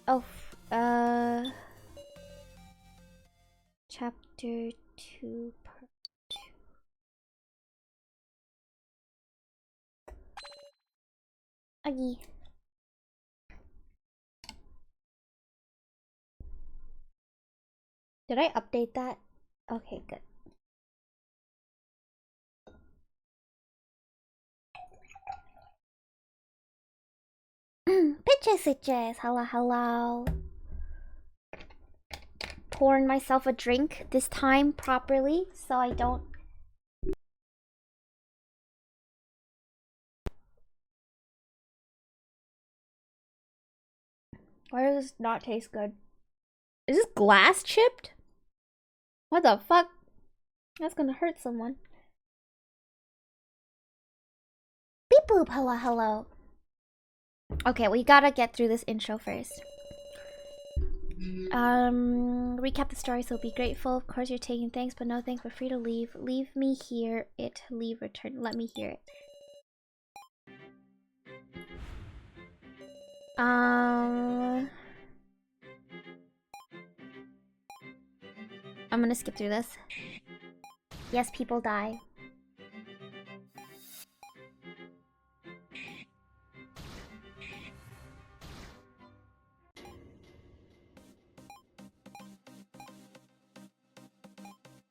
Oh, chapter 2, part 2. Aggie. Did I update that? Okay, good. Bitches, hello, hello. Pouring myself a drink this time properly so I don't. Why does this not taste good? Is this glass chipped? What the fuck? That's gonna hurt someone. Beep boop, hello, hello. Okay, we gotta get through this intro first. Recap the story, so be grateful. Of course you're taking thanks, but no thanks, we're free to leave. Leave me hear it. Leave, return. Let me hear it. I'm gonna skip through this. Yes, people die.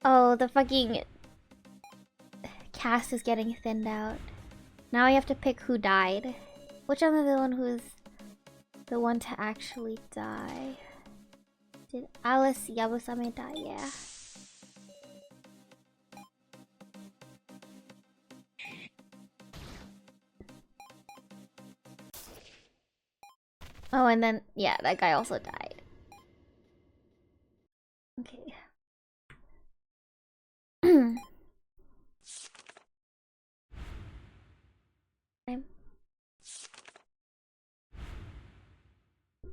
Oh, the fucking cast is getting thinned out. Now I have to pick who died. Which one of the one who's the one to actually die? Did Alice Yabusame die? Yeah. Oh, and then, yeah, that guy also died. Okay.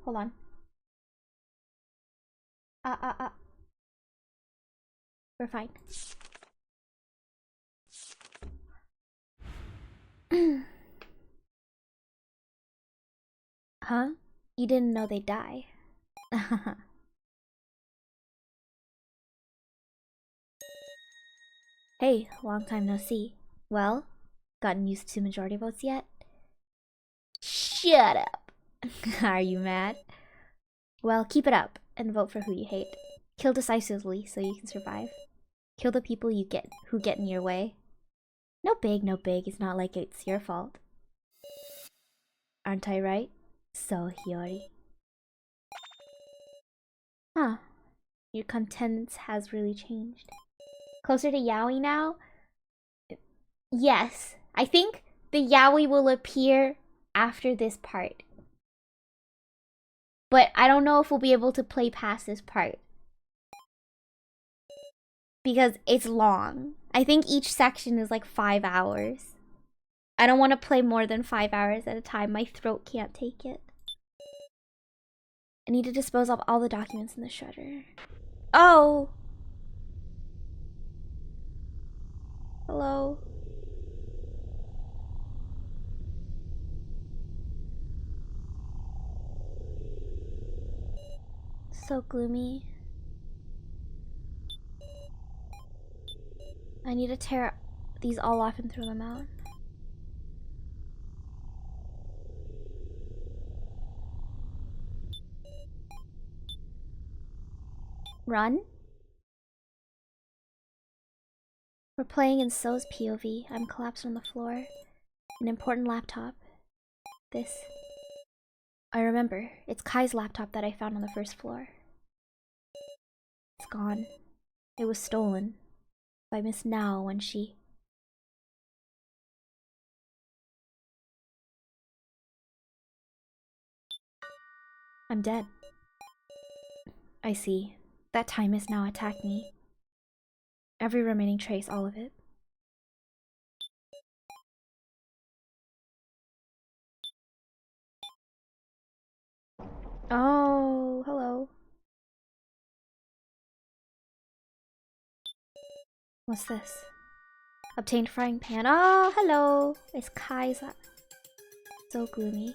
Hold on. We're fine. Huh? You didn't know they'd die. Hey, long time no see. Well, gotten used to majority votes yet? Shut up! Are you mad? Well, keep it up and vote for who you hate. Kill decisively so you can survive. Kill the people who get in your way. No big, it's not like it's your fault. Aren't I right? So, Hiyori. Huh. Your contents has really changed. Closer to Yaoi now? Yes. I think the Yaoi will appear after this part. But I don't know if we'll be able to play past this part. Because it's long. I think each section is like 5 hours. I don't want to play more than 5 hours at a time. My throat can't take it. I need to dispose of all the documents in the shredder. Oh! Hello? So gloomy. I need to tear these all off and throw them out. Run? We're playing in So's POV. I'm collapsed on the floor. An important laptop. This. I remember. It's Kai's laptop that I found on the first floor. It's gone. It was stolen by Miss Now when she... I'm dead. I see. That time Miss Now attacked me. Every remaining trace, all of it. Oh, hello. What's this? Obtained frying pan. Oh, hello. It's Kai's. So gloomy.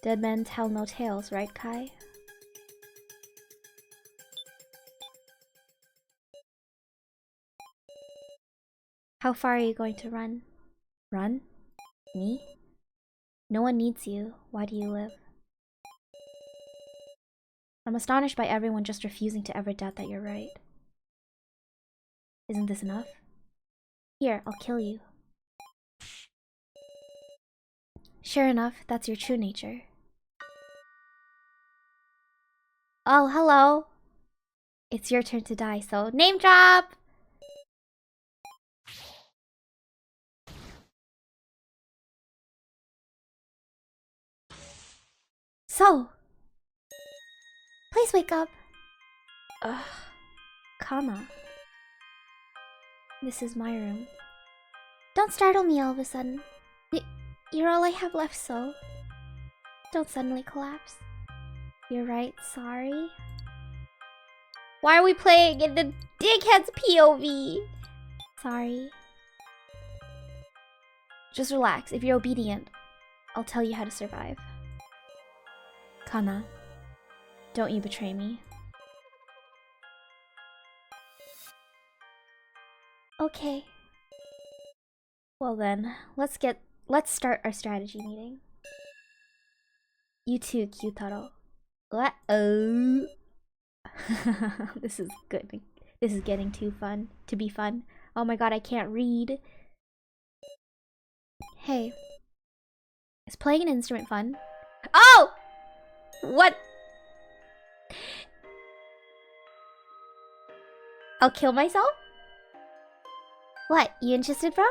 Dead men tell no tales, right, Kai? How far are you going to run? Run? Me? No one needs you. Why do you live? I'm astonished by everyone just refusing to ever doubt that you're right. Isn't this enough? Here, I'll kill you. Sure enough, that's your true nature. Oh, hello. It's your turn to die, so name drop! So, please wake up. Ugh, Kana. This is my room. Don't startle me all of a sudden. You're all I have left, so don't suddenly collapse. You're right, sorry. Why are we playing in the dickhead's POV? Sorry. Just relax. If you're obedient, I'll tell you how to survive. Kana, don't you betray me. Okay. Well then, let's start our strategy meeting. You too, Kyutaro. What? Oh. This is good. This is getting too fun to be fun. Oh my god, I can't read. Hey. Is playing an instrument fun? Oh! What? I'll kill myself? What, you interested, bro?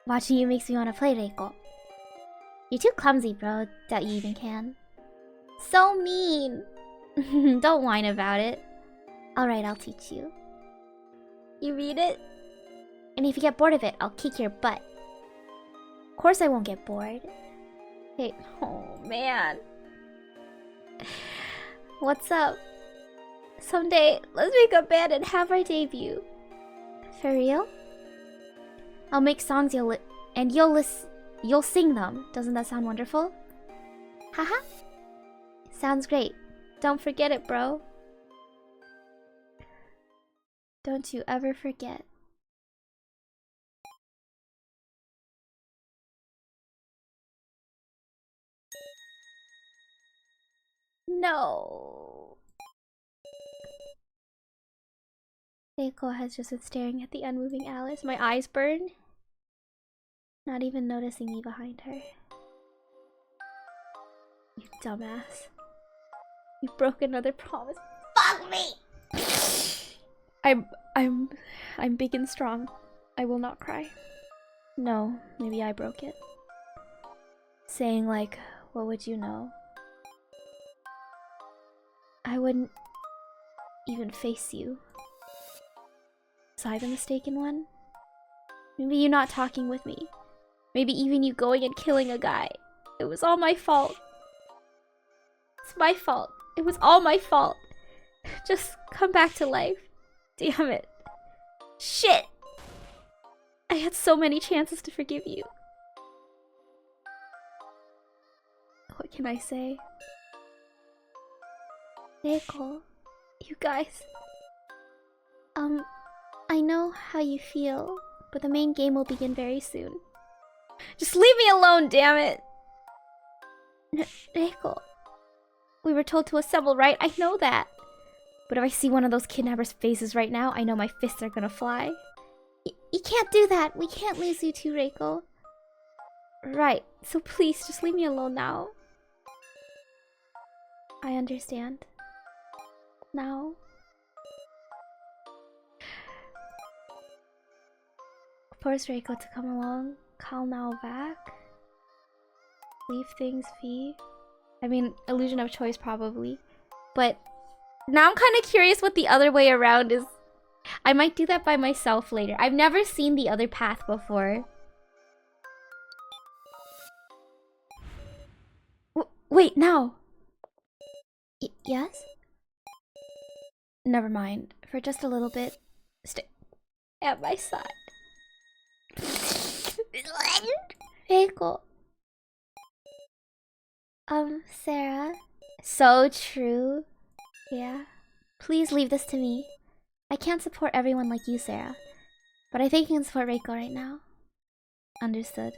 Watching you makes me want to play, Reiko. You're too clumsy, bro. Doubt you even can. So mean. Don't whine about it. Alright, I'll teach you. You read it? And if you get bored of it, I'll kick your butt. Of course I won't get bored. Hey, oh man. What's up? Someday, let's make a band and have our debut. For real? I'll make songs you'll sing them. Doesn't that sound wonderful? Haha. Sounds great. Don't forget it, bro. Don't you ever forget. No. Reiko has just been staring at the unmoving Alice. My eyes burn. Not even noticing me behind her. You dumbass. You broke another promise. Fuck me! I'm big and strong. I will not cry. No, maybe I broke it. Saying like, what would you know? I wouldn't even face you. Was I the mistaken one? Maybe you not talking with me. Maybe even you going and killing a guy. It was all my fault. It's my fault. It was all my fault. Just come back to life. Damn it. Shit! I had so many chances to forgive you. What can I say? Reiko, you guys. I know how you feel, but the main game will begin very soon. Just leave me alone, damn it! Reiko, we were told to assemble, right? I know that. But if I see one of those kidnappers' faces right now, I know my fists are gonna fly. You can't do that. We can't lose you too, Reiko. Right, so please, just leave me alone now. I understand. Now. Force Reiko to come along. Call now back. Leave things be. I mean, illusion of choice probably. But now I'm kind of curious what the other way around is. I might do that by myself later. I've never seen the other path before. Wait, now. Yes? Never mind. For just a little bit, stay at my side. Reiko. Sarah. So true. Yeah. Please leave this to me. I can't support everyone like you, Sarah. But I think you can support Reiko right now. Understood.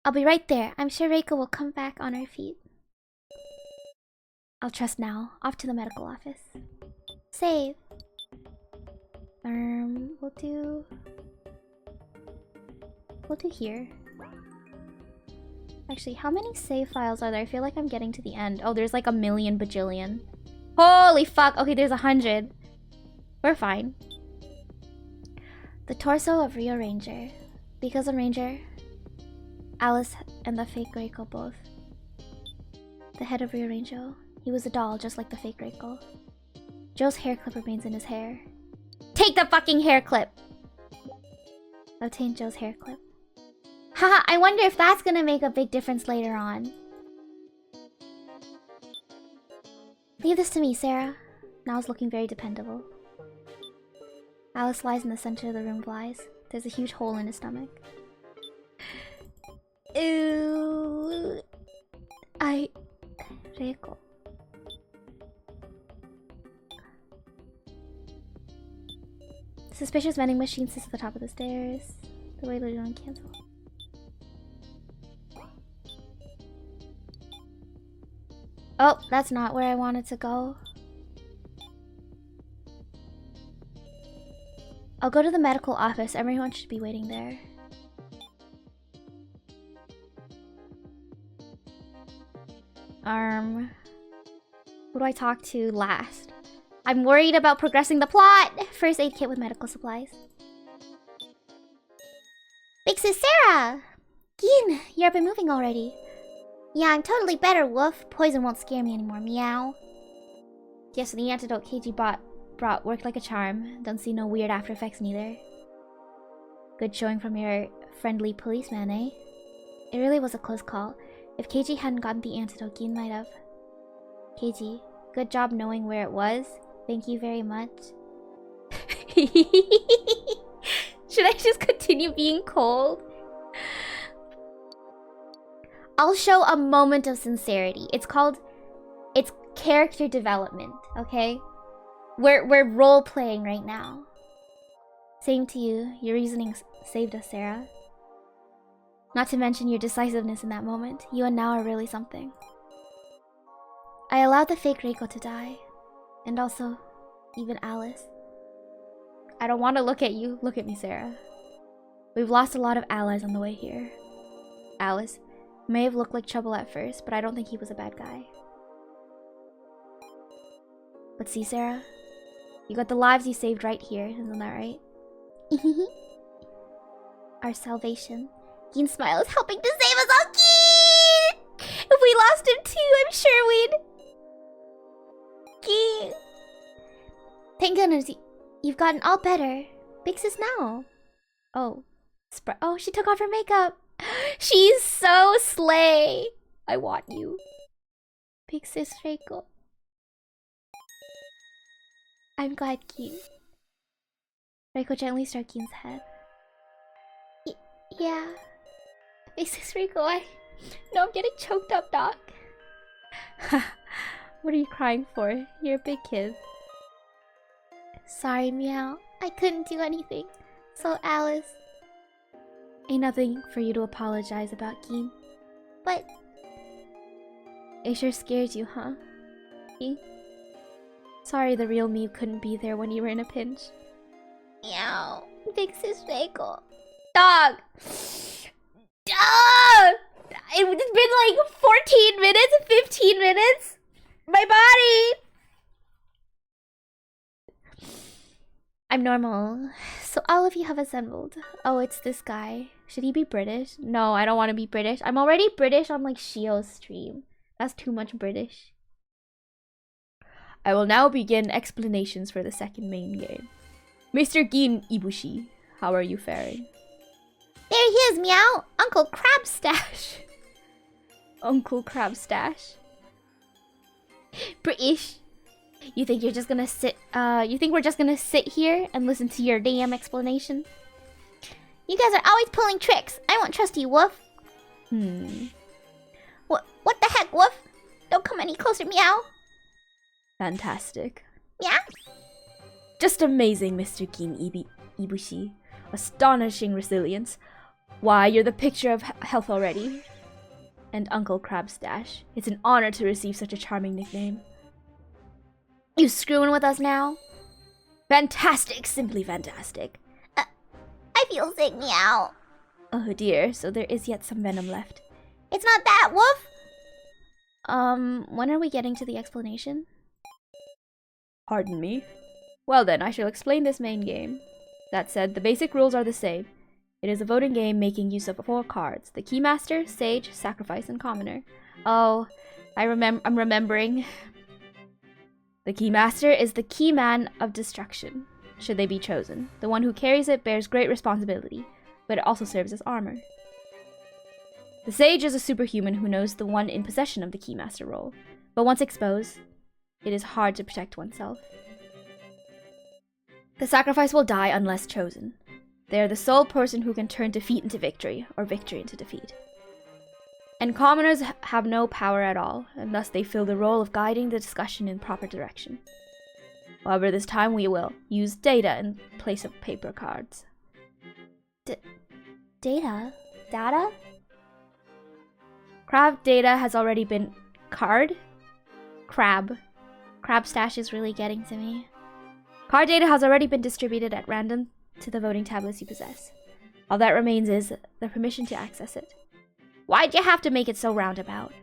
I'll be right there. I'm sure Reiko will come back on her feet. I'll trust now. Off to the medical office. Save. We'll do here. Actually, how many save files are there? I feel like I'm getting to the end. Oh, there's like a million bajillion. Holy fuck! Okay, there's 100. We're fine. The torso of Rio Ranger. Because of Ranger, Alice and the fake Reiko both. The head of Rio Ranger. He was a doll, just like the fake Reiko. Joe's hair clip remains in his hair. Take the fucking hair clip! Obtain Joe's hair clip. Haha, I wonder if that's gonna make a big difference later on. Leave this to me, Sarah. Now it's looking very dependable. Alice lies in the center of the room, lies. There's a huge hole in his stomach. Ooh. Reiko. Suspicious vending machine sits at the top of the stairs. The way they're doing cancel. Oh, that's not where I wanted to go. I'll go to the medical office. Everyone should be waiting there. Who do I talk to last? I'm worried about progressing the plot! First aid kit with medical supplies. Big Sis Sarah! Gin, you're up and moving already. Yeah, I'm totally better, Woof. Poison won't scare me anymore, meow. Yes, the antidote KG brought worked like a charm. Don't see no weird after effects neither. Good showing from your friendly policeman, eh? It really was a close call. If KG hadn't gotten the antidote, Gin might have. KG, good job knowing where it was. Thank you very much. Should I just continue being cold? I'll show a moment of sincerity. It's character development, okay? We're role-playing right now. Same to you. Your reasoning saved us, Sarah. Not to mention your decisiveness in that moment. You and Now are really something. I allowed the fake Reiko to die. And also, even Alice. I don't want to look at you. Look at me, Sarah. We've lost a lot of allies on the way here. Alice may have looked like trouble at first, but I don't think he was a bad guy. But see, Sarah? You got the lives you saved right here, isn't that right? Our salvation. Gin's smile is helping to save us all. Gin! If we lost him too, I'm sure we'd... Gin! Thank goodness you've gotten all better. Big Sis Now. Oh. Oh, she took off her makeup. She's so slay. I want you. Big Sis Reiko. I'm glad, Gin. Reiko gently stroked Gin's head. Yeah. Big Sis Reiko, No, I'm getting choked up, Doc. What are you crying for? You're a big kid. Sorry, Meow. I couldn't do anything. So, Alice. Ain't nothing for you to apologize about, Gin. But... It sure scares you, huh? Gin? Sorry the real me couldn't be there when you were in a pinch. Meow. Big Sis Reiko. Dog! Dog! It's been like 14 minutes, 15 minutes. My body! I'm normal. So all of you have assembled. Oh, it's this guy. Should he be British? No, I don't want to be British. I'm already British on like Shio's stream. That's too much British. I will now begin explanations for the second main game. Mr. Gin Ibushi, how are you faring? There he is, Meow! Uncle Crabstash! Uncle Crabstash? British? You think you're just gonna sit, you think we're just gonna sit here and listen to your damn explanation? You guys are always pulling tricks. I won't trust you, Wolf. What the heck, Woof? Don't come any closer, meow. Fantastic. Yeah? Just amazing, Mr. Gin Ibushi. Astonishing resilience. Why, you're the picture of health already. And Uncle Crabstash. It's an honor to receive such a charming nickname. You screwing with us now? Fantastic, simply fantastic. I feel sick, meow. Oh dear, so there is yet some venom left. It's not that, Woof. When are we getting to the explanation? Pardon me? Well then, I shall explain this main game. That said, the basic rules are the same. It is a voting game making use of 4 cards. The Keymaster, Sage, Sacrifice, and Commoner. Oh, I'm remembering. The Keymaster is the key man of destruction, should they be chosen. The one who carries it bears great responsibility, but it also serves as armor. The Sage is a superhuman who knows the one in possession of the Keymaster role, but once exposed, it is hard to protect oneself. The Sacrifice will die unless chosen. They are the sole person who can turn defeat into victory, or victory into defeat. And Commoners have no power at all, and thus they fill the role of guiding the discussion in proper direction. However, this time we will use data in place of paper cards. Data? Data? Crab data has already been... Crabstash is really getting to me. Card data has already been distributed at random to the voting tablets you possess. All that remains is the permission to access it. Why'd you have to make it so roundabout?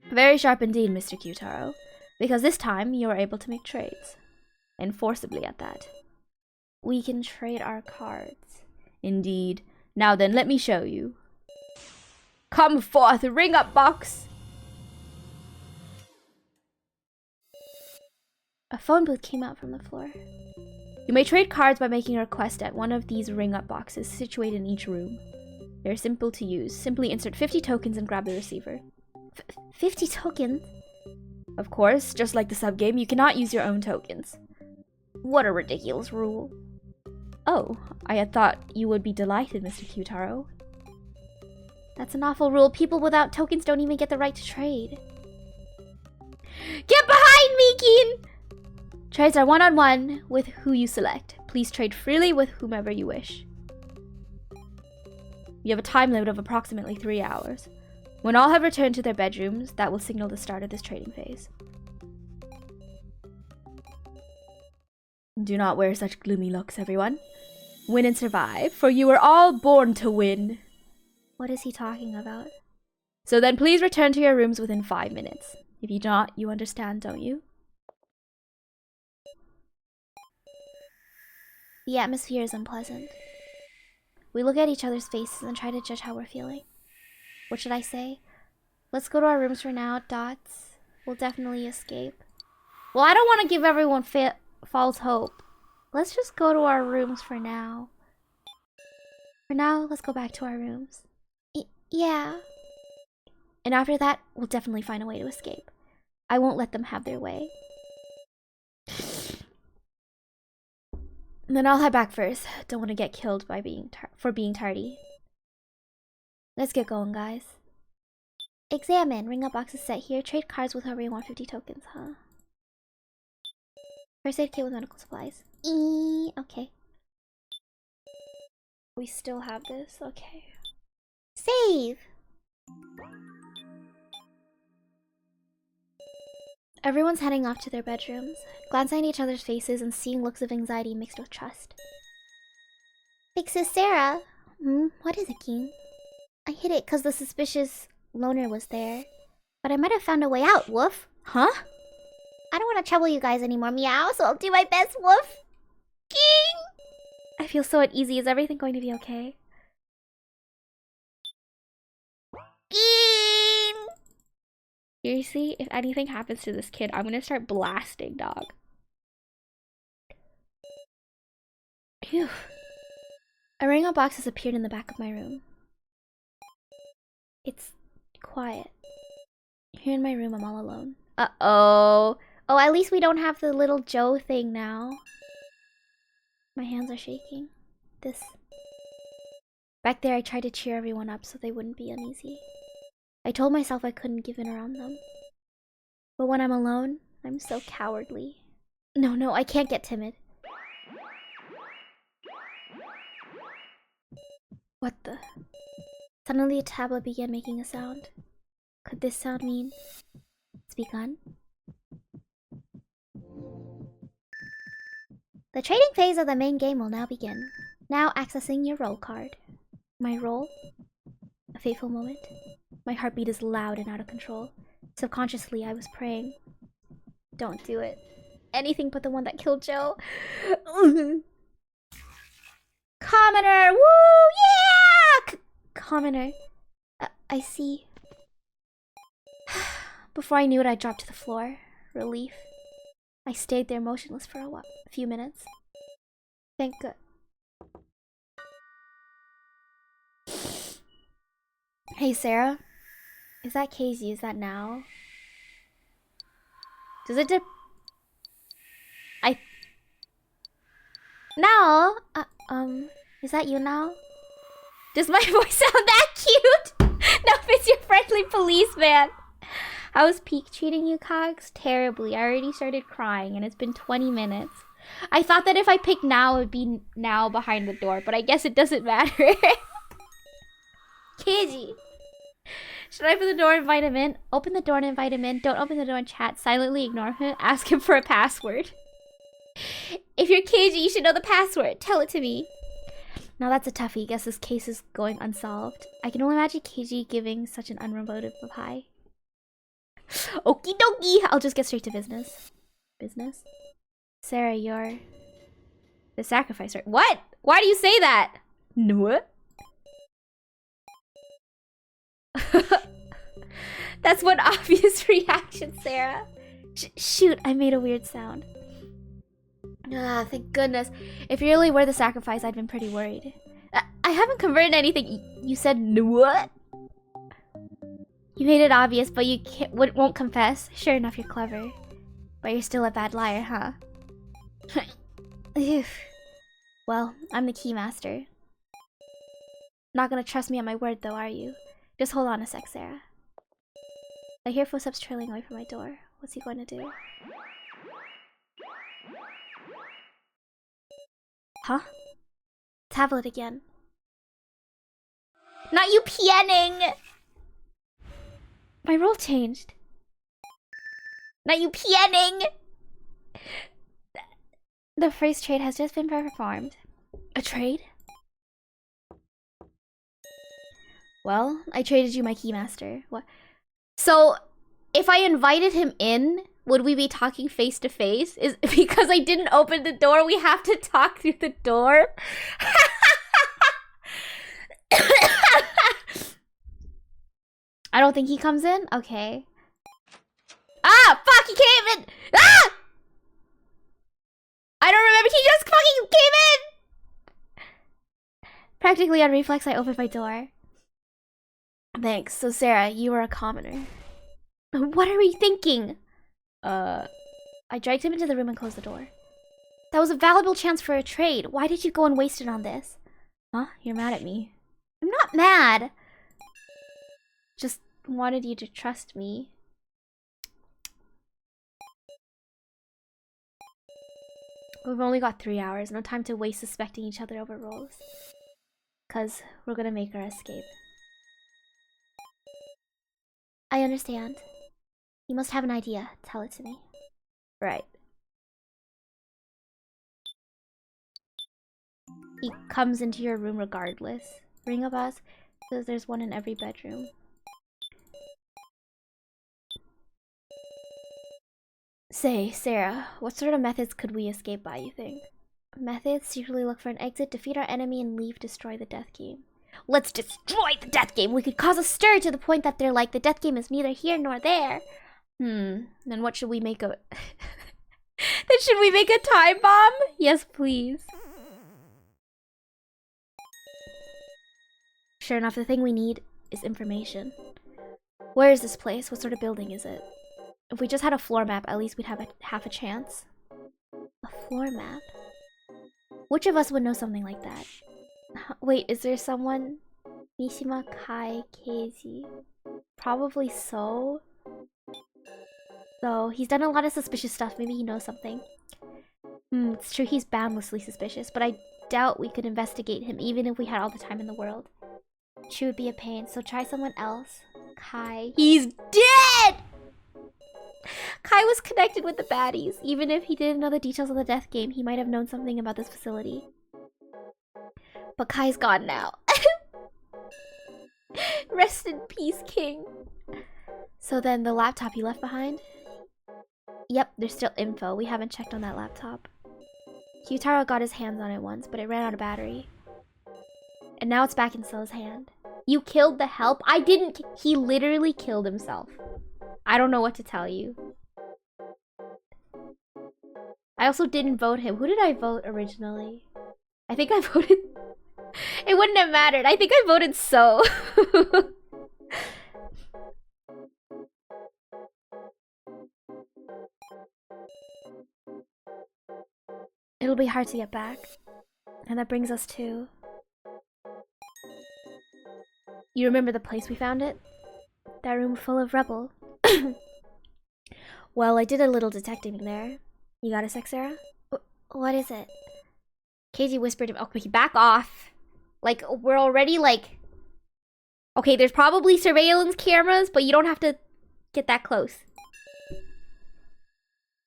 Very sharp indeed, Mr. Q-Taro, because this time you are able to make trades. And forcibly at that. We can trade our cards. Indeed. Now then, let me show you. Come forth, ring up box! A phone booth came out from the floor. You may trade cards by making a request at one of these ring-up boxes situated in each room. They are simple to use. Simply insert 50 tokens and grab the receiver. 50 tokens? Of course, just like the sub-game, you cannot use your own tokens. What a ridiculous rule. Oh, I had thought you would be delighted, Mr. Q-Taro. That's an awful rule. People without tokens don't even get the right to trade. Get behind me, Keen! Trades are one-on-one with who you select. Please trade freely with whomever you wish. You have a time limit of approximately 3 hours. When all have returned to their bedrooms, that will signal the start of this trading phase. Do not wear such gloomy looks, everyone. Win and survive, for you are all born to win. What is he talking about? So then please return to your rooms within 5 minutes. If you do not, you understand, don't you? The atmosphere is unpleasant. We look at each other's faces and try to judge how we're feeling. What should I say? Let's go to our rooms for now, Dots. We'll definitely escape. Well, I don't want to give everyone false hope. Let's just go to our rooms for now. For now, let's go back to our rooms. Yeah. And after that, we'll definitely find a way to escape. I won't let them have their way. And then I'll head back first. Don't want to get killed by being tardy. Let's get going, guys. Examine. Ring up boxes set here. Trade cards with whoever you want. 50 tokens, huh? First aid kit with medical supplies. Okay. We still have this. Okay. Save! Everyone's heading off to their bedrooms, glancing at each other's faces and seeing looks of anxiety mixed with trust. Big Sis Sarah! What is it, King? I hid it because the suspicious loner was there. But I might have found a way out, Woof. Huh? I don't want to trouble you guys anymore, meow, so I'll do my best, Woof. King! I feel so at ease. Is everything going to be okay? King! Seriously, if anything happens to this kid, I'm gonna start blasting, dog. Phew. A ring of boxes appeared in the back of my room. It's quiet. Here in my room, I'm all alone. Uh-oh. Oh, at least we don't have the little Joe thing now. My hands are shaking. Back there, I tried to cheer everyone up so they wouldn't be uneasy. I told myself I couldn't give in around them. But when I'm alone, I'm so cowardly. No, I can't get timid. What the? Suddenly a tablet began making a sound. Could this sound mean it's begun? The trading phase of the main game will now begin. Now accessing your roll card. My roll? A fateful moment. My heartbeat is loud and out of control. Subconsciously, I was praying. Don't do it. Anything but the one that killed Joe. Commoner! Woo! Yeah! Commoner. I see. Before I knew it, I dropped to the floor. Relief. I stayed there motionless for a few minutes. Thank God. Hey, Sarah. Is that KZ? Is that now? Does it Now? Is that you now? Does my voice sound that cute? No, it's your friendly policeman. I was peak treating you, Cogs? Terribly. I already started crying and it's been 20 minutes. I thought that if I picked now, it would be now behind the door, but I guess it doesn't matter. KZ. Should I open the door and invite him in? Open the door and invite him in. Don't open the door and chat. Silently ignore him. Ask him for a password. If you're KG, you should know the password. Tell it to me. Now that's a toughie. Guess this case is going unsolved. I can only imagine KG giving such an unremotive reply. Okie dokie. I'll just get straight to business. Business? Sarah, you're the sacrificer. What? Why do you say that? What? That's one obvious reaction, Sarah. Shoot, I made a weird sound. Ah, thank goodness. If you really were the sacrifice, I'd been pretty worried. I haven't converted anything. You said what? You made it obvious, but you won't confess. Sure enough, you're clever. But you're still a bad liar, huh? Well, I'm the keymaster. Not gonna trust me on my word, though, are you? Just hold on a sec, Sarah. I hear footsteps trailing away from my door. What's he going to do? Huh? Tablet again. Not you pianing! My role changed. Not you pianing! The first trade has just been performed. A trade? Well, I traded you my keymaster. What? So, if I invited him in, would we be talking face to face? Is because I didn't open the door, we have to talk through the door? I don't think he comes in? Okay. Ah! Fuck, he came in! Ah! I don't remember, he just fucking came in! Practically on reflex, I opened my door. Thanks. So, Sarah, you were a commoner. What are we thinking? I dragged him into the room and closed the door. That was a valuable chance for a trade. Why did you go and waste it on this? Huh? You're mad at me. I'm not mad. Just wanted you to trust me. We've only got 3 hours. No time to waste suspecting each other over roles. 'Cause we're gonna make our escape. I understand. You must have an idea. Tell it to me. Right. He comes into your room regardless. Ring a buzz, because there's one in every bedroom. Say, Sarah, what sort of methods could we escape by, you think? Methods? Usually look for an exit, defeat our enemy, and leave, destroy the death game. Let's destroy the death game! We could cause a stir to the point that they're like, the death game is neither here nor there. Then what should we make of it? Then should we make a time bomb? Yes, please. Sure enough, the thing we need is information. Where is this place? What sort of building is it? If we just had a floor map, at least we'd have half a chance. A floor map? Which of us would know something like that? Wait, is there someone? Mishima Kai KZ. Probably so. So, he's done a lot of suspicious stuff. Maybe he knows something. It's true he's boundlessly suspicious, but I doubt we could investigate him even if we had all the time in the world. She would be a pain, so try someone else. Kai. He's dead! Kai was connected with the baddies. Even if he didn't know the details of the death game, he might have known something about this facility. But Kai's gone now. Rest in peace, King. So then the laptop you left behind? Yep, there's still info. We haven't checked on that laptop. Kyutaro got his hands on it once, but it ran out of battery. And now it's back in So's hand. You killed the help? I didn't. He literally killed himself. I don't know what to tell you. I also didn't vote him. Who did I vote originally? I think I voted... It wouldn't have mattered. I think I voted So. It'll be hard to get back. And that brings us to... You remember the place we found it? That room full of rubble. Well, I did a little detecting there. You got a sec, Sarah? What is it? Keiji whispered to me. Okay, back off. Like, we're already like... Okay, there's probably surveillance cameras, but you don't have to get that close.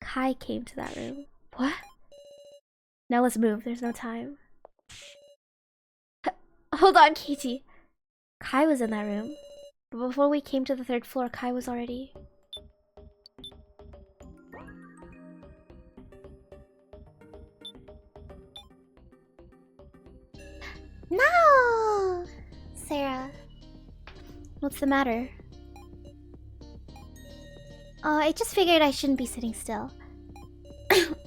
Kai came to that room. What? Now let's move. There's no time. Hold on, Keiji. Kai was in that room. But before we came to the 3rd floor, Kai was already... No! Sarah. What's the matter? Oh, I just figured I shouldn't be sitting still.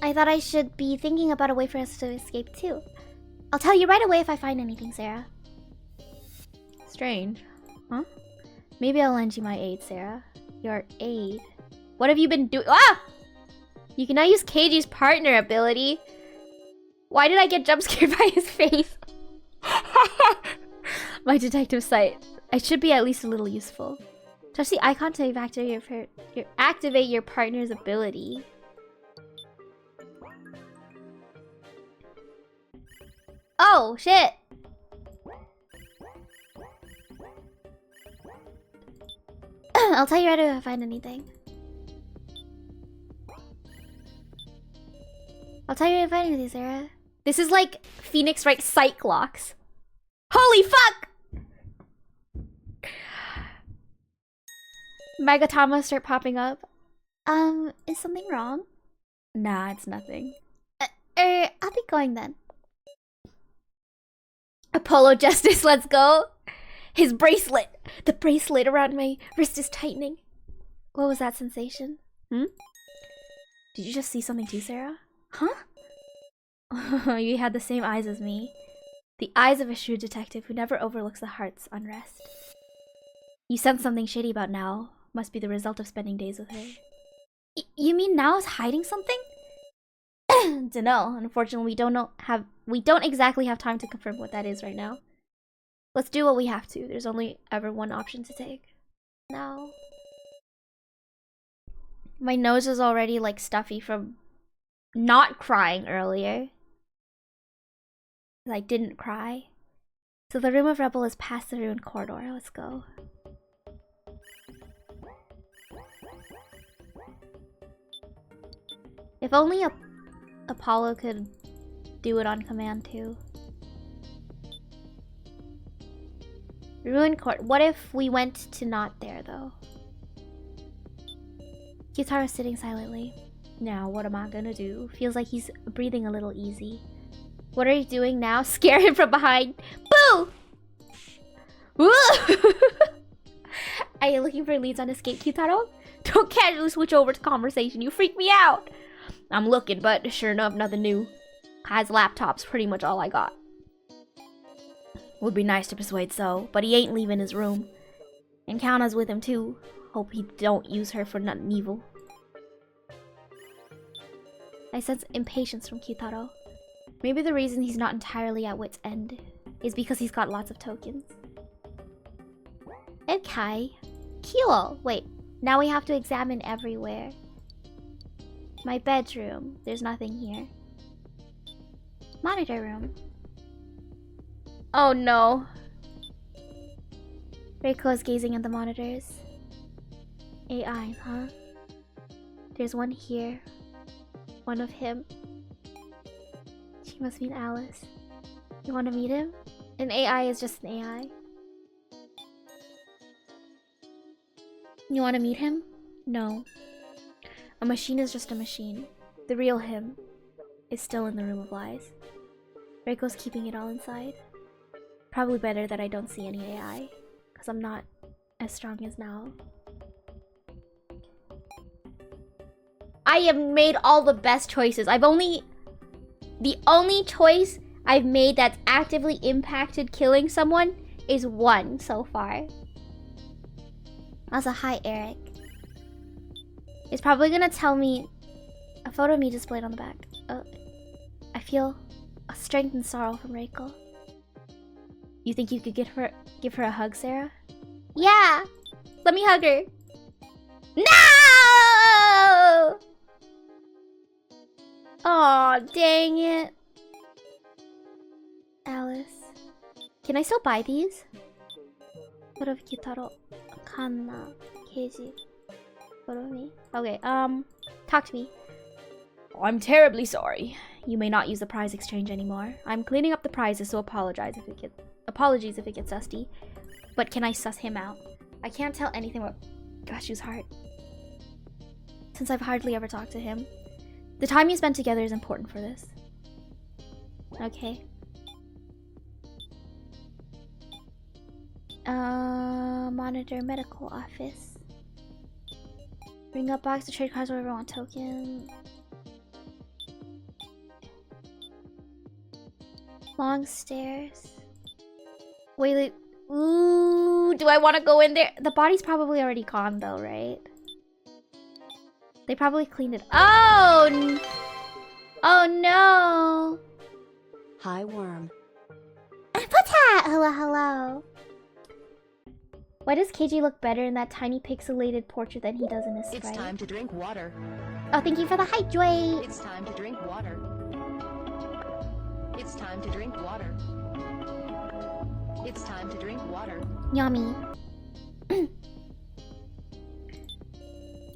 I thought I should be thinking about a way for us to escape too. I'll tell you right away if I find anything, Sarah. Strange. Huh? Maybe I'll lend you my aid, Sarah. Your aid? What have you been doing? Ah! You can now use Keiji's partner ability. Why did I get jump scared by his face? My detective sight. I should be at least a little useful. Touch the icon to activate your partner's ability. Oh, shit! I'll tell you right away if I find anything. I'll tell you if I find anything, Sarah. This is like Phoenix Wright Psych Locks. Holy fuck! Magatama start popping up. Is something wrong? Nah, it's nothing. I'll be going then. Apollo Justice, let's go! His bracelet! The bracelet around my wrist is tightening. What was that sensation? Did you just see something too, Sarah? Huh? You had the same eyes as me. The eyes of a shrewd detective who never overlooks the heart's unrest. You sense something shady about Nao. Must be the result of spending days with her. You mean Nao's hiding something? Dunno. Unfortunately, we don't exactly have time to confirm what that is right now. Let's do what we have to. There's only ever one option to take. No. My nose is already like stuffy from not crying earlier. I didn't cry. So the room of rubble is past the ruined corridor. Let's go. If only Apollo could do it on command too. Ruined court. What if we went to not there though? Kyutaro's sitting silently. Now, what am I gonna do? Feels like he's breathing a little easy. What are you doing now? Scare him from behind. Boo! Are you looking for leads on escape, Kyutaro? Don't casually switch over to conversation. You freak me out. I'm looking, but sure enough, nothing new. Kai's laptop's pretty much all I got. Would be nice to persuade So, but he ain't leaving his room. And Kauna's with him too. Hope he don't use her for nothing evil. I sense impatience from Kyutaro. Maybe the reason he's not entirely at wit's end is because he's got lots of tokens. And Kai. Cool. Wait, now we have to examine everywhere. My bedroom. There's nothing here. Monitor room. Oh no. Reiko's gazing at the monitors. AI, huh? There's one here. One of him. She must mean Alice. You want to meet him? An AI is just an AI. You want to meet him? No. A machine is just a machine. The real him is still in the room of lies. Reiko's keeping it all inside. Probably better that I don't see any AI, because I'm not as strong as now. I have made all the best choices. The only choice I've made that's actively impacted killing someone is one so far. Also, hi Eric. It's probably gonna tell me a photo of me displayed on the back. I feel a strength and sorrow from Reiko. You think you could give her a hug, Sarah? Yeah! Let me hug her. No! Aw, dang it. Alice. Can I still buy these? Photo of Kitaro. Kanna. Keiji. Photo of me. Okay, talk to me. Oh, I'm terribly sorry. You may not use the prize exchange anymore. I'm cleaning up the prizes, so apologies if it gets dusty. But can I suss him out? I can't tell anything about Gashu's heart, since I've hardly ever talked to him. The time you spent together is important for this. Okay. Monitor medical office. Bring up box to trade cards wherever I want token. Long stairs. Wait. Ooh, do I want to go in there? The body's probably already gone though, right? They probably cleaned it. Oh! Oh no! Hi, worm. Pota! Hello, hello. Why does KG look better in that tiny pixelated portrait than he does in his sprite? It's time to drink water. Oh, thank you for the hype, Joy! It's time to drink water. It's time to drink water. It's time to drink water. Yummy.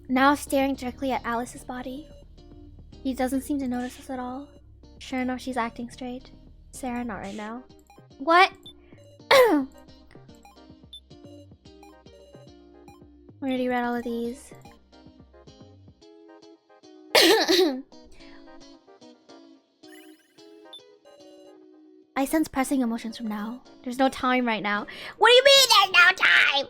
Now staring directly at Alice's body. He doesn't seem to notice us at all. Sure enough, she's acting straight. Sarah, not right now. What? Already read all of these. I sense pressing emotions from now. There's no time right now. What do you mean there's no time?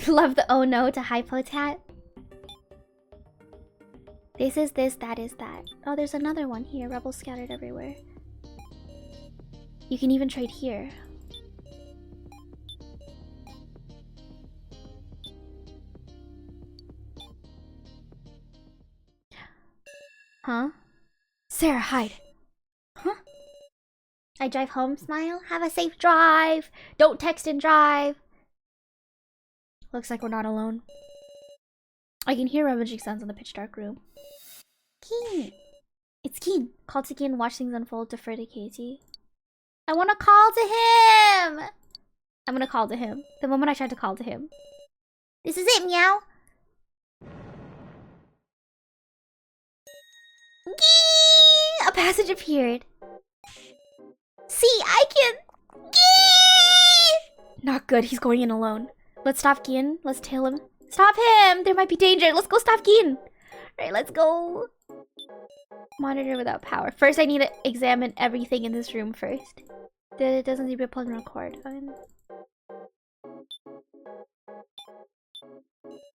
Love the oh no to Hypotat. This is this, that is that. Oh, there's another one here. Rebels scattered everywhere. You can even trade here. Huh? Sarah, hide. Huh? I drive home, smile. Have a safe drive. Don't text and drive. Looks like we're not alone. I can hear rummaging sounds in the pitch dark room. Keen. It's Keen. Call to Keen, watch things unfold, defer to Katie. I want to call to him! I'm gonna call to him. The moment I tried to call to him. This is it, meow! Gee! A passage appeared. See, I can... Gee! Not good, he's going in alone. Let's stop Gin. Let's tail him. Stop him! There might be danger. Let's go stop Gin. Alright, let's go. Monitor without power. First, I need to examine everything in this room first. It doesn't need to plug and record. Fine.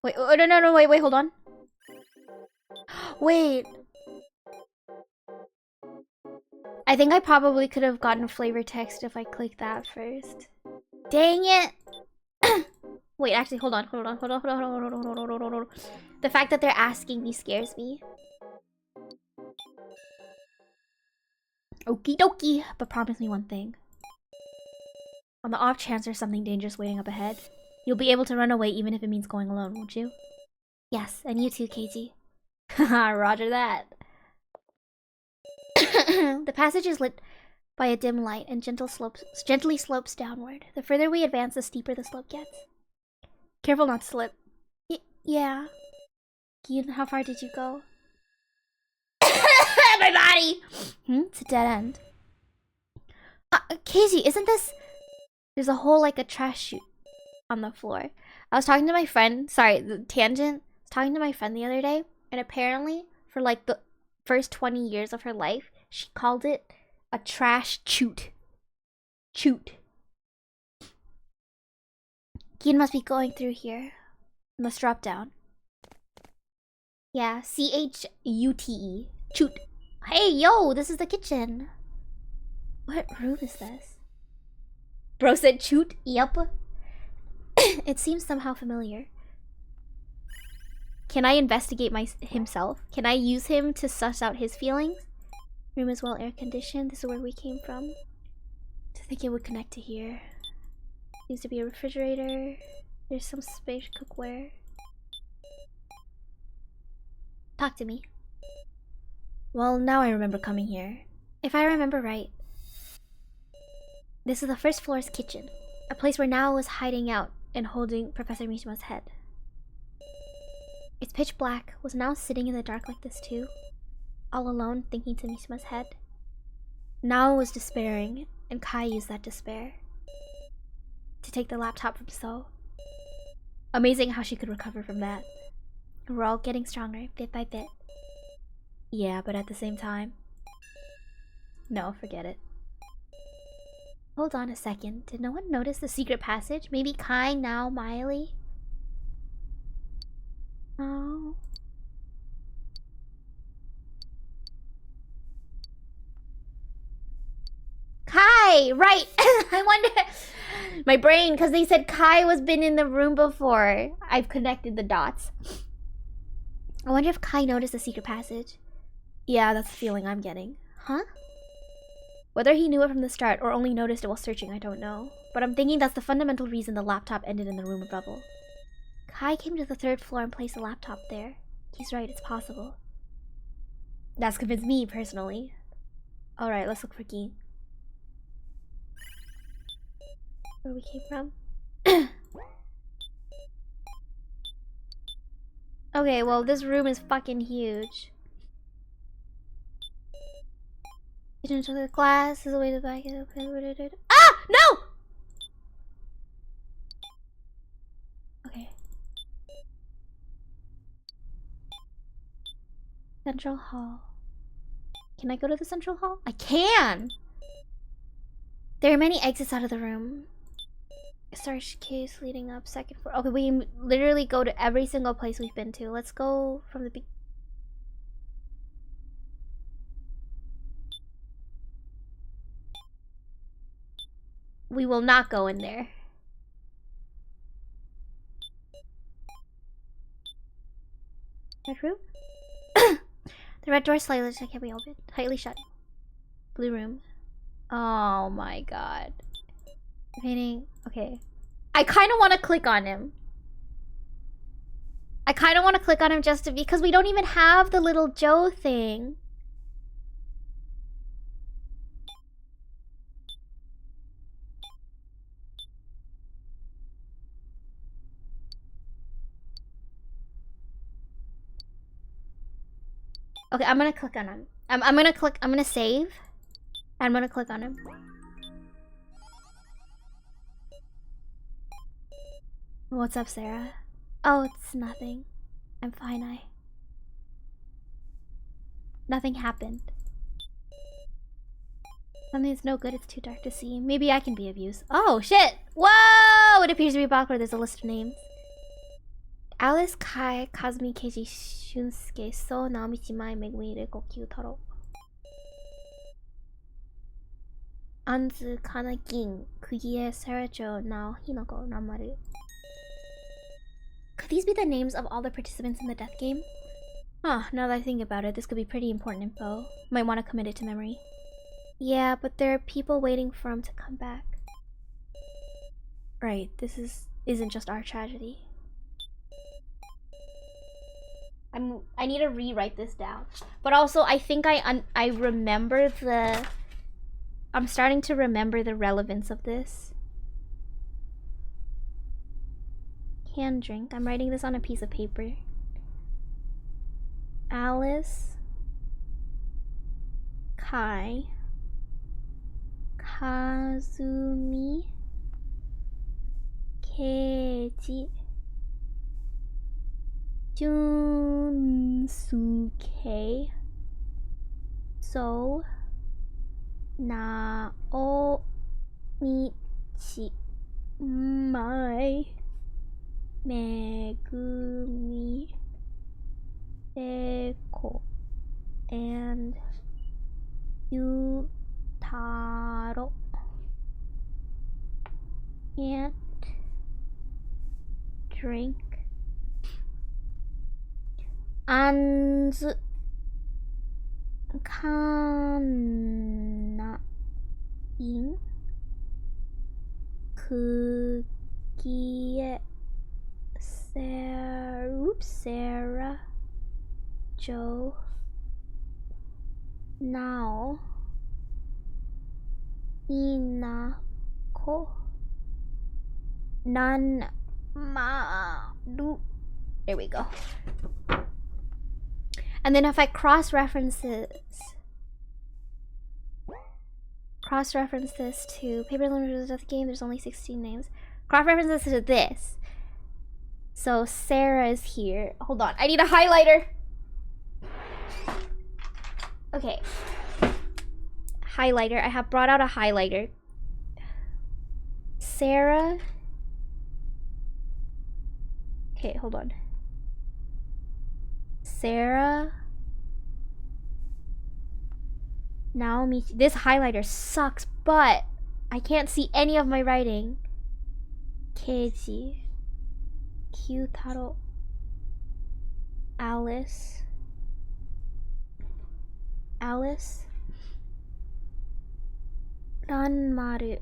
Wait, oh, no, wait, hold on. Wait. I think I probably could have gotten flavor text if I clicked that first. Dang it! Wait, actually, hold on. The fact that they're asking me scares me. Okie dokie, but promise me one thing. On the off chance there's something dangerous waiting up ahead, you'll be able to run away even if it means going alone, won't you? Yes, and you too, Keiji. Haha, roger that. The passage is lit by a dim light and gently slopes downward. The further we advance, the steeper the slope gets. Careful not to slip. Yeah. Gion, how far did you go? My body! It's a dead end. Keiji, isn't this... There's a whole, like, a trash chute on the floor. I was talking to my friend... Sorry, the tangent. I was talking to my friend the other day, and apparently, for, like, the first 20 years of her life, she called it a trash chute. Chute. Gion must be going through here. Let's drop down. Yeah, C-H-U-T-E. Chute. Hey, yo, this is the kitchen. What room is this? Bro said chute? Yup. It seems somehow familiar. Can I investigate himself? Can I use him to suss out his feelings? Room is well air conditioned. This is where we came from. To think it would connect to here. Seems to be a refrigerator. There's some space cookware. Talk to me. Well, now I remember coming here. If I remember right, this is the first floor's kitchen. A place where Nao was hiding out and holding Professor Mishima's head. It's pitch black. Was Nao sitting in the dark like this too? All alone, thinking to Mishima's head? Nao was despairing, and Kai used that despair to take the laptop from So. Amazing how she could recover from that. We're all getting stronger, bit by bit. Yeah, but at the same time... No, forget it. Hold on a second. Did no one notice the secret passage? Maybe Kai, Nao, Miley? Oh. Kai! Right! I wonder... My brain, because they said Kai was been in the room before. I've connected the dots. I wonder if Kai noticed the secret passage. Yeah, that's the feeling I'm getting. Huh? Whether he knew it from the start or only noticed it while searching, I don't know. But I'm thinking that's the fundamental reason the laptop ended in the room of rubble. Kai came to the 3rd floor and placed the laptop there. He's right, it's possible. That's convinced me, personally. Alright, let's look for Gion. Where we came from? Okay, well, this room is fucking huge. Get into the class, is the way to back it up. Ah! No! Okay. Central Hall. Can I go to the Central Hall? I can! There are many exits out of the room. Search case leading up 2nd floor. Okay, we can literally go to every single place we've been to. Let's go from the We will not go in there. Red room? The red door slightly can't be opened. Tightly shut. Blue room. Oh my god. Painting. Okay. I kind of want to click on him. I kind of want to click on him just because we don't even have the little Joe thing. Okay, I'm gonna click on him. I'm gonna save. I'm gonna click on him. What's up, Sarah? Oh, it's nothing. I'm fine, Nothing happened. Something's no good, it's too dark to see. Maybe I can be of use. Oh, shit! Whoa! It appears to be a box where there's a list of names. Alice, Kai, Kazumi, Keiji, Shunsuke, So, Naomi, Chimai, Megumi, Reiko, Kyutaro. Anzu, Kana, Gin, Kugie, Saracho, Nao, Hinoko, Namaru. Could these be the names of all the participants in the death game? Huh, now that I think about it, this could be pretty important info. Might want to commit it to memory. Yeah, but there are people waiting for him to come back. Right, this isn't just our tragedy. I need to rewrite this down. But also, I think I remember the... I'm starting to remember the relevance of this. Hand drink. I'm writing this on a piece of paper. Alice. Kai. Kazumi. Keiji. Junsuke. So. Naomichi. Mai. Megumi. Eko. And Yutaro. Can't drink. Anzu. Kana. In. Kukie. Sarah. Joe. Now. Inako. Nanmaru. There we go. And then if I cross-reference this to Paper Limited Death Game, there's only 16 names. Cross-reference this to this. So Sarah is here. Hold on, I need a highlighter. Okay. Highlighter. I have brought out a highlighter. Sarah. Okay, hold on. Sarah. Naomi. This highlighter sucks, but I can't see any of my writing. Keiji. Kyutaro. Alice. Ranmaru.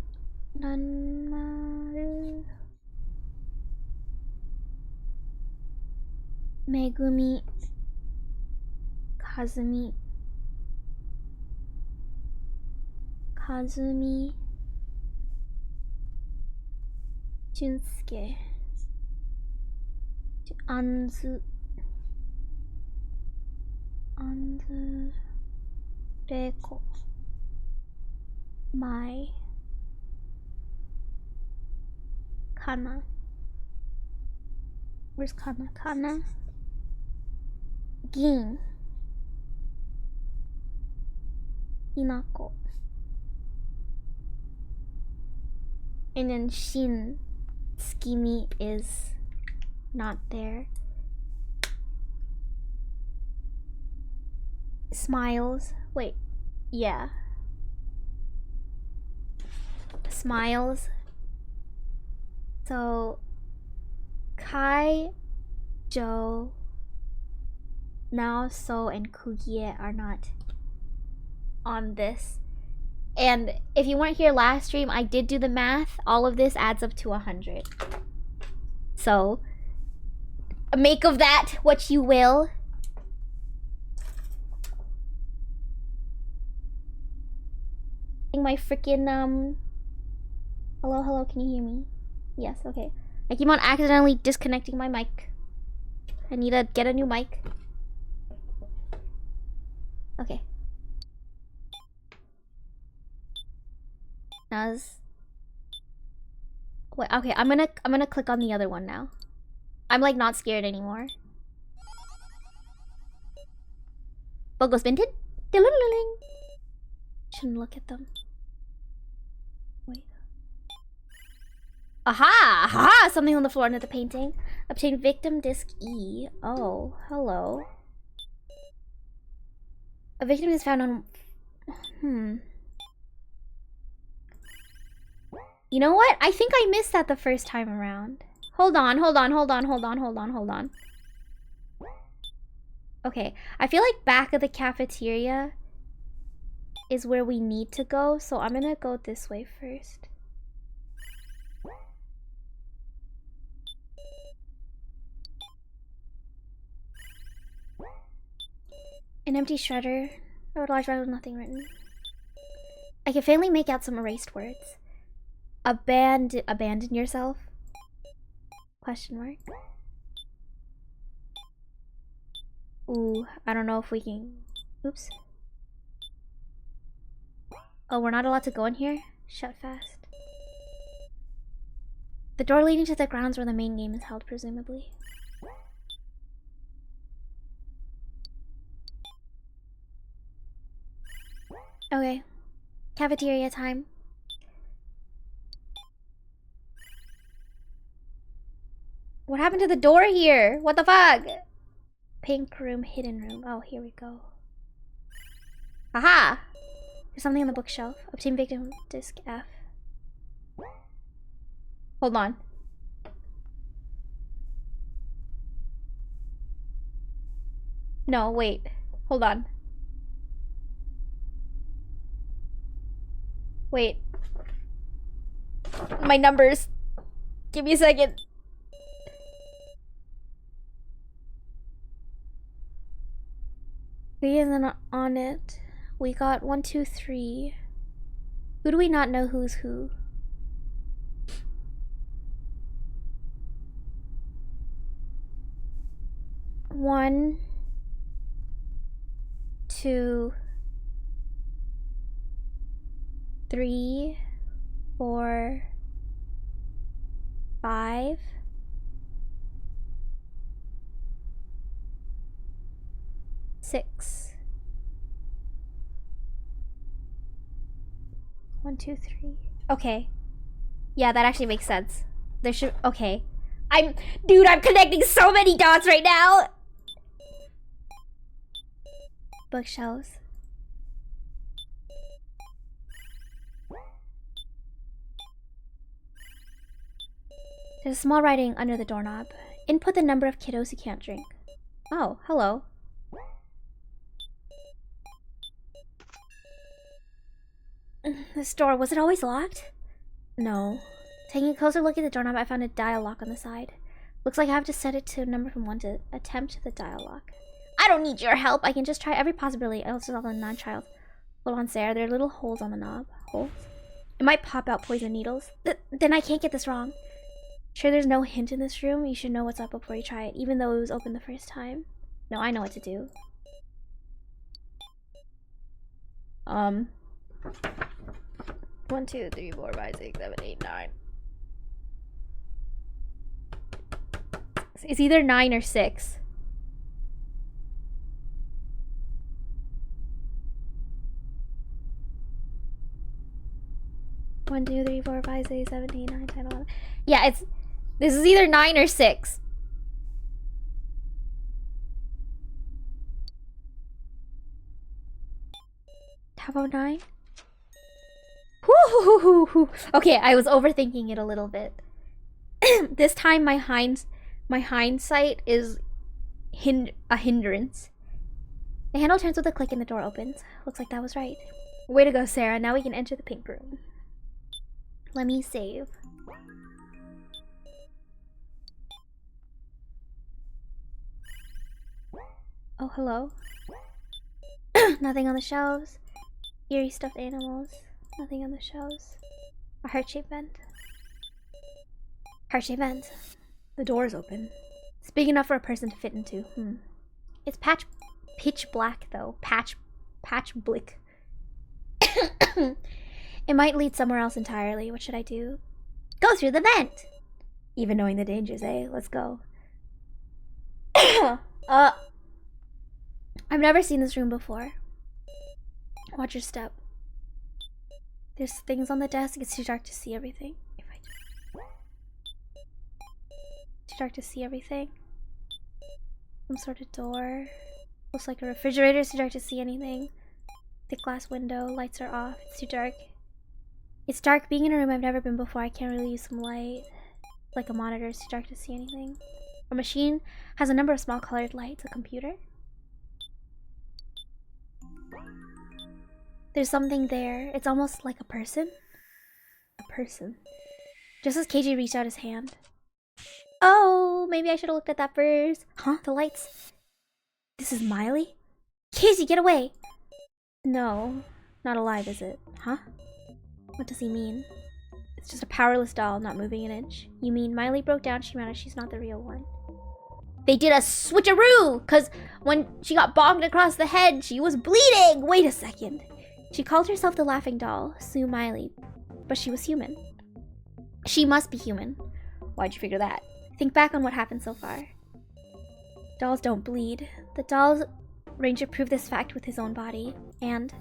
Megumi. Kazumi. Junsuke. Anzu. Reiko. Mai. Kana. Where's Kana? Kana. Gin. Hinako. And then Shin. Tsukimi is not there. Smiles. Wait. Yeah. Smiles. So Kai, Joe, Nao, So, and Kugie are not on this. And if you weren't here last stream, I did do the math. All of this adds up to 100. So make of that what you will. My freaking hello, can you hear me? Yes, okay. I keep on accidentally disconnecting my mic. I need to get a new mic. Okay. Wait, okay, I'm gonna click on the other one now. I'm like not scared anymore. Bogo's Vinted? Shouldn't look at them. Wait. Aha! Aha! Something on the floor under the painting. Obtain victim disc E. Oh, hello. A victim is found on... You know what? I think I missed that the first time around. Hold on. Okay, I feel like back of the cafeteria is where we need to go, so I'm gonna go this way first. An empty shredder. A large red with nothing written. I can faintly make out some erased words. Abandon yourself? Question mark. Ooh, I don't know if we can... Oops. Oh, we're not allowed to go in here? Shut fast. The door leading to the grounds where the main game is held, presumably. Okay. Cafeteria time. What happened to the door here? What the fuck? Pink room, hidden room. Oh, here we go. Aha! There's something on the bookshelf. Obtain victim disc F. Hold on. No, wait. Hold on. Wait. My numbers. Give me a second. We isn't on it. We got 1, 2, 3. Who do we not know who's who? One, 2, 3, 4, 5. 6. 1, 2, 3. Okay. Yeah, that actually makes sense. There should... Okay. Dude, I'm connecting so many dots right now! Bookshelves. There's a small writing under the doorknob. Input the number of kiddos who can't drink. Oh, hello. This door, was it always locked? No. Taking a closer look at the doorknob, I found a dial lock on the side. Looks like I have to set it to a number from 1 to attempt the dial lock. I don't need your help. I can just try every possibility. I'll just the non-child. Hold on, Sarah. There are little holes on the knob. Holes? It might pop out poison needles. Then I can't get this wrong. Sure, there's no hint in this room. You should know what's up before you try it, even though it was open the first time. No, I know what to do. 1, 2, 3, 4, 5, 6, 7, 8, 9. It's either 9 or 6. One, 2, 3, 4, 5, 6, 7, 8, 9, 10, 11. Yeah, this is either 9 or 6. How about 9? Whoo! Okay, I was overthinking it a little bit. This time my hindsight is a hindrance. The handle turns with a click and the door opens. Looks like that was right. Way to go, Sarah. Now we can enter the pink room. Let me save. Oh, hello. Nothing on the shelves. Eerie stuffed animals. Nothing on the shelves. A heart-shaped vent. Heart-shaped vent. The door is open. It's big enough for a person to fit into. It's pitch black though. Patch blick. It might lead somewhere else entirely. What should I do? Go through the vent! Even knowing the dangers, eh? Let's go. I've never seen this room before. Watch your step. There's things on the desk. It's too dark to see everything. Too dark to see everything. Some sort of door. Looks like a refrigerator. It's too dark to see anything. Thick glass window. Lights are off. It's too dark. It's dark. Being in a room I've never been before, I can't really use some light. Like a monitor. It's too dark to see anything. A machine has a number of small colored lights. A computer. There's something there. It's almost like a person. A person. Just as KJ reached out his hand. Oh, maybe I should have looked at that first. Huh? The lights. This is Miley? Casey, get away! No. Not alive, is it? Huh? What does he mean? It's just a powerless doll, not moving an inch. You mean Miley broke down, she realized she's not the real one. They did a switcheroo! Cause when she got bonked across the head, she was bleeding! Wait a second. She called herself the laughing doll, Sue Miley. But she was human. She must be human. Why'd you figure that? Think back on what happened so far. Dolls don't bleed. The doll's Ranger proved this fact with his own body. And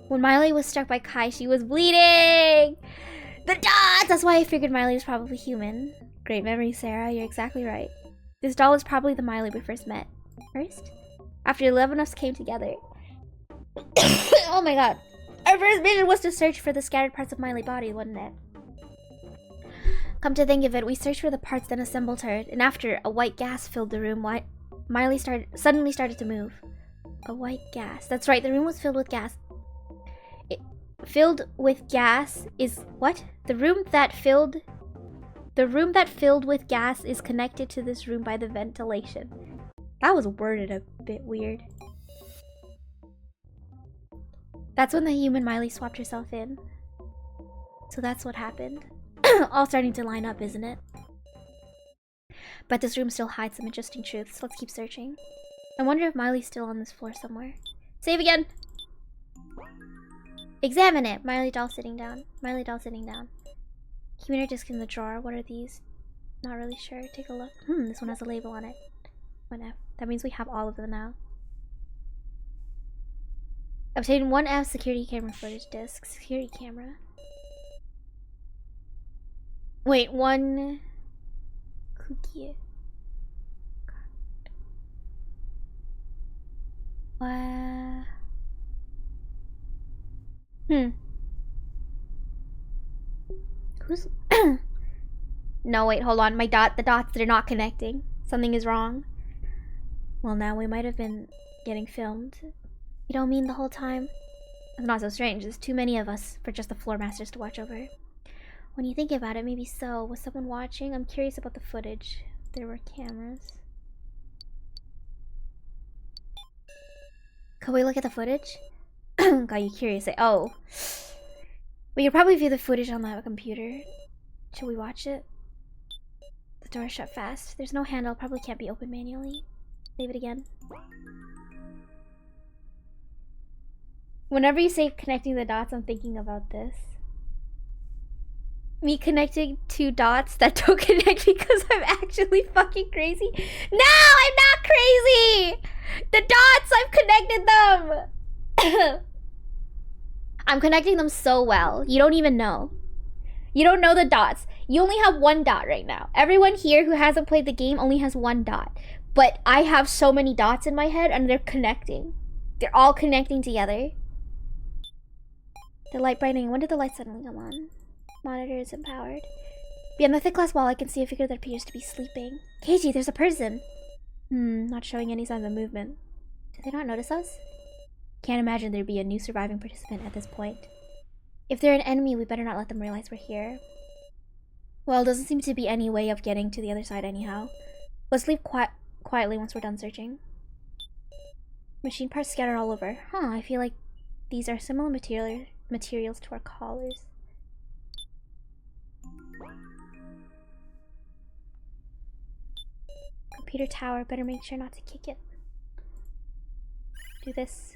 when Miley was struck by Kai, she was bleeding! The dots! That's why I figured Miley was probably human. Great memory, Sarah. You're exactly right. This doll was probably the Miley we first met. First? After 11 of us came together. Oh my god. Our first mission was to search for the scattered parts of Miley's body, wasn't it? Come to think of it, we searched for the parts, then assembled her, and after a white gas filled the room, Miley suddenly started to move. A white gas. That's right, the room was filled with gas. Filled with gas is what? The room that filled with gas is connected to this room by the ventilation. That was worded a bit weird. That's when the human Miley swapped herself in. So that's what happened. All starting to line up, isn't it? But this room still hides some interesting truths. Let's keep searching. I wonder if Miley's still on this floor somewhere. Save again! Examine it! Miley doll sitting down. Miley doll sitting down. Computer disk in the drawer. What are these? Not really sure. Take a look. This one has a label on it. 1F. That means we have all of them now. Obtain 1F security camera footage disk. Security camera. Wait, 1 cookie. Who's No, wait, hold on. The dots, they're not connecting. Something is wrong. Well, now we might have been getting filmed. You don't mean the whole time? It's not so strange. There's too many of us for just the floor masters to watch over. When you think about it, maybe so. Was someone watching? I'm curious about the footage. There were cameras. Could we look at the footage? Got you curious. Oh. We could probably view the footage on the computer. Should we watch it? The door shut fast. There's no handle. Probably can't be opened manually. Save it again. Whenever you say connecting the dots, I'm thinking about this. Me connecting 2 dots that don't connect because I'm actually fucking crazy. No, I'm not crazy! The dots, I've connected them! I'm connecting them so well. You don't even know. You don't know the dots. You only have 1 dot right now. Everyone here who hasn't played the game only has 1 dot. But I have so many dots in my head and they're connecting. They're all connecting together. The light brightening. When did the light suddenly come on? Monitor is empowered. Beyond the thick glass wall, I can see a figure that appears to be sleeping. Keiji, there's a person! Not showing any signs of movement. Did they not notice us? Can't imagine there'd be a new surviving participant at this point. If they're an enemy, we better not let them realize we're here. Well, doesn't seem to be any way of getting to the other side anyhow. Let's leave quietly once we're done searching. Machine parts scattered all over. I feel like these are similar materials to our collars. Computer tower, better make sure not to kick it. Do this.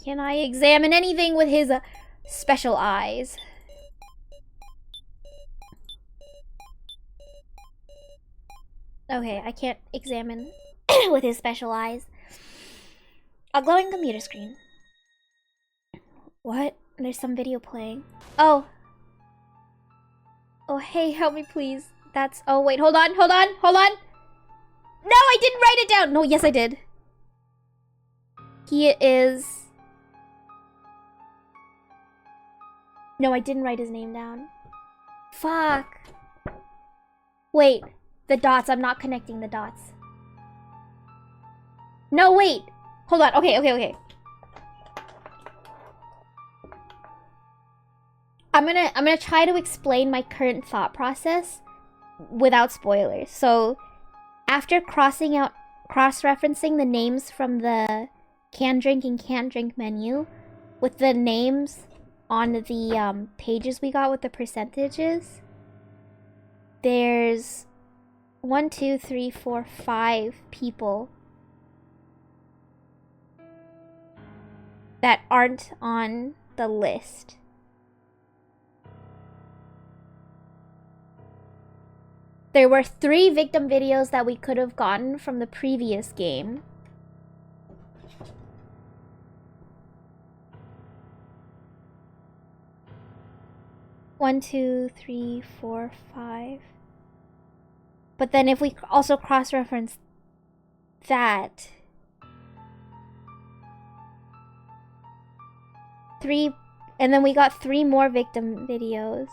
Can I examine anything with his special eyes? Okay, I can't examine with his special eyes. A glowing computer screen. What? There's some video playing. Oh. Oh, hey, help me please. That's... Oh, wait, hold on. No, I didn't write it down. No, yes, I did. He is... No, I didn't write his name down. Fuck. Wait, the dots. I'm not connecting the dots. No, wait. Hold on. Okay. I'm gonna try to explain my current thought process without spoilers. So after cross-referencing the names from the can drink and can't drink menu with the names on the pages we got with the percentages, there's 1, 2, 3, 4, 5 people that aren't on the list. There were 3 victim videos that we could have gotten from the previous game. One, 2, 3, 4, 5. But then if we also cross-reference that, 3, and then we got 3 more victim videos.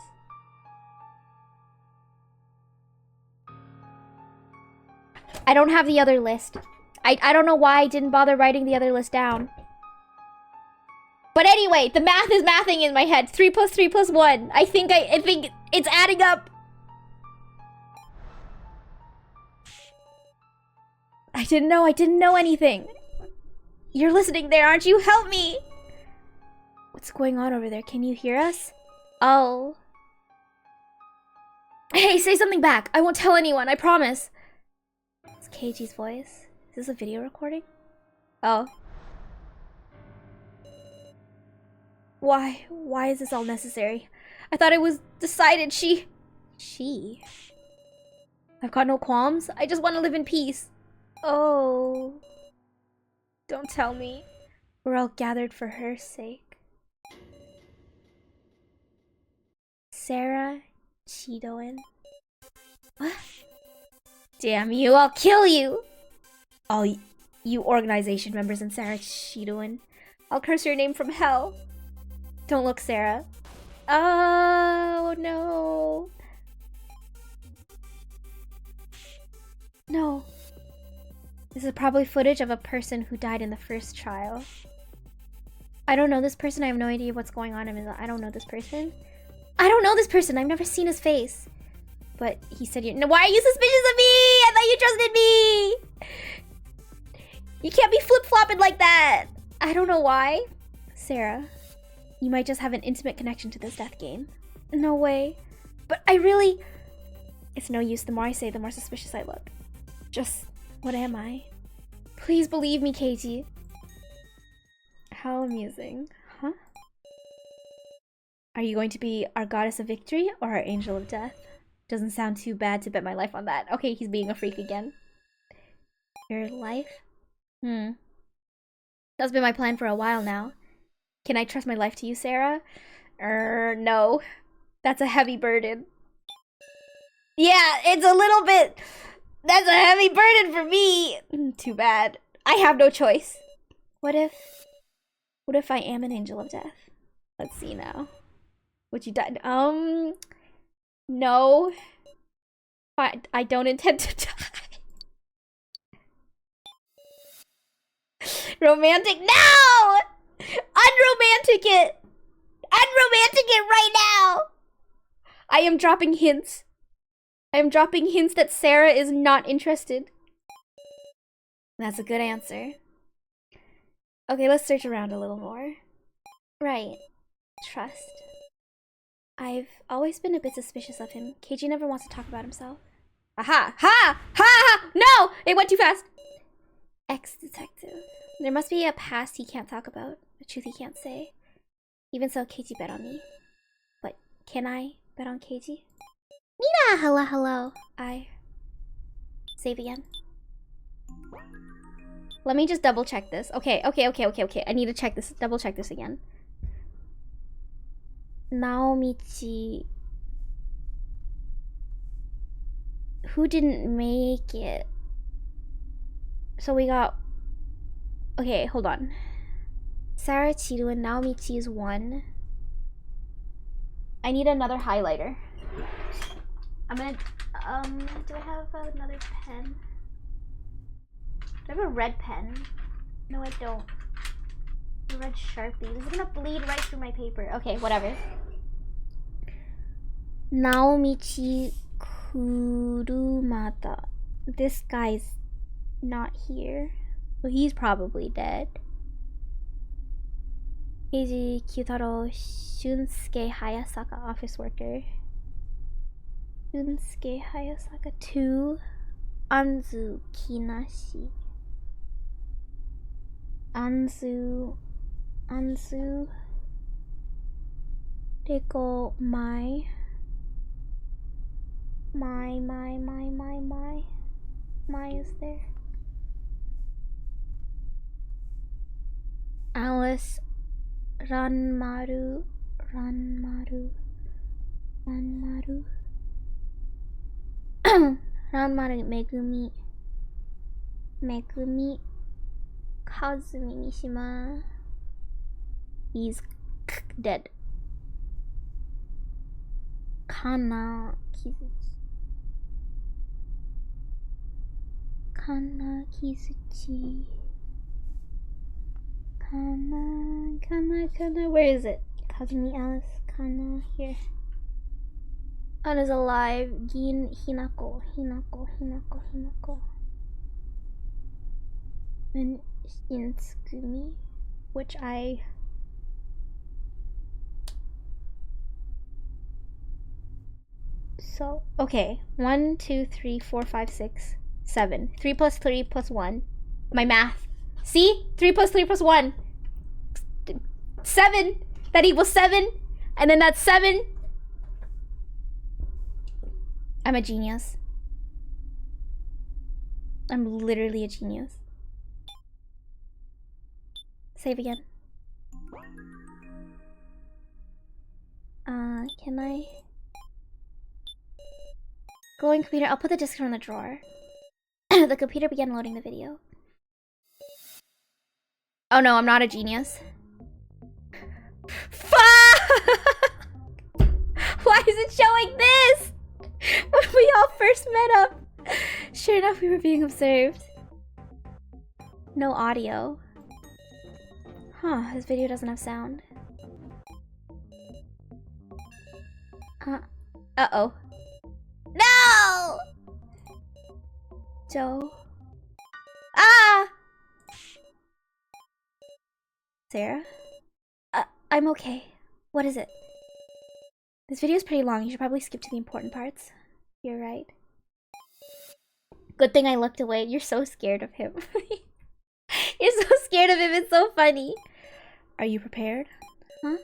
I don't have the other list. I don't know why I didn't bother writing the other list down. But anyway, the math is mathing in my head. 3 plus 3 plus 1. I think it's adding up. I didn't know anything. You're listening there, aren't you? Help me. What's going on over there? Can you hear us? Oh. Hey, say something back. I won't tell anyone, I promise. It's Keiji's voice. Is this a video recording? Oh. Why? Why is this all necessary? I thought it was decided She? I've got no qualms. I just want to live in peace. Oh. Don't tell me. We're all gathered for her sake. Sarah Chidoin. What? Damn you, I'll kill you! All you organization members and Sarah Chidoin. I'll curse your name from hell. Don't look, Sarah. Oh, no. No. This is probably footage of a person who died in the first trial. I don't know this person. I have no idea what's going on. I don't know this person. I don't know this person. I've never seen his face. But he said, no, why are you suspicious of me? I thought you trusted me. You can't be flip-flopping like that. I don't know why. Sarah, you might just have an intimate connection to this death game. No way. But I really... It's no use. The more I say, the more suspicious I look. Just, what am I? Please believe me, Keiji. How amusing. Huh? Are you going to be our goddess of victory or our angel of death? Doesn't sound too bad to bet my life on that. Okay, he's being a freak again. Your life? That's been my plan for a while now. Can I trust my life to you, Sarah? No. That's a heavy burden. Yeah, it's a little bit... That's a heavy burden for me. Too bad. I have no choice. What if I am an angel of death? Let's see now. Would you die? No. I don't intend to die. Romantic? No! Unromantic it! Unromantic it right now! I am dropping hints. I am dropping hints that Sarah is not interested. That's a good answer. Okay, let's search around a little more. Right. Trust. I've always been a bit suspicious of him. Keiji never wants to talk about himself. Aha! Ha! Ha! Ha! No! It went too fast! Ex-detective. There must be a past he can't talk about. A truth he can't say. Even so, Keiji bet on me. But can I bet on Keiji? Nina! Hello. Save again. Let me just double check this. Okay. I need to check this. Double check this again. Naomichi. Who didn't make it? So we got... Okay, hold on. Sarah Chidu and Naomichi is 1. I need another highlighter. I'm gonna... do I have another pen? Do I have a red pen? No, I don't. A red Sharpie. This is gonna bleed right through my paper. Okay, whatever. Naomichi Kurumata. This guy's not here. So he's probably dead. Keiji Kyutaro Shunsuke Hayasaka, office worker. Shunsuke Hayasaka 2. Anzu Kinashi. Anzu. Reiko Mai. My. Mai is there. Alice Ranmaru. Ranmaru Megumi Kazumi Mishima. He's dead. Kana Kizuchi. Kana. Where is it? Kazumi Alice. Kana here. Ana's alive. Gin Hinako. And Shinsukumi, which I. So, okay. 1, 2, 3, 4, 5, 6, 7. 3 plus 3 plus 1. My math. See? 3 plus 3 plus 1. 7. That equals 7. And then that's 7. I'm a genius. I'm literally a genius. Save again. Can I? Glowing computer. I'll put the disk in the drawer. The computer began loading the video. Oh no, I'm not a genius. Fuck! Why is it showing this? When we all first met up. Sure enough, we were being observed. No audio. Huh, this video doesn't have sound. Uh-oh. No! Joe. Ah! Sarah? I'm okay. What is it? This video is pretty long. You should probably skip to the important parts. You're right. Good thing I looked away. You're so scared of him. You're so scared of him. It's so funny. Are you prepared? Huh?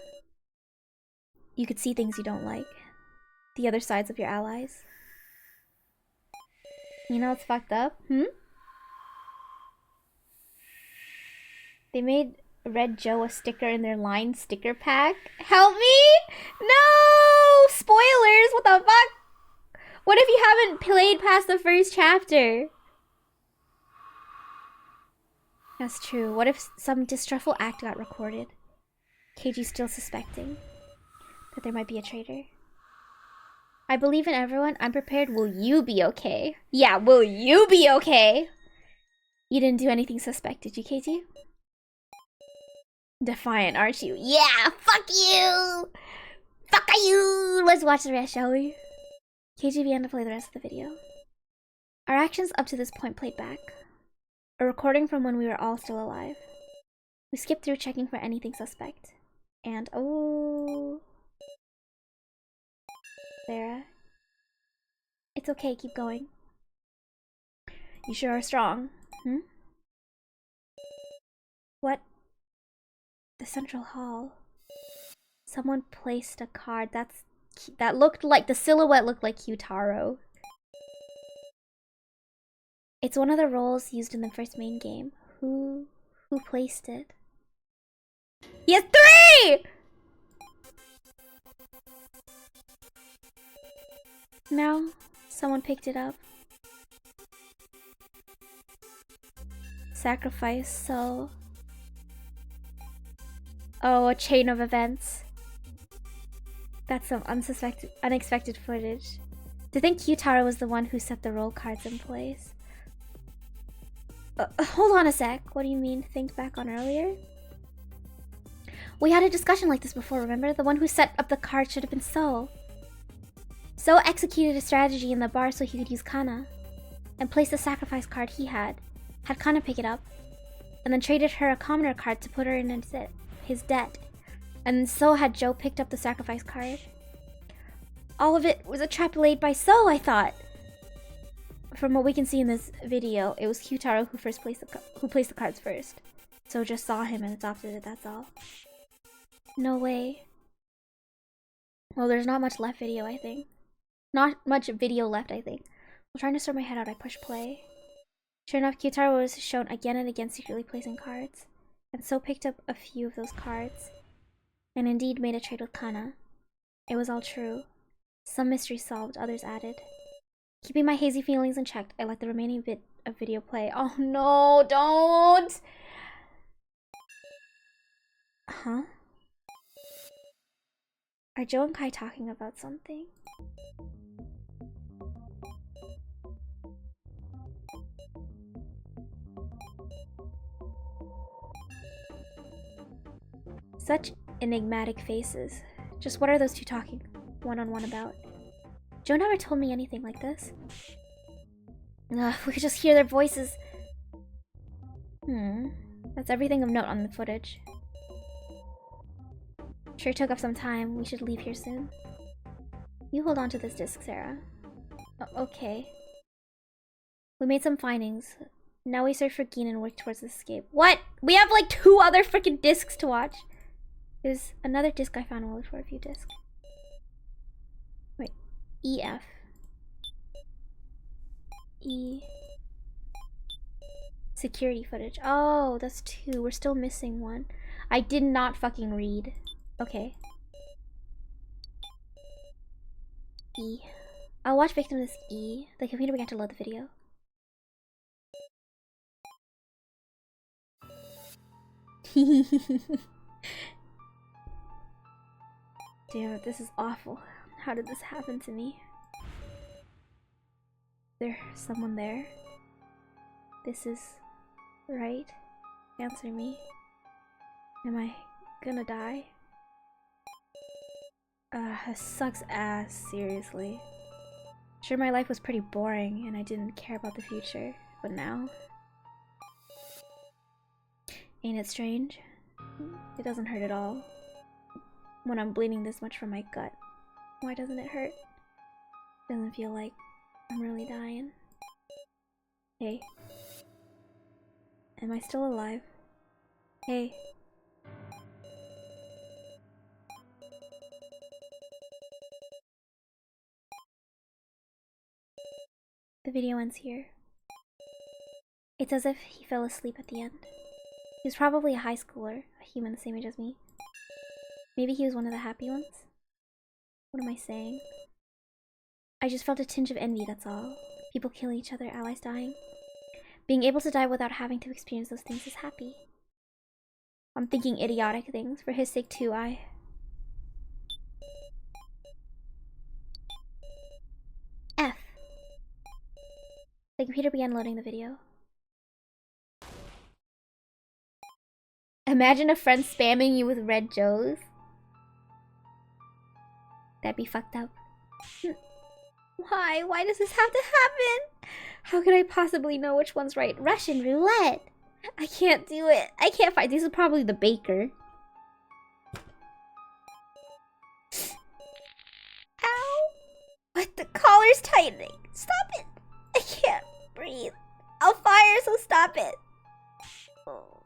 You could see things you don't like. The other sides of your allies. You know what's fucked up? They made Red Joe a sticker in their line sticker pack. Help me! No! Spoilers! What the fuck? What if you haven't played past the first chapter? That's true. What if some distrustful act got recorded? Keiji's still suspecting that there might be a traitor. I believe in everyone. I'm prepared. Will you be okay? Yeah, will you be okay? You didn't do anything suspect, did you, Keiji? Defiant, aren't you? Yeah, fuck you! Fuck you! Let's watch the rest, shall we? Keiji began to play the rest of the video. Our actions up to this point played back. A recording from when we were all still alive. We skipped through checking for anything suspect. And oh... Sarah. It's okay, keep going. You sure are strong. What? The central hall. Someone placed a card. That looked like, the silhouette looked like Kyutaro. It's one of the roles used in the first main game. Who placed it? He has 3! No, someone picked it up. Sacrifice, so... Oh, a chain of events. That's some unexpected footage. To think Kyutaro was the one who set the roll cards in place. Hold on a sec. What do you mean, think back on earlier? We had a discussion like this before, remember? The one who set up the card should have been So. So executed a strategy in the bar so he could use Kana and place the sacrifice card he had Kana pick it up, and then traded her a commoner card to put her in his debt. And so had Joe picked up the sacrifice card. All of it was a trap laid by So, I thought. From what we can see in this video, it was Kyutaro who placed the cards first. So just saw him and adopted it, that's all. No way. Well, there's not much left video, I think. Not much video left, I think. I'm trying to sort my head out, I push play. Sure enough, Kyutaro was shown again and again secretly placing cards. And So picked up a few of those cards. And indeed made a trade with Kana. It was all true. Some mysteries solved, others added. Keeping my hazy feelings in check, I let the remaining bit of video play. Oh no, don't! Huh? Are Joe and Kai talking about something? Such enigmatic faces. Just what are those two talking one-on-one about? Joe never told me anything like this. Ugh, we could just hear their voices. That's everything of note on the footage. Sure took up some time. We should leave here soon. You hold on to this disc, Sarah. Okay. We made some findings. Now we search for Gin and work towards this escape. What? We have like 2 other freaking discs to watch. There's another disc I found. We'll look for a few discs. Wait. EF. E. Security footage. Oh, that's 2. We're still missing 1. I did not fucking read. Okay. E. I'll watch victim disc E. The computer began to load the video. Damn it, this is awful. How did this happen to me? There's someone there? This is right? Answer me. Am I gonna die? This sucks ass, seriously. Sure, my life was pretty boring and I didn't care about the future, but now? Ain't it strange? It doesn't hurt at all. When I'm bleeding this much from my gut, why doesn't it hurt? Doesn't feel like I'm really dying. Hey. Am I still alive? Hey. The video ends here. It's as if he fell asleep at the end. He was probably a high schooler, a human the same age as me. Maybe he was one of the happy ones? What am I saying? I just felt a tinge of envy, that's all. People killing each other, allies dying. Being able to die without having to experience those things is happy. I'm thinking idiotic things. For his sake too, F. The computer began loading the video. Imagine a friend spamming you with red Joes. That'd be fucked up. Why? Why does this have to happen? How could I possibly know which one's right? Russian roulette! I can't do it. I can't fight. This is probably the baker. Ow! What? The collar's tightening. Stop it! I can't breathe. I'll fire, so stop it. Oh.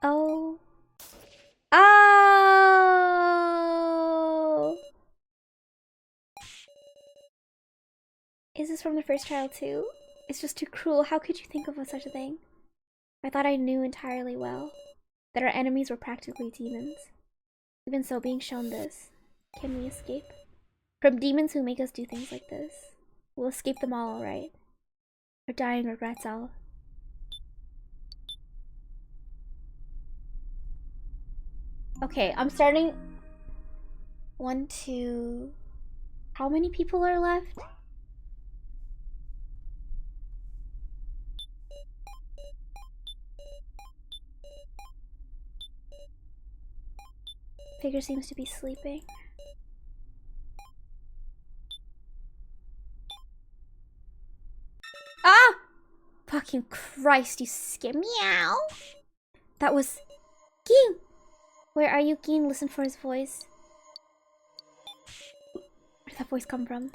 Oh! Is this from the first trial too? It's just too cruel. How could you think of such a thing? I thought I knew entirely well that our enemies were practically demons. Even so, being shown this, can we escape? From demons who make us do things like this. We'll escape them all right. Our dying regrets all. Okay, I'm starting. 1, 2. How many people are left? Figure seems to be sleeping. Fucking Christ, you scare meow. That was Geen. Where are you, Geen? Listen for his voice. Where'd that voice come from?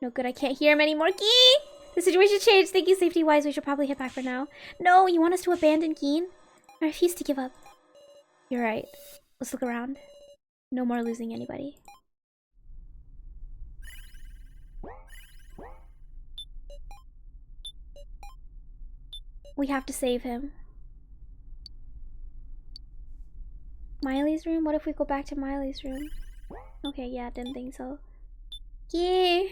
No good, I can't hear him anymore. Geen! The situation changed. Thank you, safety-wise. We should probably head back for now. No, you want us to abandon Geen? I refuse to give up. You're right. Let's look around. No more losing anybody. We have to save him. Miley's room? What if we go back to Miley's room? Okay, yeah, didn't think so. Yeah.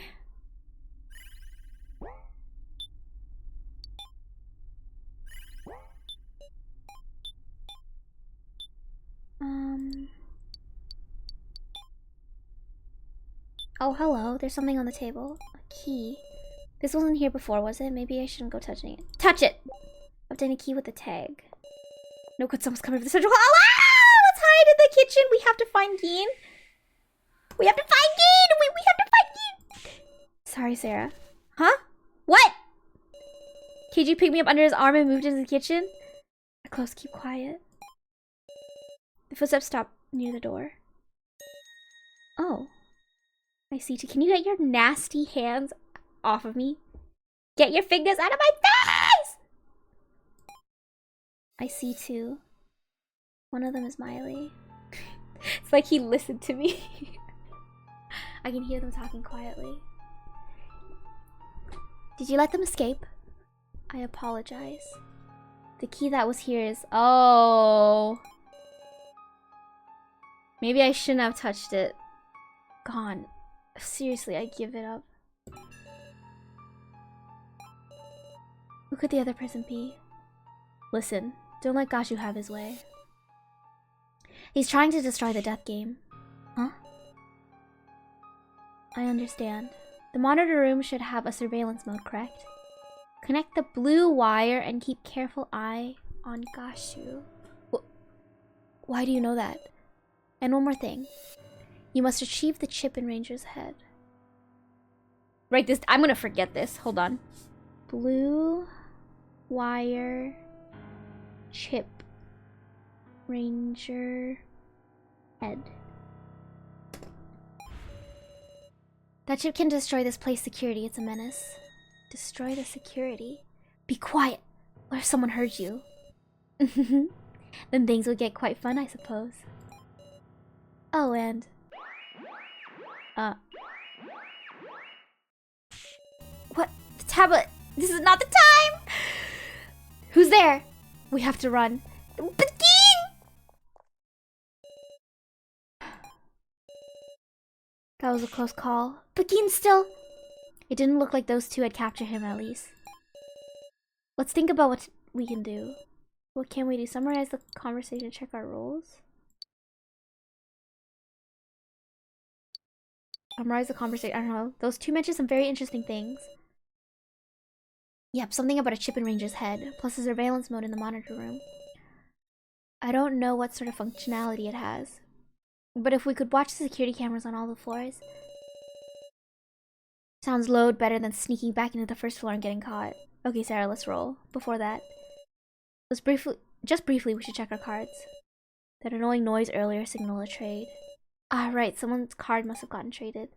Oh, hello. There's something on the table. A key. This wasn't here before, was it? Maybe I shouldn't go touching it. Touch it! Obtain a key with the tag. No good, someone's coming for the central hall. Ah! Let's hide in the kitchen. We have to find Geen. We have to find Geen! We have to find Geen! Sorry, Sarah. Huh? What? Keiji picked me up under his arm and moved into the kitchen. Close, keep quiet. The footsteps stopped near the door. Oh. I see. Can you get your nasty hands off of me? Get your fingers out of my face! I see two. One of them is Miley. It's like he listened to me. I can hear them talking quietly. Did you let them escape? I apologize. The key that was here is... Oh. Maybe I shouldn't have touched it. Gone. Seriously, I give it up. Who could the other person be? Listen, don't let Gashu have his way. He's trying to destroy the death game. Huh? I understand. The monitor room should have a surveillance mode, correct? Connect the blue wire and keep careful eye on Gashu. Why do you know that? And one more thing. You must retrieve the chip in Ranger's head. Write this. I'm gonna forget this. Hold on. Blue wire chip Ranger head. That chip can destroy this place security. It's a menace. Destroy the security. Be quiet. What if someone heard you? Then things would get quite fun, I suppose. Oh, and... What? The tablet! This is not the time! Who's there? We have to run. But that was a close call. But still... It didn't look like those two had captured him, at least. Let's think about what we can do. What can we do? Summarize the conversation, check our roles. Summarize the conversation. I don't know. Those two mentioned some very interesting things. Yep, something about a chip in Ranger's head, plus a surveillance mode in the monitor room. I don't know what sort of functionality it has. But if we could watch the security cameras on all the floors... Sounds load better than sneaking back into the first floor and getting caught. Okay, Sarah, let's roll. Before that, just briefly, we should check our cards. That annoying noise earlier signaled a trade. Ah, right, someone's card must have gotten traded.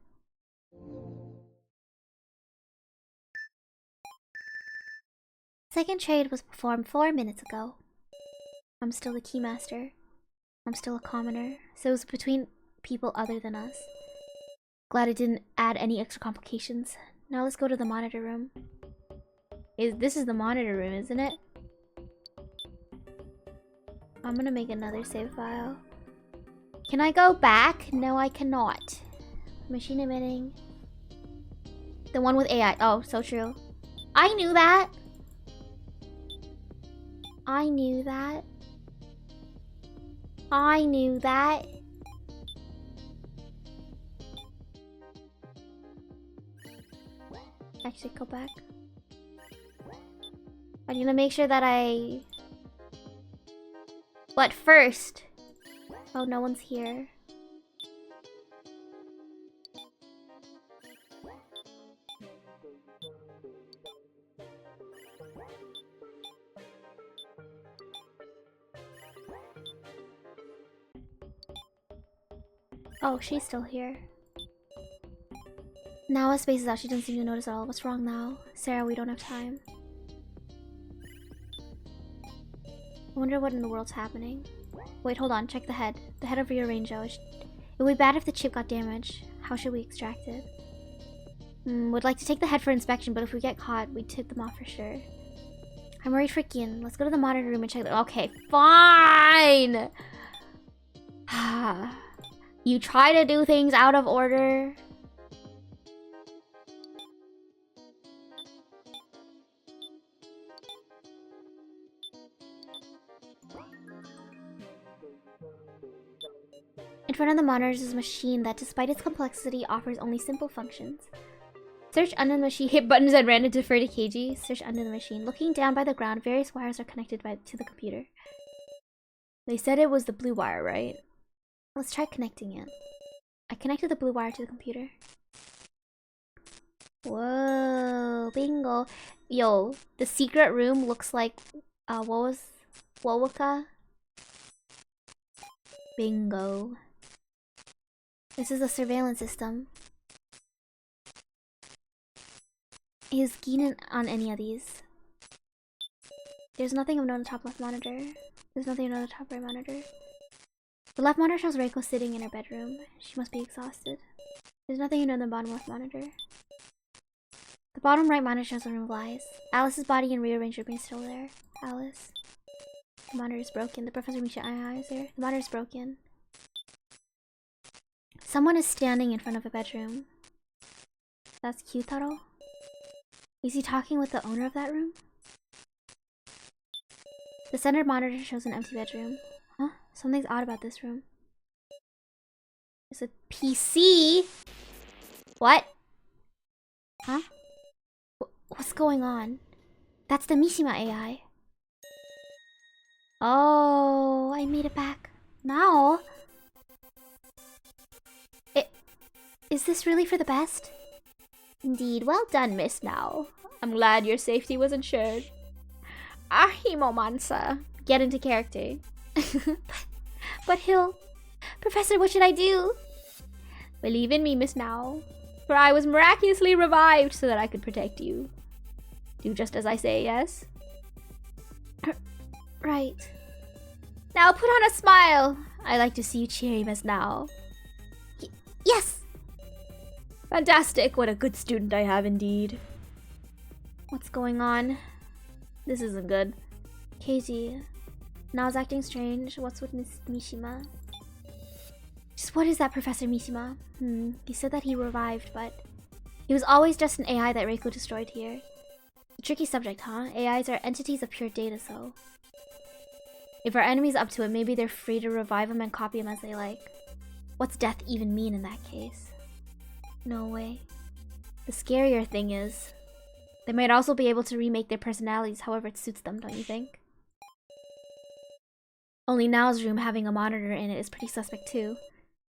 Second trade was performed 4 minutes ago. I'm still the keymaster. I'm still a commoner, so it was between people other than us. Glad it didn't add any extra complications. Now let's go to the monitor room. This is the monitor room, isn't it? I'm gonna make another save file. Can I go back? No, I cannot. Machine emitting. The one with AI. Oh, so true. I knew that. I knew that. I knew that. Actually, go back. I need to make sure that I... But first... Oh, no one's here. Oh, she's still here. Now space is out. She doesn't seem to notice at all. What's wrong now? Sarah, we don't have time. I wonder what in the world's happening. Wait, hold on. Check the head. The head of Rearrangeo. It would be bad if the chip got damaged. How should we extract it? Would like to take the head for inspection, but if we get caught, we'd tip them off for sure. I'm worried for Gin. Let's go to the monitor room and check the— Okay, fine! You try to do things out of order. In front of the monitors is a machine that, despite its complexity, offers only simple functions. Search under the machine. Hit buttons at random to defer to KG. Search under the machine. Looking down by the ground, various wires are connected to the computer. They said it was the blue wire, right? Let's try connecting it. I connected the blue wire to the computer. Whoa, bingo. Yo, the secret room looks like, what was Wowaka? Bingo. This is a surveillance system. Is Gin on any of these? There's nothing of note on the top left monitor. There's nothing of note on the top right monitor. The left monitor shows Reiko sitting in her bedroom. She must be exhausted. There's nothing of note on the bottom left monitor. The bottom right monitor shows the room of lies. Alice's body and rearranged room is still there. Alice. The monitor is broken. The Professor Misha is there. The monitor is broken. Someone is standing in front of a bedroom. That's Kyutaro. Is he talking with the owner of that room? The center monitor shows an empty bedroom. Huh? Something's odd about this room. There's a PC? What? Huh? What's going on? That's the Mishima AI. Oh, I made it back. Now? Is this really for the best? Indeed, well done, Miss Now. I'm glad your safety was ensured. Ahimomansa. Get into character. But he'll... Professor, what should I do? Believe in me, Miss Now. For I was miraculously revived so that I could protect you. Do just as I say, yes? Right. Now put on a smile. I like to see you cheery, Miss Now. Yes! Fantastic, what a good student I have indeed. What's going on? This isn't good. Keiji. Nao's acting strange. What's with Miss Mishima? Just what is that, Professor Mishima? He said that he revived, but... He was always just an AI that Reiko destroyed here. A tricky subject, huh? AIs are entities of pure data, so... If our enemy's up to it, maybe they're free to revive him and copy him as they like. What's death even mean in that case? No way. The scarier thing is, they might also be able to remake their personalities however it suits them, don't you think? Only Nao's room having a monitor in it is pretty suspect too.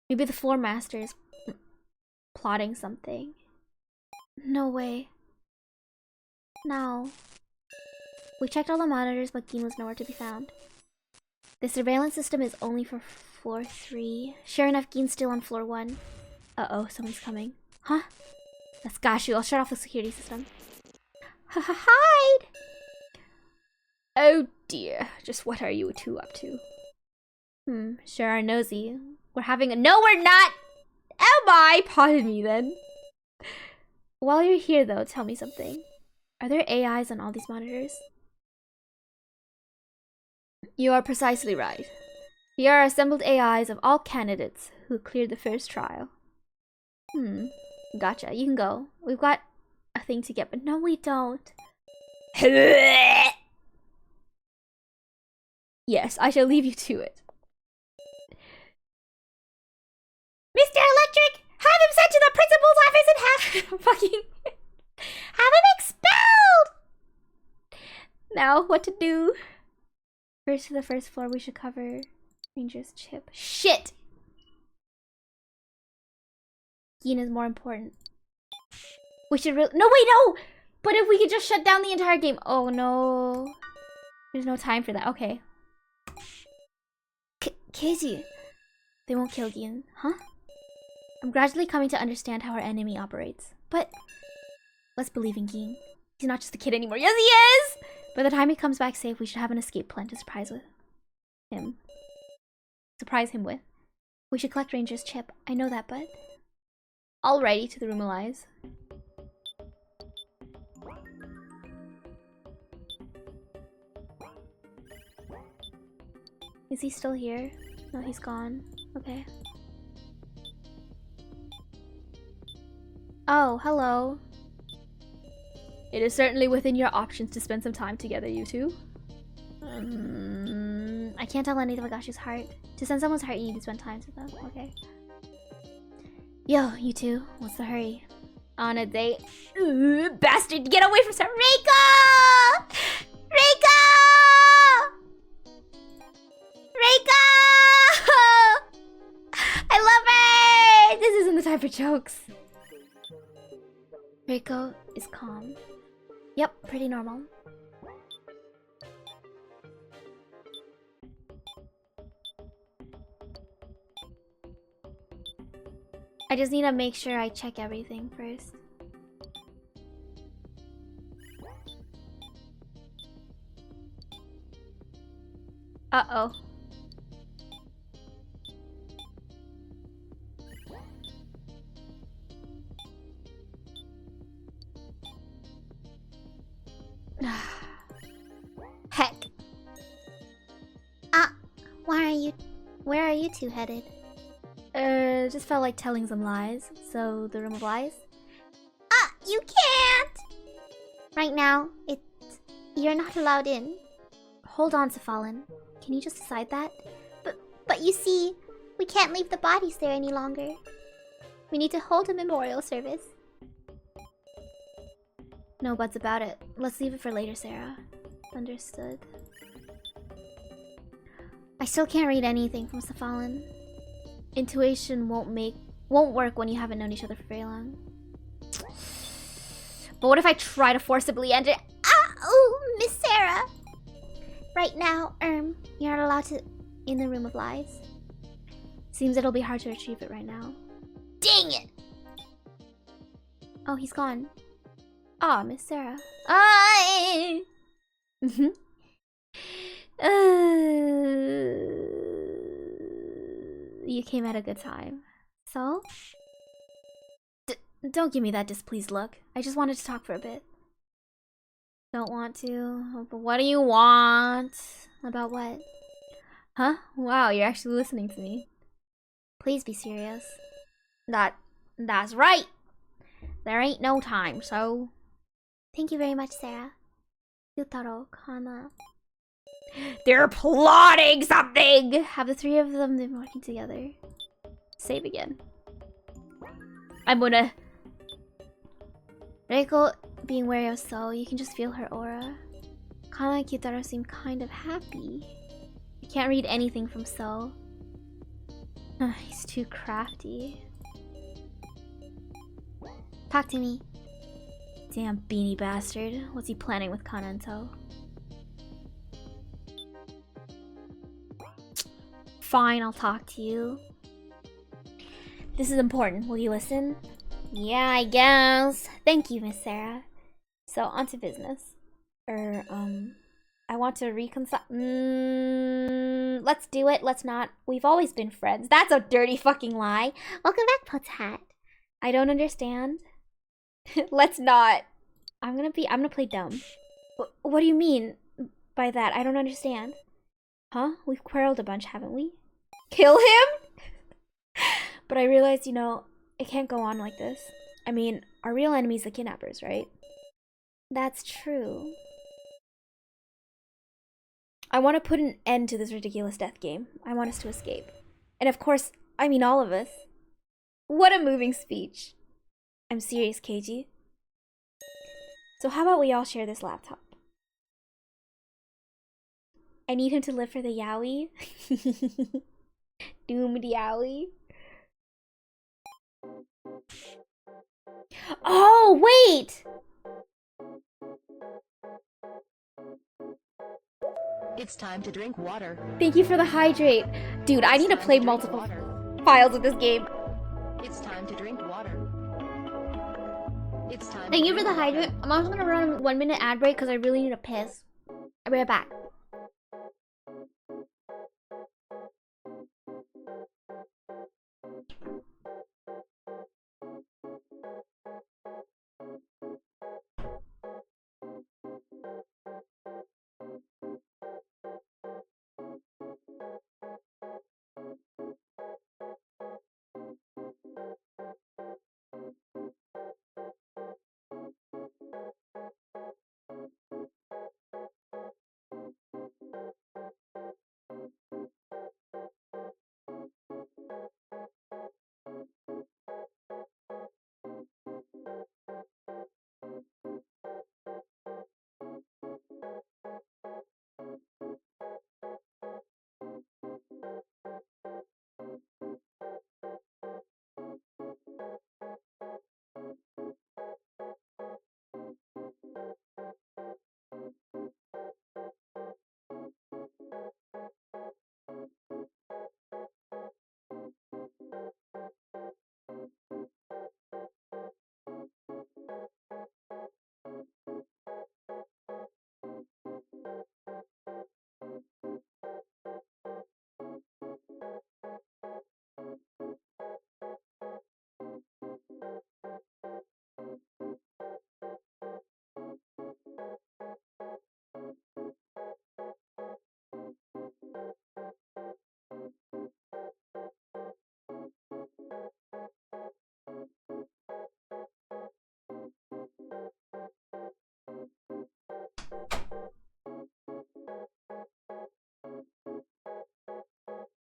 Maybe the floor master is plotting something. No way. Nao. We checked all the monitors, but Gin was nowhere to be found. The surveillance system is only for floor 3. Sure enough, Gin's still on floor 1. Uh-oh, someone's coming. Huh? That's Gashu. I'll shut off the security system. Hide! Oh dear. Just what are you two up to? Sure are nosy. We're having a— No, we're not! Am I? Pardon me then. While you're here though, tell me something. Are there AIs on all these monitors? You are precisely right. Here are assembled AIs of all candidates who cleared the first trial. Gotcha. You can go. We've got a thing to get, but no, we don't. Yes, I shall leave you to it. Mr. Electric, have him sent to the principal's office and have fucking have him expelled. Now, what to do? First to the first floor, we should cover Ranger's chip. Shit! Gin is more important. We should really— No, wait, no! But if we could just shut down the entire game. Oh, no. There's no time for that. Okay. Keiji. They won't kill Gin, huh? I'm gradually coming to understand how our enemy operates. But let's believe in Ging. He's not just a kid anymore. Yes, he is! By the time he comes back safe, we should have an escape plan to surprise him with. We should collect Ranger's chip. I know that, but... Alrighty, to the room of lies. Is he still here? No, he's gone. Okay. Oh, hello. It is certainly within your options to spend some time together, you two. I can't tell anything about Gashu's heart. To send someone's heart, you need to spend time with them. Okay. Yo, you two, what's the hurry? On a date. Ooh, bastard, get away from Sarah. Reiko! Reiko! Reiko! I love her! This isn't the time for jokes. Reiko is calm. Yep, pretty normal. I just need to make sure I check everything first. Uh-oh. Heck. Where are you two headed? Just felt like telling some lies. So, the room of lies? You can't! Right now, you're not allowed in. Hold on, Safalin. Can you just decide that? But you see, we can't leave the bodies there any longer. We need to hold a memorial service. No buts about it. Let's leave it for later, Sarah. Understood. I still can't read anything from Safalin. Intuition won't work when you haven't known each other for very long. But what if I try to forcibly end it? Oh, Miss Sarah! Right now, you're not allowed to in the room of lies. Seems it'll be hard to retrieve it right now. Dang it! Oh, he's gone. Ah, Miss Sarah. You came at a good time. So? Don't give me that displeased look. I just wanted to talk for a bit. Don't want to. But what do you want? About what? Huh? Wow, you're actually listening to me. Please be serious. That's right. There ain't no time, so... Thank you very much, Sarah. Yutaro, Kana. They're plotting something! Have the three of them been working together? Save again. I'm gonna... Reiko being wary of So, you can just feel her aura. Kana and Kyutaro seem kind of happy. I can't read anything from So. He's too crafty. Talk to me. Damn beanie bastard. What's he planning with Kana and So? Fine, I'll talk to you. This is important. Will you listen? Yeah, I guess. Thank you, Miss Sarah. So, on to business. I want to reconcile. Let's do it. Let's not. We've always been friends. That's a dirty fucking lie. Welcome back, Putz Hat. I don't understand. Let's not. I'm gonna play dumb. What do you mean by that? I don't understand. Huh? We've quarreled a bunch, haven't we? Kill him? But I realized, you know, it can't go on like this. I mean, our real enemy's the kidnappers, right? That's true. I want to put an end to this ridiculous death game. I want us to escape. And of course, I mean all of us. What a moving speech. I'm serious, Keiji. So how about we all share this laptop? I need him to live for the yaoi. Doomed yaoi. Oh, wait! It's time to drink water. Thank you for the hydrate. Dude, I need to play multiple Water. files of this game. It's time to drink water. It's time. Thank to you for drink the hydrant. I'm also gonna run a 1 minute ad break because I really need a piss. I'll be right back.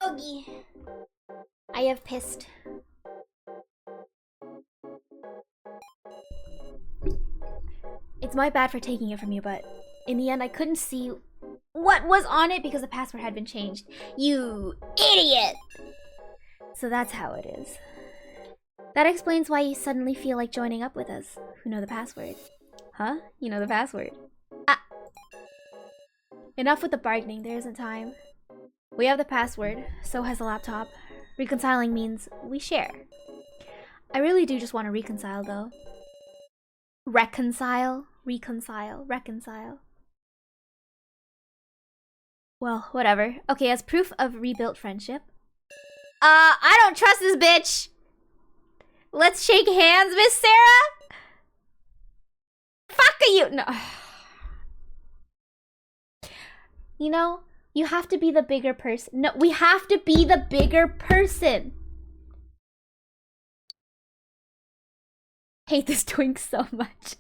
Yogi, I have pissed. It's my bad for taking it from you, but in the end I couldn't see what was on it because the password had been changed. You idiot! So that's how it is. That explains why you suddenly feel like joining up with us. Who know the password? Huh? You know the password. Ah! Enough with the bargaining, there isn't time. We have the password, so has the laptop. Reconciling means we share. I really do just want to reconcile, though. Reconcile? Reconcile. Reconcile. Well, whatever. Okay, as proof of rebuilt friendship. I don't trust this bitch! Let's shake hands, Miss Sarah! Fuck you! No. You know, you have to be the bigger person. No, we have to be the bigger person. Hate this twink so much.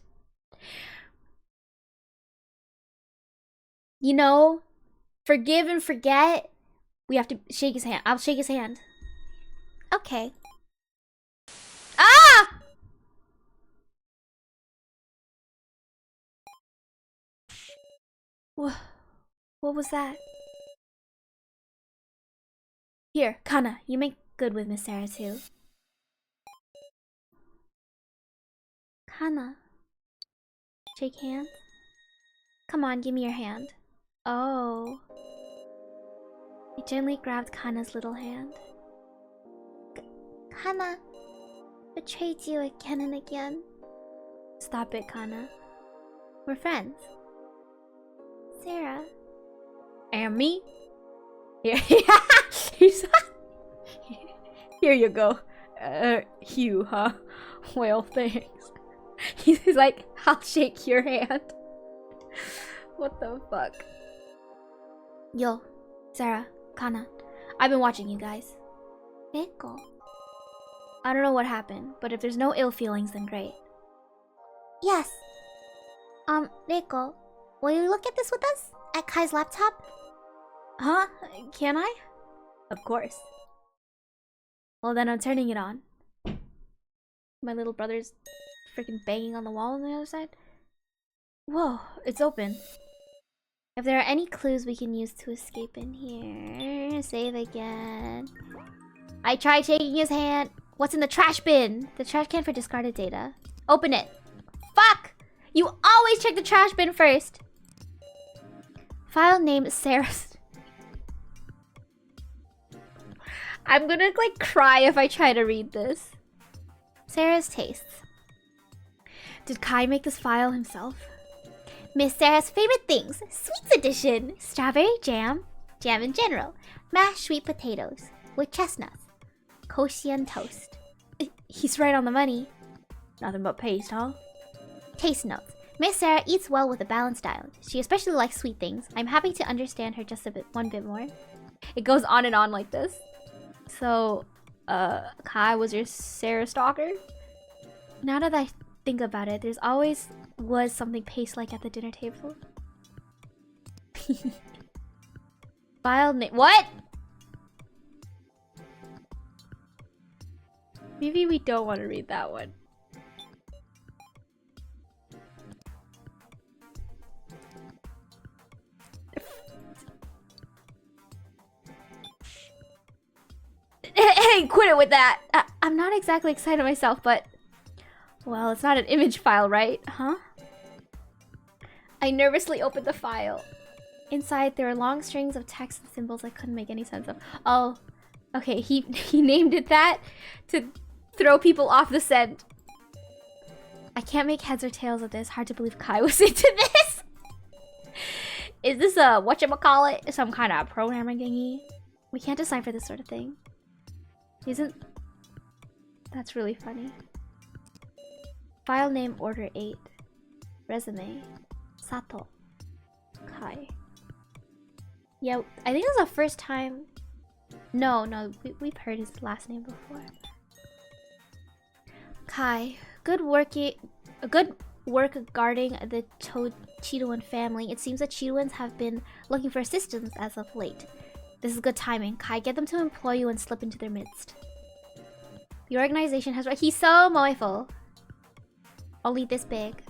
You know, forgive and forget. We have to shake his hand. I'll shake his hand. Okay. Ah! What was that? Here, Kana, you make good with Miss Sarah too. Kana. Shake hands? Come on, give me your hand. Oh. He gently grabbed Kana's little hand. Kana betrayed you again and again. Stop it, Kana. We're friends. Sarah. And me? Here, here you go. Hugh, huh? Well, thanks. He's like, I'll shake your hand. What the fuck? Yo, Sarah, Kana, I've been watching you guys. Reiko. I don't know what happened, but if there's no ill feelings, then great. Yes. Reiko, will you look at this with us? At Kai's laptop? Huh? Can I? Of course. Well then I'm turning it on. My little brother's freaking banging on the wall on the other side. Whoa, it's open. If there are any clues we can use to escape in here. Save again. I tried shaking his hand. What's in the trash bin? The trash can for discarded data. Open it. Fuck! You always check the trash bin first. File name Sarah's. I'm gonna like cry if I try to read this. Sarah's tastes. Did Kai make this file himself? Miss Sarah's favorite things. Sweets edition. Strawberry jam. Jam in general. Mashed sweet potatoes. With chestnuts. Koshian toast. He's right on the money. Nothing but paste, huh? Taste notes. Miss Sarah eats well with a balanced diet. She especially likes sweet things. I'm happy to understand her just one bit more. It goes on and on like this. So, Kai was your Sarah stalker? Now that I think about it, there's always was something paste-like at the dinner table. File name. What? Maybe we don't want to read that one. Hey, quit it with that! I'm not exactly excited myself, but... Well, it's not an image file, right? Huh? I nervously opened the file. Inside, there were long strings of text and symbols I couldn't make any sense of. Oh, okay, he named it that to throw people off the scent. I can't make heads or tails of this. Hard to believe Kai was into this. Is this a, whatchamacallit, some kind of programming thingy? We can't decipher this sort of thing. Isn't... That's really funny. File name order 8. Resume. Sato. Kai. Yeah, I think this is the first time... No, we've heard his last name before. Kai. Good work guarding the Chidoan family. It seems that Chidoans have been looking for assistance as of late. This is good timing. Kai, get them to employ you and slip into their midst. The organization has... He's so moiful. Only this big.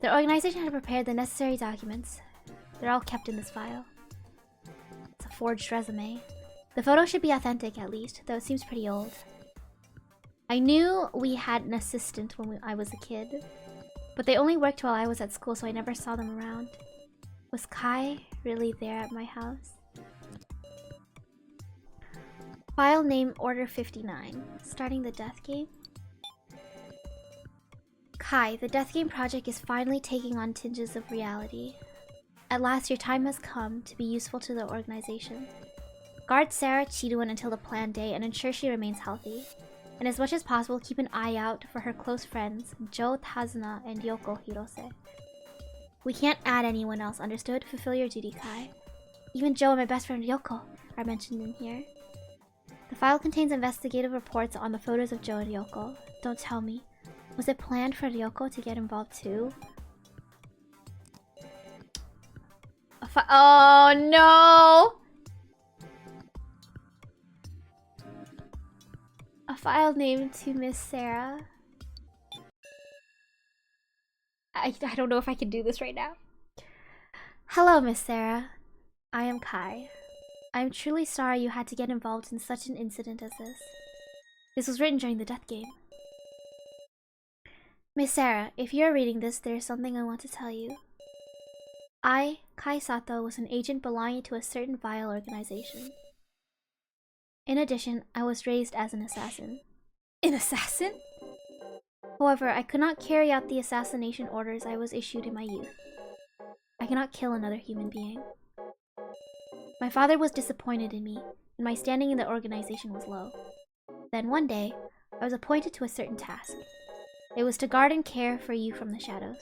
The organization had prepared the necessary documents. They're all kept in this file. It's a forged resume. The photo should be authentic at least, though it seems pretty old. I knew we had an assistant when I was a kid, but they only worked while I was at school, so I never saw them around. Was Kai really there at my house? File name Order 59. Starting the death game. Kai, the death game project is finally taking on tinges of reality. At last, your time has come to be useful to the organization. Guard Sarah Chidoan until the planned day and ensure she remains healthy. And as much as possible, keep an eye out for her close friends, Joe Tazuna and Yoko Hirose. We can't add anyone else, understood? Fulfill your duty, Kai. Even Joe and my best friend Yoko are mentioned in here. The file contains investigative reports on the photos of Joe and Yoko. Don't tell me. Was it planned for Ryoko to get involved too? Oh no! A file named to Miss Sarah. I don't know if I can do this right now. Hello, Miss Sarah. I am Kai. I am truly sorry you had to get involved in such an incident as this. This was written during the death game. Miss Sarah, if you're reading this, there is something I want to tell you. I, Kai Sato, was an agent belonging to a certain vile organization. In addition, I was raised as an assassin. An assassin? However, I could not carry out the assassination orders I was issued in my youth. I cannot kill another human being. My father was disappointed in me, and my standing in the organization was low. Then one day, I was appointed to a certain task. It was to guard and care for you from the shadows.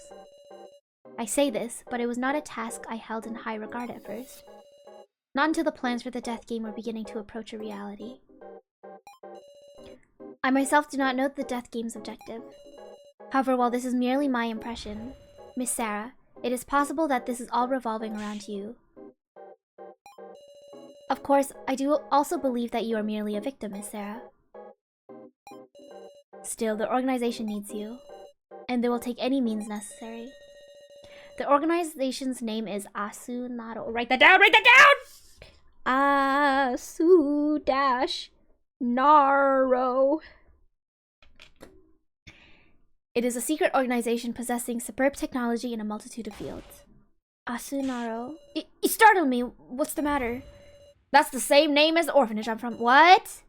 I say this, but it was not a task I held in high regard at first. Not until the plans for the death game were beginning to approach a reality. I myself do not know the death game's objective. However, while this is merely my impression, Miss Sarah, it is possible that this is all revolving around you. Of course, I do also believe that you are merely a victim, Miss Sarah. Still, the organization needs you, and they will take any means necessary. The organization's name is Asu Naro. Write that down! Write that down! Asu-Naro. It is a secret organization possessing superb technology in a multitude of fields. Asu Naro. You startled me. What's the matter? That's the same name as the orphanage I'm from. What?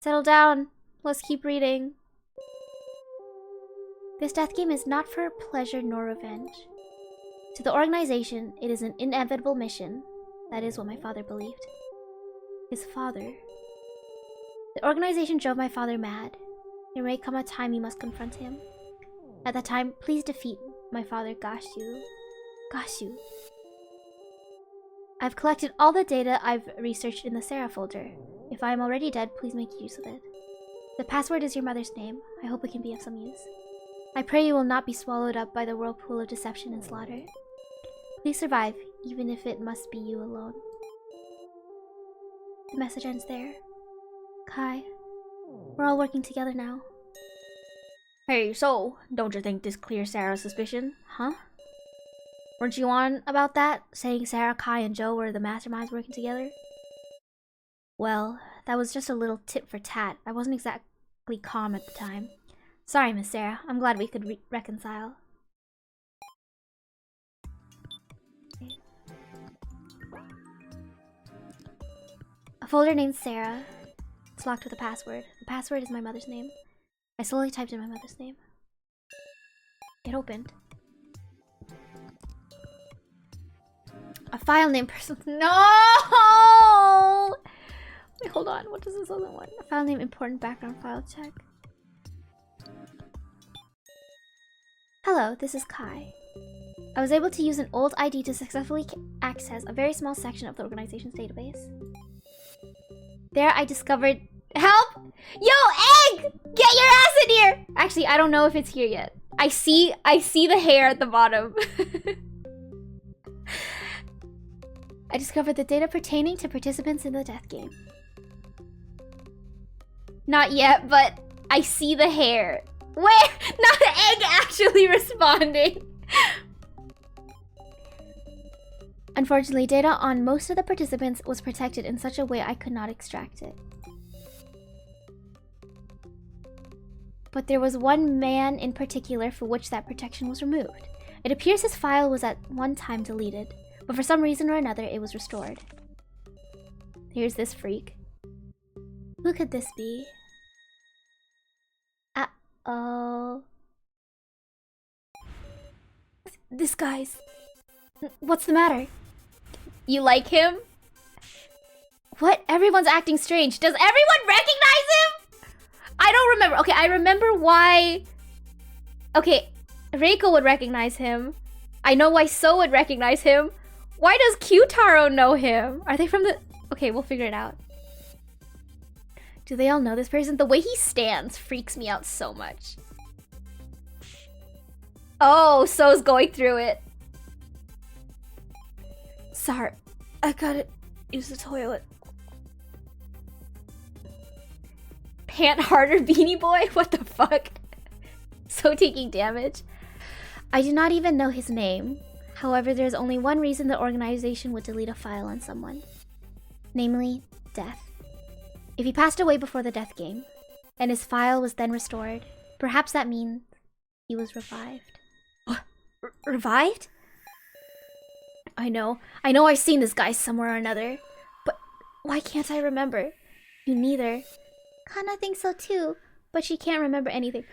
Settle down. Let's keep reading. This death game is not for pleasure nor revenge. To the organization, it is an inevitable mission. That is what my father believed. His father. The organization drove my father mad. There may come a time you must confront him. At that time, please defeat my father, Gashu. Gashu. I've collected all the data I've researched in the Sarah folder. If I am already dead, please make use of it. The password is your mother's name. I hope it can be of some use. I pray you will not be swallowed up by the whirlpool of deception and slaughter. Please survive, even if it must be you alone. The message ends there. Kai, we're all working together now. Hey, so, don't you think this clears Sarah's suspicion, huh? Weren't you on about that? Saying Sarah, Kai, and Joe were the masterminds working together? Well, that was just a little tit for tat. I wasn't exactly calm at the time. Sorry, Miss Sarah. I'm glad we could reconcile. A folder named Sarah. It's locked with a password. The password is my mother's name. I slowly typed in my mother's name. It opened. A file named person. No! Wait, hold on. What does this other one? A file name important background file check. Hello, this is Kai. I was able to use an old ID to successfully access a very small section of the organization's database. There I discovered... Help! Yo, Egg! Get your ass in here! Actually, I don't know if it's here yet. I see the hair at the bottom. I discovered the data pertaining to participants in the death game. Not yet, but I see the hair. Where? Not the Egg actually responding. Unfortunately, data on most of the participants was protected in such a way I could not extract it. But there was one man in particular for which that protection was removed. It appears his file was at one time deleted, but for some reason or another it was restored. Here's this freak. Who could this be? Uh-oh. This guy's... What's the matter? You like him? What? Everyone's acting strange. Does everyone recognize him? I don't remember. Okay, I remember why... Okay, Reiko would recognize him. I know why So would recognize him. Why does Kyutaro know him? Are they from the... Okay, we'll figure it out. Do they all know this person? The way he stands freaks me out so much. Oh, So's going through it. Sorry, I gotta use the toilet. Pant harder, Beanie Boy? What the fuck? So taking damage. I do not even know his name. However, there's only one reason the organization would delete a file on someone. Namely, death. If he passed away before the death game, and his file was then restored, perhaps that means he was revived. Revived? I know I've seen this guy somewhere or another, but why can't I remember? You neither. Kana thinks so too, but she can't remember anything.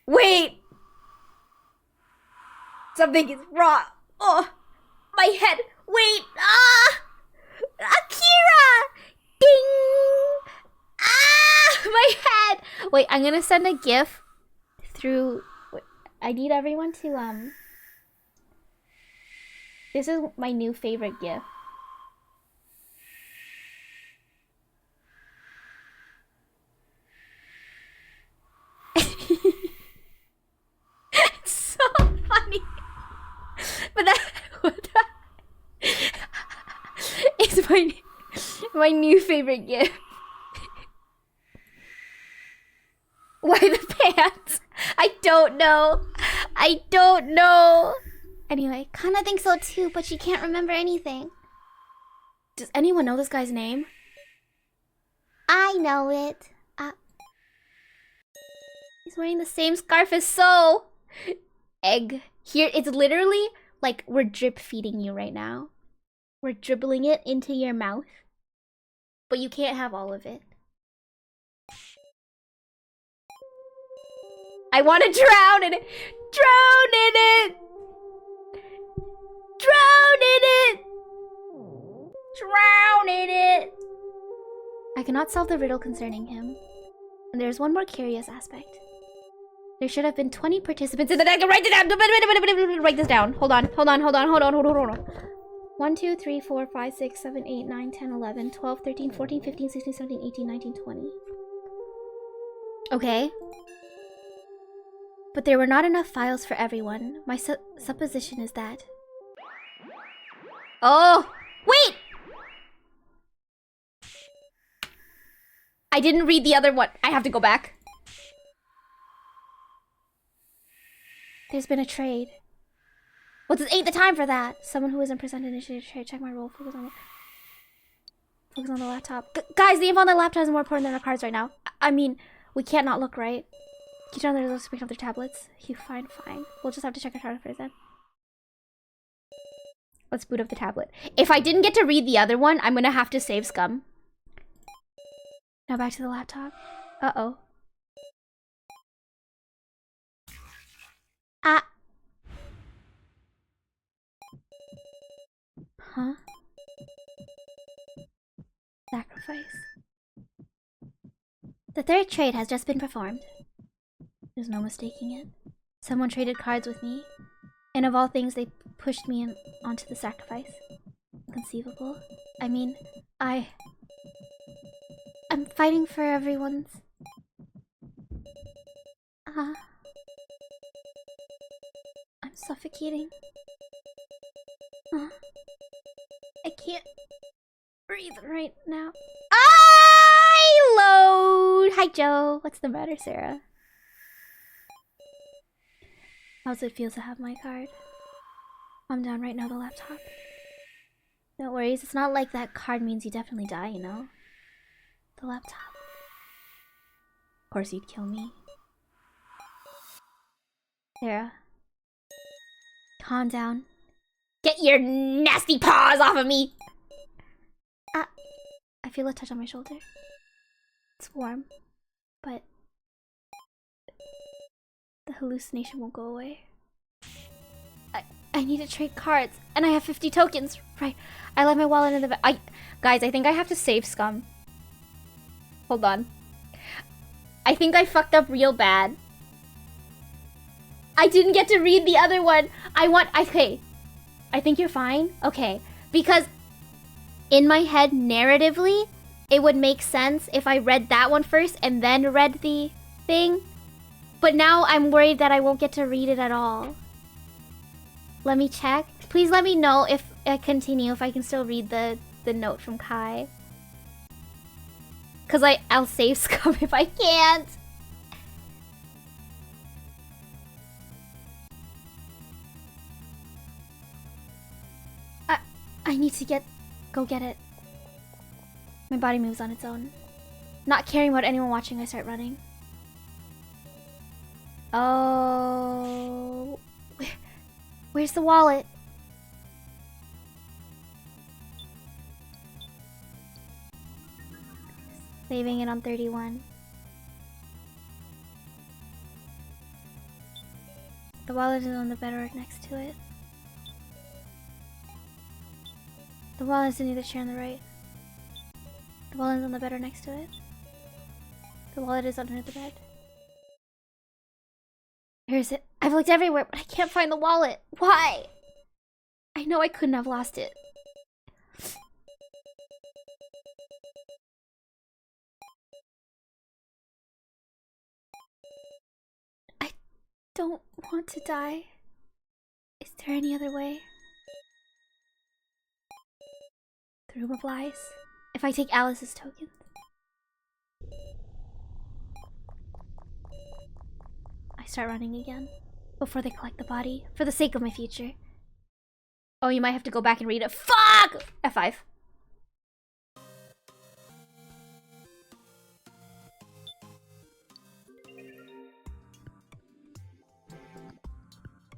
Wait! Something is wrong. Oh, my head. Wait. Ah! Akira! Ding! Ah! My head! Wait, I'm gonna send a GIF through... Wait, I need everyone to, This is my new favorite GIF. It's so funny. But that... What the... It's my new favorite GIF. Why the pants? I don't know. Anyway, Kana thinks so too, but she can't remember anything. Does anyone know this guy's name? I know it. He's wearing the same scarf as So. Egg. Here, it's literally like we're drip feeding you right now. We're dribbling it into your mouth. But you can't have all of it. I want to drown in it. Drown in it. Drown in it. Drown in it. I cannot solve the riddle concerning him. And there's one more curious aspect. There should have been 20 participants in the deck. Write it down. Write this down. Hold on. 1, 2, 3, 4, 5, 6, 7, 8, 9, 10, 11, 12, 13, 14, 15, 16, 17, 18, 19, 20. Okay. But there were not enough files for everyone. My supposition is that... Oh, wait! I didn't read the other one. I have to go back. There's been a trade. Well, this ain't the time for that. Someone who isn't present initiated a trade. Check my roll. Focus on the laptop. Guys, the info on the laptop is more important than our cards right now. I mean, we can't not look, right? Can you turn the results to pick up their tablets? Fine. We'll just have to check our chart first then. Let's boot up the tablet. If I didn't get to read the other one, I'm gonna have to save scum. Now back to the laptop. Uh-oh. Ah. Huh? Sacrifice. The third trade has just been performed. There's no mistaking it. Someone traded cards with me, and of all things, they pushed me onto the sacrifice. Inconceivable. I mean, I'm fighting for everyone's... I'm suffocating. I can't breathe right now. I load! Hi, Joe. What's the matter, Sarah? How's it feel to have my card? I'm down right now, the laptop. No worries, it's not like that card means you definitely die, you know? The laptop. Of course you'd kill me. Sarah. Calm down. Get your nasty paws off of me! I feel a touch on my shoulder. It's warm, but the hallucination won't go away. I need to trade cards, and I have 50 tokens. Right, I left my wallet in the guys, I think I have to save scum. Hold on. I think I fucked up real bad. I didn't get to read the other one. Okay. I think you're fine. Okay. Because in my head, narratively, it would make sense if I read that one first and then read the thing. But now I'm worried that I won't get to read it at all. Let me check. Please let me know if I continue, if I can still read the note from Kai. Because I'll save scum if I can't. I need to go get it. My body moves on its own. Not caring about anyone watching, I start running. Oh... Where's the wallet? Saving it on 31. The wallet is on the bed right next to it. The wallet is in the chair on the right. The wallet is on the bed or next to it. The wallet is under the bed. Where is it? I've looked everywhere, but I can't find the wallet. Why? I know I couldn't have lost it. I don't want to die. Is there any other way? The Room of Lies? If I take Alice's tokens? I start running again. Before they collect the body. For the sake of my future. Oh, you might have to go back and read it. Fuck! F5.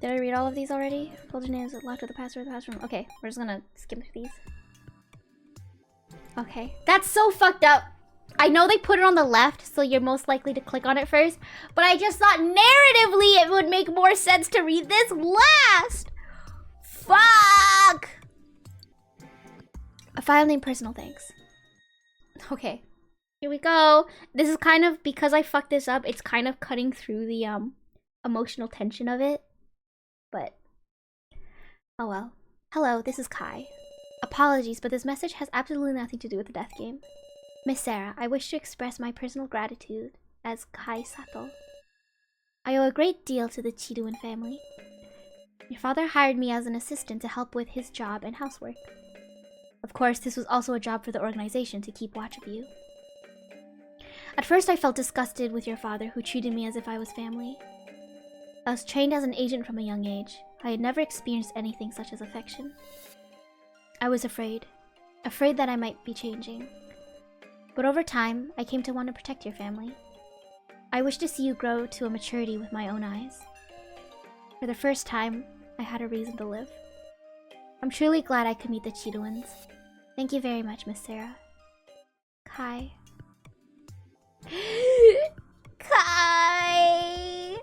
Did I read all of these already? Folder name is locked with the password of the password. Okay, we're just gonna skim through these. Okay. That's so fucked up. I know they put it on the left, so you're most likely to click on it first, but I just thought narratively it would make more sense to read this last. Fuck! A file named Personal Thanks. Okay, here we go. This is kind of, because I fucked this up, it's kind of cutting through the emotional tension of it. But, oh well. Hello, this is Kai. Apologies, but this message has absolutely nothing to do with the death game. Miss Sarah, I wish to express my personal gratitude as Kai Sato. I owe a great deal to the Chiduin family. Your father hired me as an assistant to help with his job and housework. Of course, this was also a job for the organization to keep watch of you. At first, I felt disgusted with your father, who treated me as if I was family. I was trained as an agent from a young age. I had never experienced anything such as affection. I was afraid that I might be changing. But over time, I came to want to protect your family. I wish to see you grow to a maturity with my own eyes. For the first time, I had a reason to live. I'm truly glad I could meet the Chiduins. Thank you very much, Miss Sarah. Kai. Kai!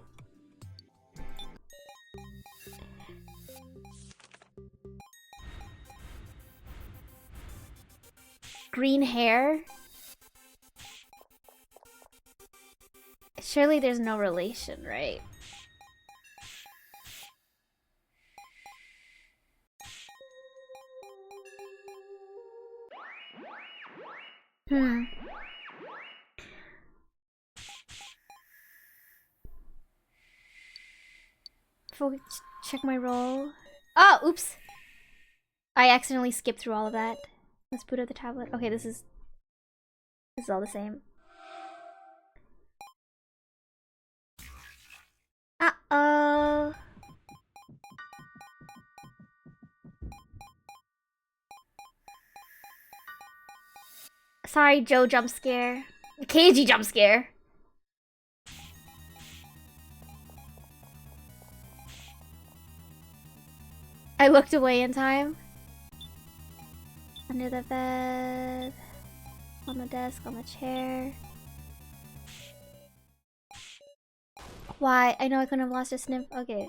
Green hair? Surely there's no relation, right? Check my roll. Oh, oops. I accidentally skipped through all of that. Let's boot up the tablet. Okay, this is all the same. Uh-oh. Sorry, Joe jump scare. Keiji jump scare. I looked away in time. Under the bed. On the desk, on the chair. Why? I know I couldn't have lost a snip. Okay.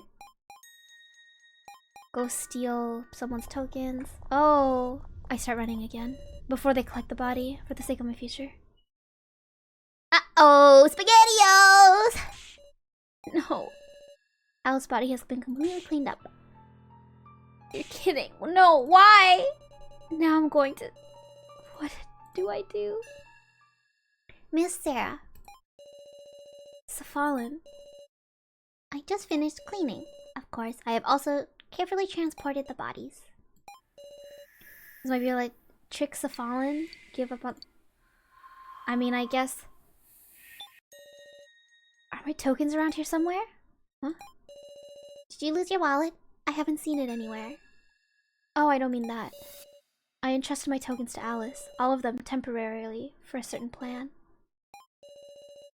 Go steal someone's tokens. Oh, I start running again. Before they collect the body, for the sake of my future. Uh-oh, SpaghettiOs! No. Al's body has been completely cleaned up. You're kidding. No, why? Now I'm going to... What do I do? Miss Sarah. Safalin. I just finished cleaning. Of course, I have also carefully transported the bodies. This might be like... Trick Safalin? Give up on... I mean, I guess... Are my tokens around here somewhere? Huh? Did you lose your wallet? I haven't seen it anywhere. Oh, I don't mean that. I entrusted my tokens to Alice. All of them temporarily, for a certain plan.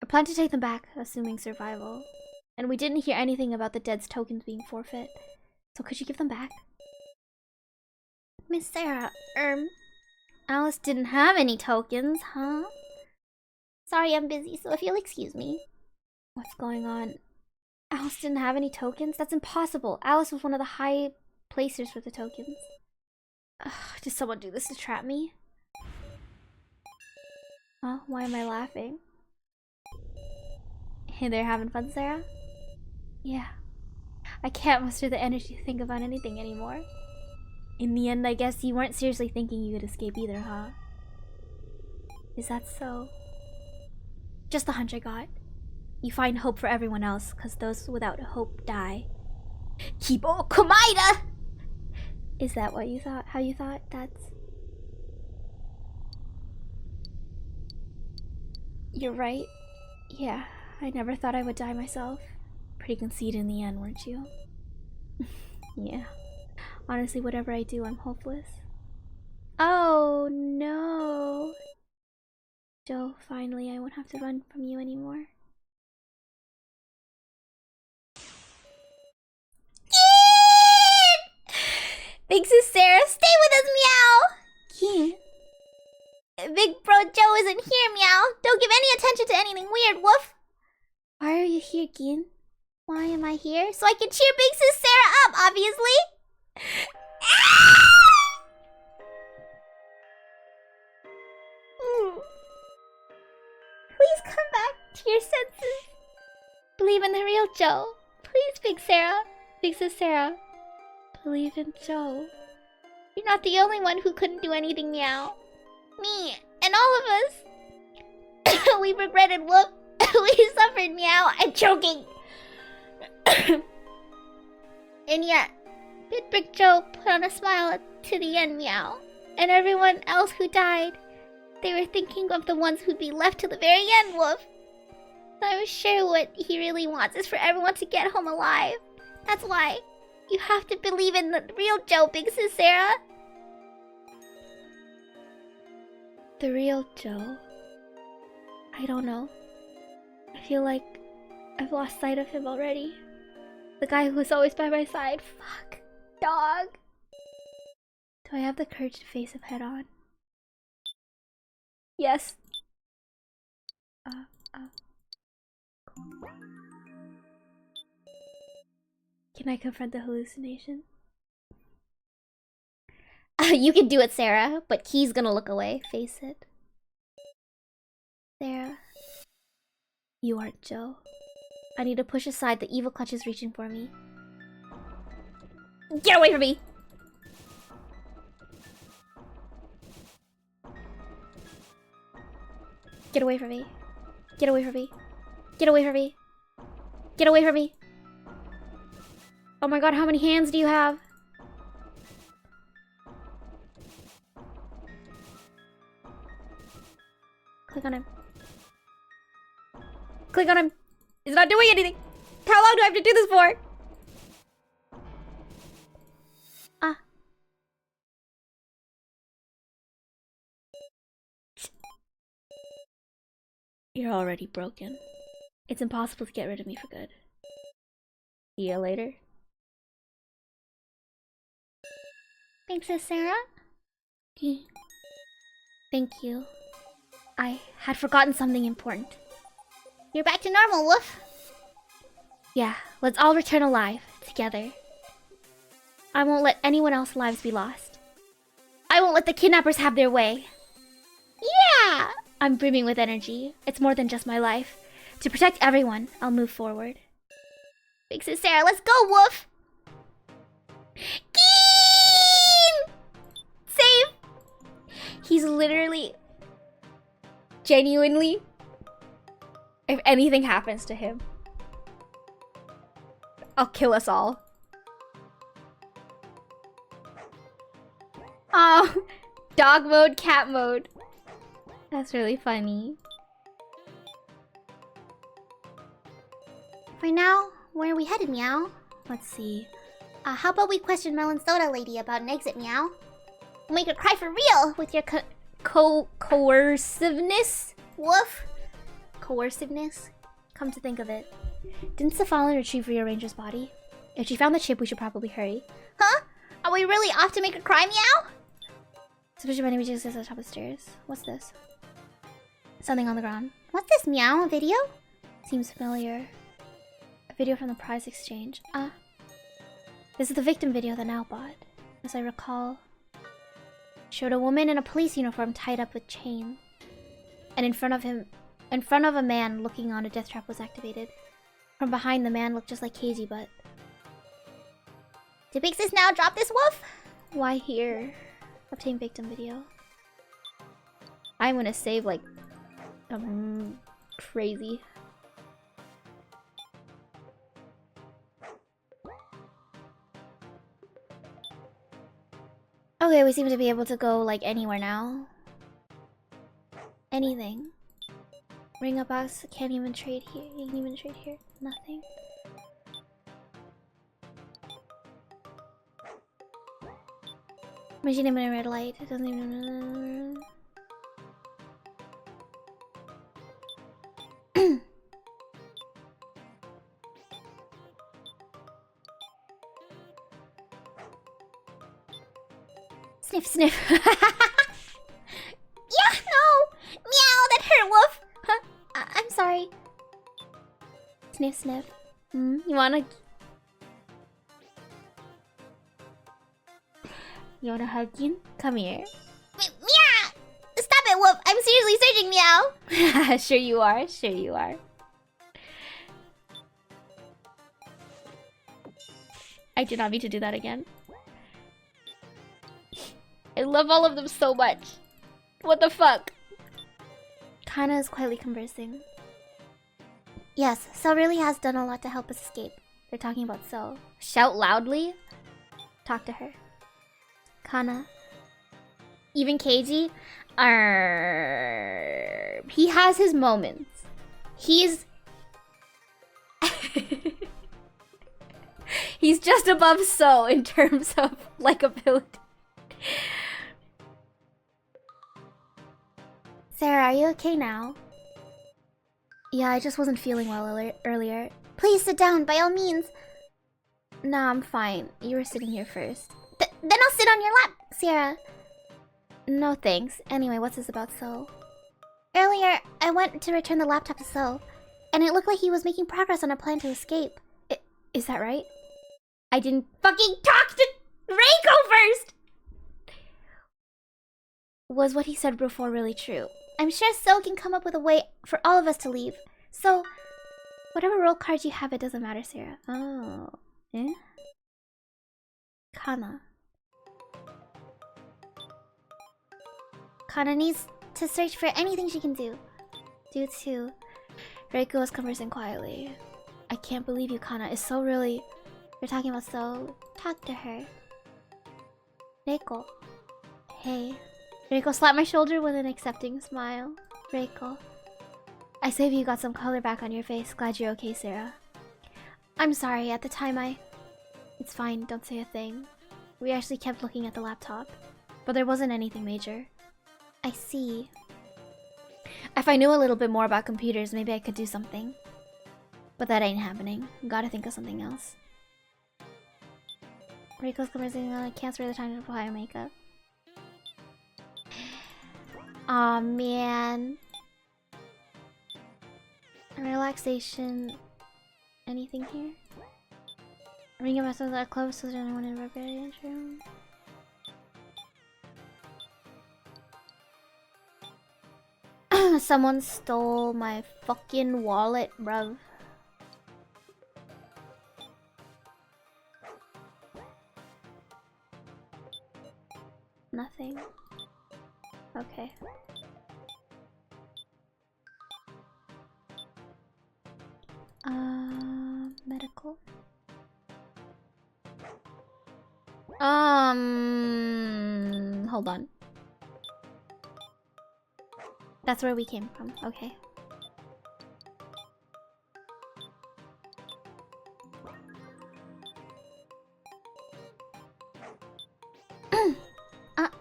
I plan to take them back, assuming survival. And we didn't hear anything about the dead's tokens being forfeit. So could you give them back? Miss Sarah, Alice didn't have any tokens, huh? Sorry, I'm busy, so if you'll excuse me. What's going on? Alice didn't have any tokens? That's impossible. Alice was one of the high placers for the tokens. Ugh, did someone do this to trap me? Huh? Why am I laughing? Hey, they're having fun, Sarah? Yeah. I can't muster the energy to think about anything anymore. In the end, I guess you weren't seriously thinking you could escape either, huh? Is that so? Just the hunch I got. You find hope for everyone else, cause those without hope die. Kibo Komaida! Is that what you thought? How you thought? That's... You're right. Yeah, I never thought I would die myself. Pretty conceited in the end, weren't you? Yeah. Honestly, whatever I do, I'm hopeless. Oh, no. Joe, finally, I won't have to run from you anymore. Thanks to Sarah. Stay with us, meow! Keen. Big bro Joe isn't here, meow. thinking? Why am I here? So I can cheer Big Sis Sarah up, obviously! Please come back to your senses. Believe in the real Joe. Please, Big Sarah. Big Sis Sarah. Believe in Joe. You're not the only one who couldn't do anything, Meow. Me and all of us. We regretted Whoop. We suffered, Meow. I'm choking. And yet, Big Brick Joe put on a smile to the end, Meow. And everyone else who died, they were thinking of the ones who'd be left to the very end, Woof. I'm sure what he really wants is for everyone to get home alive. That's why you have to believe in the real Joe, Big Sis Sarah. The real Joe? I don't know. I feel like I've lost sight of him already. The guy who was always by my side. Fuck. Dog. Do I have the courage to face him head on? Yes. Can I confront the hallucination? You can do it, Sarah, but Key's gonna look away. Face it. Sarah. You aren't Joe. I need to push aside the evil clutches reaching for me. Get away from me! Get away from me. Get away from me. Get away from me. Get away from me. Oh my god, how many hands do you have? Click on him. Click on him. He's not doing anything. How long do I have to do this for? Ah. You're already broken. It's impossible to get rid of me for good. See you later. Thanks, Sis Sarah. Thank you. I had forgotten something important. You're back to normal, Woof. Yeah, let's all return alive, together. I won't let anyone else's lives be lost. I won't let the kidnappers have their way. Yeah! I'm brimming with energy. It's more than just my life. To protect everyone, I'll move forward. Big Sis Sarah, let's go, Woof! Keen! Save! He's literally... genuinely... if anything happens to him, I'll kill us all. Oh, dog mode, cat mode. That's really funny. For now, where are we headed, Meow? Let's see. How about we question Melon Soda Lady about an exit, Meow? We'll make her cry for real with your coerciveness? Woof. Coerciveness? Come to think of it. Didn't Cephalen retrieve Rearranger's body? If she found the chip, we should probably hurry. Huh? Are we really off to make her cry, Meow? Especially when we just at the top of the stairs. What's this? Something on the ground. What's this, Meow? A video? Seems familiar. A video from the prize exchange. This is the victim video that Nao bought. As I recall, showed a woman in a police uniform tied up with chain. And in front of a man looking on, a death trap was activated. From behind, the man looked just like KZ, but... Did Big Sis now drop this, Woof? Why here? Obtain victim video. I'm gonna save like... crazy. Okay, we seem to be able to go like anywhere now. Anything. Ring a box, can't even trade here. You can even trade here. Nothing. Machine in a red light. It doesn't even. Sniff, sniff. Yeah, no! Meow, that hurt, Woof! Huh? I'm sorry. Sniff, sniff. You wanna... You wanna hug you? Come here. Meow! Stop it, Whoop! I'm seriously searching, Meow! Sure you are, sure you are. I did not mean to do that again. I love all of them so much. What the fuck? Kana is quietly conversing. Yes, So really has done a lot to help us escape. They're talking about So. Shout loudly? Talk to her. Kana. Even Keiji? He has his moments. He's... He's just above So in terms of likability. Sarah, are you okay now? Yeah, I just wasn't feeling well earlier. Please sit down, by all means. Nah, I'm fine. You were sitting here first. Then I'll sit on your lap, Sarah. No thanks. Anyway, what's this about So? Earlier, I went to return the laptop to So, and it looked like he was making progress on a plan to escape. Is that right? I didn't fucking talk to Reiko first! Was what he said before really true? I'm sure So can come up with a way for all of us to leave. So, whatever role cards you have, it doesn't matter, Sarah. Oh. Eh? Kana. Kana needs to search for anything she can do. Due to... Reiko was conversing quietly. I can't believe you, Kana. Is So really... You're talking about So... Talk to her. Reiko. Hey. Reiko slapped my shoulder with an accepting smile. Reiko. I saved you got some color back on your face. Glad you're okay, Sarah. I'm sorry, at the time It's fine, don't say a thing. We actually kept looking at the laptop. But there wasn't anything major. I see. If I knew a little bit more about computers, maybe I could do something. But that ain't happening. Gotta think of something else. Reiko's conversing, I can't spare the time to apply makeup. Aw, man. Relaxation. Anything here? Ring of myself that close so there's anyone in the rebellion room. Someone stole my fucking wallet, bruv. Nothing. Okay. Medical. Hold on. That's where we came from. Okay.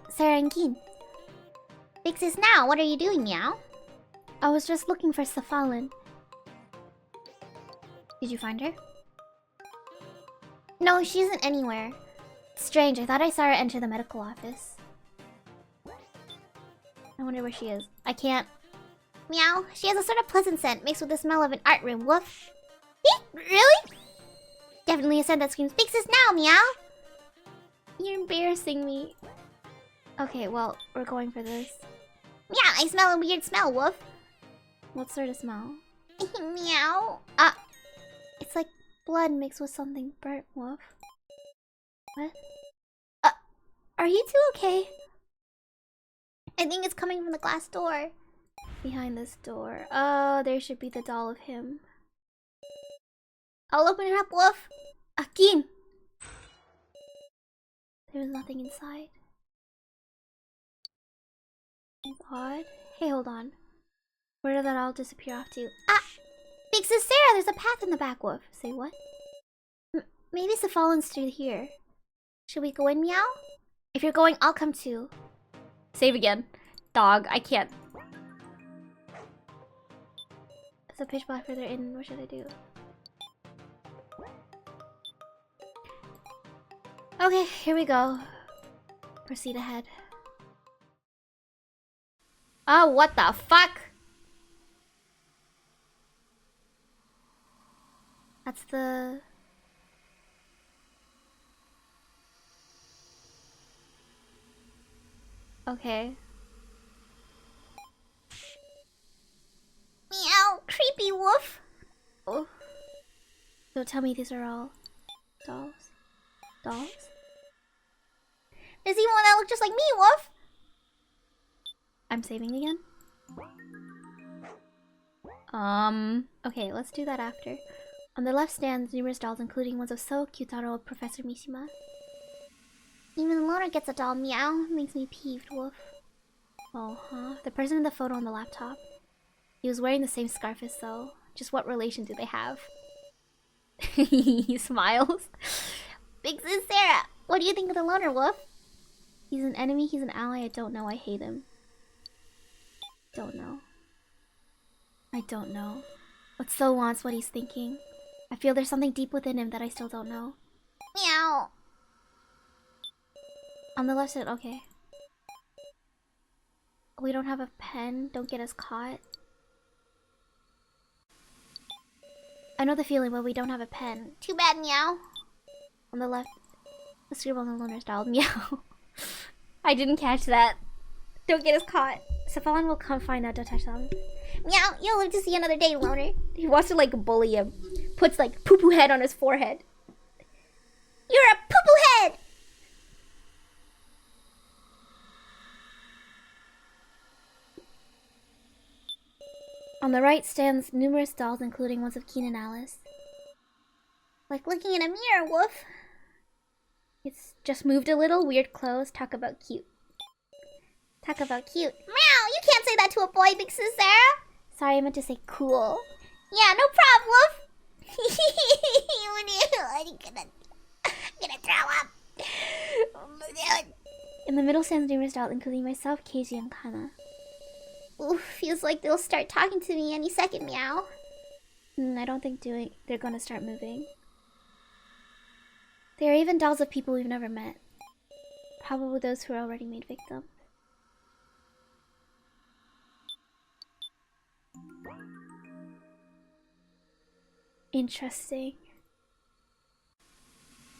Sarah and Keen. Fix this now. What are you doing, Meow? I was just looking for Safalin. Did you find her? No, she isn't anywhere. Strange, I thought I saw her enter the medical office. I wonder where she is. I can't... Meow, she has a sort of pleasant scent mixed with the smell of an art room. Woof. Really? Definitely a scent that screams, fix this now, Meow! You're embarrassing me. Okay, well, we're going for this. Meow, I smell a weird smell, Woof. What sort of smell? Meow. It's like blood mixed with something burnt, Woof. What? Are you two okay? I think it's coming from the glass door. Behind this door. Oh, there should be the doll of him. I'll open it up, Woof. Akin! There's nothing inside. Odd. Hey, hold on. Where did that all disappear off to? Big Sis Sarah, there's a path in the back, Woof. Say what? Maybe Safalin's through here. Should we go in, Meow? If you're going, I'll come too. Save again. Dog, I can't. It's a pitch black further in. What should I do? Okay, here we go. Proceed ahead. Oh, what the fuck? That's the... Okay. Meow! Creepy wolf! Oh. Don't tell me these are all dolls. Dolls? There's even one that looks just like me, wolf! I'm saving again? Okay, let's do that after. On the left stands numerous dolls, including ones of So Kyutaro of Professor Mishima. Even the loner gets a doll, meow. Makes me peeved, wolf. Oh, huh? The person in the photo on the laptop. He was wearing the same scarf as So. Just what relation do they have? He smiles. Big Sis Sarah, what do you think of the loner, wolf? He's an enemy, he's an ally, I don't know, I hate him. Don't know. I don't know. But So wants what he's thinking. I feel there's something deep within him that I still don't know. Meow. On the left side, okay. We don't have a pen, don't get us caught. I know the feeling, but we don't have a pen. Too bad, meow. On the left, the scribble on the loner's doll, meow. I didn't catch that. Don't get us caught. Cephalon will come find out, don't touch them. Meow, you'll live to see another day, loner. He wants to like bully him. Puts like poo-poo head on his forehead. You're a poo-poo head! On the right stands numerous dolls, including ones of Keen and Alice. Like looking in a mirror, woof. It's just moved a little, weird clothes, talk about cute. Talk about cute. Meow, you can't say that to a boy, Big Sis Sarah. Sorry, I meant to say cool. Yeah, no problem, woof. I'm gonna throw up. In the middle stands numerous dolls, including myself, Casey, and Kana. Oof, feels like they'll start talking to me any second, meow. I don't think they're gonna start moving. There are even dolls of people we've never met. Probably those who are already made victims. Interesting.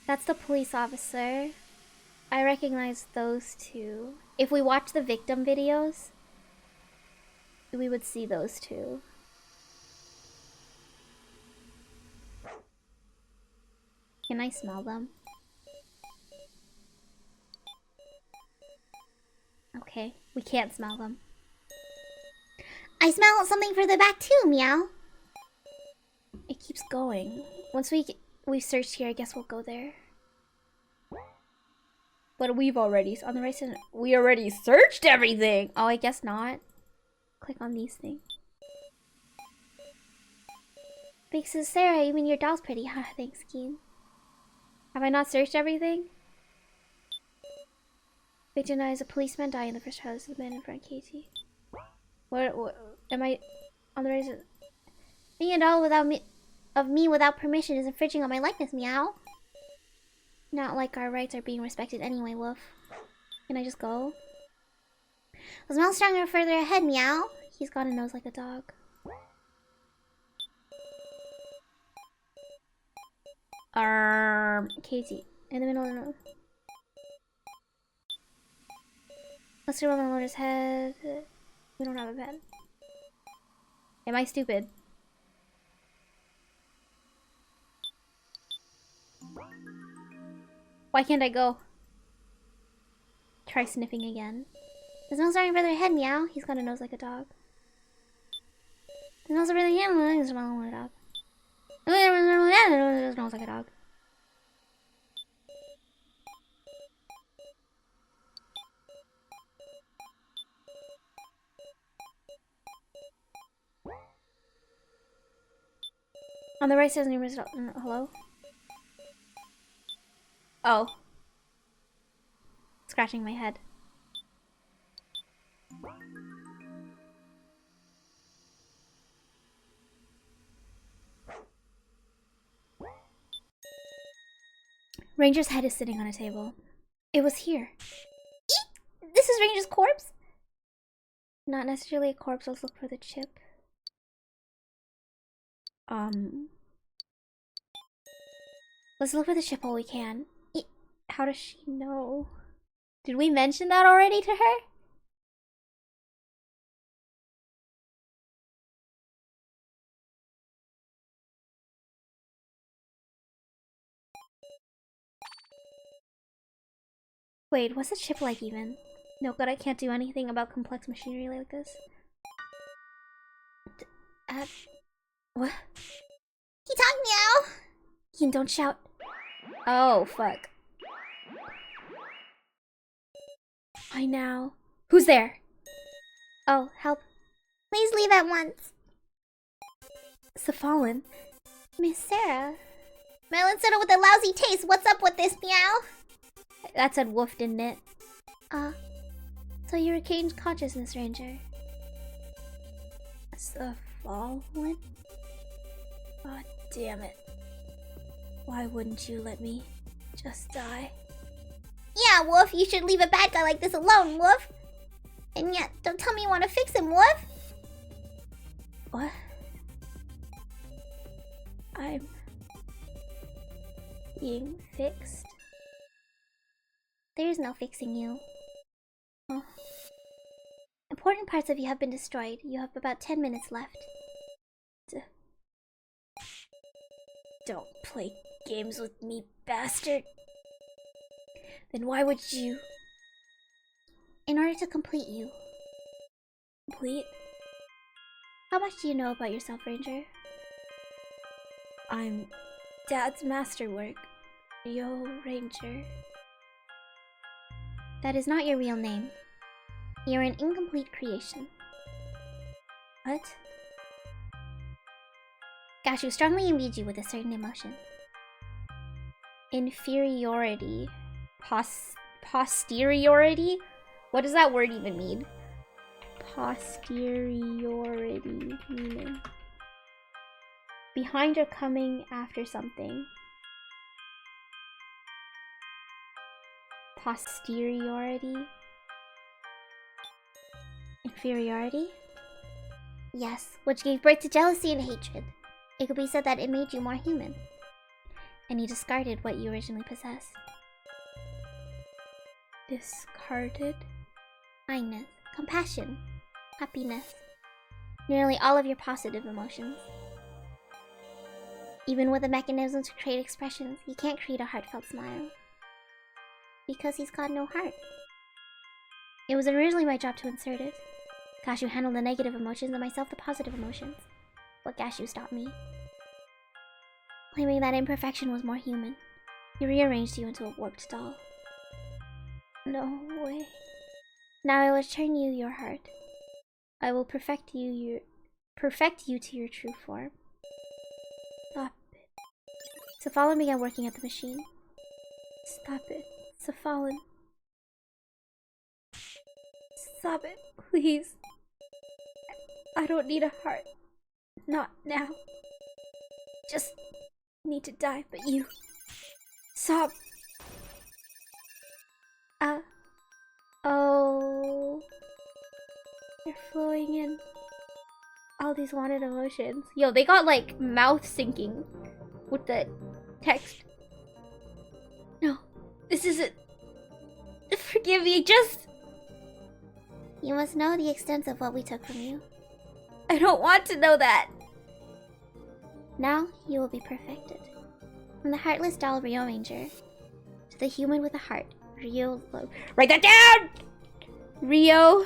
That's the police officer. I recognize those two. If we watch the victim videos, we would see those two. Can I smell them? Okay, we can't smell them. I smell something further back too, meow. It keeps going. Once we've searched here, I guess we'll go there. But we've already, on the right side, we already searched everything! Oh, I guess not. Click on these things. Big Sis Sarah, you mean your doll's pretty, huh? Thanks, Keen. Have I not searched everything? Victim is a policeman dying in the first house of the man in front of Katie. What am I on the right side? Being a doll of me without permission is infringing on my likeness, meow. Not like our rights are being respected anyway, woof. Can I just go? The smell stronger further ahead, meow. He's got a nose like a dog. Katie. In the middle of the nose. Let's do one on the loner's head. We don't have a pen. Am I stupid? Why can't I go? Try sniffing again. The smell's starting further ahead, meow. He's got a nose like a dog. The smells are really him. The smell like a dog. It smells like a dog. On the right says numerous. Hello? Oh. Scratching my head. Ranger's head is sitting on a table. It was here. Eek! This is Ranger's corpse? Not necessarily a corpse, let's look for the chip. Let's look for the ship while we can. How does she know? Did we mention that already to her? Wait, what's the chip like even? No good, I can't do anything about complex machinery like this. What? He talked meow! Ian, don't shout. Oh, fuck. I now. Who's there? Oh, help. Please leave at once. Cephalen. Miss Sarah. Melon soda with a lousy taste. What's up with this meow? That said wolf, didn't it? So you're a Caged Consciousness Ranger. Cephalen? God damn it. Why wouldn't you let me just die? Yeah, Wolf, you should leave a bad guy like this alone, Wolf. And yet, don't tell me you want to fix him, Wolf. What? I'm being fixed? There's no fixing you. Oh. Important parts of you have been destroyed. You have about 10 minutes left. Don't play games with me, bastard. Then why would you? In order to complete you. Complete? How much do you know about yourself, Ranger? I'm Dad's masterwork, Rio Ranger. That is not your real name. You're an incomplete creation. What? Gashu strongly imbued you with a certain emotion. Inferiority. Posteriority? What does that word even mean? Posteriority meaning. Behind or coming after something. Posteriority? Inferiority? Yes, which gave birth to jealousy and hatred. It could be said that it made you more human. And you discarded what you originally possessed. Discarded? Kindness, compassion, happiness. Nearly all of your positive emotions. Even with the mechanism to create expressions, you can't create a heartfelt smile. Because he's got no heart. It was originally my job to insert it. Gashu handled the negative emotions and myself the positive emotions. But Gashu stopped me. Claiming that imperfection was more human. He rearranged you into a warped doll. No way. Now I will turn you your heart. I will perfect you to your true form. Stop it. Cephalen began working at the machine. Stop it. Cephalen. Stop it, please. I don't need a heart. Not now. Just need to die, but you... Stop. Oh... You're flowing in. All these wanted emotions. Yo, they got like mouth syncing with the text. No, this isn't... Forgive me, just... You must know the extent of what we took from you. I don't want to know that. Now you will be perfected. From the heartless doll Rio Ranger to the human with a heart, Rio... Write that down! Rio...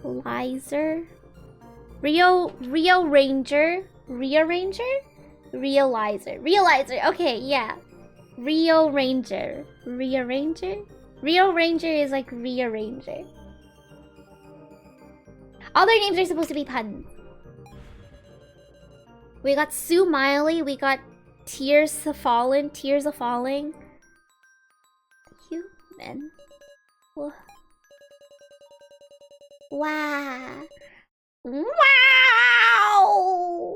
Realizer? Rio Ranger? Rio Ranger? Realizer. Okay, yeah. Rio Ranger. Rio Ranger? Rio Ranger is like Rearranger. All their names are supposed to be puns. We got Sue Miley, we got Tears of Falling. Human. Wow. Wow!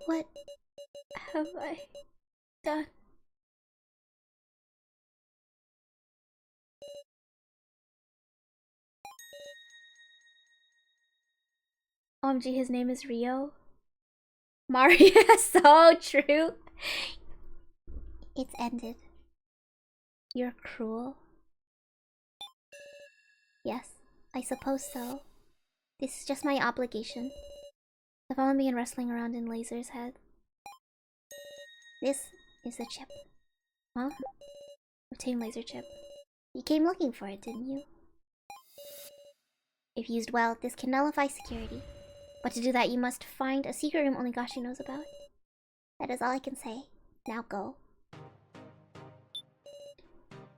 What have I done? OMG, his name is Rio. Mario, so true. It's ended. You're cruel. Yes, I suppose so. This is just my obligation. The phone began rustling around in Laser's head. This is the chip. Huh? Obtain laser chip. You came looking for it, didn't you? If used well, this can nullify security. But to do that, you must find a secret room only Gashi knows about. That is all I can say. Now go.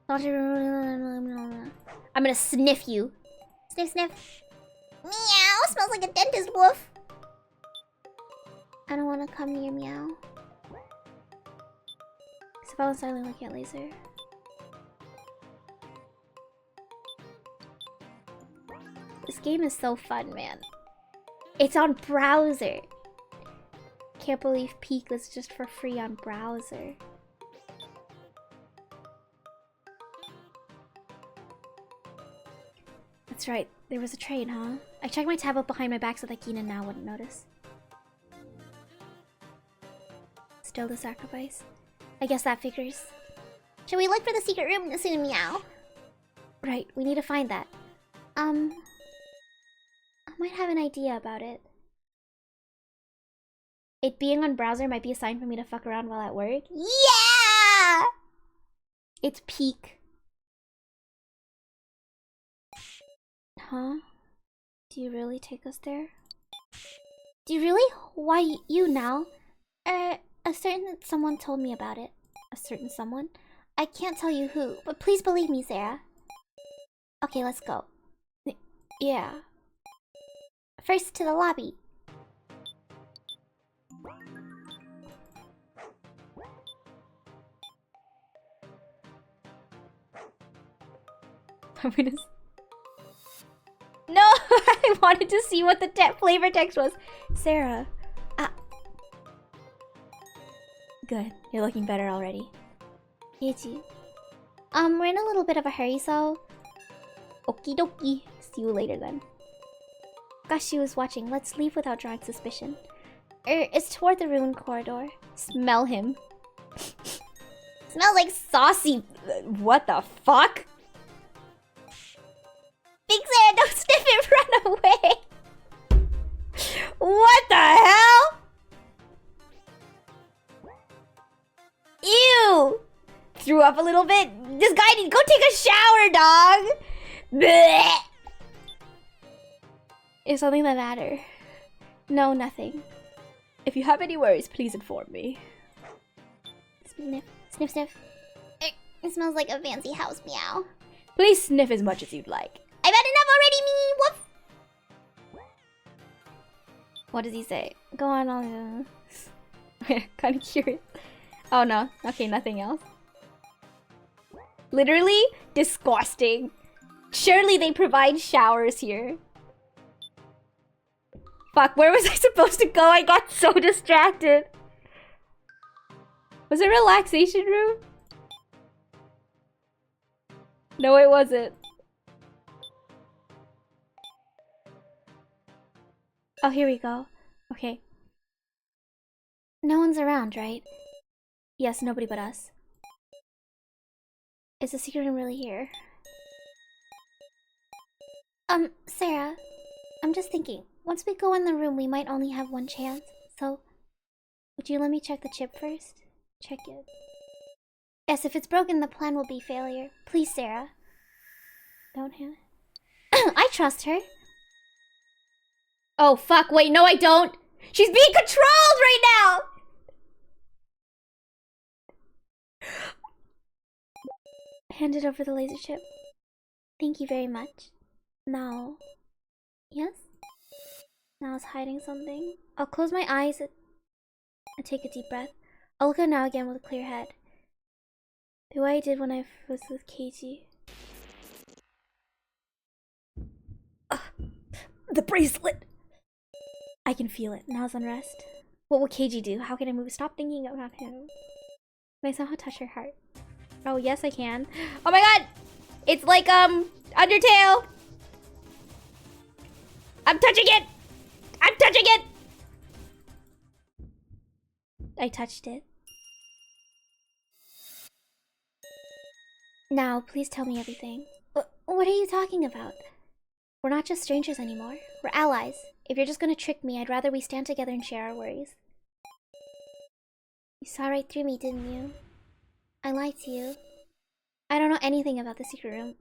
I'm gonna sniff you. Sniff, sniff. Meow! Smells like a dentist woof. I don't want to come near Meow. Isabella silently looking at Laser. This game is so fun, man. It's on browser. Can't believe Peak was just for free on browser. That's right, there was a train, huh? I checked my tablet behind my back so that Keenan now wouldn't notice. Still the sacrifice. I guess that figures. Should we look for the secret room soon, Meow? Right, we need to find that. I might have an idea about it. It being on browser might be a sign for me to fuck around while at work. Yeah! It's Peak. Huh? Do you really take us there? Do you really? Why you now? A certain someone told me about it. A certain someone? I can't tell you who, but please believe me, Sarah. Okay, let's go. Yeah. First to the lobby. I'm gonna... No! I wanted to see what the flavor text was. Sarah. Good. You're looking better already. Yeji. We're in a little bit of a hurry, so... Okie dokie. See you later then. Gashi was watching. Let's leave without drawing suspicion. It's toward the ruined corridor. Smell him. Smells like saucy... What the fuck? Big Sarah, don't sniff it, run away! What the hell? Ew! Threw up a little bit. This guy needs to go take a shower, dog! Blech! Is something the matter? No, nothing. If you have any worries, please inform me. Sniff, sniff, sniff. It smells like a fancy house, Meow. Please sniff as much as you'd like. I've had enough already, me. Woof. What does he say? Go on, I'll... Kind of curious. Oh no. Okay, nothing else. Literally disgusting. Surely they provide showers here. Fuck, where was I supposed to go? I got so distracted. Was it a relaxation room? No, it wasn't. Oh, here we go. Okay. No one's around, right? Yes, nobody but us. Is the secret room really here? Sarah, I'm just thinking. Once we go in the room, we might only have one chance. So, would you let me check the chip first? Check it. Yes, if it's broken, the plan will be failure. Please, Sarah. Don't have it. I trust her. Oh, fuck. Wait, no, I don't. She's being controlled right now. Handed over the laser chip. Thank you very much. Now. Yes? Now it's hiding something. I'll close my eyes and take a deep breath. I'll look at now again with a clear head. The way I did when I was with Keiji. The bracelet. I can feel it. Now's unrest. What will Keiji do? How can I move? Stop thinking about him. Can I somehow touch her heart? Oh, yes, I can. Oh my god! It's like, Undertale! I'm touching it! I'm touching it! I touched it. Now, please tell me everything. What are you talking about? We're not just strangers anymore. We're allies. If you're just gonna trick me, I'd rather we stand together and share our worries. You saw right through me, didn't you? I lied to you. I don't know anything about the secret room.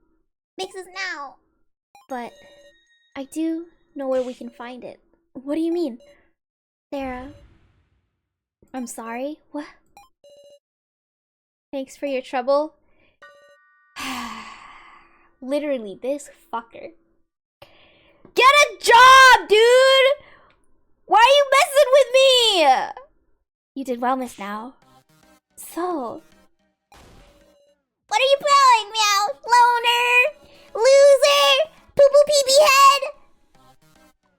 Makes us now! But I do know where we can find it. What do you mean? Sarah. I'm sorry? What? Thanks for your trouble. Literally, this fucker. Get a job, dude! Why are you messing with me? You did well, Miss Now. So... What are you playing, Meow? Loner? Loser? Poo-poo pee-pee head?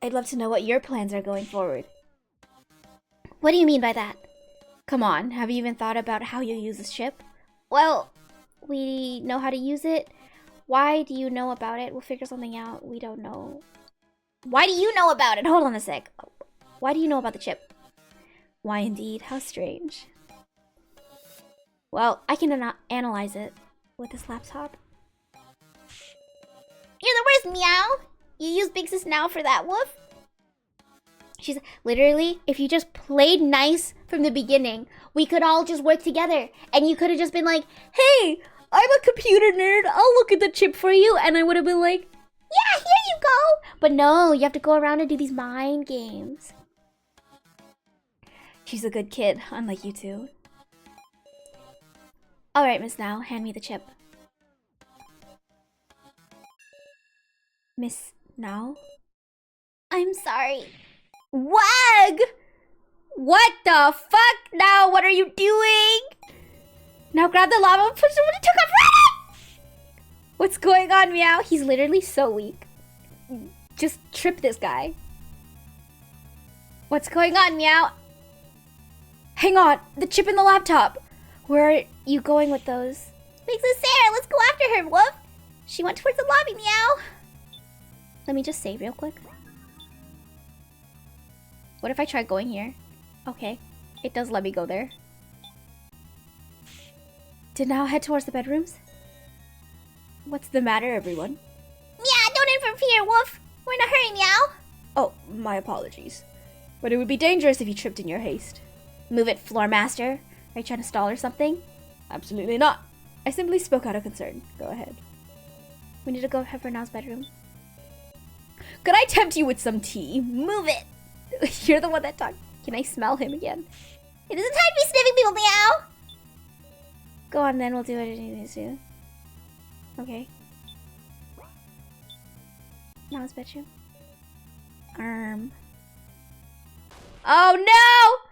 I'd love to know what your plans are going forward. What do you mean by that? Come on, have you even thought about how you'll use this ship? Well, we know how to use it. Why do you know about it? We'll figure something out. We don't know. Why do you know about it? Hold on a sec. Why do you know about the chip? Why indeed? How strange. Well, I can analyze it with this laptop. You're the worst, Meow! You use Big Sis Now for that, woof? She's literally, if you just played nice from the beginning, we could all just work together. And you could have just been like, hey, I'm a computer nerd. I'll look at the chip for you. And I would have been like, yeah, here you go. But no, you have to go around and do these mind games. She's a good kid, unlike you two. Alright, Miss Now, hand me the chip. Miss Now? I'm sorry. Wag! What the fuck? Now, what are you doing? Now grab the lava and push someone to took off Reddit! What's going on, Meow? He's literally so weak. Just trip this guy. What's going on, Meow? Hang on, the chip in the laptop. Where are you going with those? Makes us Sarah, let's go after her, woof. She went towards the lobby, Meow. Let me just save real quick. What if I try going here? Okay, it does let me go there. To now head towards the bedrooms? What's the matter, everyone? Yeah, don't interfere, woof. We're in a hurry, Meow. Oh, my apologies. But it would be dangerous if you tripped in your haste. Move it, floor master. Are you trying to stall or something? Absolutely not. I simply spoke out of concern. Go ahead. We need to go to Fernow's bedroom. Could I tempt you with some tea? Move it. You're the one that talked. Can I smell him again? It isn't time to be sniffing people, Meow. Go on then, we'll do what it needs to do. Okay. Now his bedroom. Oh no!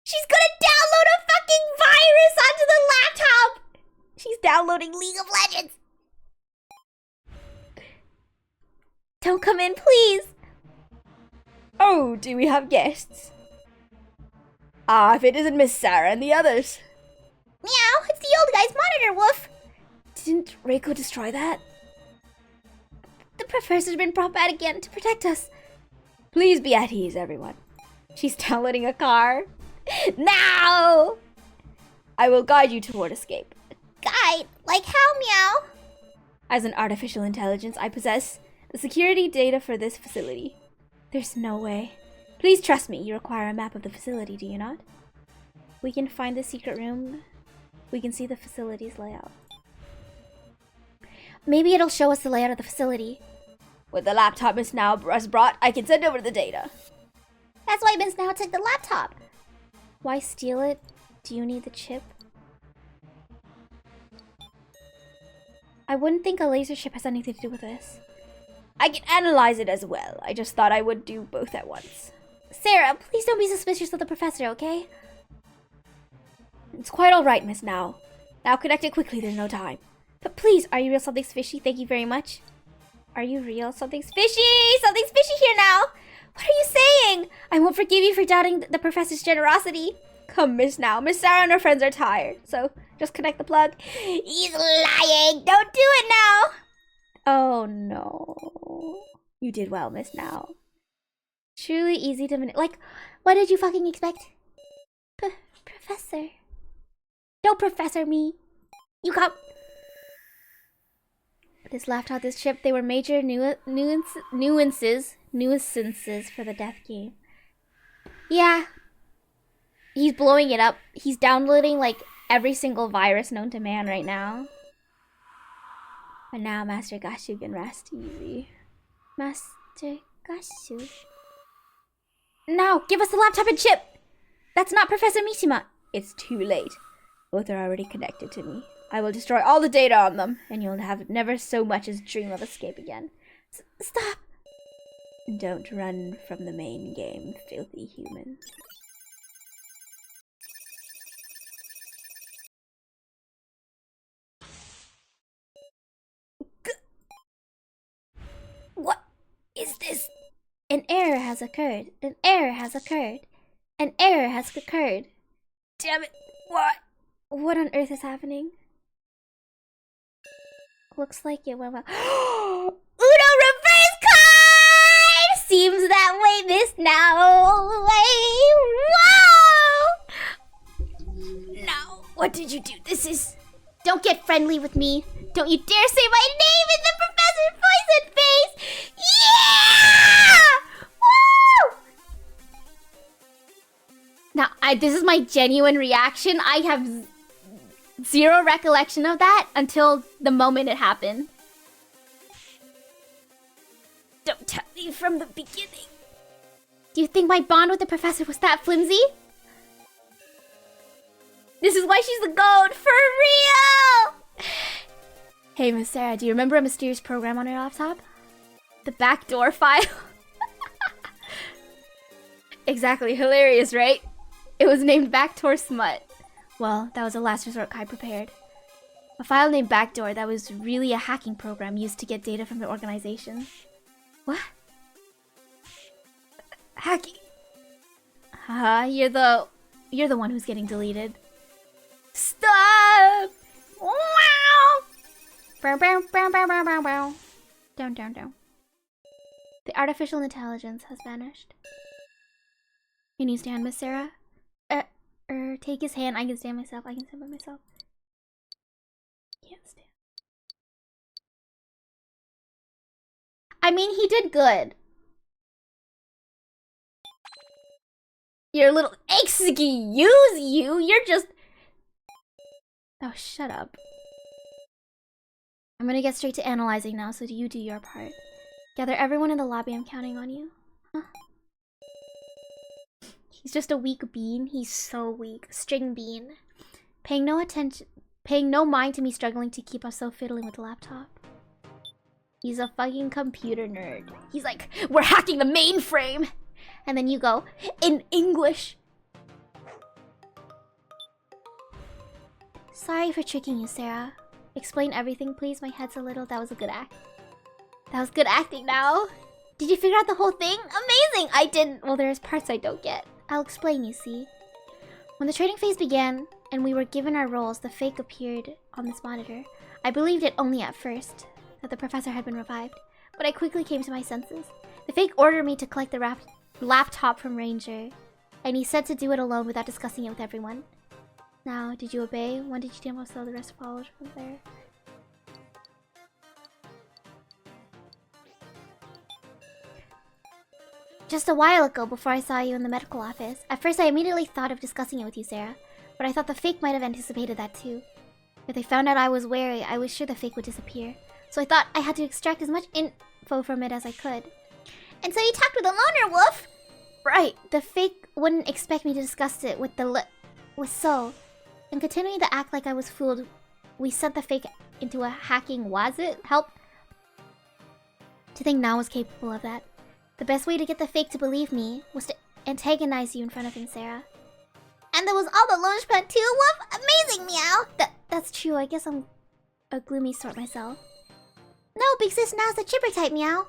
She's gonna download a fucking virus onto the laptop! She's downloading League of Legends! Don't come in, please! Oh, do we have guests? Ah, if it isn't Miss Sarah and the others. Meow, it's the old guy's monitor, woof! Didn't Reiko destroy that? The professor's been brought back again to protect us. Please be at ease, everyone. She's downloading a car. Now! I will guide you toward escape. Guide? Like how, Meow? As an artificial intelligence, I possess the security data for this facility. There's no way. Please trust me, you require a map of the facility, do you not? We can find the secret room. We can see the facility's layout. Maybe it'll show us the layout of the facility. With the laptop Miss Now has brought, I can send over the data. That's why Miss Now took the laptop. Why steal it? Do you need the chip? I wouldn't think a laser ship has anything to do with this. I can analyze it as well. I just thought I would do both at once. Sarah, please don't be suspicious of the professor, okay? It's quite alright, Miss Now. Now connect it quickly, there's no time. But please, are you real? Something's fishy? Thank you very much. Are you real? Something's fishy! Something's fishy here now! What are you saying? I won't forgive you for doubting the professor's generosity. Come, Miss Now. Miss Sarah and her friends are tired, so just connect the plug. He's lying! Don't do it now! Oh no. You did well, Miss Now. Truly easy to like, what did you fucking expect? Professor. Don't professor me. You got... This laptop, this chip, they were major nuisances for the death game. Yeah. He's blowing it up. He's downloading, like, every single virus known to man right now. But now Master Gashu can rest easy. Master Gashu? Now, give us the laptop and chip! That's not Professor Mishima. It's too late. Both are already connected to me. I will destroy all the data on them, and you'll have never so much as dream of escape again. Stop! Don't run from the main game, filthy human. What is this? An error has occurred. An error has occurred. An error has occurred. Damn it. What? What on earth is happening? Looks like it went well. Uno reverse card! Seems that way this now way. Whoa! No. What did you do? This is... Don't get friendly with me. Don't you dare say my name in the Professor Poison face! Yeah! Woo! Now, this is my genuine reaction. I have zero recollection of that until the moment it happened. Don't tell me from the beginning. Do you think my bond with the professor was that flimsy? This is why she's the goat, for real! Hey, Miss Sarah, do you remember a mysterious program on your laptop? The backdoor file? Exactly, hilarious, right? It was named Backdoor Smut. Well, that was a last resort Kai prepared. A file named Backdoor that was really a hacking program used to get data from the organization. What? Hacking? Haha, you're the one who's getting deleted. Stop! Wow! Bow, bow, bow, bow, bow, bow, bow. Down, down, down. The artificial intelligence has vanished. Can you stand, Miss Sarah? Take his hand. I can stand myself. I can stand by myself. Can't stand. I mean, he did good. Your little excuse you. You're just... Oh, shut up. I'm gonna get straight to analyzing now, so you do your part. Gather everyone in the lobby. I'm counting on you. Huh? He's just a weak bean. He's so weak. String bean. Paying no mind to me struggling to keep us so fiddling with the laptop. He's a fucking computer nerd. He's like, we're hacking the mainframe! And then you go, in English. Sorry for tricking you, Sarah. Explain everything, please. My head's a little... That was a good act. That was good acting now. Did you figure out the whole thing? Amazing! I didn't... Well, there's parts I don't get. I'll explain, you see. When the training phase began, and we were given our roles, the fake appeared on this monitor. I believed it only at first, that the professor had been revived. But I quickly came to my senses. The fake ordered me to collect the laptop from Ranger, and he said to do it alone without discussing it with everyone. Now, did you obey? When did you demo so the rest followed from there? Just a while ago, before I saw you in the medical office. At first, I immediately thought of discussing it with you, Sarah. But I thought the fake might have anticipated that too. If they found out I was wary, I was sure the fake would disappear. So I thought I had to extract as much info from it as I could. And so you talked with the loner wolf? Right. The fake wouldn't expect me to discuss it with So. And continuing to act like I was fooled, we sent the fake into a hacking help. To think Now was capable of that. The best way to get the fake to believe me was to antagonize you in front of him, Sarah. And there was all the launchpad too, Wolf? Amazing, meow! That's true, I guess I'm a gloomy sort myself. No, Big Sis Now's the chipper type, meow.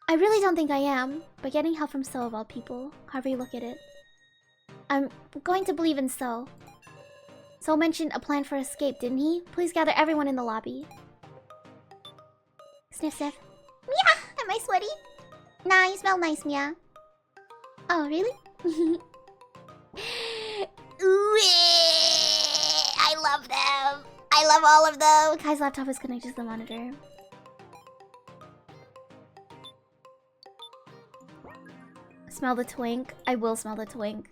I really don't think I am, but getting help from So of all people, however you look at it. I'm going to believe in So. So mentioned a plan for escape, didn't he? Please gather everyone in the lobby. Sniff, sniff. Meow! Am I sweaty? Nah, you smell nice, meow. Oh, really? Ooh, I love them. I love all of them. Kai's laptop is connected to the monitor. Smell the twink. I will smell the twink.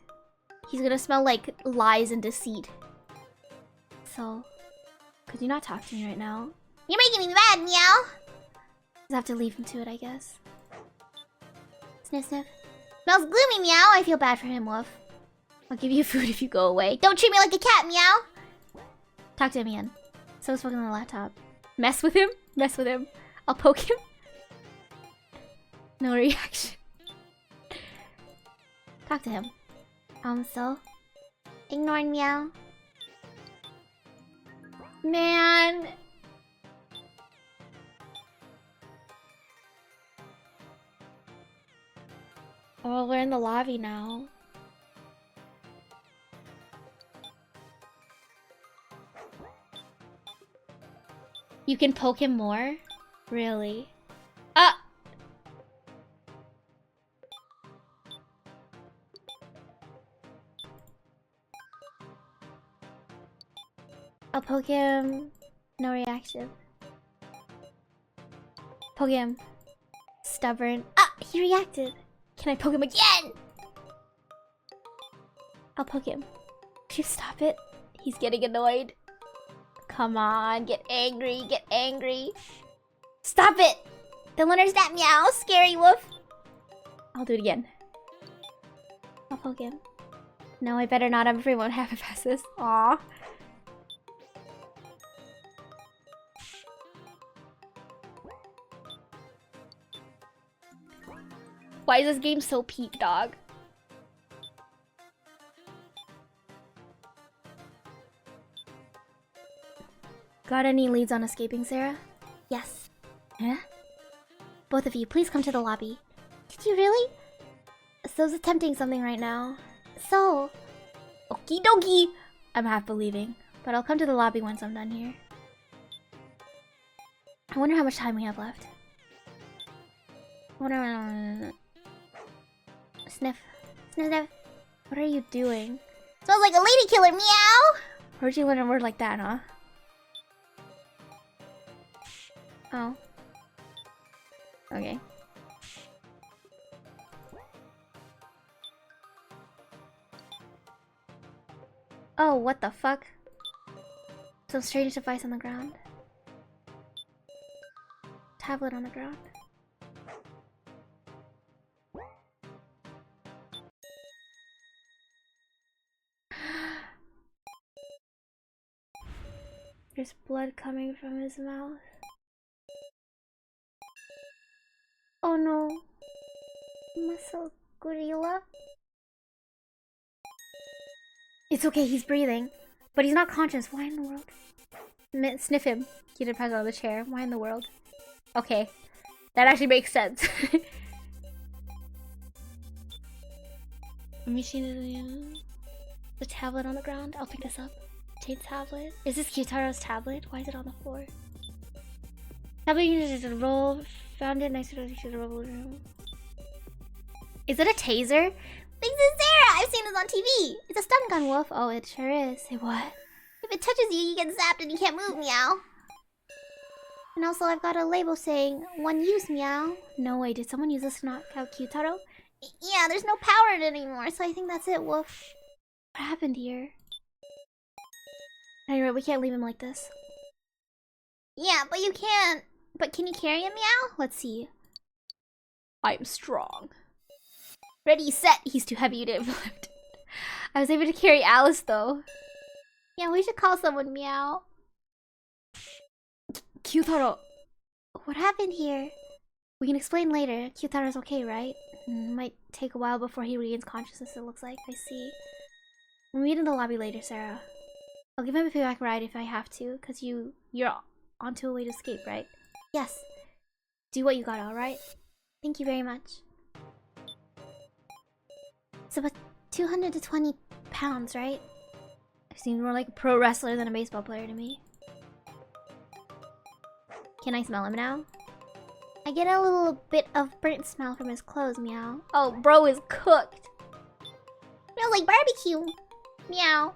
He's gonna smell like lies and deceit. So, could you not talk to me right now? You're making me mad, meow. Just have to leave him to it, I guess. Sniff, sniff. Smells gloomy, meow. I feel bad for him, Woof. I'll give you food if you go away. Don't treat me like a cat, meow. Talk to him again. Someone's spoken on the laptop. Mess with him? Mess with him. I'll poke him. No reaction. Talk to him. So? Ignoring meow. Man. Oh, we're in the lobby now. You can poke him more? Really? Ah! I'll poke him. No reaction. Poke him. Stubborn. Ah! He reacted. Can I poke him again? I'll poke him. Could you stop it? He's getting annoyed. Come on, get angry, get angry. Stop it! Don't understand, meow. Scary Woof. I'll do it again. I'll poke him. No, I better not. I'm afraid I won't have it past this. Aww. Why is this game so peak, dog? Got any leads on escaping, Sarah? Yes. Huh? Both of you, please come to the lobby. Did you really? So's attempting something right now. So... Okie dokie! I'm half believing, but I'll come to the lobby once I'm done here. I wonder how much time we have left. Sniff. Sniff, sniff. What are you doing? Smells like a lady killer, meow! Where'd you learn a word like that, huh? Oh. Okay. Oh, what the fuck? Some strange device on the ground. Tablet on the ground. There's blood coming from his mouth. Oh no. Muscle gorilla. It's okay, he's breathing. But he's not conscious. Why in the world? Sniff him. He did press on the chair. Why in the world? Okay. That actually makes sense. Let me see the tablet on the ground. I'll pick this up. Tate's tablet. Is this Kyutaro's tablet? Why is it on the floor? Tablet uses a roll. Found it next to the roll room. Is it a taser? Thanks to Sarah! I've seen this on TV! It's a stun gun, Wolf. Oh, it sure is. Say what? If it touches you, you get zapped and you can't move, meow. And also, I've got a label saying, one use, meow. No way, did someone use this to knock out Kyutaro? Yeah, there's no power in it anymore, so I think that's it, Wolf. What happened here? Anyway, we can't leave him like this. Yeah, but you can't. But can you carry him, meow? Let's see. I'm strong. Ready, set. He's too heavy to lift. I was able to carry Alice, though. Yeah, we should call someone, meow. Kyutaro. What happened here? We can explain later. Kyutaro's okay, right? Might take a while before he regains consciousness, it looks like. I see. We'll meet in the lobby later, Sarah. I'll give him a piggyback ride if I have to, because you're onto a way to escape, right? Yes. Do what you got, alright? Thank you very much. It's about 220 pounds, right? Seems more like a pro wrestler than a baseball player to me. Can I smell him now? I get a little bit of burnt smell from his clothes, meow. Oh, bro is cooked. smells like barbecue. Meow.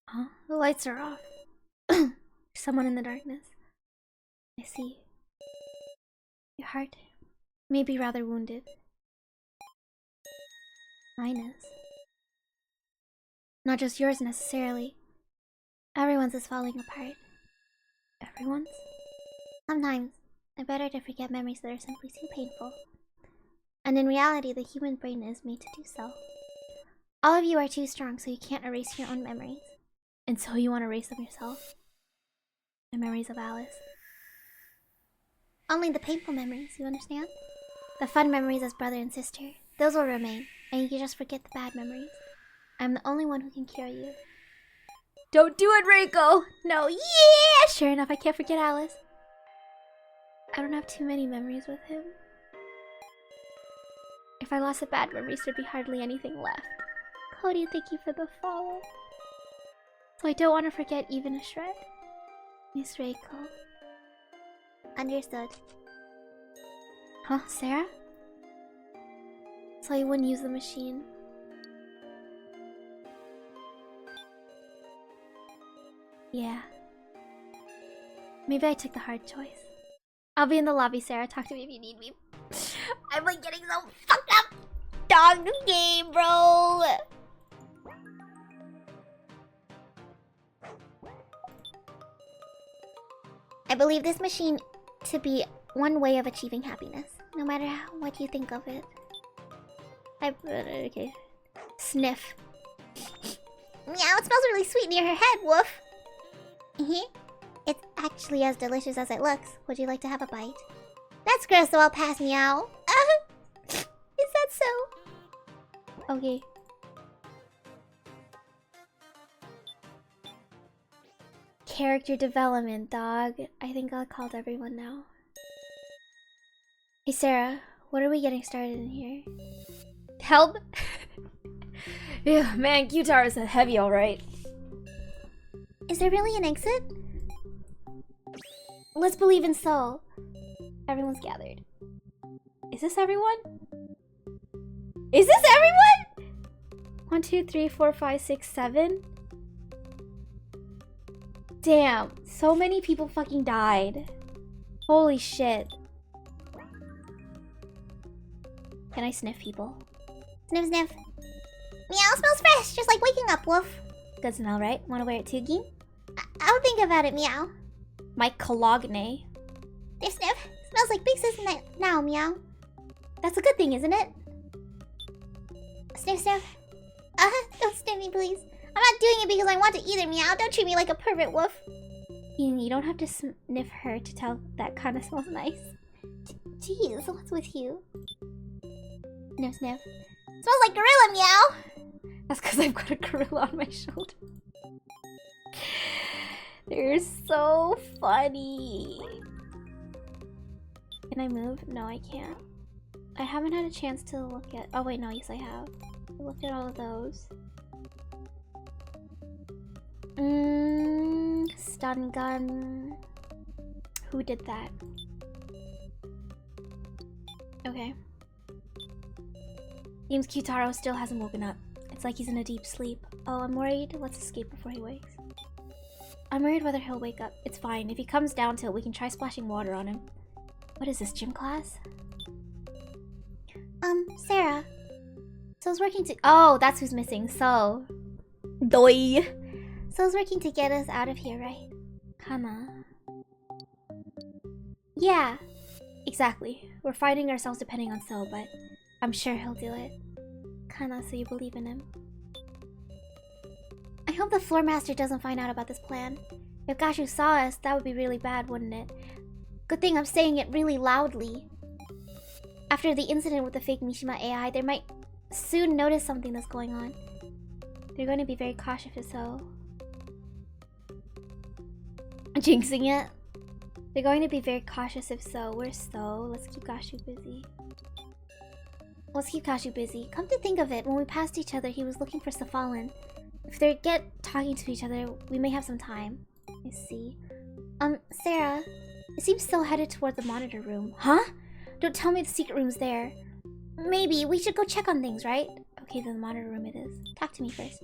Huh? The lights are off. Someone in the darkness. I see. Your heart may be rather wounded. Mine is. Not just yours necessarily. Everyone's is falling apart. Everyone's? Sometimes, it's better to forget memories that are simply too painful. And in reality, the human brain is made to do so. All of you are too strong, so you can't erase your own memories. And so you want to erase them yourself? The memories of Alice. Only the painful memories, you understand? The fun memories as brother and sister, those will remain, and you can just forget the bad memories. I'm the only one who can cure you. Don't do it, Reiko! No, yeah! Sure enough, I can't forget Alice. I don't have too many memories with him. If I lost the bad memories, there'd be hardly anything left. Cody, thank you for the follow. So I don't want to forget even a shred. Miss Reiko. Understood. Huh, Sarah? So you wouldn't use the machine. Yeah. Maybe I took the hard choice. I'll be in the lobby, Sarah. Talk to me if you need me. I'm like getting so fucked up. Dog game, bro. I believe this machine to be one way of achieving happiness, no matter what you think of it. Okay. Sniff. Meow, it smells really sweet near her head, woof. It's actually as delicious as it looks. Would you like to have a bite? That's gross, so I'll pass, meow. Is that so? Okay. Character development, dog. I think I called everyone now. Hey, Sarah, what are we getting started in here? Help? Ew, man, Q-Tower is heavy, alright. Is there really an exit? Let's believe in Soul. Everyone's gathered. Is this everyone? Is this everyone? 1, 2, 3, 4, 5, 6, 7. Damn, so many people fucking died. Holy shit. Can I sniff people? Sniff, sniff. Meow, smells fresh, just like waking up, woof. Good smell, right? Wanna wear it too, Gin? I'll think about it, meow. My cologne. Sniff, sniff. Smells like Big Sis now, meow. That's a good thing, isn't it? Sniff, sniff. Don't sniff me, please. I'm not doing it because I want to either, meow. Don't treat me like a pervert, woof. You don't have to sniff her to tell that kind of smells nice. Jeez, what's with you? Sniff, sniff. Smells like gorilla, meow. That's because I've got a gorilla on my shoulder. They're so funny. Can I move? No, I can't. I haven't had a chance to look at... Oh wait, no, yes I have. I looked at all of those. Stun gun. Who did that? Okay. Seems Q-Taro still hasn't woken up. It's like he's in a deep sleep. Oh, I'm worried. Let's escape before he wakes. I'm worried whether he'll wake up. It's fine. If he comes down to it, we can try splashing water on him. What is this, gym class? Sarah. So's working to... Oh, that's who's missing. So. Doi. So's working to get us out of here, right? Kana. Yeah. Exactly. We're fighting ourselves depending on So, but I'm sure he'll do it. Kana, so you believe in him. I hope the floor master doesn't find out about this plan. If Gashu saw us, that would be really bad, wouldn't it? Good thing I'm saying it really loudly. After the incident with the fake Mishima AI, they might soon notice something that's going on. They're going to be very cautious if so. Jinxing it. They're going to be very cautious if so. We're so. Let's keep Gashu busy. Let's keep Gashu busy. Come to think of it, when we passed each other, he was looking for Safalin. If they get talking to each other, we may have some time. I see. Sarah, it seems still headed toward the monitor room. Huh? Don't tell me the secret room's there. Maybe we should go check on things, right? Okay, then the monitor room it is. Talk to me first.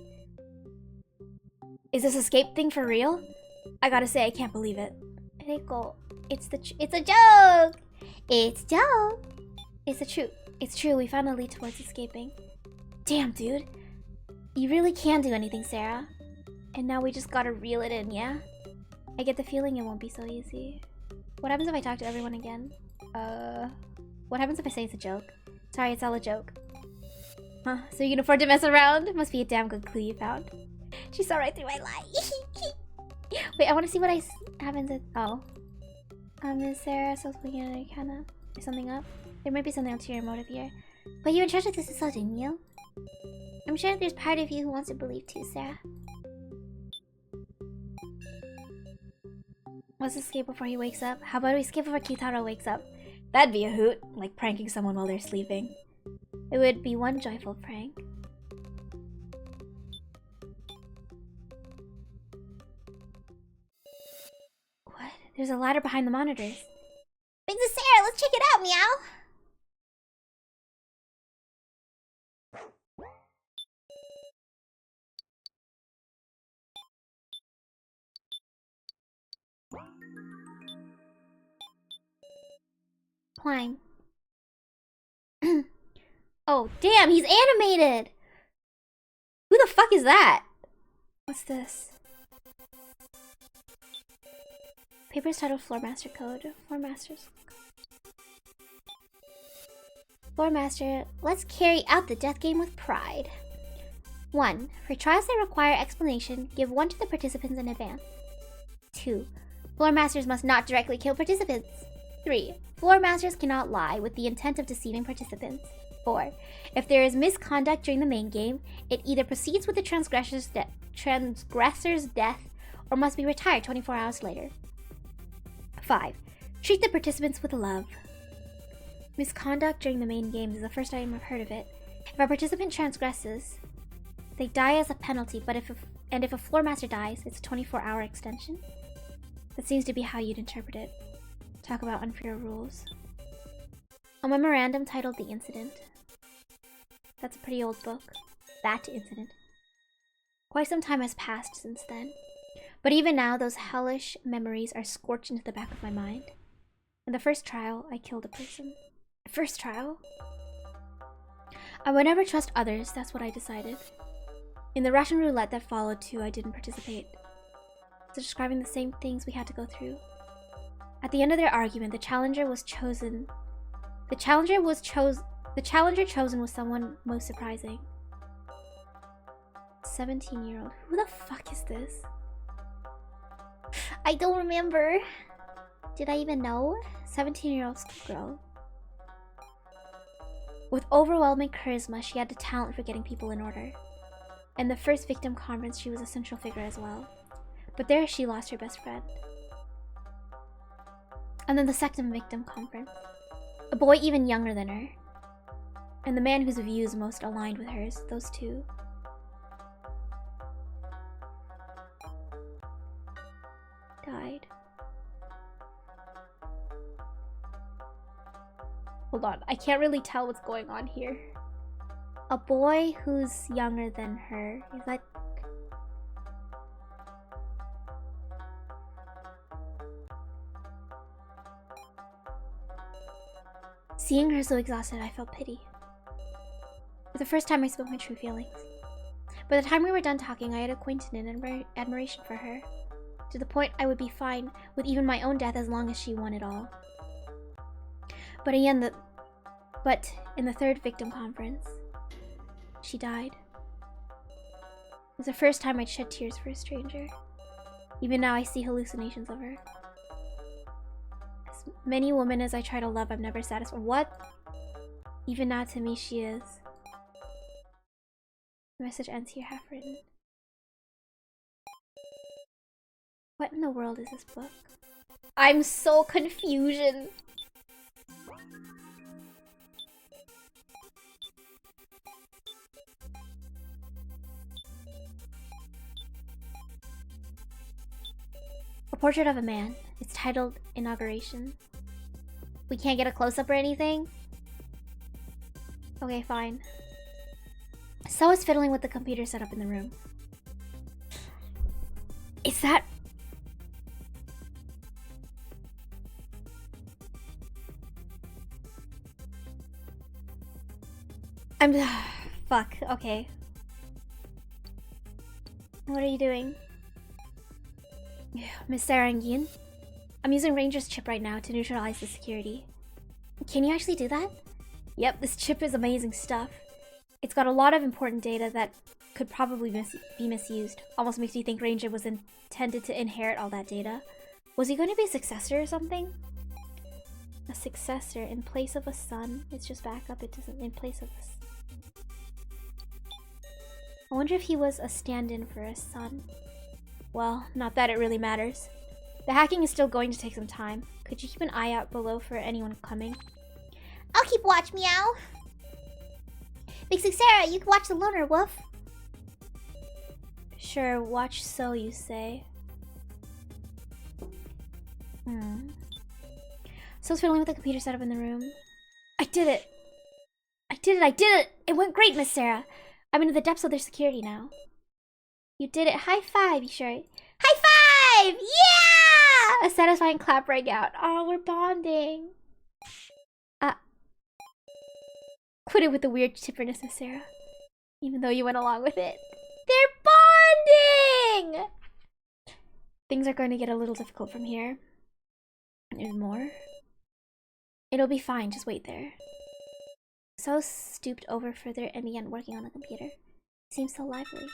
Is this escape thing for real? I gotta say, I can't believe it. Reiko, it's a joke! It's a joke! It's the truth. It's true, we found a lead towards escaping. Damn, dude. You really can do anything, Sarah. And now we just gotta reel it in, yeah? I get the feeling it won't be so easy. What happens if I talk to everyone again? What happens if I say it's a joke? Sorry, it's all a joke. Huh, so you can afford to mess around? Must be a damn good clue you found. She saw right through my lie. Wait, I want to see what happens at... Oh. Miss Sarah, so looking at it, kinda... Is something up? There might be something ulterior motive here. But you're in charge of this assault, didn't you? I'm sure there's part of you who wants to believe too, Sarah. Let's escape before he wakes up. How about we escape before Kitaro wakes up? That'd be a hoot, like pranking someone while they're sleeping. It would be one joyful prank. What? There's a ladder behind the monitors. Princess Sarah, let's check it out, meow! Climb. Oh, damn, he's animated! Who the fuck is that? What's this? Papers titled Floor Master Code. Floor Masters. Floor Master, let's carry out the death game with pride. 1. For trials that require explanation, give 1 to the participants in advance. 2. Floor Masters must not directly kill participants. 3. Floor Masters cannot lie with the intent of deceiving participants. 4. If there is misconduct during the main game, it either proceeds with the transgressor's death or must be retired 24 hours later. 5. Treat the participants with love. Misconduct during the main game is the first time I've heard of it. If a participant transgresses, they die as a penalty, but if a floor master dies, it's a 24-hour extension. That seems to be how you'd interpret it. Talk about unfair rules. A memorandum titled The Incident. That's a pretty old book. That incident. Quite some time has passed since then. But even now, those hellish memories are scorched into the back of my mind. In the first trial, I killed a person. First trial? I would never trust others, that's what I decided. In the Russian roulette that followed too, I didn't participate. So describing the same things we had to go through. At the end of their argument, the challenger chosen was someone most surprising. 17-year-old. Who the fuck is this? I don't remember. Did I even know? 17-year-old schoolgirl. With overwhelming charisma, she had the talent for getting people in order. In the first victim conference, she was a central figure as well. But there she lost her best friend. And then the second victim conference. A boy even younger than her. And the man whose views most aligned with hers, those two. Died. Hold on, I can't really tell what's going on here. A boy who's younger than her. Is that... Seeing her so exhausted, I felt pity. For the first time I spoke my true feelings. By the time we were done talking, I had acquaintance and admiration for her. To the point I would be fine with even my own death as long as she won it all. But in the third victim conference, she died. It was the first time I'd shed tears for a stranger. Even now I see hallucinations of her. As many women as I try to love, I'm never satisfied. What? Even now to me she is. The message ends here half written. What in the world is this book? I'm so confusion. A portrait of a man. It's titled Inauguration. We can't get a close-up or anything? Okay, fine. So is fiddling with the computer set up in the room. Is that... I'm... Fuck, okay. What are you doing? Miss Sarangin? I'm using Ranger's chip right now to neutralize the security. Can you actually do that? Yep, this chip is amazing stuff. It's got a lot of important data that could probably be misused. Almost makes me think Ranger was intended to inherit all that data. Was he going to be a successor or something? A successor in place of a son. It's just back up, it doesn't in place of us. I wonder if he was a stand-in for a son. Well, not that it really matters. The hacking is still going to take some time. Could you keep an eye out below for anyone coming? I'll keep watch, meow. Big Six Sarah, you can watch the loner, woof. Sure, watch so you say. So's fiddling with the computer setup in the room. I did it! I did it! I did it! It went great, Miss Sarah! I'm into the depths of their security now. You did it. High five, you sure? High five! Yeah! A satisfying clap rang out. Oh, we're bonding. Quit it with the weird chipperness, Miss Sarah. Even though you went along with it. They're bonding! Things are going to get a little difficult from here. There's more. It'll be fine, just wait there. So stooped over further and began working on the computer. Seems so lively.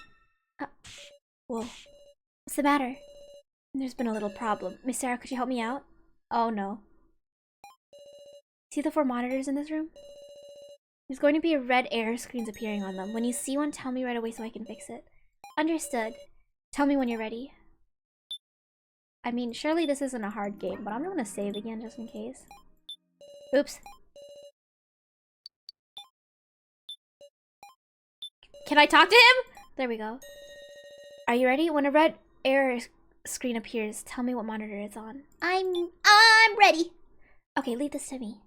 Whoa. What's the matter? There's been a little problem. Miss Sarah, could you help me out? Oh no. See the 4 monitors in this room? There's going to be a red error screens appearing on them. When you see one, tell me right away so I can fix it. Understood. Tell me when you're ready. I mean, surely this isn't a hard game, but I'm gonna save again just in case. Oops. Can I talk to him? There we go. Are you ready? When a red error screen appears, tell me what monitor it's on. I'm ready. Okay, leave this to me.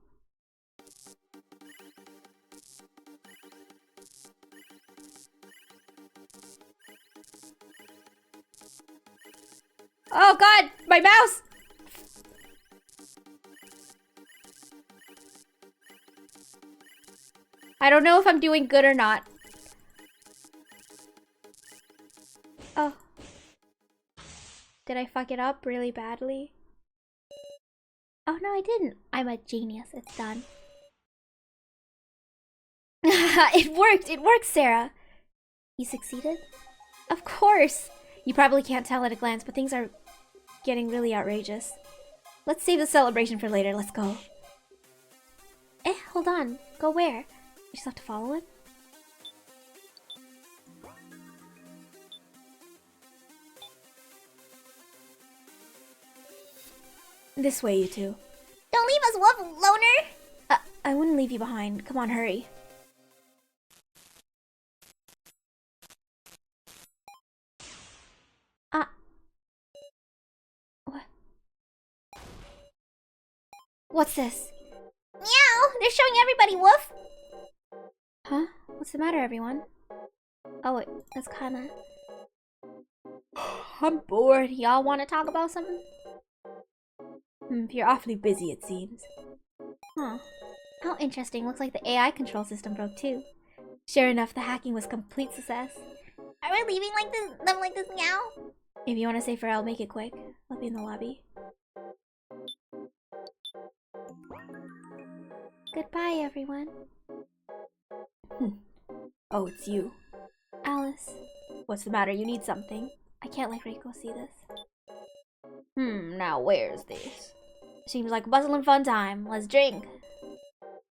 Oh god, my mouse! I don't know if I'm doing good or not. Oh. Did I fuck it up really badly? Oh no, I didn't. I'm a genius. It's done. It worked! It worked, Sarah! You succeeded? Of course! You probably can't tell at a glance, but things are getting really outrageous. Let's save the celebration for later. Let's go. Hold on. Go where? You just have to follow it? This way, you two. Don't leave us, Wolf, loner! I wouldn't leave you behind. Come on, hurry. What? What's this? Meow! They're showing everybody, Wolf! Huh? What's the matter, everyone? Oh, wait. That's kinda... I'm bored. Y'all want to talk about something? You're awfully busy, it seems. Huh. How interesting. Looks like the AI control system broke too. Sure enough, the hacking was complete success. Are we leaving like this, meow? If you want to say farewell, make it quick. I'll be in the lobby. Goodbye, everyone. Oh, it's you. Alice. What's the matter? You need something? I can't let Reiko see this. Now where's this? Seems like a bustling fun time. Let's drink.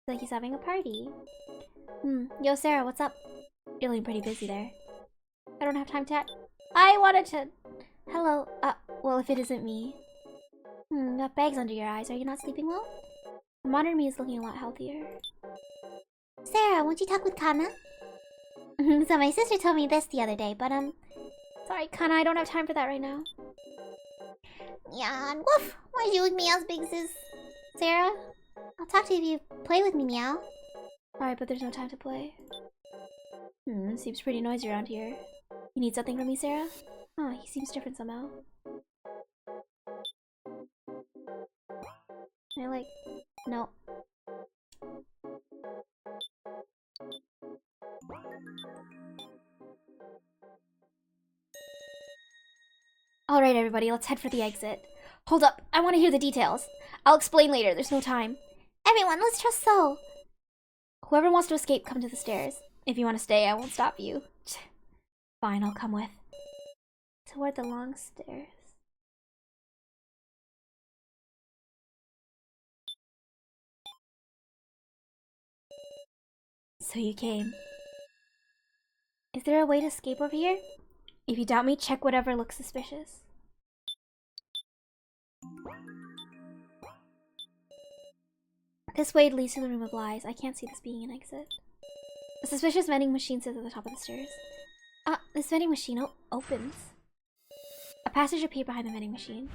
Like he's having a party. Yo, Sarah, what's up? You're looking pretty busy there. I don't have time to... I wanted to... Hello. Well, if it isn't me. Got bags under your eyes. Are you not sleeping well? The modern me is looking a lot healthier. Sarah, won't you talk with Kana? So my sister told me this the other day, but sorry, Kana, I don't have time for that right now. Yeah, woof! Why are you with Meow's big sis? Sarah? I'll talk to you if you play with me, Meow. Alright, but there's no time to play. Seems pretty noisy around here. You need something from me, Sarah? Oh, he seems different somehow. No. Alright, everybody, let's head for the exit. Hold up, I want to hear the details. I'll explain later, there's no time. Everyone, let's trust Soul. Whoever wants to escape, come to the stairs. If you want to stay, I won't stop you. Fine, I'll come with. Toward the long stairs. So you came. Is there a way to escape over here? If you doubt me, check whatever looks suspicious. This way leads to the room of lies. I can't see this being an exit. A suspicious vending machine sits at the top of the stairs. This vending machine opens. A passage appeared behind the vending machine.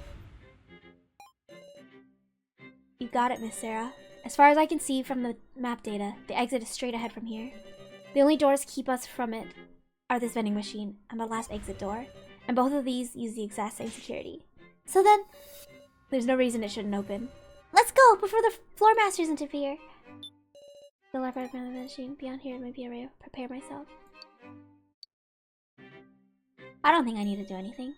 You got it, Miss Sarah. As far as I can see from the map data, the exit is straight ahead from here. The only doors keep us from it are this vending machine and the last exit door, and both of these use the exact same security. So then, there's no reason it shouldn't open. Let's go before the floor masters interfere. The left right of the machine. Beyond here may be a way to prepare myself. I don't think I need to do anything.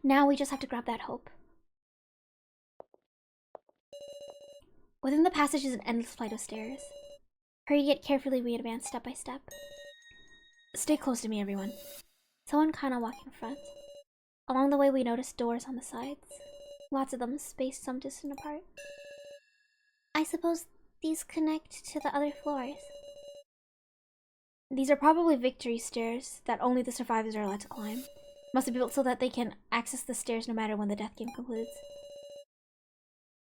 Now we just have to grab that hope. Within the passage is an endless flight of stairs. Hurry yet carefully we advance step by step. Stay close to me, everyone. Someone kinda walk in front. Along the way we notice doors on the sides. Lots of them spaced some distance apart. I suppose these connect to the other floors. These are probably victory stairs that only the survivors are allowed to climb. Must be built so that they can access the stairs no matter when the death game concludes.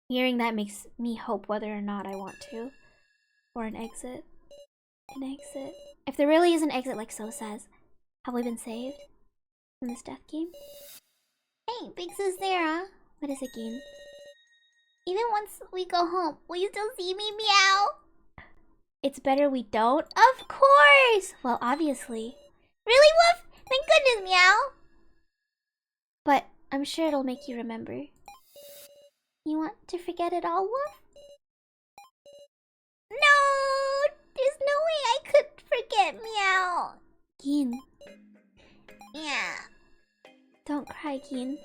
Hearing that makes me hope whether or not I want to. Or an exit. An exit. If there really is an exit like So says, have we been saved from this death game? Hey, Big Sis Sarah. What is it, Gin? Even once we go home, will you still see me, Meow? It's better we don't? Of course! Well, obviously. Really, Woof? Thank goodness, Meow! But I'm sure it'll make you remember. You want to forget it all, Woof? No! There's no way I could forget, Meow! Gin. Yeah. Don't cry, Gin.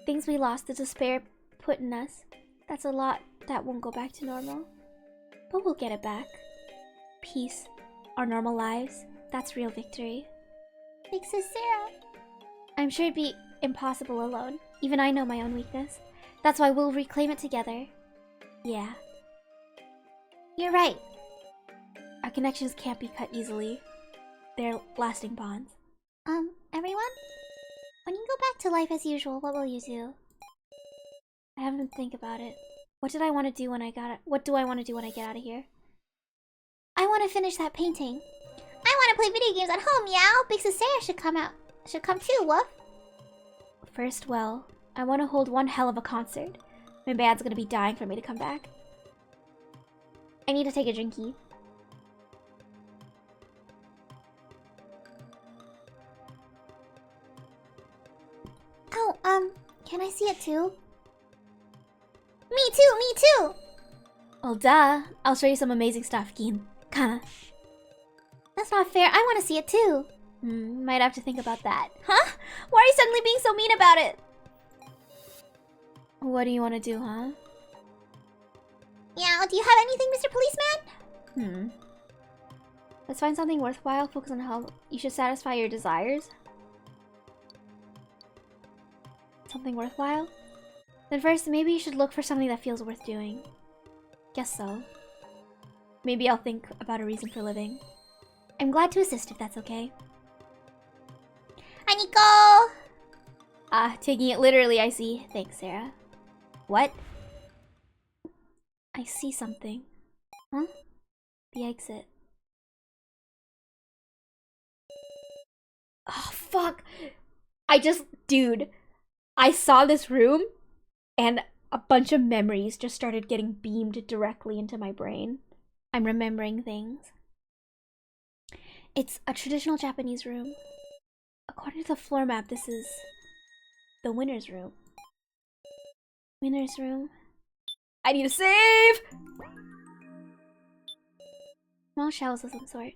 Things we lost, the despair put in us. That's a lot that won't go back to normal. But we'll get it back. Peace. Our normal lives. That's real victory. Big Sis Sarah. I'm sure it'd be impossible alone. Even I know my own weakness. That's why we'll reclaim it together. Yeah. You're right. Our connections can't be cut easily. They're lasting bonds. Everyone? When you go back to life as usual, what will you do? I haven't think about it. What do I want to do when I get out of here? I want to finish that painting. I want to play video games at home, Meow. Big Sis Sarah should come too, Woof. First, well, I want to hold one hell of a concert. My band's gonna be dying for me to come back. I need to take a drinky. Oh, can I see it too? Me too, me too! Well, duh. I'll show you some amazing stuff, Gin. Kana. That's not fair. I want to see it too. Might have to think about that. Huh? Why are you suddenly being so mean about it? What do you want to do, huh? Yeah, do you have anything, Mr. Policeman? Let's find something worthwhile. Focus on how you should satisfy your desires. Something worthwhile? Then first, maybe you should look for something that feels worth doing. Guess so. Maybe I'll think about a reason for living. I'm glad to assist if that's okay. Hi, Nico! Taking it literally, I see. Thanks, Sarah. What? I see something. Huh? The exit. Oh, fuck. Dude, I saw this room and a bunch of memories just started getting beamed directly into my brain. I'm remembering things. It's a traditional Japanese room. According to the floor map, this is the winner's room. Winner's room. I need to save! Small shelves of some sort.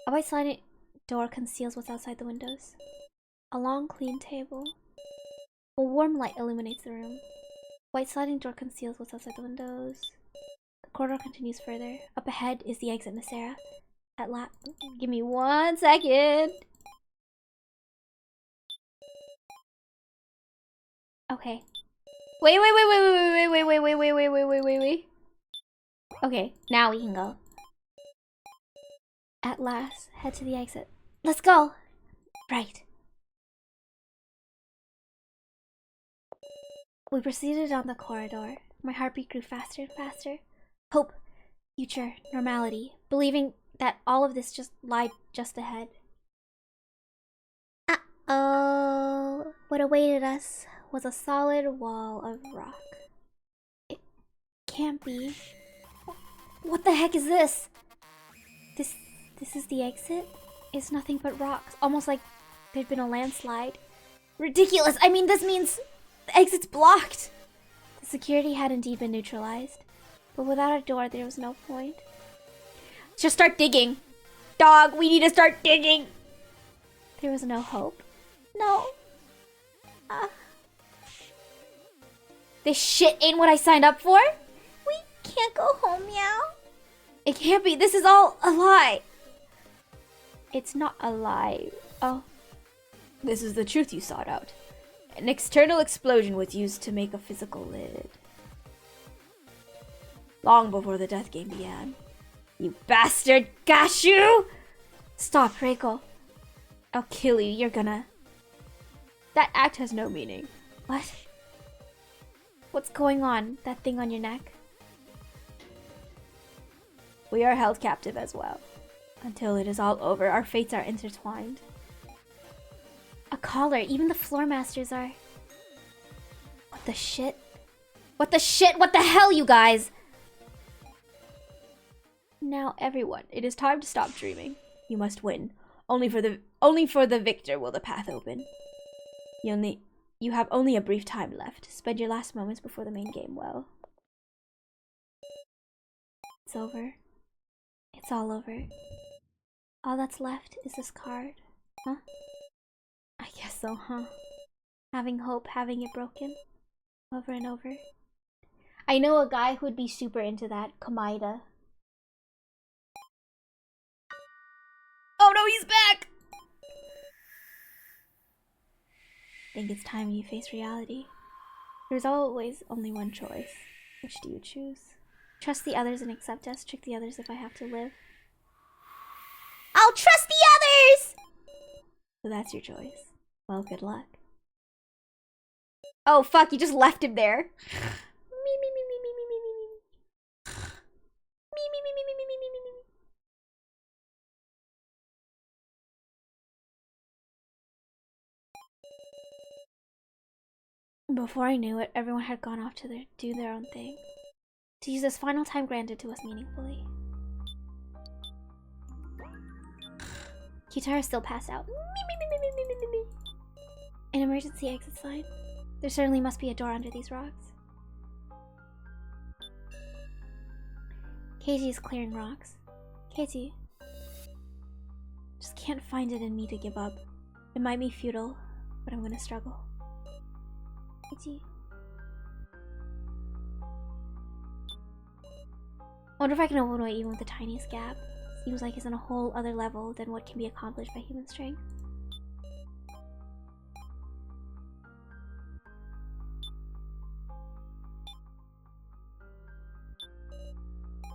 A white sliding door conceals what's outside the windows. A long, clean table. A warm light illuminates the room. White sliding door conceals what's outside the windows. The corridor continues further. Up ahead is the exit, Miss Sarah. At last. Give me 1 second. Okay. Wait. Okay, now we can go. At last, head to the exit. Let's go! Right. We proceeded down the corridor. My heartbeat grew faster and faster. Hope, future, normality, believing that all of this just lied just ahead. Uh-oh. What awaited us was a solid wall of rock. It can't be. What the heck is this? This is the exit? It's nothing but rocks, almost like there'd been a landslide. Ridiculous! I mean, this means the exit's blocked! The security had indeed been neutralized, but without a door, there was no point. Just start digging. Dog, we need to start digging! There was no hope. No. This shit ain't what I signed up for? We can't go home, Meow. It can't be. This is all a lie. It's not a lie. Oh. This is the truth you sought out. An external explosion was used to make a physical lid. Long before the death game began. You bastard, Gashu! Stop, Reiko. I'll kill you. You're gonna... That act has no meaning. What? What's going on? That thing on your neck? We are held captive as well. Until it is all over, our fates are intertwined. A collar. Even the floor masters are... What the shit? What the shit? What the hell, you guys? Now, everyone, it is time to stop dreaming. You must win. Only for the victor will the path open. You have only a brief time left. Spend your last moments before the main game well. It's over. It's all over. All that's left is this card. Huh? I guess so, huh? Having hope, having it broken. Over and over. I know a guy who'd be super into that. Kamaida. Oh no, he's back! I think it's time you face reality. There's always only one choice. Which do you choose? Trust the others and accept us. Trick the others if I have to live. I'll trust the others! So that's your choice. Well, good luck. Oh fuck, you just left him there. Before I knew it, everyone had gone off to do their own thing. To use this final time granted to us meaningfully. Kitara still passed out. An emergency exit sign. There certainly must be a door under these rocks. Keiji is clearing rocks. Keiji. Just can't find it in me to give up. It might be futile, but I'm gonna struggle. Keiji. I wonder if I can open away even with the tiniest gap. Seems like it's on a whole other level than what can be accomplished by human strength.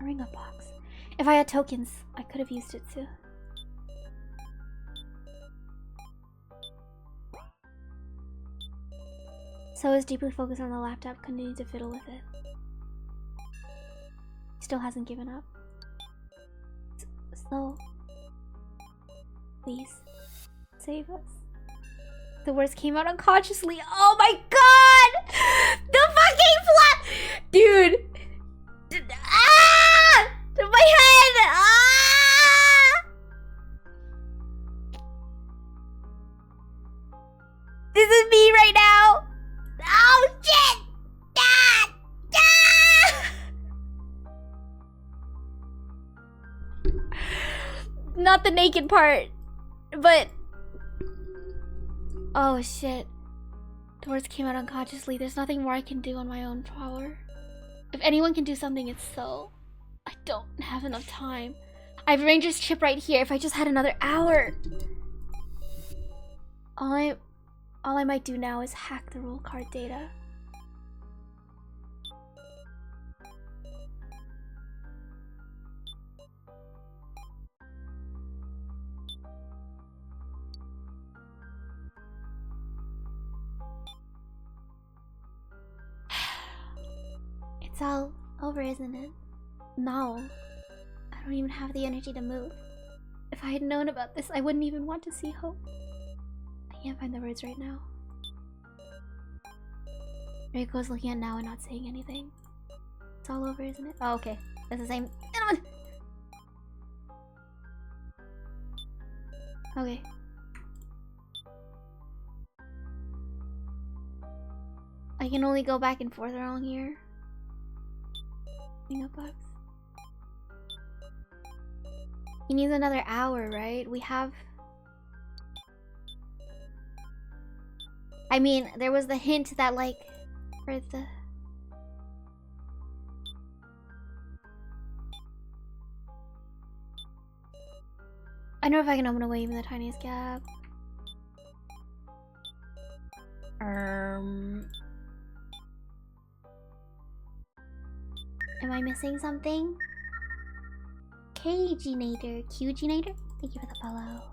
A ring-up box. If I had tokens, I could have used it too. So is deeply focused on the laptop, continuing to fiddle with it. Still hasn't given up. So, please, save us. The words came out unconsciously. Oh my god! The fucking plot! Dude! Ah! My head! Ah! This is me right now! Oh shit! Ah! Ah! Not the naked part, but... Oh shit. The words came out unconsciously. There's nothing more I can do on my own power. If anyone can do something, it's So. I don't have enough time. I have Ranger's chip right here. If I just had another hour. All I might do now is hack the roll card data. It's all over, isn't it? No. I don't even have the energy to move. If I had known about this, I wouldn't even want to see Hope. I can't find the words right now. Reiko's looking at Now and not saying anything. It's all over, isn't it? Oh, okay. That's the same. Okay. I can only go back and forth around here. Hang up box. He needs another hour, right? We have... I mean, there was the hint that, like, for the... I know if I can open away even the tiniest gap. Am I missing something? KGnator, QGnator? Thank you for the follow.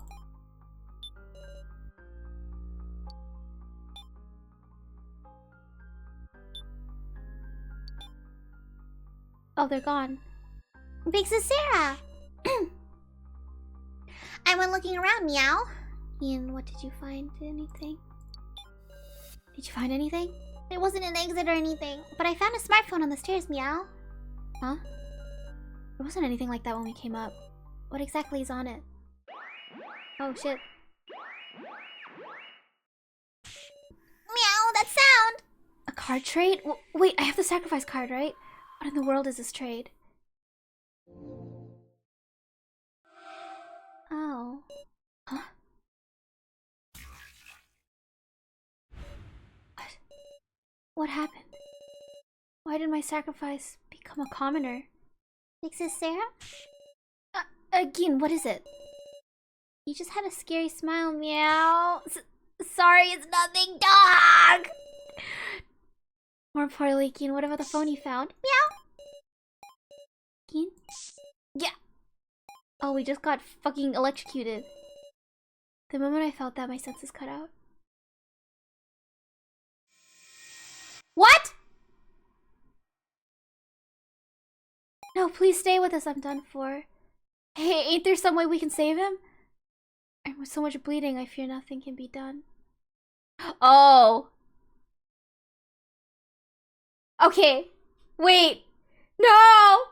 Oh, they're gone. Big Sis Sarah! I went looking around, meow. Ian, what did you find? Anything? Did you find anything? It wasn't an exit or anything, but I found a smartphone on the stairs, meow. Huh? There wasn't anything like that when we came up. What exactly is on it? Oh shit. Meow, that sound! A card trade? Wait, I have the sacrifice card, right? What in the world is this trade? Oh. Huh? What? What happened? Why did my sacrifice become a commoner? Big Sis Sarah? Again, what is it? You just had a scary smile, meow. Sorry, it's nothing, dog! More importantly, Keen, what about the phone you found? Meow! Keen? Yeah! Oh, we just got fucking electrocuted. The moment I felt that, my senses cut out. What?! No, please stay with us, I'm done for. Hey, ain't there some way we can save him? And with so much bleeding, I fear nothing can be done. Oh! Okay. Wait! No!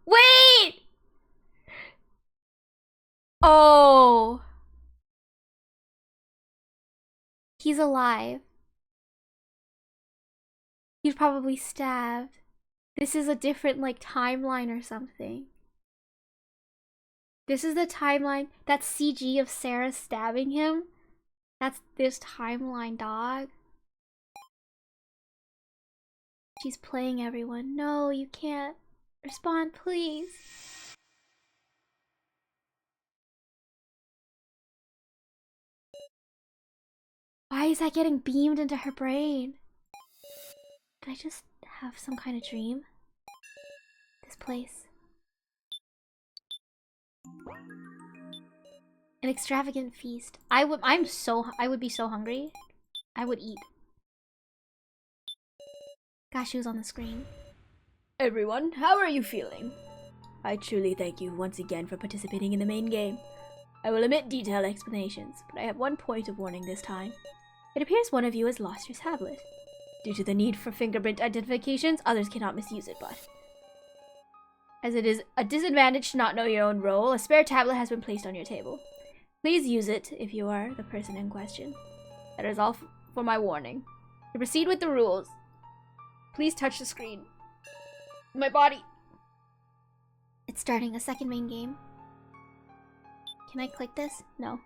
Wait! Oh! He's alive. He's probably stabbed. This is a different, like, timeline or something. This is the timeline. That CG of Sarah stabbing him. That's this timeline, dog. She's playing everyone. No, you can't. Respond, please. Why is that getting beamed into her brain? Did I just have some kind of dream? This place. An extravagant feast. I would be so hungry. I would eat. Gashu's on the screen. Everyone, how are you feeling? I truly thank you once again for participating in the main game. I will omit detailed explanations, but I have one point of warning this time. It appears one of you has lost your tablet. Due to the need for fingerprint identifications, others cannot misuse it, but as it is a disadvantage to not know your own role, a spare tablet has been placed on your table. Please use it if you are the person in question. That is all for my warning. To proceed with the rules, please touch the screen. My body. It's starting a second main game. Can I click this? No.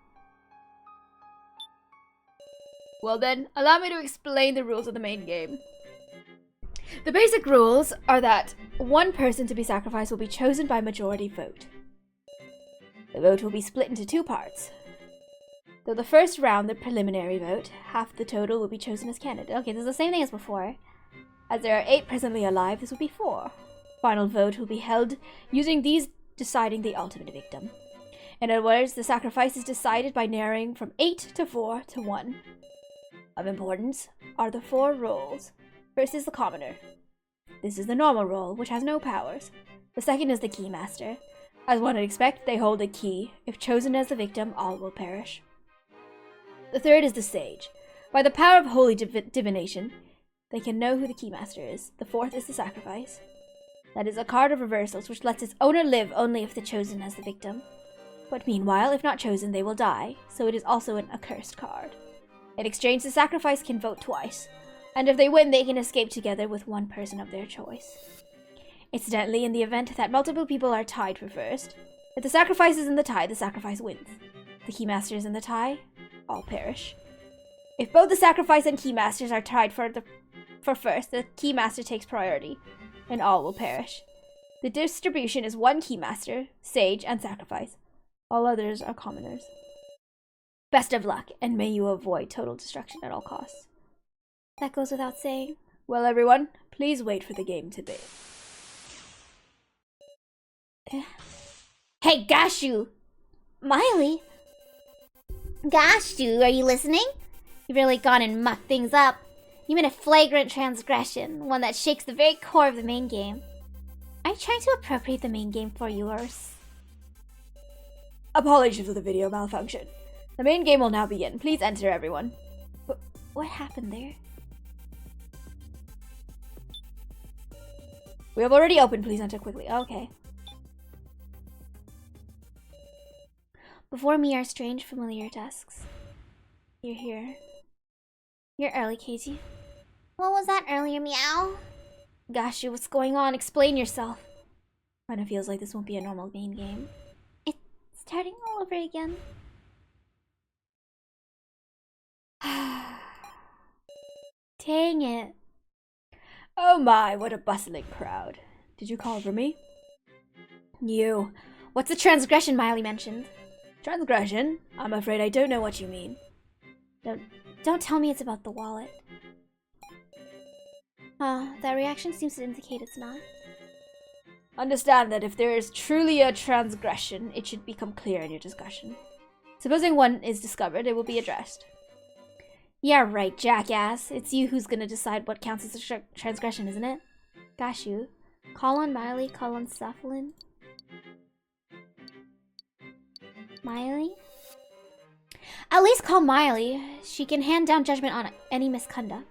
Well then, allow me to explain the rules of the main game. The basic rules are that one person to be sacrificed will be chosen by majority vote. The vote will be split into two parts. Though the first round, the preliminary vote, half the total will be chosen as candidate. Okay, this is the same thing as before. As there are 8 presently alive, this will be 4. Final vote will be held using these deciding the ultimate victim. In other words, the sacrifice is decided by narrowing from 8 to 4 to 1. Of importance are the 4 roles. First is the commoner. This is the normal role, which has no powers. The second is the keymaster. As one would expect, they hold a key. If chosen as the victim, all will perish. The third is the sage. By the power of holy divination, they can know who the keymaster is. The fourth is the sacrifice. That is a card of reversals, which lets its owner live only if the chosen as the victim. But meanwhile, if not chosen, they will die, so it is also an accursed card. In exchange, the sacrifice can vote twice, and if they win, they can escape together with one person of their choice. Incidentally, in the event that multiple people are tied for first, if the sacrifice is in the tie, the sacrifice wins. The keymaster is in the tie, all perish. If both the sacrifice and keymasters are tied for first, the keymaster takes priority, and all will perish. The distribution is one keymaster, sage, and sacrifice. All others are commoners. Best of luck, and may you avoid total destruction at all costs. That goes without saying. Well, everyone, please wait for the game to begin. Hey, Gashu! Miley? Gashu, are you listening? You've really gone and mucked things up. You made a flagrant transgression, one that shakes the very core of the main game. Are you trying to appropriate the main game for yours? Apologies for the video malfunction. The main game will now begin. Please enter, everyone. What happened there? We have already opened. Please enter quickly. Okay. Before me are strange, familiar desks. You're here. You're early, Casey. What was that earlier, meow? Gashu, what's going on? Explain yourself. Kinda feels like this won't be a normal main game. It's starting all over again. Dang it. Oh my, what a bustling crowd. Did you call for me? You. What's the transgression Miley mentioned? Transgression? I'm afraid I don't know what you mean. Don't tell me it's about the wallet. That reaction seems to indicate it's not. Understand that if there is truly a transgression, it should become clear in your discussion. Supposing one is discovered, it will be addressed. Yeah, right, jackass. It's you who's gonna decide what counts as a transgression, isn't it? Gashu. Call on Miley, call on Cephalin. Miley? At least call Miley. She can hand down judgment on any misconduct.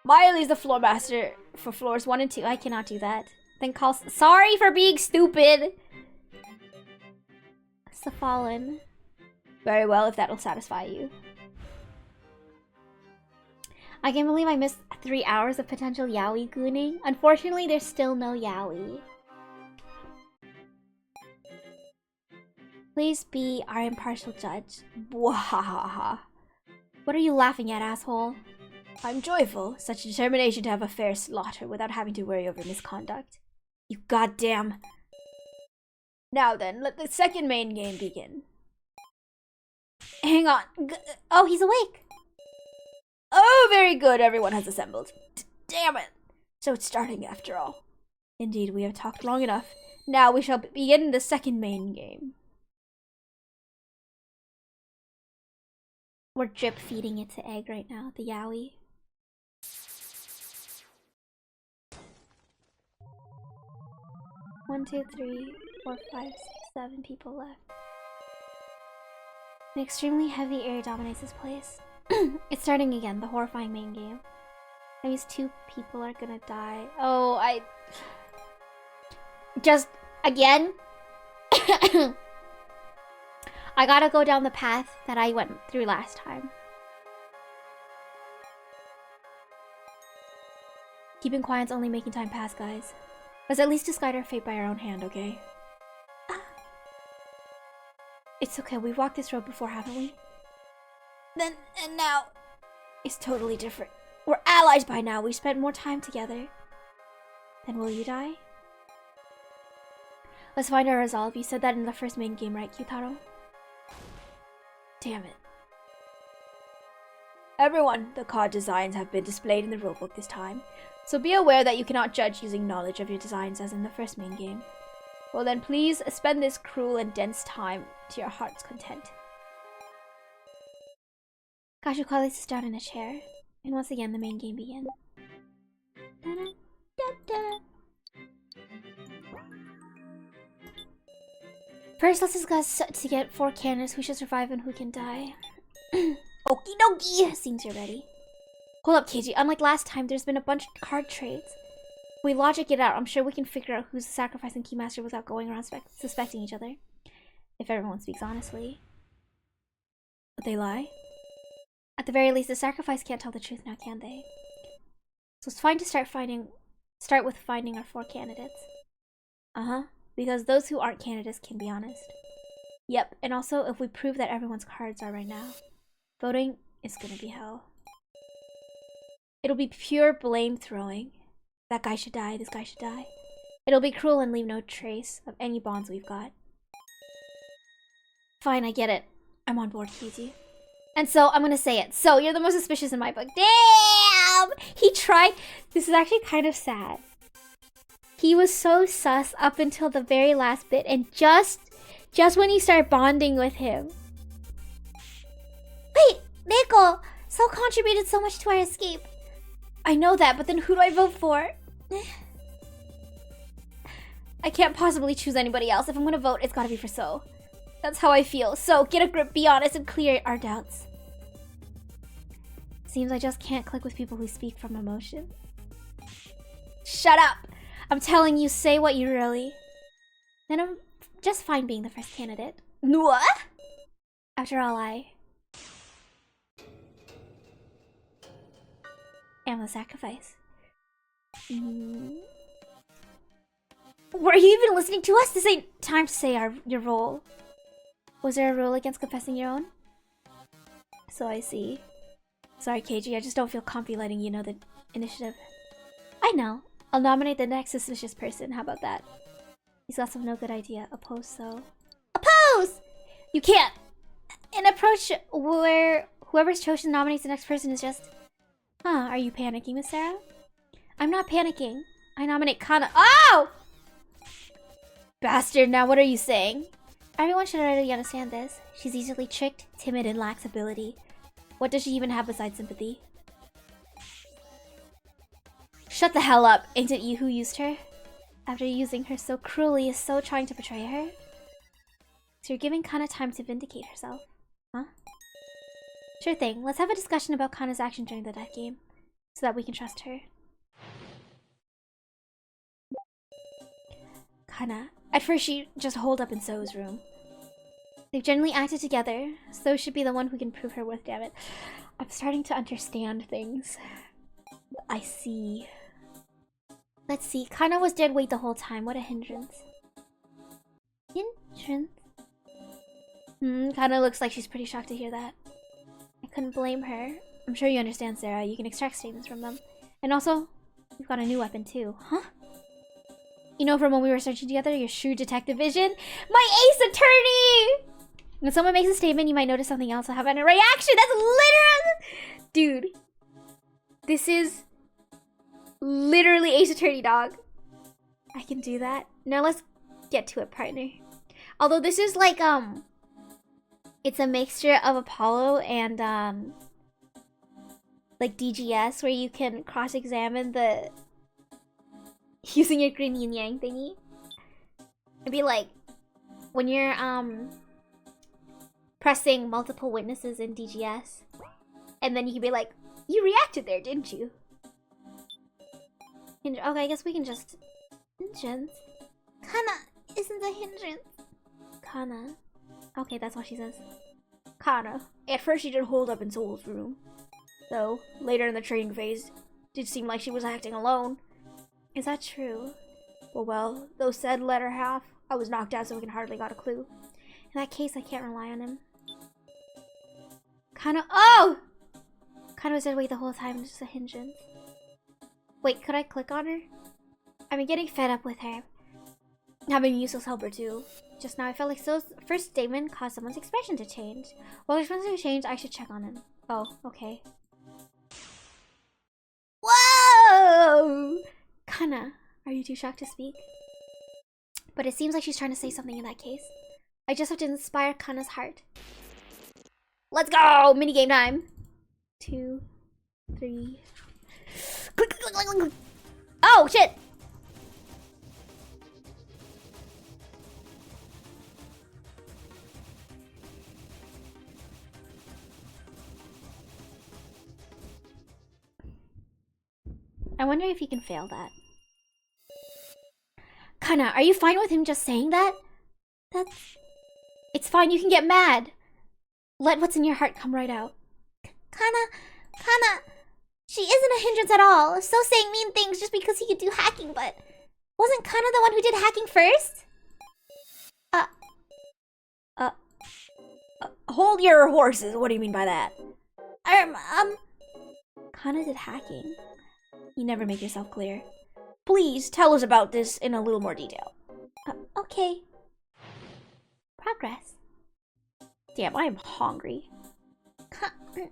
Miley's the floor master for floors 1 and 2. I cannot do that. Then call... Sorry for being stupid! Cephalin. Very well, if that'll satisfy you. I can't believe I missed 3 hours of potential yaoi gooning. Unfortunately, there's still no yaoi. Please be our impartial judge. Bwahaha. What are you laughing at, asshole? I'm joyful. Such determination to have a fair slaughter without having to worry over misconduct. You goddamn... Now then, let the second main game begin. Hang on. Oh, he's awake. Oh, very good. Everyone has assembled. Damn it. So it's starting after all. Indeed, we have talked long enough. Now we shall begin the second main game. We're drip feeding it to egg right now, the yaoi. 1, 2, 3, 4, 5, 6, 7 people left. An extremely heavy air dominates this place. It's starting again, the horrifying main game. That means 2 people are gonna die. Oh, Just again. I gotta go down the path that I went through last time. Keeping quiet's only making time pass, guys. Let's at least decide our fate by our own hand, okay? It's okay, we've walked this road before, haven't we? Then and now. It's totally different. We're allies by now, we spent more time together. Then will you die? Let's find our resolve. You said that in the first main game, right, Kyutaro? Damn it. Everyone, the card designs have been displayed in the rulebook this time, so be aware that you cannot judge using knowledge of your designs as in the first main game. Well then, please spend this cruel and dense time to your heart's content. Kashukali sits down in a chair, and once again the main game begins. First, let's discuss to get 4 candidates who should survive and who can die. Okie dokie! Seems you're ready. Hold up, Keiji. Unlike last time, there's been a bunch of card trades. If we logic it out, I'm sure we can figure out who's the sacrificing Keymaster without going around suspecting each other. If everyone speaks honestly. But they lie? At the very least, the sacrifice can't tell the truth now, can they? So it's fine to start with finding our 4 candidates. Uh-huh. Because those who aren't candidates can be honest. Yep, and also if we prove that everyone's cards are right now, voting is gonna be hell. It'll be pure blame throwing. That guy should die, this guy should die. It'll be cruel and leave no trace of any bonds we've got. Fine, I get it. I'm on board, Keiji. And so, I'm gonna say it. So, you're the most suspicious in my book. Damn! He tried. This is actually kind of sad. He was so sus up until the very last bit, and just when you start bonding with him. Wait, Neko! So contributed so much to our escape. I know that, but then who do I vote for? I can't possibly choose anybody else. If I'm gonna vote, it's gotta be for So. That's how I feel. So, get a grip, be honest, and clear our doubts. Seems I just can't click with people who speak from emotion. Shut up! I'm telling you, say what you really... Then I'm just fine being the first candidate. What? After all, I... am the sacrifice. Were you even listening to us? This ain't time to say your role. Was there a rule against confessing your own? So I see. Sorry, Keiji, I just don't feel comfy letting you know the initiative. I know. I'll nominate the next suspicious person. How about that? He's got some no good idea. Oppose So. Oppose! You can't! An approach where whoever's chosen nominates the next person is just... Huh, are you panicking, Miss Sarah? I'm not panicking. I nominate Kana. Oh! Bastard, now what are you saying? Everyone should already understand this. She's easily tricked, timid, and lacks ability. What does she even have besides sympathy? Shut the hell up. Ain't it you who used her? After using her so cruelly, is So trying to betray her? So you're giving Kana time to vindicate herself, huh? Sure thing. Let's have a discussion about Kana's action during the death game, so that we can trust her. Kana. At first she just holed up in So's room. They've generally acted together. So should be the one who can prove her worth, damn it. I'm starting to understand things. I see. Let's see. Kana was dead weight the whole time. What a hindrance. Hindrance? Kana looks like she's pretty shocked to hear that. I couldn't blame her. I'm sure you understand, Sarah. You can extract statements from them. And also, you've got a new weapon too. Huh? You know from when we were searching together, your shrewd detective vision? My ace attorney! When someone makes a statement, you might notice something else will have a reaction. That's literally... Dude. This is... literally ace attorney, dog. I can do that. Now let's get to it, partner. Although this is like, it's a mixture of Apollo and, like DGS, where you can cross-examine the... using your green yin yang thingy. It'd be like when you're pressing multiple witnesses in DGS, and then you can be like, you reacted there, didn't you? Okay, I guess we can just hindrance. Kana isn't a hindrance. Kana. Okay, that's what she says. Kana. At first she did hold up in Soul's room. Though, later in the training phase, it seemed like she was acting alone. Is that true? Well, though said latter half, I was knocked out so we can hardly got a clue. In that case, I can't rely on him. Kana— oh! Kana was dead weight the whole time, just a hindrance. Wait, could I click on her? I've been getting fed up with her. Having a useless helper too. Just now I felt like So's first statement caused someone's expression to change. Well, if expression changed, I should check on him. Oh, okay. Whoa! Kana, are you too shocked to speak? But it seems like she's trying to say something in that case. I just have to inspire Kana's heart. Let's go! Minigame time! 2, 3... Click, click, click, click, click. Oh, shit! I wonder if you can fail that. Kana, are you fine with him just saying that? It's fine, you can get mad. Let what's in your heart come right out. Kana, she isn't a hindrance at all. So saying mean things just because he could do hacking, but wasn't Kana the one who did hacking first? Hold your horses. What do you mean by that? Kana did hacking. You never make yourself clear. Please tell us about this in a little more detail. Okay. Progress. Damn, I am hungry.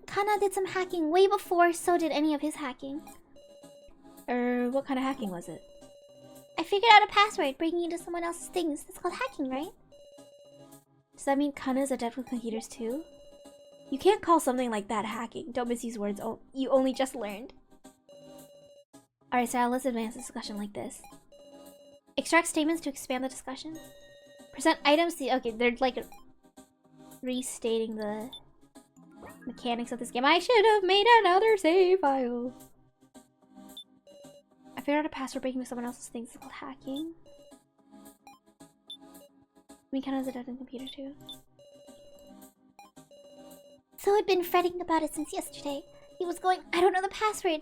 Kana did some hacking way before So did any of his hacking. What kind of hacking was it? I figured out a password breaking into someone else's things. That's called hacking, right? Does that mean Kana's adept with computers too? You can't call something like that hacking. Don't misuse words you only just learned. Alright, Sarah, let's advance the discussion like this. Extract statements to expand the discussion. Present items to— okay, they're like restating the mechanics of this game. I should have made another save file. I figured out a password breaking into someone else's things. It's called hacking. I mean, kind of a dead in computer too. So I'd been fretting about it since yesterday. He was going— I don't know the password.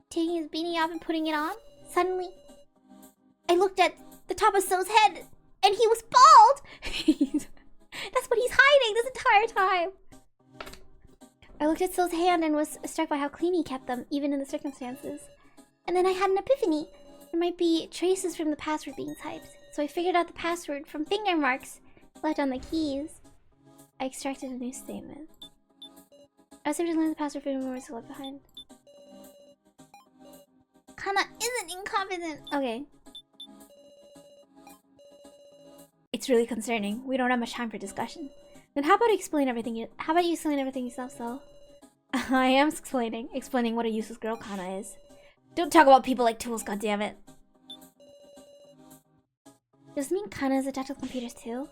Taking his beanie off and putting it on. Suddenly, I looked at the top of So's head, and he was bald! That's what he's hiding this entire time! I looked at So's hand and was struck by how clean he kept them, even in the circumstances. And then I had an epiphany. There might be traces from the password being typed. So I figured out the password from finger marks left on the keys. I extracted a new statement. I was able to learn the password from words left behind. Kana isn't incompetent. Okay. It's really concerning. We don't have much time for discussion. Then how about you explain everything? How about you explain everything yourself, So? I am explaining what a useless girl Kana is. Don't talk about people like tools, goddammit. Does this mean Kana is adept with computers too?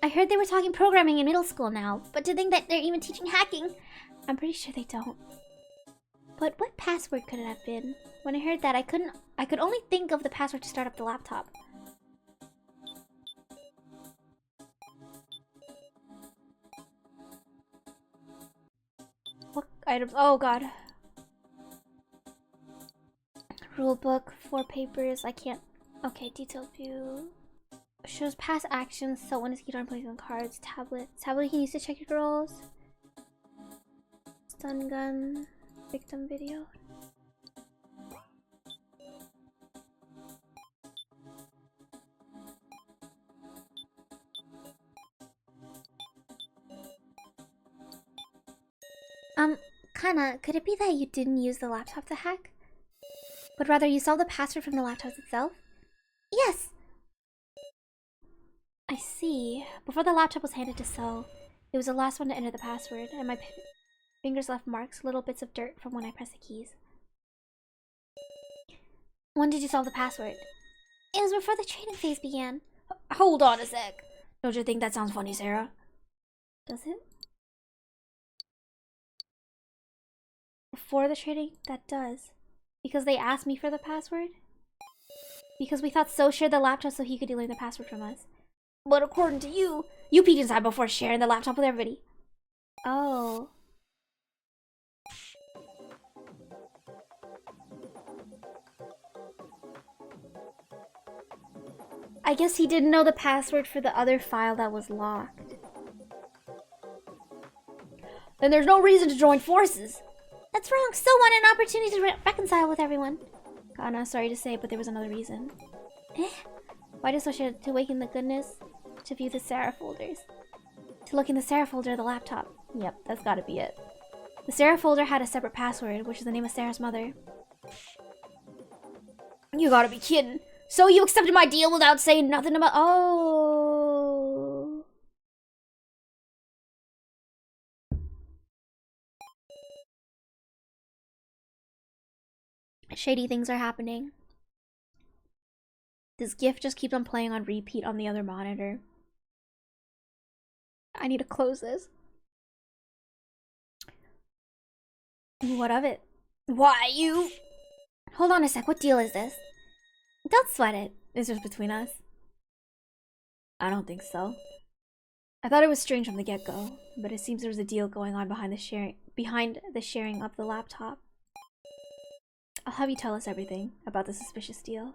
I heard they were talking programming in middle school now, but to think that they're even teaching hacking, I'm pretty sure they don't. But what password could it have been? When I heard that, I could only think of the password to start up the laptop. What items? Oh god. Rulebook, 4 papers, I can't— okay, detailed view. Shows past actions, so when it's keyboard placing on cards, tablet. Tablet you can use to check your rolls. Stun gun, victim video. Kana, could it be that you didn't use the laptop to hack? But rather you solved the password from the laptop itself? Yes! I see. Before the laptop was handed to So, it was the last one to enter the password, and my fingers left marks, little bits of dirt from when I pressed the keys. When did you solve the password? It was before the training phase began. Hold on a sec. Don't you think that sounds funny, Sarah? Does it? Before the trading, that does. Because they asked me for the password? Because we thought So shared the laptop so he could learn the password from us. But according to you, you peeked inside before sharing the laptop with everybody. Oh. I guess he didn't know the password for the other file that was locked. Then there's no reason to join forces. That's wrong. So wanted an opportunity to reconcile with everyone. Kana, sorry to say, but there was another reason. Eh? Why does Sosha to awaken the goodness? To view the Sarah folders. To look in the Sarah folder of the laptop. Yep, that's gotta be it. The Sarah folder had a separate password, which is the name of Sarah's mother. You gotta be kidding. So you accepted my deal without saying nothing about— Oh. Shady things are happening. This GIF just keeps on playing on repeat on the other monitor. I need to close this. What of it? Why you— Hold on a sec, what deal is this? Don't sweat it. It's just between us. I don't think so. I thought it was strange from the get-go, but it seems there's a deal going on behind the sharing of the laptop. I'll have you tell us everything about the suspicious deal.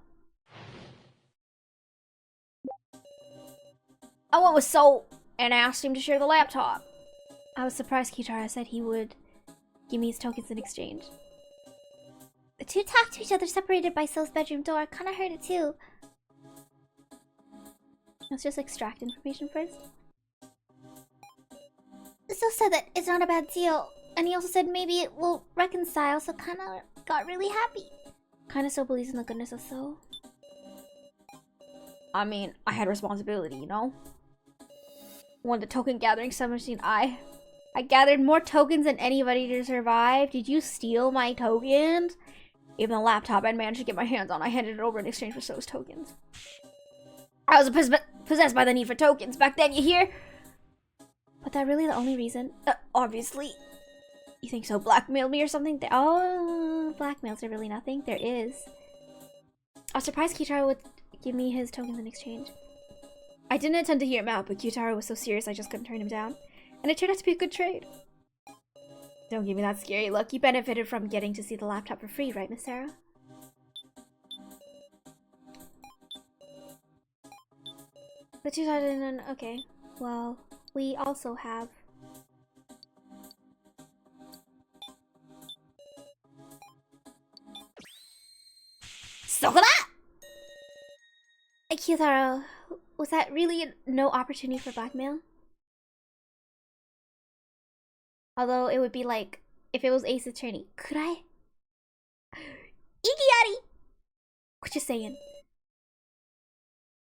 I went with So and asked him to share the laptop. I was surprised Kitara said he would give me his tokens in exchange. The two talked to each other separated by So's bedroom door. I kinda heard it too. Let's just extract information first. So said that it's not a bad deal. And he also said maybe it will reconcile, so kinda got really happy. Kinda So believes in the goodness of So. I mean, I had responsibility, you know? Won the token gathering submachine. I gathered more tokens than anybody to survive. Did you steal my tokens? Even the laptop I managed to get my hands on, I handed it over in exchange for So's tokens. I was possessed by the need for tokens back then, you hear? But that really the only reason? Obviously. You think So blackmailed me or something? Oh, blackmails are really nothing. There is. I was surprised Kitara would give me his tokens in exchange. I didn't intend to hear him out, but Kyutaro was so serious I just couldn't turn him down. And it turned out to be a good trade. Don't give me that scary look. You benefited from getting to see the laptop for free, right, Miss Sarah? The 2000 okay. Well, we also have Sokora! Kyutaro, was that really no opportunity for blackmail? Although it would be like, if it was Ace Attorney, could I? Igiari! What you saying?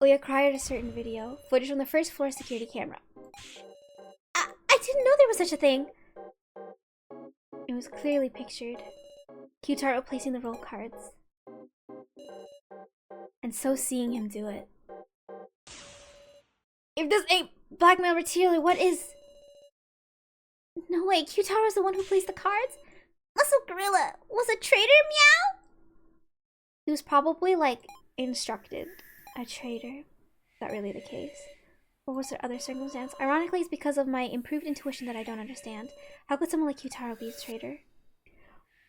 We acquired a certain video, footage from the first floor security camera. I didn't know there was such a thing. It was clearly pictured. Kyutaro placing the roll cards. And So seeing him do it. If this ain't blackmail material, what is? No way, Kyutaro's the one who placed the cards? Muscle Gorilla was a traitor, meow? He was probably like instructed a traitor. Is that really the case? Or was there other circumstance? Ironically, it's because of my improved intuition that I don't understand. How could someone like Kyutaro be a traitor?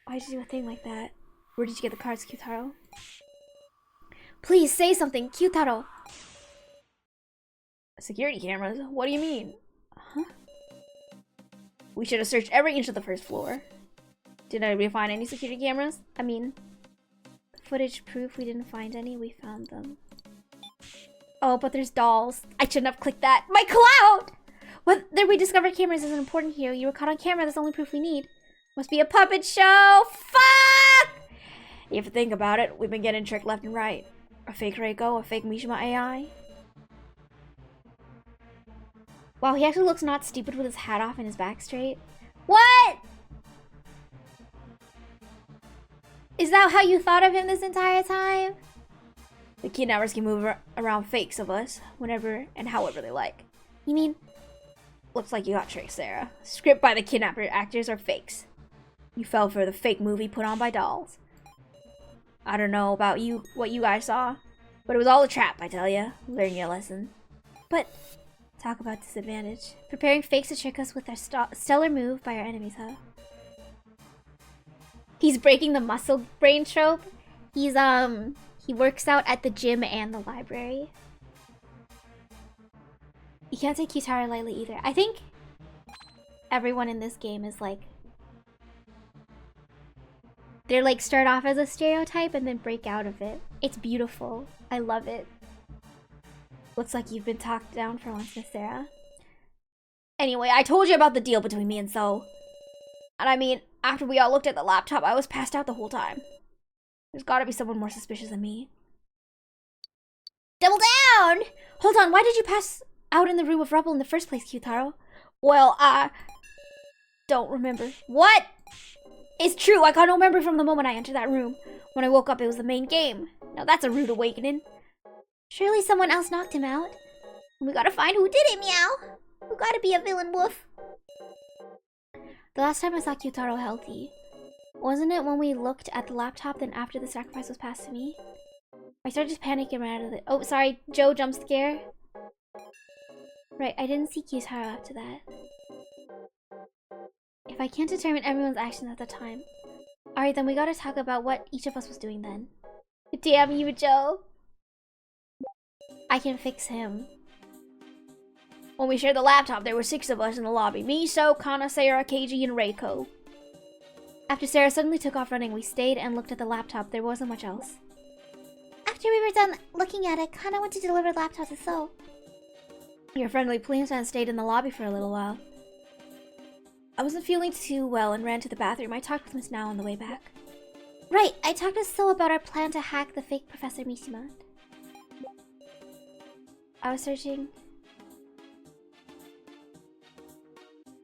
Why did you do a thing like that? Where did you get the cards, Kyutaro? Please say something, Kyutaro! Security cameras? What do you mean? Huh? We should have searched every inch of the first floor. Did anybody find any security cameras? I mean, footage proof we didn't find any, we found them. Oh, but there's dolls. I shouldn't have clicked that. My cloud! Whether we discovered cameras isn't important here. You were caught on camera, that's the only proof we need. Must be a puppet show! Fuck! If you think about it, we've been getting tricked left and right. A fake Reiko, a fake Mishima AI. Wow, he actually looks not stupid with his hat off and his back straight. What? Is that how you thought of him this entire time? The kidnappers can move around fakes of us whenever and however they like. You mean Looks like you got tricked, Sarah. Script by the kidnapper actors are fakes. You fell for the fake movie put on by dolls. I don't know about you, what you guys saw, but it was all a trap, I tell ya. Learn your lesson. But talk about disadvantage. Preparing fakes to trick us with their stellar move by our enemies, huh? He's breaking the muscle brain trope. He works out at the gym and the library. You can't take Kitara lightly either. I think everyone in this game is like... They're like start off as a stereotype and then break out of it. It's beautiful. I love it. Looks like you've been talked down for once, Miss Sarah. Anyway, I told you about the deal between me and So. And I mean, after we all looked at the laptop, I was passed out the whole time. There's gotta be someone more suspicious than me. Double down! Hold on, why did you pass out in the room of rubble in the first place, Kyutaro? Well, I don't remember. What? It's true, I got no memory from the moment I entered that room. When I woke up, it was the main game. Now that's a rude awakening. Surely someone else knocked him out. We gotta find who did it, Meow. Who gotta be a villain, Woof. The last time I saw Kyutaro healthy, wasn't it when we looked at the laptop, then after the sacrifice was passed to me? I started to panic and ran out of the— Oh, sorry, Joe jump scare. Right, I didn't see Kyutaro after that. If I can't determine everyone's actions at the time... Alright, then we gotta talk about what each of us was doing then. Damn you, Joe. I can fix him. When we shared the laptop, there were 6 of us in the lobby. Me, So, Kana, Sarah, Keiji, and Reiko. After Sarah suddenly took off running, we stayed and looked at the laptop. There wasn't much else. After we were done looking at it, Kana went to deliver the laptop to So. Your friendly policeman stayed in the lobby for a little while. I wasn't feeling too well and ran to the bathroom. I talked with Miss Now on the way back. Right, I talked to So about our plan to hack the fake Professor Mishima. I was searching...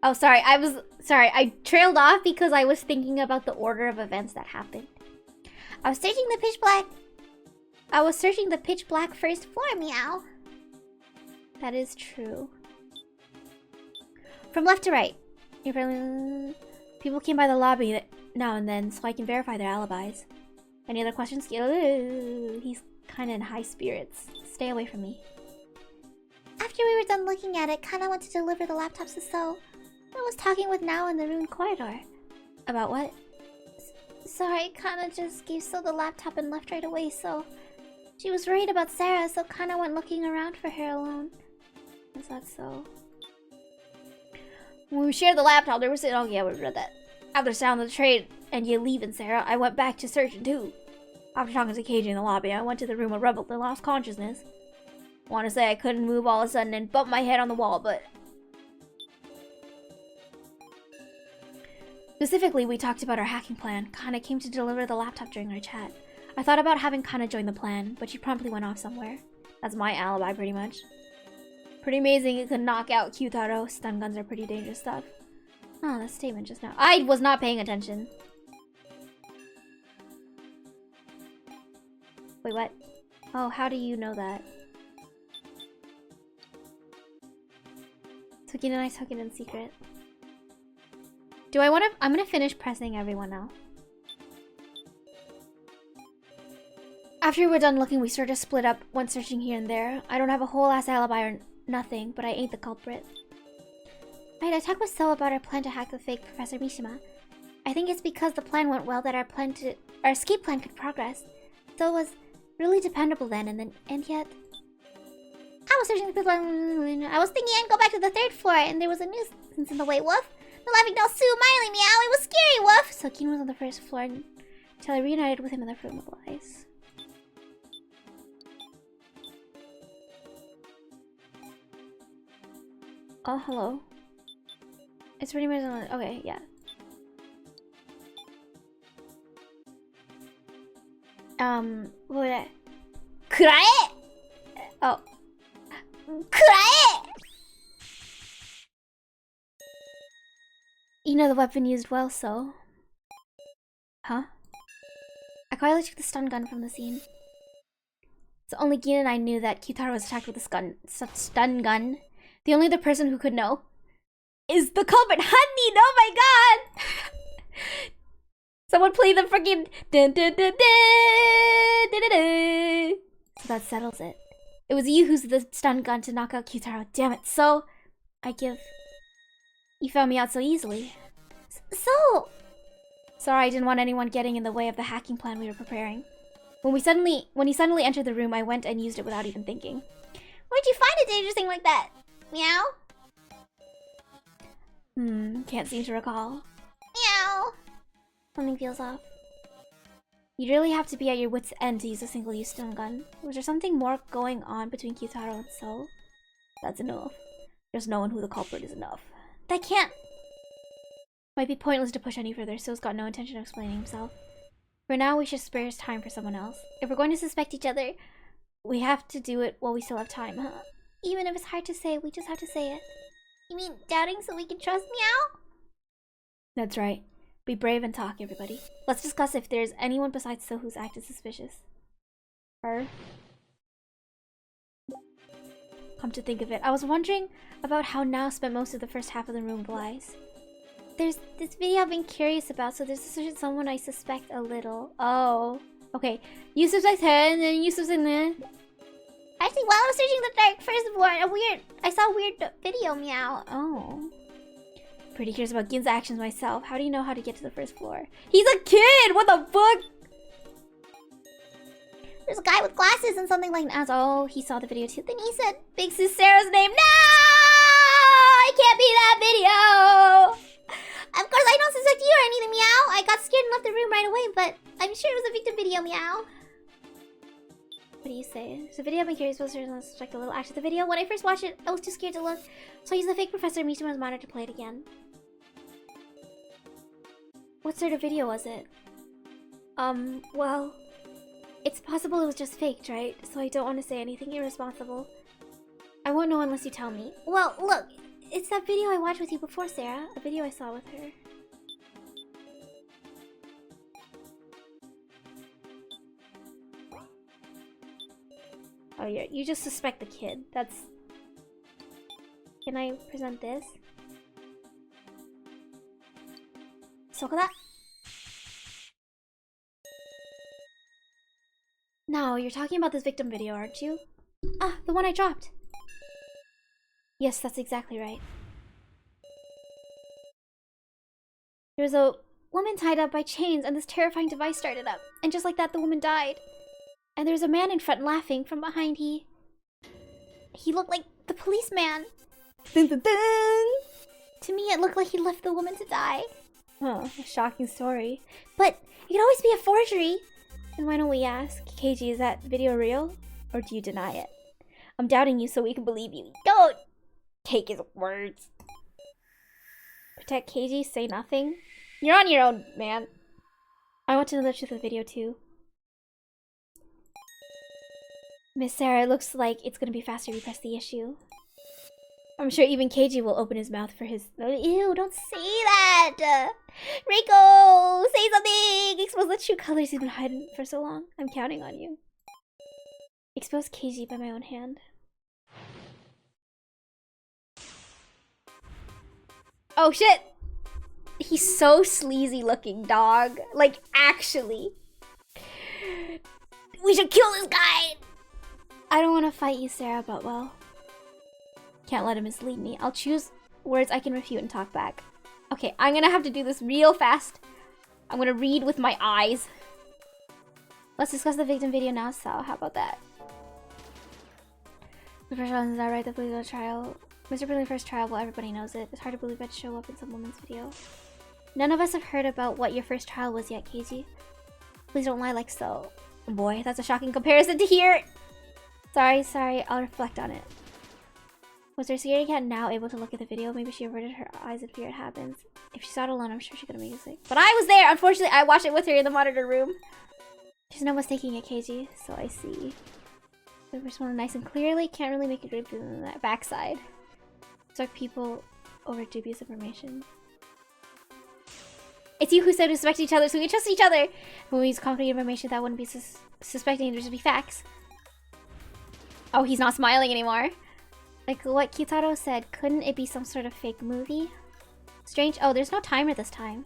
Oh, sorry, I trailed off because I was thinking about the order of events that happened. I was searching the pitch black first floor, Meow. That is true. From left to right. Your friendly... People came by the lobby now and then, so I can verify their alibis. Any other questions? He's kind of in high spirits. Stay away from me. After we were done looking at it, Kana went to deliver the laptops to So. I was talking with Now in the ruined corridor. About what? Sorry, Kana just gave So the laptop and left right away, so... She was worried about Sarah, so Kana went looking around for her alone. Is that so? When we shared the laptop, there was... Oh, yeah, we read that. After the sound of the trade and you leaving, Sarah, I went back to searching, too. After talking to Keiji in the lobby, I went to the room of Rebel and lost consciousness. Want to say I couldn't move all of a sudden and bumped my head on the wall, but... Specifically, we talked about our hacking plan. Kana came to deliver the laptop during our chat. I thought about having Kana join the plan, but she promptly went off somewhere. That's my alibi, pretty much. Pretty amazing it could knock out Kyutaro. Stun guns are pretty dangerous stuff. Oh, that statement just now. I was not paying attention. Wait, what? Oh, how do you know that? Token and I took it in secret. Do I want to? I'm gonna finish pressing everyone now. After we're done looking, we sort of split up, went searching here and there. I don't have a whole ass alibi or nothing, but I ain't the culprit. Right, I talked with So about our plan to hack the fake Professor Mishima. I think it's because the plan went well that our escape plan could progress. So was really dependable then, and yet... I was searching the I was thinking I'd go back to the 3rd floor, and there was a nuisance in the way, Woof. The laughing doll Sue Miley, Meow. It was scary, Woof. So Keen was on the 1st floor until I reunited with him in the room of lies. Oh, hello. It's pretty much on the... Okay, yeah. What would I... Kurae! Oh. Kurae! You know the weapon used well, So. Huh? I quietly took the stun gun from the scene. So only Gin and I knew that Kyutaro was attacked with a stun gun. The only other person who could know is the culprit, Honey! Oh my god! Someone play the freaking dun dun dun dun dun dun dun. So that settles it. It was you who's the stun gun to knock out Kyutaro. Damn it. So, I give... You found me out so easily. So... Sorry, I didn't want anyone getting in the way of the hacking plan we were preparing. When he suddenly entered the room, I went and used it without even thinking. Where'd you find a dangerous thing like that? Meow? Can't seem to recall. Meow. Something feels off. You'd really have to be at your wit's end to use a single-use stun gun. Was there something more going on between Kyutaro and So? That's enough. Just knowing who the culprit is enough. That can't... Might be pointless to push any further, So's got no intention of explaining himself. For now, we should spare his time for someone else. If we're going to suspect each other, we have to do it while we still have time, huh? Even if it's hard to say, we just have to say it. You mean doubting so we can trust Meow? That's right. Be brave and talk, everybody. Let's discuss if there's anyone besides So who's acted suspicious. Her. Come to think of it, I was wondering about how Now spent most of the first half of the Room of Lies. There's this video I've been curious about, so there's someone I suspect a little. Oh. Okay. You suspect her, and then you suspect me. Actually, while I was searching the dark first floor, I saw a weird video, Meow. Oh. Pretty curious about Gin's actions myself. How do you know how to get to the first floor? He's a kid! What the fuck? There's a guy with glasses and something like that. Oh, he saw the video too. Then he said, Big Sis Sarah's name. No! I can't be that video! of course, I don't suspect you or anything, Meow. I got scared and left the room right away, but I'm sure it was a victim video, Meow. What do you say? There's a video I've been curious about. Let's check a little act of the video. When I first watched it, I was too scared to look, so I used the fake Professor Mishima's monitor to play it again. What sort of video was it? Well, it's possible it was just faked, right? So I don't want to say anything irresponsible. I won't know unless you tell me. Well, look, It's that video I watched with you before, Sarah. A video I saw with her. Oh, you just suspect the kid. That's... Can I present this? Sokoda? No, you're talking about this victim video, aren't you? Ah, the one I dropped. Yes, that's exactly right. There was a woman tied up by chains and this terrifying device started up. And just like that, the woman died. And there was a man in front laughing from behind. He looked like the policeman. Dun, dun, dun. To me, it looked like he left the woman to die. Huh, a shocking story. But it could always be a forgery. And why don't we ask, Keiji, is that video real? Or do you deny it? I'm doubting you so we can believe you. Don't take his words. Protect Keiji, say nothing. You're on your own, man. I want to know the truth of the video too. Miss Sarah, it looks like it's gonna be faster if we press the issue. I'm sure even Keiji will open his mouth for his... Ew, don't say that! Reiko, say something! Expose the true colors you've been hiding for so long. I'm counting on you. Expose Keiji by my own hand. Oh shit! He's so sleazy looking, dog. Like, actually. We should kill this guy! I don't want to fight you, Sarah, but well... Can't let him mislead me. I'll choose words I can refute and talk back. Okay, I'm gonna have to do this real fast. I'm gonna read with my eyes. Let's discuss the victim video now, Sal. How about that? The first one, is that right? The political trial. Mr. Brilliant first trial, well, everybody knows it. It's hard to believe I'd show up in some woman's video. None of us have heard about what your first trial was yet, Keiji. Please don't lie like so. Boy, that's a shocking comparison to hear. Sorry, I'll reflect on it. Was their security cat now able to look at the video? Maybe she averted her eyes in fear it happens. If she saw it alone, I'm sure she could have made a mistake. But I was there! Unfortunately, I watched it with her in the monitor room. There's no mistaking it, Keiji, so I see. The first one nice and clearly. Can't really make a great view on that backside. Struck people over dubious information. It's you who said we suspect each other, so we trust each other. When we use concrete information, that wouldn't be suspecting, there'd just be facts. Oh, he's not smiling anymore. Like what Kitaro said, couldn't it be some sort of fake movie? Strange. Oh, there's no timer this time.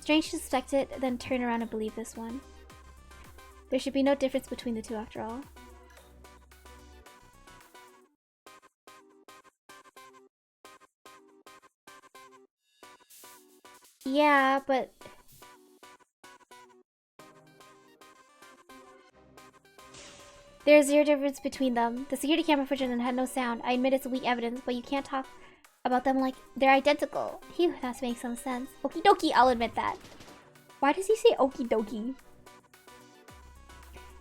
Strange to suspect it, then turn around and believe this one. There should be no difference between the two after all. Yeah, but... There's zero difference between them. The security camera footage had no sound. I admit it's weak evidence, but you can't talk about them like they're identical. Phew, that makes some sense. Okie dokie, I'll admit that. Why does he say okie dokie?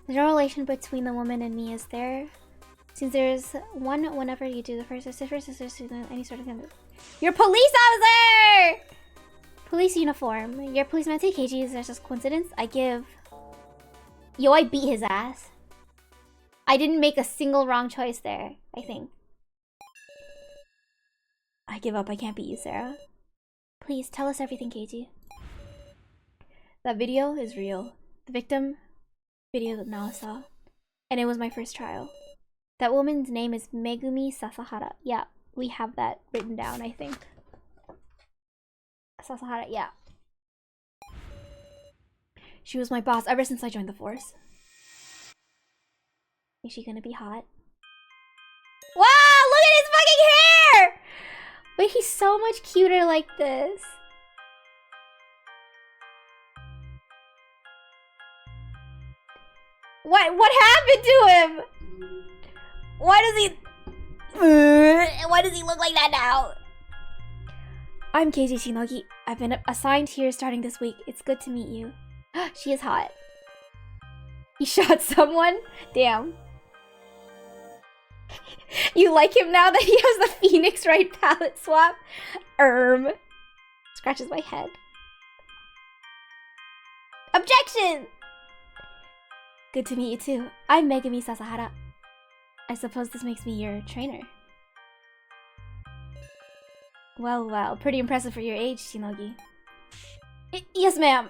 There's no relation between the woman and me, is there? Since there's one whenever you do the first or any sort of... You're a police officer! Police uniform. You're a policeman too, KG. Is that just coincidence? I give... Yo, I beat his ass. I didn't make a single wrong choice there, I think. I give up. I can't beat you, Sarah. Please, tell us everything, KG. That video is real. The victim video that Nala saw. And it was my first trial. That woman's name is Megumi Sasahara. Yeah, we have that written down, I think. Sasahara, yeah. She was my boss ever since I joined the force. Is she gonna be hot? Wow, look at his fucking hair! Wait, he's so much cuter like this. What happened to him? Why does he look like that now? I'm KG Shinogi. I've been assigned here starting this week. It's good to meet you. She is hot. He shot someone? Damn. You like him now that he has the Phoenix Wright palette swap? Scratches my head. Objection! Good to meet you too. I'm Megumi Sasahara. I suppose this makes me your trainer. Well, pretty impressive for your age, Shinogi. Yes, ma'am.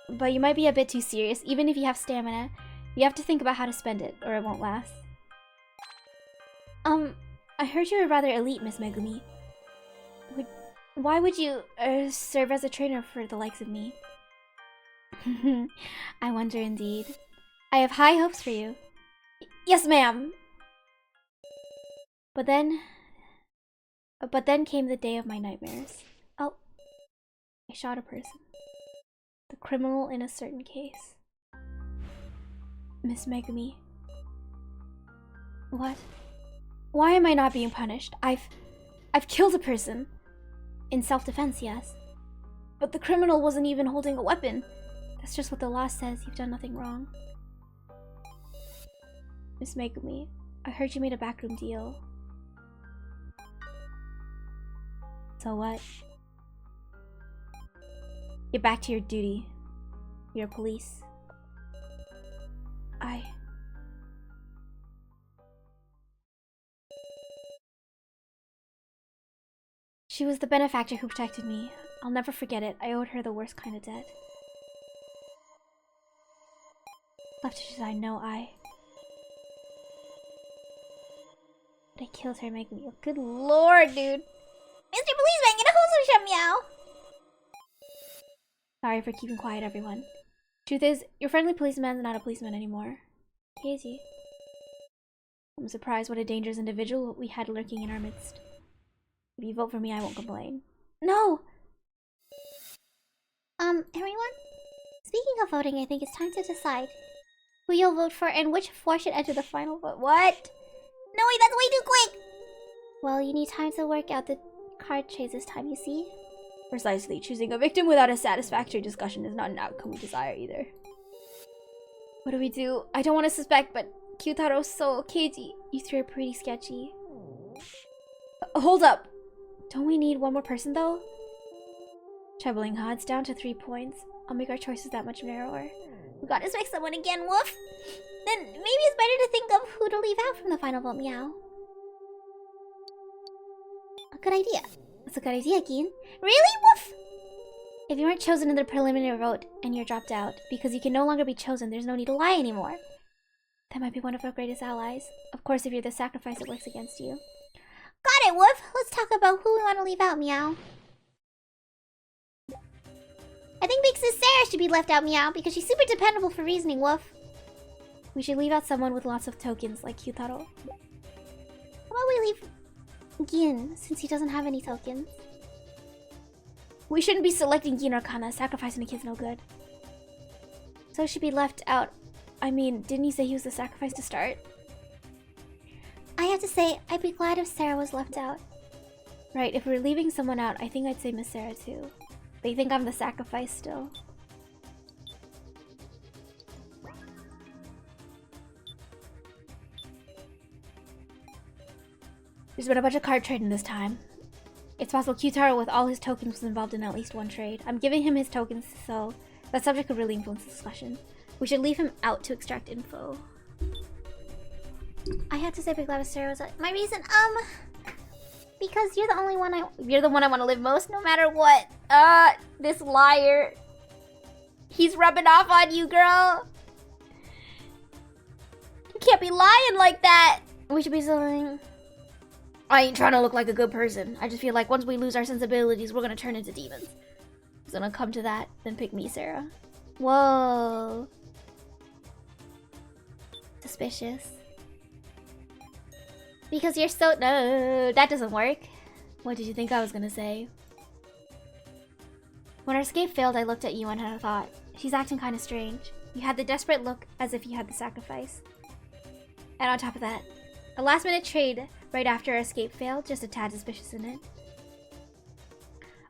But you might be a bit too serious. Even if you have stamina, you have to think about how to spend it, or it won't last. I heard you were rather elite, Miss Megumi. Why would you serve as a trainer for the likes of me? I wonder indeed. I have high hopes for you. Yes, ma'am. But then came the day of my nightmares. Oh, I shot a person. The criminal in a certain case. Miss Megumi. What? Why am I not being punished? I've killed a person. In self-defense, yes. But the criminal wasn't even holding a weapon. That's just what the law says. You've done nothing wrong. Miss Megumi, I heard you made a backroom deal. So what? Get back to your duty. You're police. She was the benefactor who protected me. I'll never forget it. I owed her the worst kind of debt. Left to decide, no, But I killed her, making me. Oh, good lord, dude. Mr. Policeman, get a hold of meow. Sorry for keeping quiet, everyone. Truth is, your friendly policeman's not a policeman anymore. Casey. I'm surprised what a dangerous individual we had lurking in our midst. If you vote for me, I won't complain. No! Everyone? Speaking of voting, I think it's time to decide who you'll vote for and which four should enter the final vote. What? No, wait, that's way too quick! Well, you need time to work out the card trades this time, you see? Precisely. Choosing a victim without a satisfactory discussion is not an outcome we desire either. What do we do? I don't want to suspect, but Kyutaro's so cagey. You three are pretty sketchy. Hold up! Don't we need one more person, though? Trebling odds down to 3 points. I'll make our choices that much narrower. We gotta select someone again, woof! Then maybe it's better to think of who to leave out from the final vote, meow. A good idea. That's a good idea, Gin. Really, woof? If you weren't chosen in the preliminary vote and you're dropped out, because you can no longer be chosen, there's no need to lie anymore. That might be one of our greatest allies. Of course, if you're the sacrifice, it works against you. Got it, Wolf. Let's talk about who we want to leave out, Meow. I think Big Sis Sarah should be left out, Meow, because she's super dependable for reasoning, Wolf. We should leave out someone with lots of tokens, like Kyutaro. How about we leave Gin, since he doesn't have any tokens? We shouldn't be selecting Gin or Kana. Sacrificing a kid's no good. So should be left out. I mean, didn't he say he was the sacrifice to start? I have to say, I'd be glad if Sarah was left out. Right, if we're leaving someone out, I think I'd say Miss Sarah too. They think I'm the sacrifice still. There's been a bunch of card trading this time. It's possible Kyutaro with all his tokens was involved in at least one trade. I'm giving him his tokens, so that subject could really influence the discussion. We should leave him out to extract info. I had to say Big Glad if Sarah was out. My reason, because you're the only one You're the one I want to live most, no matter what. This liar. He's rubbing off on you, girl. You can't be lying like that. We should be something. I ain't trying to look like a good person. I just feel like once we lose our sensibilities, we're gonna turn into demons. It's gonna come to that, then pick me, Sarah. Whoa. Suspicious. Because you're so... No, that doesn't work. What did you think I was gonna say? When our escape failed, I looked at you and had a thought. She's acting kind of strange. You had the desperate look as if you had the sacrifice. And on top of that, a last-minute trade right after our escape failed, just a tad suspicious in it.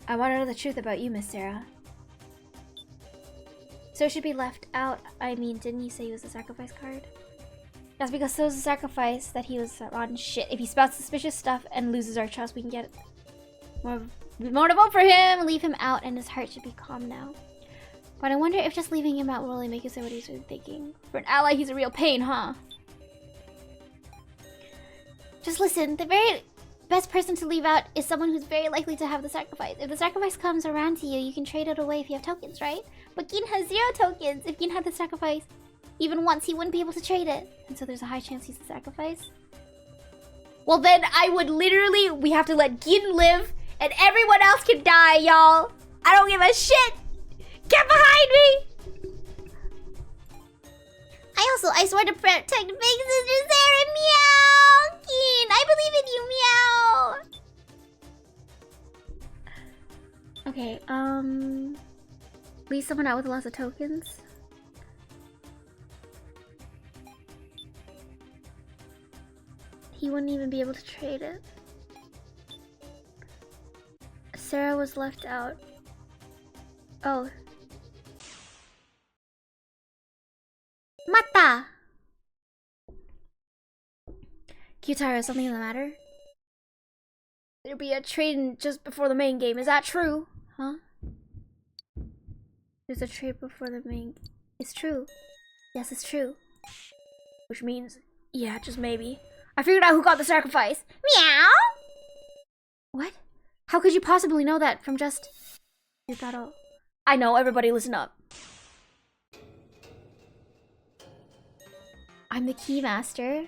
I want to know the truth about you, Miss Sarah. So should be left out. I mean, didn't you say he was a sacrifice card? That's because So's a sacrifice that he was rotten shit. If he spouts suspicious stuff and loses our trust, we can get more to vote for him. Leave him out and his heart should be calm now. But I wonder if just leaving him out will really make us say what he's really thinking. For an ally, he's a real pain, huh? Just listen, the very best person to leave out is someone who's very likely to have the sacrifice. If the sacrifice comes around to you, you can trade it away if you have tokens, right? But Gin has 0 tokens. If Gin had the sacrifice even once, he wouldn't be able to trade it. And so there's a high chance he's the sacrifice? Well then, I would literally... We have to let Gin live, and everyone else can die, y'all. I don't give a shit. Get behind me! I swear to protect Big Sister Sarah, Meow! Gin, I believe in you, Meow! Okay, leave someone out with lots of tokens. He wouldn't even be able to trade it. Sarah was left out. Oh. Mata! Kyutaro, is something the matter? There'd be a trade just before the main game. Is that true? Huh? There's a trade before the main... It's true. Yes, it's true. Which means, yeah, just maybe. I figured out who got the sacrifice. Meow! What? How could you possibly know that from just... Kyutaro? I know, everybody listen up. I'm the Keymaster.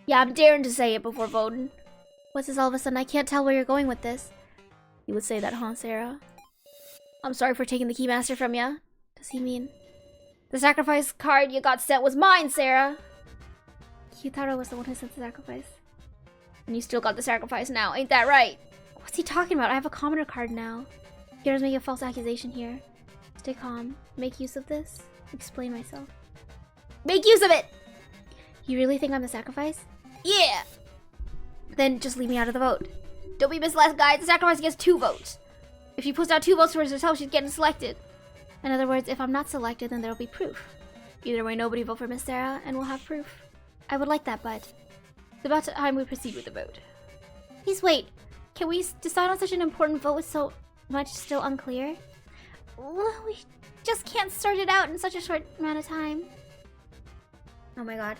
Yeah, I'm daring to say it before voting. What's this all of a sudden? I can't tell where you're going with this. You would say that, huh, Sarah? I'm sorry for taking the Keymaster from ya. Does he mean... The sacrifice card you got sent was mine, Sarah! Kyutaro was the one who sent the sacrifice. And you still got the sacrifice now, ain't that right? What's he talking about? I have a commoner card now. He doesn't make a false accusation here. Stay calm. Make use of this. Explain myself. Make use of it! You really think I'm the sacrifice? Yeah! Then just leave me out of the vote. Don't be misled, guys. The sacrifice gets 2 votes. If she puts out 2 votes towards herself, she's getting selected. In other words, if I'm not selected, then there'll be proof. Either way, nobody vote for Miss Sarah, and we'll have proof. I would like that, but it's about time we proceed with the vote. Please wait. Can we decide on such an important vote with so much still unclear? We just can't sort it out in such a short amount of time. Oh my god.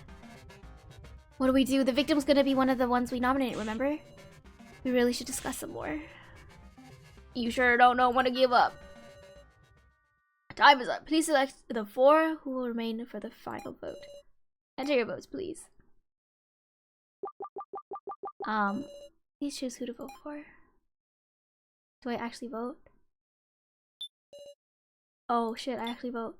What do we do? The victim's gonna be one of the ones we nominate, remember? We really should discuss some more. You sure don't know when to give up. Time is up. Please select the 4 who will remain for the final vote. Enter your votes, please. Please choose who to vote for. Do I actually vote? Oh shit, I actually vote.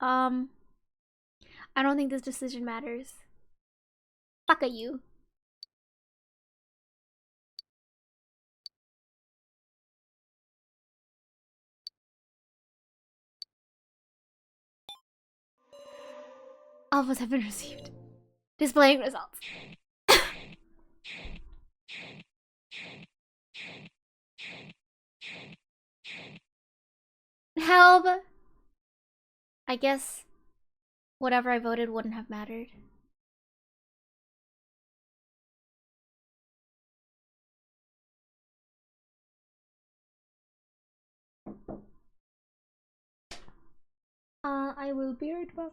I don't think this decision matters. Fuck you. All votes have been received. Displaying results. Help! I guess whatever I voted wouldn't have mattered. I will be right back.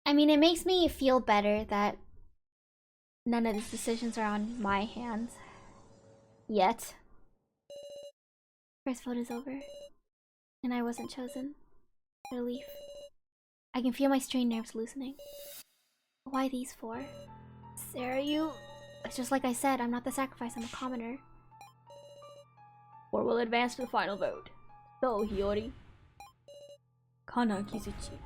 I mean, it makes me feel better that none of these decisions are on my hands. Yet. First vote is over. And I wasn't chosen. Relief. I can feel my strained nerves loosening. Why these 4? Sarah, you... It's just like I said, I'm not the sacrifice, I'm a commoner. 4 will advance to the final vote. So, Hiyori. Kana Kizuchi.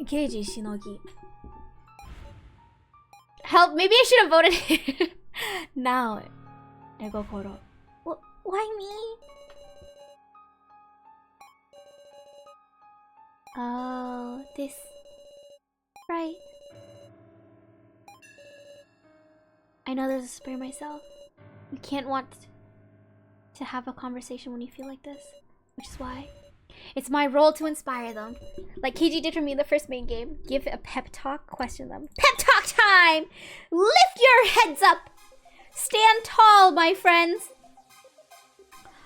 Keiji Shinogi. Help! Maybe I should have voted him. Now, Egokoro. Why me? Oh, this... Right. I know this is spare myself. You can't want to have a conversation when you feel like this, which is why it's my role to inspire them. Like Keiji did for me in the first main game. Give a pep talk, question them. Pep talk time! Lift your heads up! Stand tall, my friends!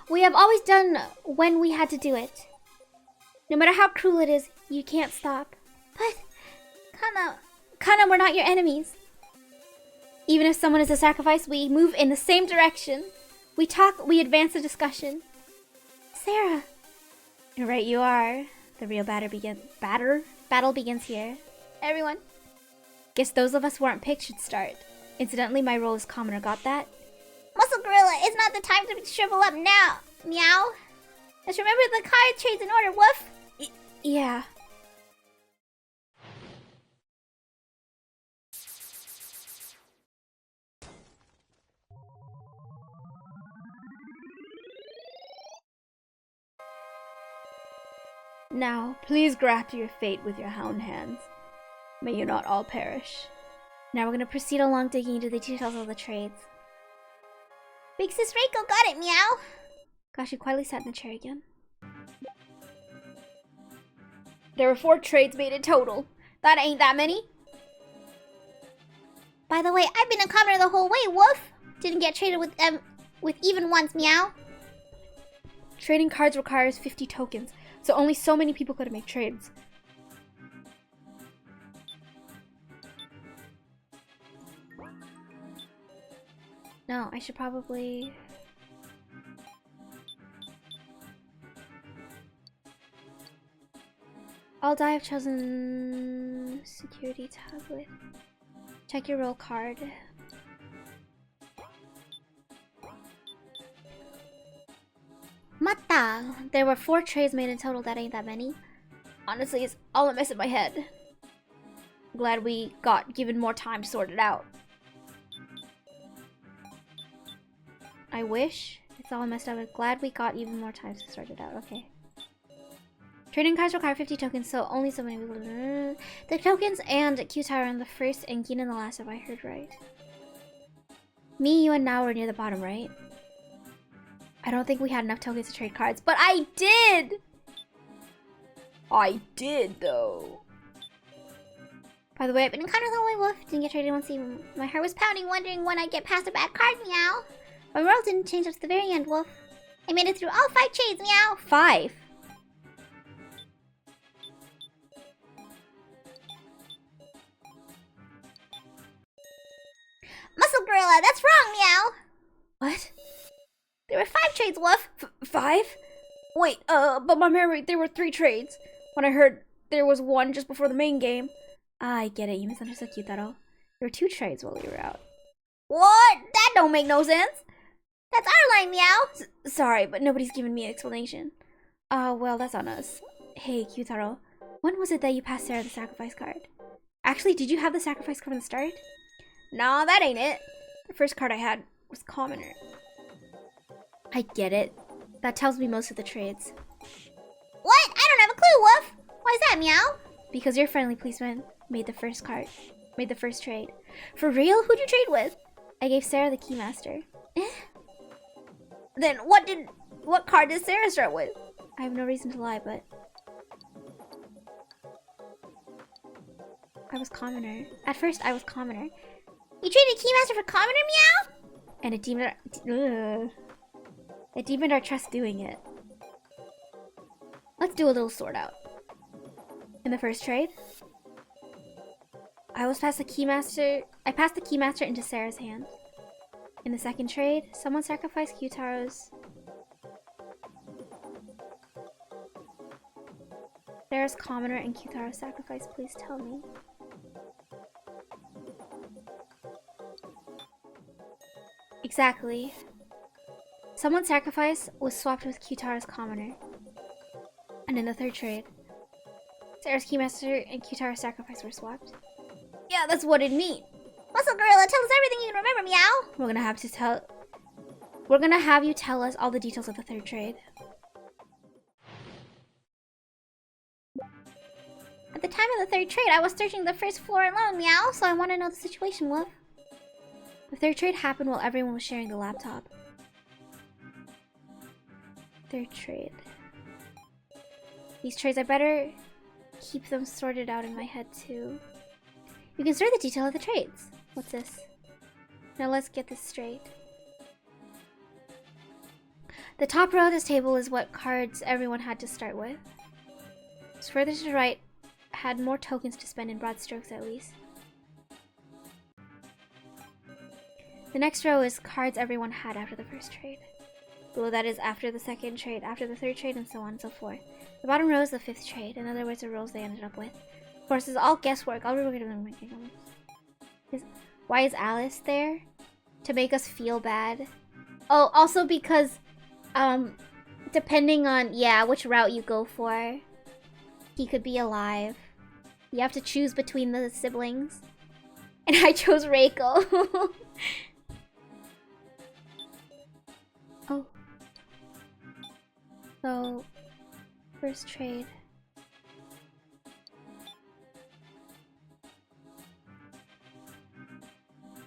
We have always done when we had to do it. No matter how cruel it is, you can't stop. But, Kana, we're not your enemies. Even if someone is a sacrifice, we move in the same direction. We talk, we advance the discussion. Sarah. You're right, you are. The real battle begins here. Everyone. Guess those of us who aren't picked should start. Incidentally, my role as commoner, got that? Muscle Gorilla, it's not the time to shrivel up now. Meow. Let's remember the card trades in order, woof. Yeah. Now, please grasp your fate with your hound hands. May you not all perish. Now we're gonna proceed along digging into the details of the trades. Big Sis Reiko got it, meow! Gosh, she quietly sat in the chair again. There were 4 trades made in total. That ain't that many. By the way, I've been a commoner the whole way, woof! Didn't get traded with even once, meow. Trading cards requires 50 tokens, so only so many people could make trades. No, I should probably... All die have chosen security tablet. Check your roll card. Mata! There were 4 trades made in total, that ain't that many. Honestly, it's all a mess in my head. Glad we got given more time to sort it out. I wish. It's all messed up. I'm glad we got even more time to sort it out. Okay. Trading cards require 50 tokens, so only so many people. The tokens and Q-Tower on the first and Gin in the last, if I heard right. Me, you, and now we're near the bottom, right? I don't think we had enough tokens to trade cards, but I did! I did, though. By the way, I've been kind of lonely, Wolf. Didn't get traded once even. My heart was pounding, wondering when I'd get past a bad card, meow. My world didn't change up to the very end, Wolf. I made it through all 5 trades, meow. 5. Muscle Gorilla, that's wrong, meow. What? There were 5 trades, Wolf. 5? Wait, but my memory, there were 3 trades. When I heard there was one just before the main game. I get it, you misunderstood Q-Taro. There were 2 trades while you were out. What? That don't make no sense. That's our line, meow. Sorry, but nobody's given me an explanation. Well, that's on us. Hey, Q-Taro, when was it that you passed Sarah the sacrifice card? Actually, did you have the sacrifice card from the start? Nah, that ain't it. The first card I had was Commoner. I get it. That tells me most of the trades. What? I don't have a clue, Wolf. Why's that, meow? Because your friendly policeman made the first trade. For real? Who'd you trade with? I gave Sarah the Keymaster. Then what card did Sarah start with? I have no reason to lie, but I was Commoner. At first, I was Commoner. You traded Keymaster for Commoner, meow? And it deepened our trust doing it. Let's do a little sort out. In the first trade, I passed the Keymaster into Sarah's hand. In the second trade, someone sacrificed Q-Taro's. Sarah's Commoner and Q-Taro's sacrifice, please tell me. Exactly. Someone's sacrifice was swapped with Q-Taro's Commoner. And in the third trade, Sarah's Keymaster and Q-Taro's sacrifice were swapped. Yeah, that's what it means. Muscle Gorilla, tell us everything you can remember, meow. We're gonna have you tell us all the details of the third trade. At the time of the third trade, I was searching the first floor alone, meow, so I want to know the situation, Wolf. The third trade happened while everyone was sharing the laptop. Third trade. These trades, I better keep them sorted out in my head too. You can sort the detail of the trades. What's this? Now let's get this straight. The top row of this table is what cards everyone had to start with. It's further to the right had more tokens to spend in broad strokes at least. The next row is cards everyone had after the first trade. Below that is after the second trade, after the third trade, and so on and so forth. The bottom row is the 5th trade, in other words, the rolls they ended up with. Of course, it's all guesswork. Why is Alice there? To make us feel bad. Oh, also because, depending on, which route you go for, he could be alive. You have to choose between the siblings. And I chose Reiko. Oh. So, first trade.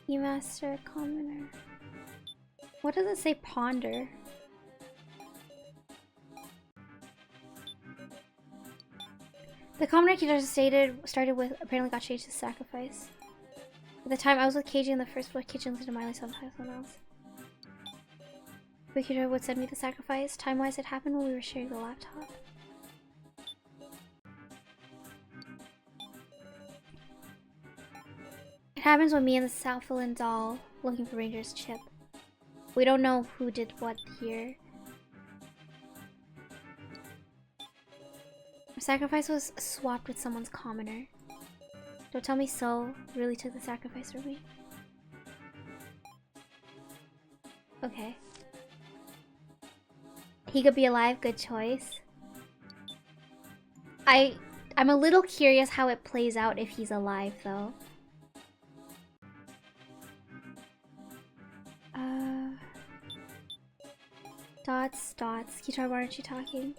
Keymaster, Commoner. What does it say? Ponder. The Commoner Keymaster started with apparently got changed to Sacrifice. At the time, I was with KJ in the first floor kitchen, listening to Miley sometimes someone else. Wikidra would send me the sacrifice. Time-wise, it happened when we were sharing the laptop. It happens when me and the Southland doll looking for Ranger's chip. We don't know who did what here. Our sacrifice was swapped with someone's commoner. Don't tell me So really took the sacrifice from me. Okay. He could be alive, good choice. I'm a little curious how it plays out if he's alive though. Dots, dots. Kitar, why aren't you talking?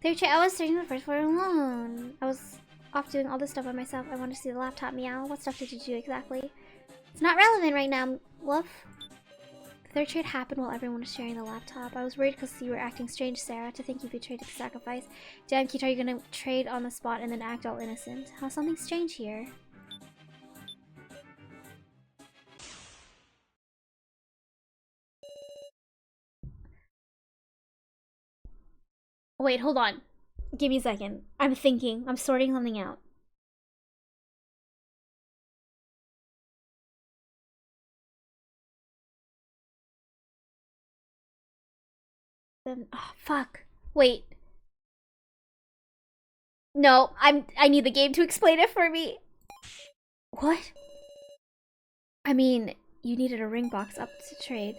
I was sitting on the first floor alone. I was off doing all this stuff by myself. I wanted to see the laptop. Meow. What stuff did you do exactly? It's not relevant right now, Woof. The third trade happened while everyone was sharing the laptop. I was worried because you were acting strange, Sarah, to think you betrayed the sacrifice. Damn, Kitar, you're gonna trade on the spot and then act all innocent. How's something strange here? Wait, hold on. Give me a second. I'm thinking. I'm sorting something out. Oh, fuck. Wait. No, I need the game to explain it for me. What? I mean, you needed a ring box up to trade.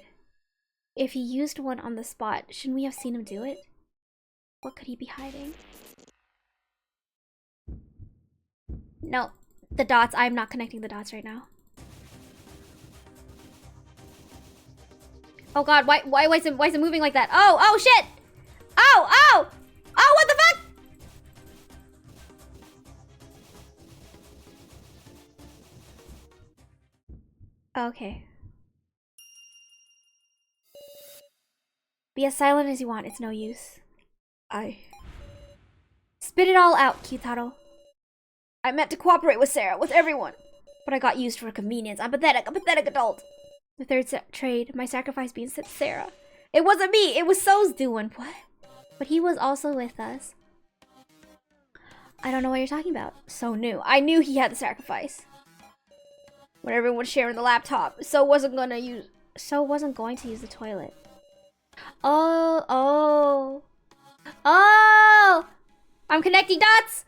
If he used one on the spot, shouldn't we have seen him do it? What could he be hiding? No, the dots. I'm not connecting the dots right now. Oh god, why is it moving like that? Oh shit! Oh, what the fuck? Okay. Be as silent as you want, it's no use. Spit it all out, Kyutaro. I meant to cooperate with Sarah, with everyone. But I got used for convenience. I'm pathetic, a pathetic adult. The third trade, my sacrifice being sent to Sarah. It wasn't me, it was So's doing. What? But he was also with us. I don't know what you're talking about. So knew. I knew he had the sacrifice. When everyone was sharing the laptop, So wasn't going to use the toilet. Oh! I'm connecting dots!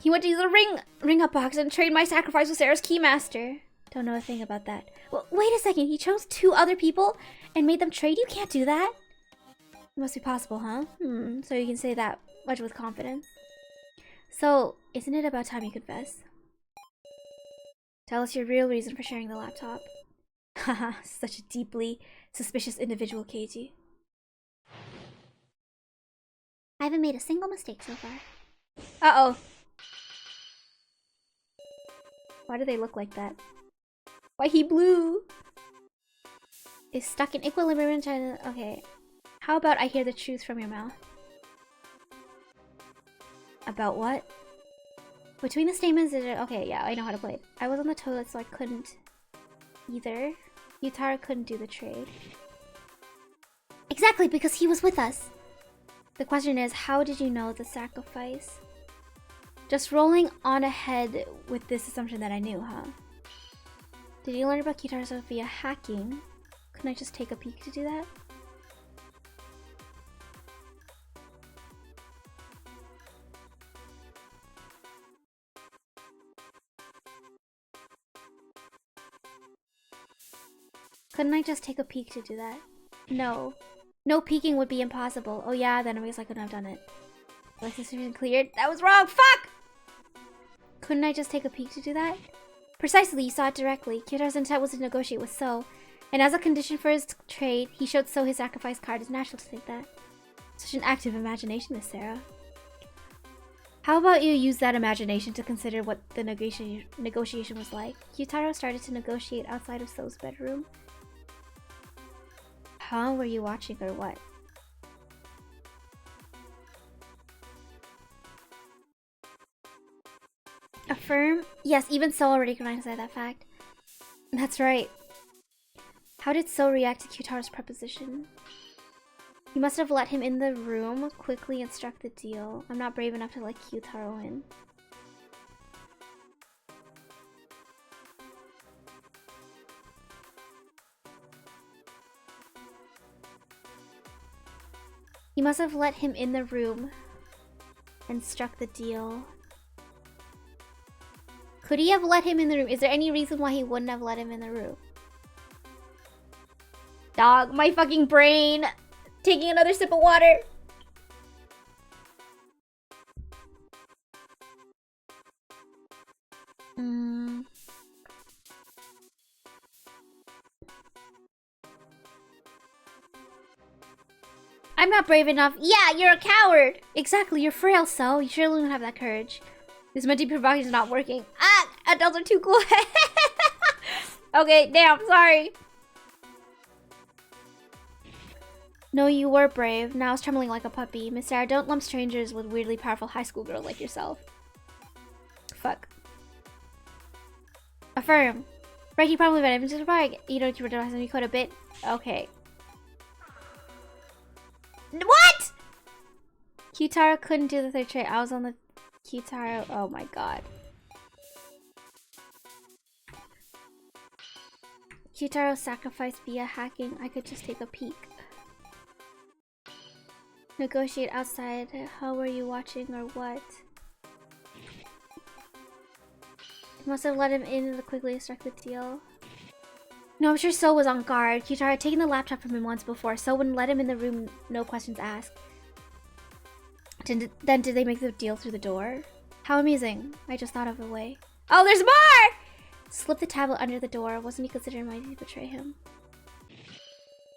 He went to use the ring-up box and trade my sacrifice with Sarah's keymaster. Don't know a thing about that. Well, wait a second, he chose 2 other people and made them trade? You can't do that. It must be possible, huh? So you can say that much with confidence. So, isn't it about time you confess? Tell us your real reason for sharing the laptop. Haha, such a deeply suspicious individual, Keiji. I haven't made a single mistake so far. Uh-oh. Why do they look like that? Why he blue? Is stuck in equilibrium trying to... Okay. How about I hear the truth from your mouth? About what? Between the statements... Okay, yeah, I know how to play it. I was on the toilet, so I couldn't either. Yutaro couldn't do the trade. Exactly, because he was with us. The question is, how did you know the sacrifice? Just rolling on ahead with this assumption that I knew, huh? Did you learn about Kitaro via hacking? Couldn't I just take a peek to do that? Couldn't I just take a peek to do that? No. No peeking would be impossible. Oh yeah, then I guess I couldn't have done it. License been cleared. That was wrong! Fuck! Couldn't I just take a peek to do that? Precisely, you saw it directly. Kyotaro's intent was to negotiate with So, and as a condition for his trade, he showed So his sacrifice card. It's natural to think that. Such an active imagination, Miss Sarah. How about you use that imagination to consider what the negotiation was like? Kyutaro started to negotiate outside of So's bedroom. Huh? Were you watching or what? Affirm? Yes, even So already recognized that fact. That's right. How did So react to Kyutaro's proposition? You must have let him in the room, quickly and struck the deal. I'm not brave enough to let Kyutaro in. You must have let him in the room and struck the deal. Could he have let him in the room? Is there any reason why he wouldn't have let him in the room? Dog, my fucking brain! Taking another sip of water! I'm not brave enough. Yeah, you're a coward. Exactly, you're frail, so you surely don't have that courage. This mentally provocative is not working. Ah, adults are too cool. Okay, damn, sorry. No, you were brave. Now I was trembling like a puppy. Miss Sarah, don't lump strangers with weirdly powerful high school girls like yourself. Fuck. Affirm. Right, you probably better. Just surprised. You don't keep realizing you code a bit. Okay. What? Kyutaro couldn't do the third trait. I was on the Kyutaro. Oh my god. Kyutaro sacrificed via hacking. I could just take a peek. Negotiate outside. How were you watching or what? Must have let him in to quickly struck the deal. No, I'm sure So was on guard. Kyutaro had taken the laptop from him once before. So wouldn't let him in the room, no questions asked. Then did they make the deal through the door? How amusing. I just thought of a way. Oh, there's more! Slip the tablet under the door. Wasn't he considering might he betray him?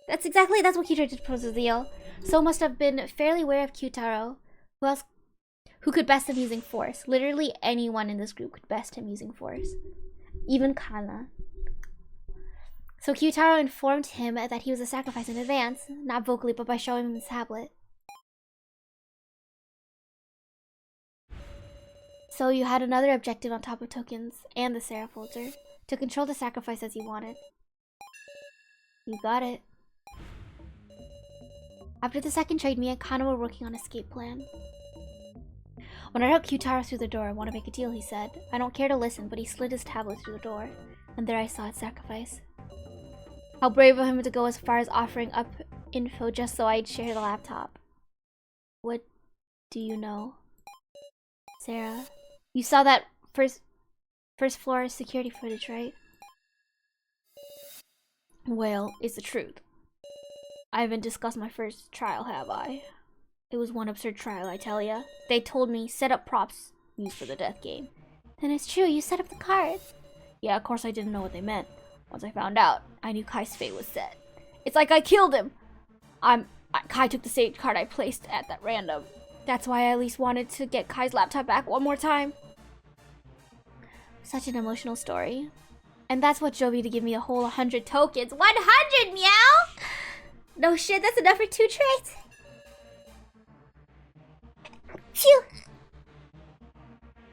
That's what Kyutaro did propose the deal. So must have been fairly aware of Kyutaro. Who could best him using force? Literally anyone in this group could best him using force. Even Kana. So Kyutaro informed him that he was a sacrifice in advance. Not vocally, but by showing him the tablet. So you had another objective on top of tokens and the Sarah folder. To control the sacrifice as you wanted. You got it. After the second trade, me and Kana were working on an escape plan. When I helped Kyutaro through the door, I want to make a deal, he said. I don't care to listen, but he slid his tablet through the door. And there I saw its sacrifice. How brave of him to go as far as offering up info just so I'd share the laptop. What do you know? Sarah, you saw that first floor security footage, right? Well, it's the truth. I haven't discussed my first trial, have I? It was one absurd trial, I tell ya. They told me, set up props used for the death game. Then it's true, you set up the cards. Yeah, of course I didn't know what they meant. Once I found out, I knew Kai's fate was set. It's like I killed him! Kai took the stage card I placed at that random. That's why I at least wanted to get Kai's laptop back one more time. Such an emotional story. And that's what drove you to give me a whole 100 tokens. 100, meow! No shit, that's enough for 2 traits. Phew.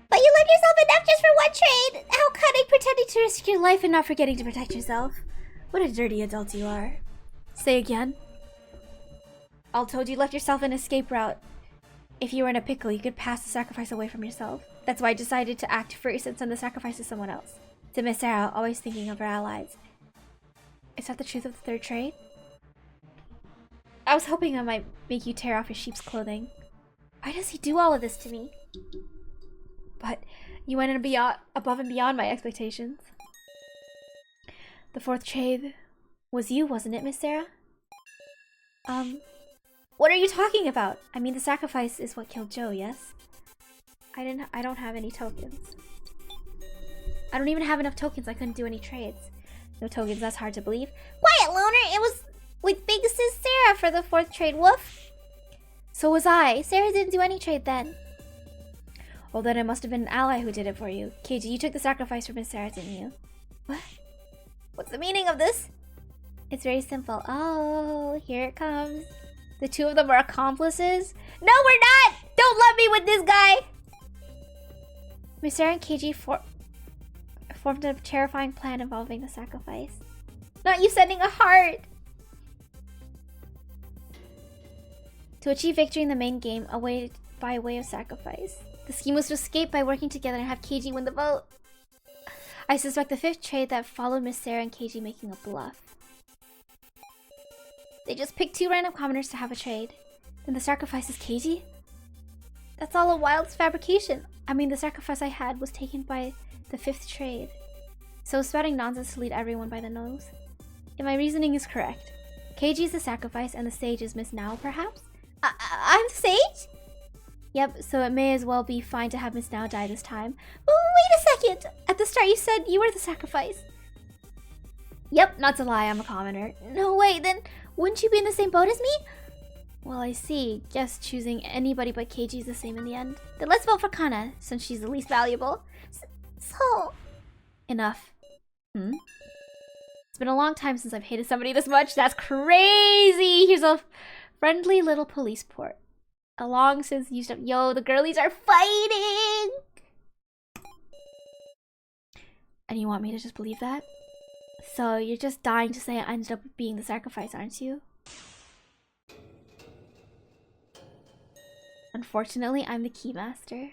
But you left yourself enough just for 1 trade. How cunning, pretending to risk your life and not forgetting to protect yourself. What a dirty adult you are. Say again. All told, you left yourself an escape route. If you were in a pickle, you could pass the sacrifice away from yourself. That's why I decided to act first and send the sacrifice to someone else. To Miss Sarah, always thinking of her allies. Is that the truth of the third trade? I was hoping I might make you tear off your sheep's clothing. Why does he do all of this to me? But you went above and beyond my expectations. The 4th trade was you, wasn't it, Miss Sarah? What are you talking about? I mean, the sacrifice is what killed Joe, yes? I don't have any tokens. I don't even have enough tokens. I couldn't do any trades. No tokens, that's hard to believe. Quiet, Loner! It was with Big Sis Sarah for the 4th trade, woof! So was I. Sarah didn't do any trade then. Well, then it must have been an ally who did it for you. Keiji, you took the sacrifice from Miss Sarah, didn't you? What? What's the meaning of this? It's very simple. Oh, here it comes. The 2 of them are accomplices? No, we're not! Don't lump me with this guy! Miss Sarah and Keiji formed a terrifying plan involving the sacrifice. Not you sending a heart! To achieve victory in the main game, by way of sacrifice. The scheme was to escape by working together and have Keiji win the vote. I suspect the 5th trade that followed Miss Sarah and Keiji making a bluff. They just picked 2 random commoners to have a trade. Then the sacrifice is Keiji? That's all a wild fabrication. I mean, the sacrifice I had was taken by the 5th trade. So spouting nonsense to lead everyone by the nose. If my reasoning is correct, Keiji is the sacrifice and the sage is Miss Now, perhaps? I'm the sage? Yep, so it may as well be fine to have Miss Now die this time. Oh, wait a second! At the start you said you were the sacrifice. Yep, not to lie, I'm a commoner. No way, then wouldn't you be in the same boat as me? Well, I see. Just choosing anybody but Keiji is the same in the end. Then let's vote for Kana, since she's the least valuable. So, Enough. Hmm? It's been a long time since I've hated somebody this much. That's crazy! Here's a friendly little police port. A long since used up. Yo, the girlies are fighting! And you want me to just believe that? So you're just dying to say I ended up being the sacrifice, aren't you? Unfortunately, I'm the keymaster.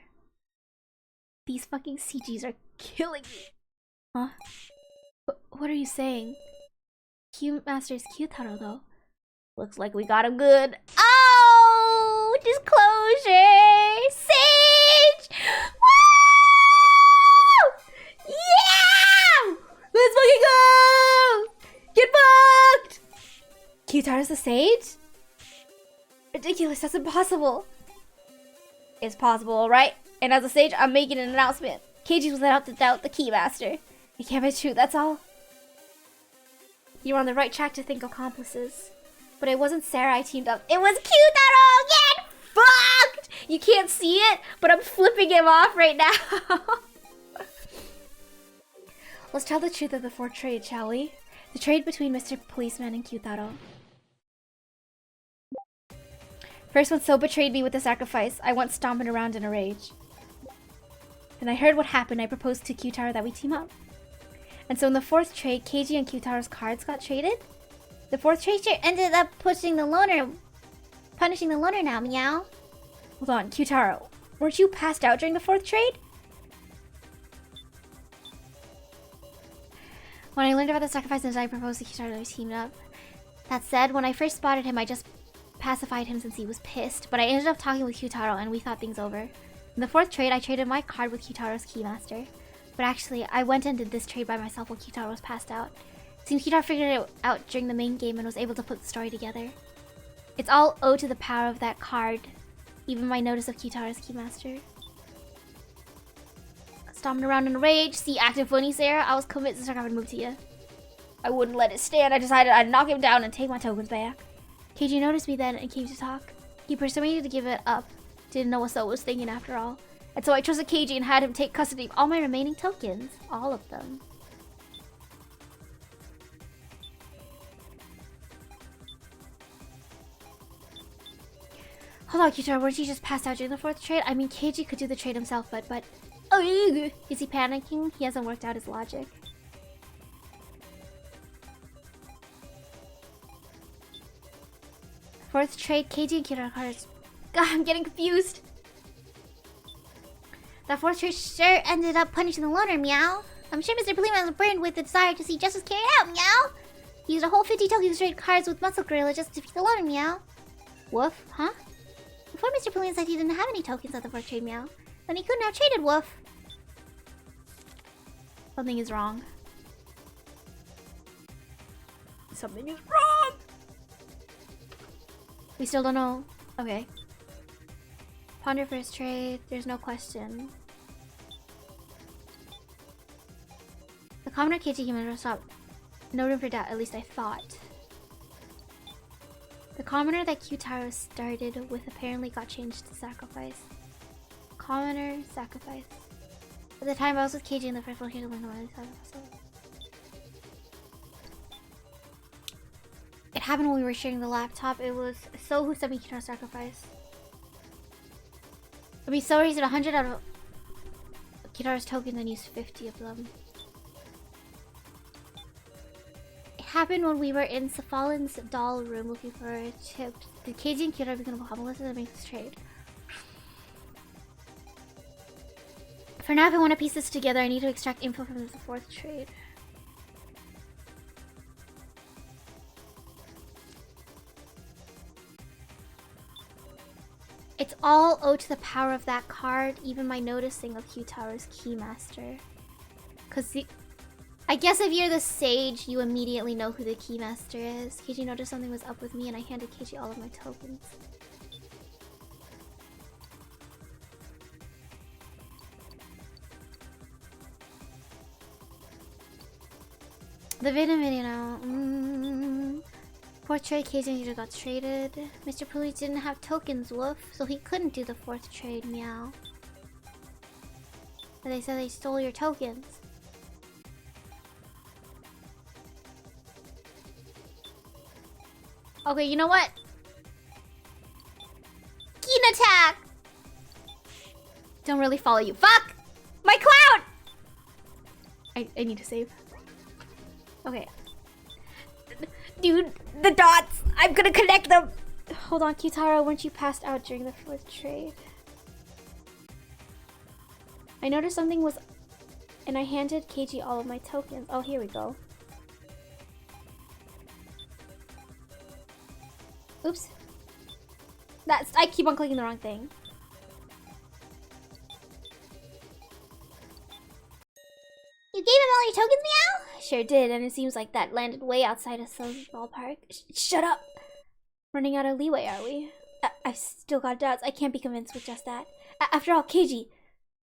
These fucking CGs are killing me. Huh? What are you saying? Keymaster is Kyutaro, though. Looks like we got him good. Oh! Disclosure! Sage! Woo! Yeah! Let's fucking go! Get fucked! Kyutaro's the sage? Ridiculous, that's impossible. It's possible, alright? And as a sage, I'm making an announcement. Keiji was without doubt the keymaster. It can't be true, that's all. You're on the right track to think accomplices. But it wasn't Sarah I teamed up. It was Kyutaro! Get fucked! You can't see it, but I'm flipping him off right now. Let's tell the truth of the fourth trade, shall we? The trade between Mr. Policeman and Kyutaro. First when So betrayed me with the sacrifice, I went stomping around in a rage. Then I heard what happened. I proposed to Kyutaro that we team up. And so in the fourth trade, Keiji and Kyutaro's cards got traded. the fourth trade ended up punishing the loner now, meow. Hold on, Kyutaro. Weren't you passed out during the fourth trade? When I learned about the sacrifice and I proposed to Kyutaro that we teamed up. That said, when I first spotted him, I just pacified him since he was pissed. But I ended up talking with Kyutaro and we thought things over. In the fourth trade, I traded my card with Kyutaro's Keymaster. But actually, I went and did this trade by myself while Kyutaro was passed out. Seems Kyutaro figured it out during the main game and was able to put the story together. It's all owed to the power of that card. Even my notice of Kyutaro's Keymaster. Stomping around in a rage. See, acting funny, Sarah. I was convinced to start having to move to you. I wouldn't let it stand. I decided I'd knock him down and take my tokens back. Keiji noticed me then and came to talk. He persuaded me to give it up. Didn't know what So was thinking after all. And so I trusted Keiji and had him take custody of all my remaining tokens. All of them. Hold on, Kyutaro, weren't you just passed out during the fourth trade? I mean, Keiji could do the trade himself, but... Oh, is he panicking? He hasn't worked out his logic. Fourth trade, Keiji and Kyutaro cards. God, I'm getting confused. That fourth trade sure ended up punishing the loner, meow. I'm sure Mr. Policeman was burned with the desire to see justice carried out, meow. He used a whole 50 tokens to trade cards with Muscle Gorilla just to defeat the loner, meow. Woof, huh? Before Mr. Policeman said he didn't have any tokens at the fourth trade, meow. Then he couldn't have traded, woof. Something is wrong. Something is wrong! We still don't know. Okay. Ponder first trade. There's no question. The commoner Keiji came and stop. No room for doubt, at least I thought. The commoner that Kyutaro started with apparently got changed to sacrifice. Commoner, sacrifice. At the time I was with Keiji in the first location, it happened when we were sharing the laptop. It was So who sent me Kyutaro's sacrifice. I mean, So raised 100 out of Kyutaro's tokens and used 50 of them. It happened when we were in Safalin's doll room looking for a chip. Did Keiji and Kyutaro become accomplices and make this trade? For now, if I want to piece this together, I need to extract info from the fourth trade. It's all owed to the power of that card, even my noticing of Kyutaro's Keymaster. Cause I guess if you're the sage, you immediately know who the Keymaster is. Keiji noticed something was up with me and I handed Keiji all of my tokens. The video now. fourth trade, KJ got traded. Mr. Police didn't have tokens, woof, so he couldn't do the fourth trade, meow. But they said they stole your tokens. Okay, you know what? Keen attack! Don't really follow you. Fuck! My cloud! I need to save. Okay. Dude, the dots! I'm gonna connect them! Hold on, Kitara, weren't you passed out during the fourth trade? I noticed something was... And I handed KG all of my tokens. Oh, here we go. Oops. I keep on clicking the wrong thing. You gave him all your tokens, meow? Sure did, and it seems like that landed way outside of So's ballpark. Shut up! Running out of leeway, are we? I've still got doubts. I can't be convinced with just that. After all, KG,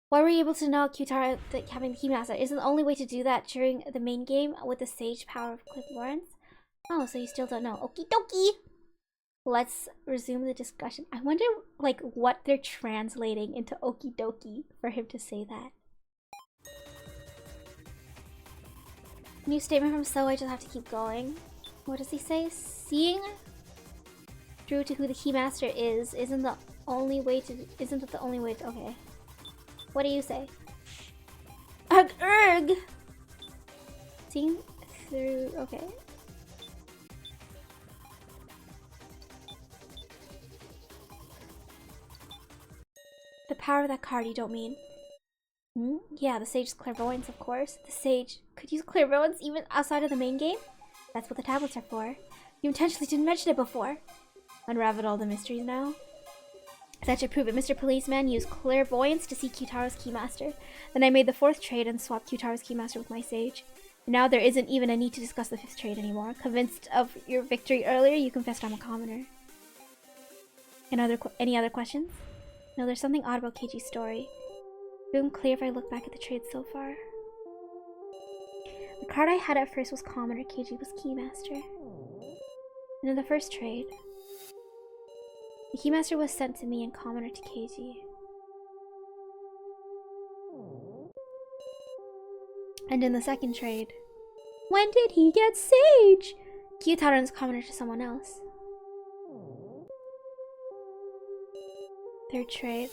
why were you able to know Kyutara having the Keymaster? Isn't the only way to do that during the main game with the sage power of Cliff Lawrence? Oh, so you still don't know. Okie dokie! Let's resume the discussion. I wonder, like, what they're translating into okie dokie for him to say that. New statement from So, I just have to keep going. What does he say? Seeing through to who the Keymaster is isn't the only way to... Isn't it the only way to... Okay. What do you say? Ugh, erg! Seeing through... Okay. The power of that card, you don't mean? Hmm? Yeah, the Sage's clairvoyance, of course. The Sage could use clairvoyance even outside of the main game? That's what the tablets are for. You intentionally didn't mention it before. Unraveled all the mysteries now. That should prove it. Mr. Policeman used clairvoyance to see Kyutara's Keymaster. Then I made the fourth trade and swapped Kyutara's Keymaster with my Sage. Now there isn't even a need to discuss the fifth trade anymore. Convinced of your victory earlier, you confessed I'm a commoner. Any other questions? No, there's something odd about KG's story. It became clear if I look back at the trades so far. The card I had at first was commoner, KG was Keymaster. And in the first trade, the Keymaster was sent to me and commoner to KG. And in the second trade, when did he get Sage? Kyutaran's commoner to someone else. Third trade.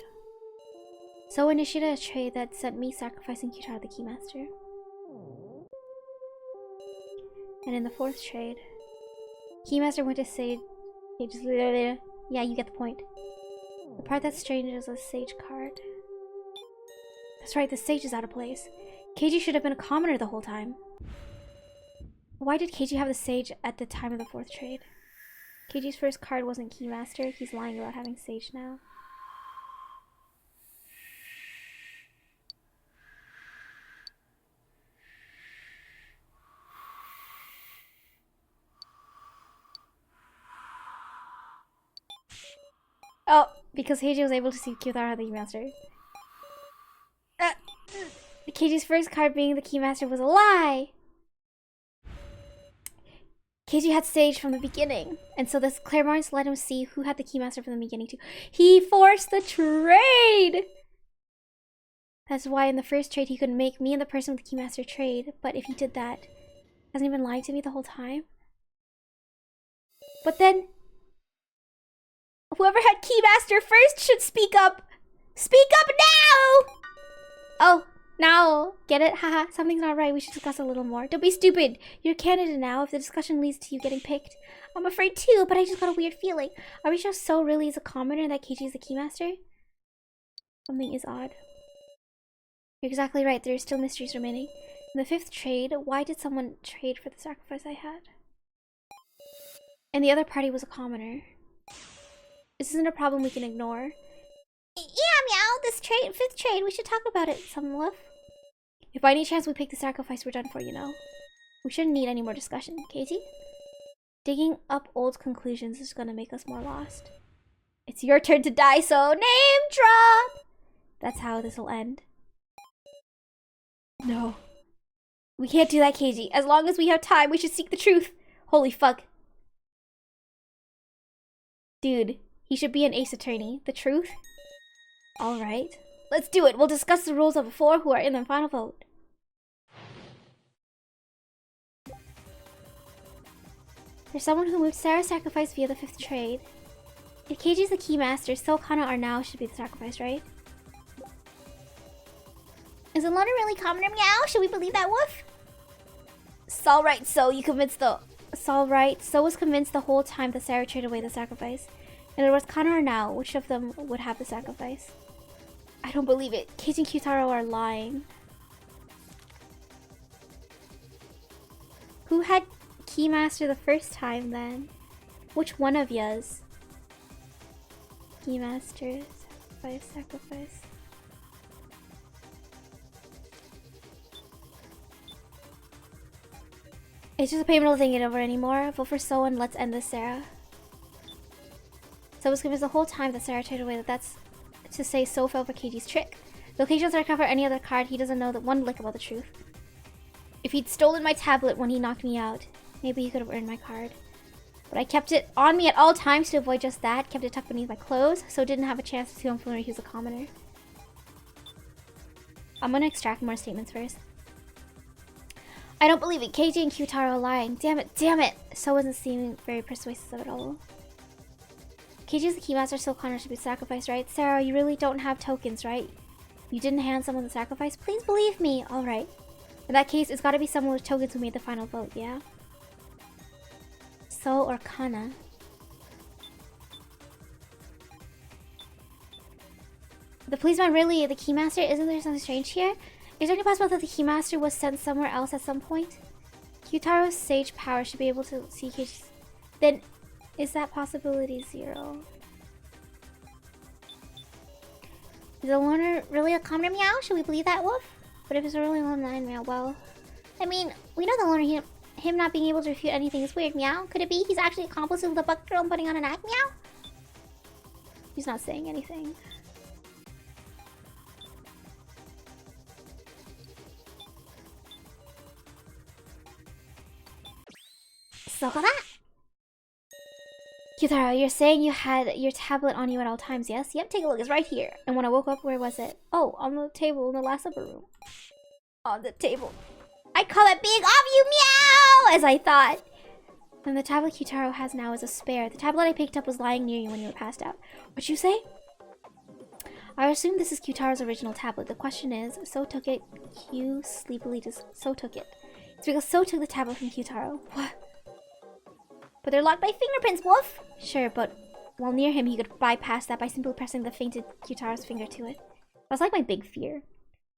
So initiated a trade that sent me sacrificing Kyutara the Keymaster. And in the fourth trade, Keymaster went to Sage. Yeah, you get the point. The part that's strange is a Sage card. That's right, the Sage is out of place. KG should have been a commoner the whole time. Why did KG have the Sage at the time of the fourth trade? KG's first card wasn't Keymaster. He's lying about having Sage now. Oh, because KG was able to see Kyutara the Keymaster. KG's first card being the Keymaster was a lie! KG had Sage from the beginning, and so this clairvoyance let him see who had the Keymaster from the beginning too. He forced the trade! That's why in the first trade he could make me and the person with the Keymaster trade, but if he did that, hasn't he been lying to me the whole time? But then, whoever had Keymaster first should speak up! Speak up now! Oh, now. Get it? Haha, something's not right. We should discuss a little more. Don't be stupid. You're a candidate now if the discussion leads to you getting picked. I'm afraid too, but I just got a weird feeling. Are we sure So really is a commoner and that KG is the Keymaster? Something is odd. You're exactly right. There are still mysteries remaining. In the fifth trade, why did someone trade for the sacrifice I had? And the other party was a commoner. This isn't a problem we can ignore. Yeah, meow, this fifth trade, we should talk about it, some wolf. If by any chance we pick the sacrifice, we're done for, you know. We shouldn't need any more discussion, Katie. Digging up old conclusions is gonna make us more lost. It's your turn to die, so name drop! That's how this will end. No. We can't do that, KG. As long as we have time, we should seek the truth. Holy fuck. Dude, he should be an ace attorney. The truth? Alright. Let's do it. We'll discuss the rules of the four who are in the final vote. There's someone who moved Sarah's sacrifice via the 5th trade. If Keiji's the keymaster, so Kana or Nao should be the sacrifice, right? Is the loner really commoner meow? Should we believe that wolf? Sol right, so you convinced the... Sol right, so was convinced the whole time that Sarah traded away the sacrifice. In other words, Kana or Nao, which of them would have the sacrifice? I don't believe it. Keiji and Kyutaro are lying. Who had Keymaster the first time then? Which one of yas? Keymaster, sacrifice. It's just a painful thing it over anymore. Vote for So and let's end this, Sarah. So was convinced the whole time that Sarah traded away that's to say So fell for Keiji's trick. Though Keiji doesn't recover any other card, he doesn't know that one lick about the truth. If he'd stolen my tablet when he knocked me out, maybe he could have earned my card. But I kept it on me at all times to avoid just that, kept it tucked beneath my clothes, so didn't have a chance to influence he was a commoner. I'm gonna extract more statements first. I don't believe it. Keiji and Kyutaro are lying. Damn it, damn it! So wasn't seeming very persuasive at all. Keiji's the keymaster, so Connor should be sacrificed, right? Sarah, you really don't have tokens, right? You didn't hand someone the sacrifice? Please believe me! Alright. In that case, it's gotta be someone with tokens who made the final vote, yeah? So or Kana. The policeman really the keymaster? Isn't there something strange here? Is there any possibility that the keymaster was sent somewhere else at some point? Kyutaro's sage power should be able to see Keiji's... Then, is that possibility 0? Is the loner really a commoner meow? Should we believe that, wolf? But if it's a really low 9 meow, well... I mean, we know the loner, him not being able to refute anything is weird, meow. Could it be he's actually accomplice with the bucket girl and putting on an act, meow? He's not saying anything. So that. Kyutaro, you're saying you had your tablet on you at all times, yes? Yep, take a look, it's right here. And when I woke up, where was it? Oh, on the table in the last upper room. On the table. I call it being off you, meow! As I thought. And the tablet Kyutaro has now is a spare. The tablet I picked up was lying near you when you were passed out. What'd you say? I assume this is Kyutaro's original tablet. The question is, So took it. Q sleepily just So took it. It's because So took the tablet from Kyutaro. What? But they're locked by fingerprints, wolf! Sure, but while near him, he could bypass that by simply pressing the fainted Kyutaro's finger to it. That's like my big fear.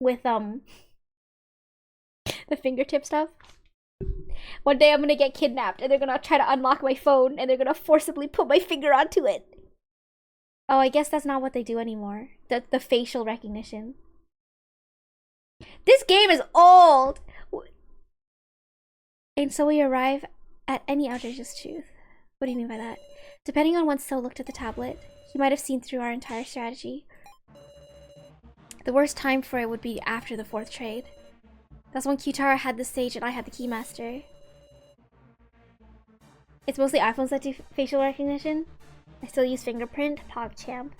With, the fingertip stuff. One day I'm gonna get kidnapped and they're gonna try to unlock my phone and they're gonna forcibly put my finger onto it. Oh, I guess that's not what they do anymore. The facial recognition. This game is old! And so we arrive at any outrageous truth. What do you mean by that? Depending on when So looked at the tablet, he might have seen through our entire strategy. The worst time for it would be after the 4th trade. That's when Kyutaro had the sage and I had the keymaster. It's mostly iPhones that do facial recognition. I still use fingerprint, PogChamp.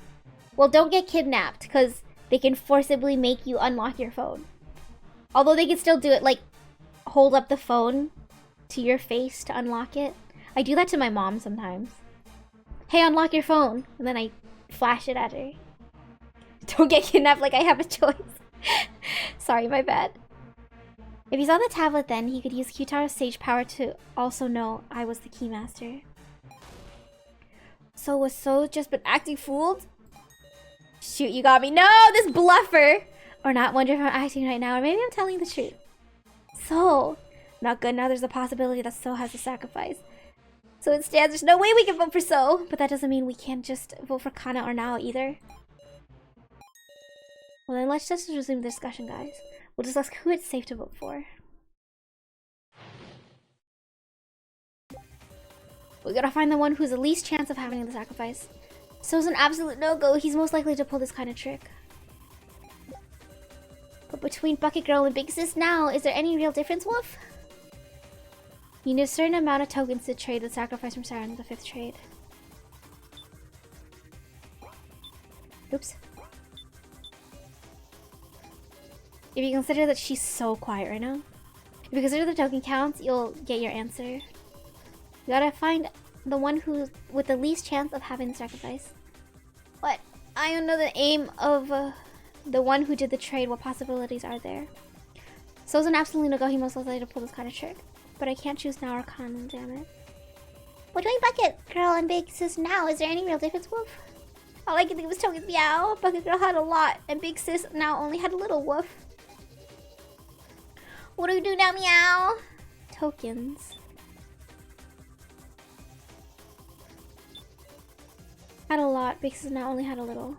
Well, don't get kidnapped, because they can forcibly make you unlock your phone. Although they can still do it, like, hold up the phone to your face to unlock it. I do that to my mom sometimes. Hey, unlock your phone! And then I flash it at her. Don't get kidnapped like I have a choice. Sorry, my bad. If he's on the tablet then, he could use Kyutaro's sage power to also know I was the keymaster. So was So just been acting fooled? Shoot, you got me. No, this bluffer! Or not, wonder if I'm acting right now, or maybe I'm telling the truth. So, not good. Now there's a possibility that So has a sacrifice. So it stands, there's no way we can vote for So, but that doesn't mean we can't just vote for Kana or Nao either. Well then let's just resume the discussion, guys. We'll discuss who it's safe to vote for. We gotta find the one who's the least chance of having the sacrifice. So's an absolute no-go. He's most likely to pull this kind of trick. But between Bucket Girl and Big Sis now, is there any real difference, Wolf? You need a certain amount of tokens to trade the sacrifice from Sarah in the 5th trade. Oops. If you consider that she's so quiet right now, if you consider the token counts, you'll get your answer. You gotta find the one who with the least chance of having the sacrifice. What? I don't know the aim of the one who did the trade. What possibilities are there? So's an absolutely no go. He most likely to pull this kind of trick, but I can't choose now or con. Damn it. What doing Bucket Girl and Big Sis now? Is there any real difference, Wolf? All I can think was Token's meow. Bucket Girl had a lot, and Big Sis now only had a little. Woof. What do we do now, meow? Tokens. Had a lot, Big Sis now only had a little.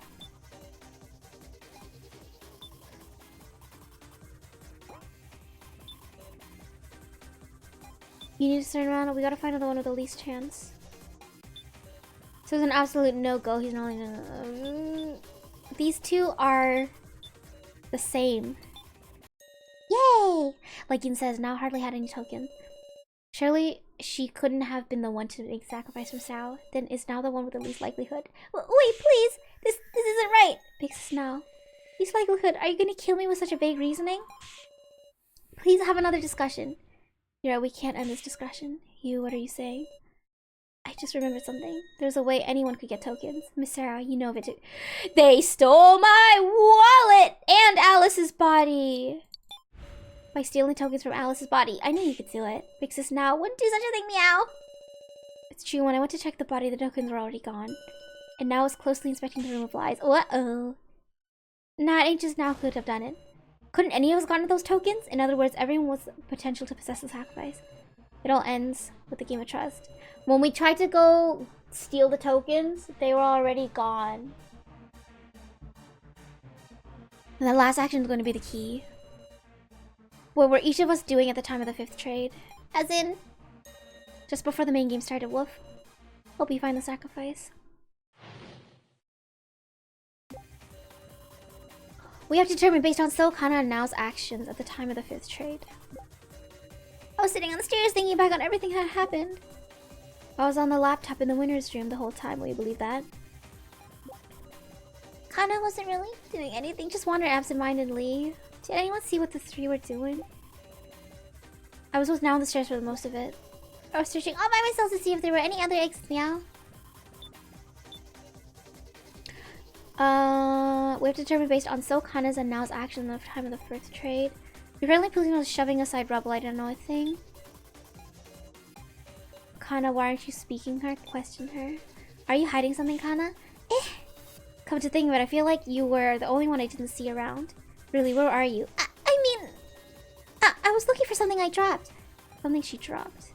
You need to turn around. We gotta find the one with the least chance. So it's an absolute no-go. He's not only these two are the same. Yay! Like Yin says, now hardly had any token. Surely she couldn't have been the one to make sacrifice from Sao. Then is now the one with the least likelihood. Wait, please! This isn't right! Big Sis now. Least likelihood. Are you gonna kill me with such a vague reasoning? Please have another discussion. You're right, we can't end this discussion. What are you saying? I just remembered something. There's a way anyone could get tokens. Miss Sarah, you know of it too. They stole my wallet and Alice's body! By stealing tokens from Alice's body. I knew you could steal it. Big Sis now wouldn't do such a thing, meow! It's true, when I went to check the body, the tokens were already gone. And now I was closely inspecting the room of lies. Uh-oh. Nah, it ain't just now could have done it. Couldn't any of us gotten those tokens? In other words, everyone was potential to possess the sacrifice. It all ends with the game of trust. When we tried to go steal the tokens, they were already gone. And the last action is going to be the key. What were each of us doing at the time of the 5th trade? As in? Just before the main game started, Wolf. Hope you find the sacrifice. We have to determine based on So, Kana, and Nao's actions at the time of the 5th trade. I was sitting on the stairs thinking back on everything that happened. I was on the laptop in the winner's room the whole time. Will you believe that? Kana wasn't really doing anything, Just wandered absentmindedly. Did anyone see what the three were doing? I was with Nao on the stairs for the most of it. I was searching all by myself to see if there were any other exits, meow. We have to determine based on So, Kana's and Nao's action at the time of the 1st trade. Your friendly Pugin was shoving aside rubble. I don't know a thing. Kana, why aren't you speaking her? Questioned her. Are you hiding something, Kana? Come to think of it, I feel like you were the only one I didn't see around. Really, where are you? I mean... I was looking for something I dropped. Something she dropped.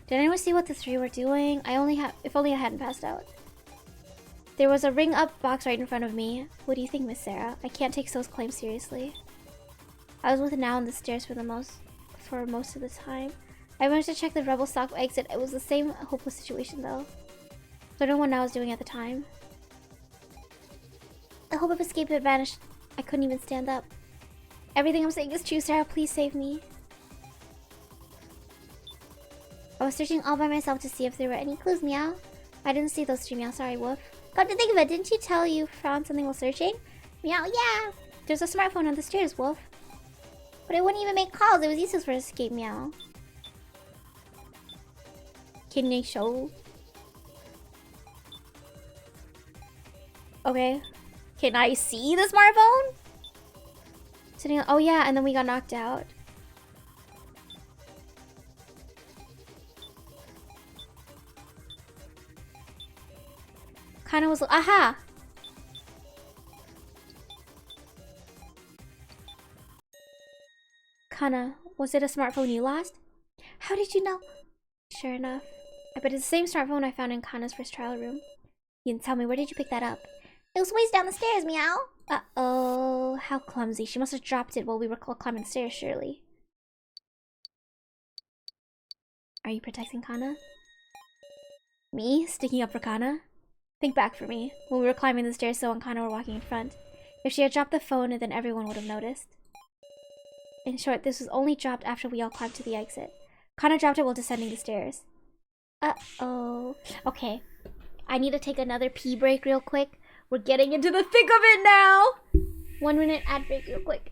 Did anyone see what the three were doing? If only I hadn't passed out. There was a ring up box right in front of me. What do you think, Miss Sarah? I can't take So's claim seriously. I was with Nao on the stairs for most of the time. I managed to check the rebel stock exit. It was the same hopeless situation though. So I don't know what Nao was doing at the time. The hope of escape had vanished. I couldn't even stand up. Everything I'm saying is true, Sarah. Please save me. I was searching all by myself to see if there were any clues, meow. I didn't see those three, meow. Sorry, Wolf. Come to think of it, didn't you tell you found something while searching? Meow, yeah. There's a smartphone on the stairs, Wolf. But it wouldn't even make calls. It was useless for escape, meow. Can you show? Okay. Can I see the smartphone? Sitting on, oh yeah, and then we got knocked out. Kinda was, aha! Kana, was it a smartphone you lost? How did you know? Sure enough. I bet it's the same smartphone I found in Kana's first trial room. You didn't tell me, where did you pick that up? It was ways down the stairs, meow. Uh-oh, how clumsy. She must have dropped it while we were climbing the stairs, surely. Are you protecting Kana? Me? Sticking up for Kana? Think back for me. When we were climbing the stairs, So and Kana were walking in front. If she had dropped the phone, then everyone would have noticed. In short, this was only dropped after we all climbed to the exit. Kana dropped it while descending the stairs. Uh-oh. Okay. I need to take another pee break real quick. We're getting into the thick of it now. 1 minute ad break real quick.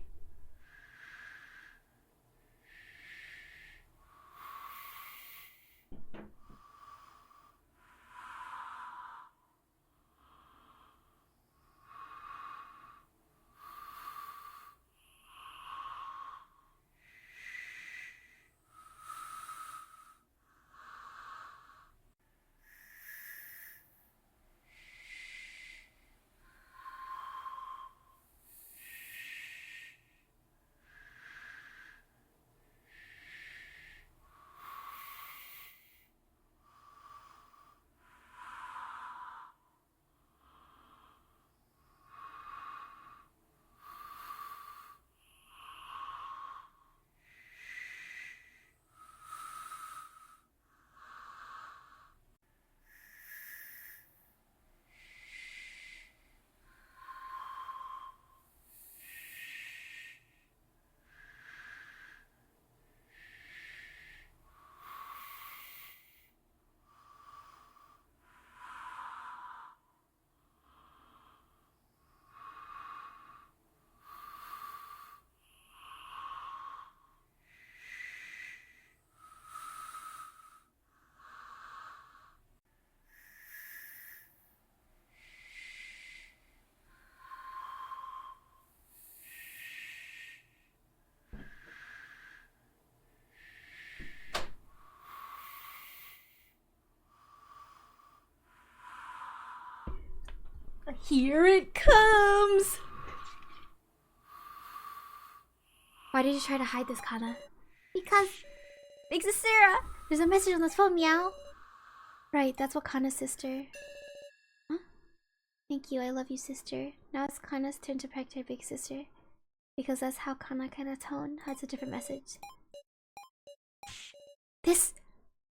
Here it comes! Why did you try to hide this, Kana? Because... Big Sis Sarah! There's a message on this phone, meow. Right, that's what Kana's sister... Huh? Thank you, I love you, sister. Now it's Kana's turn to protect her big sister. Because that's how Kana tone hides a different message. This...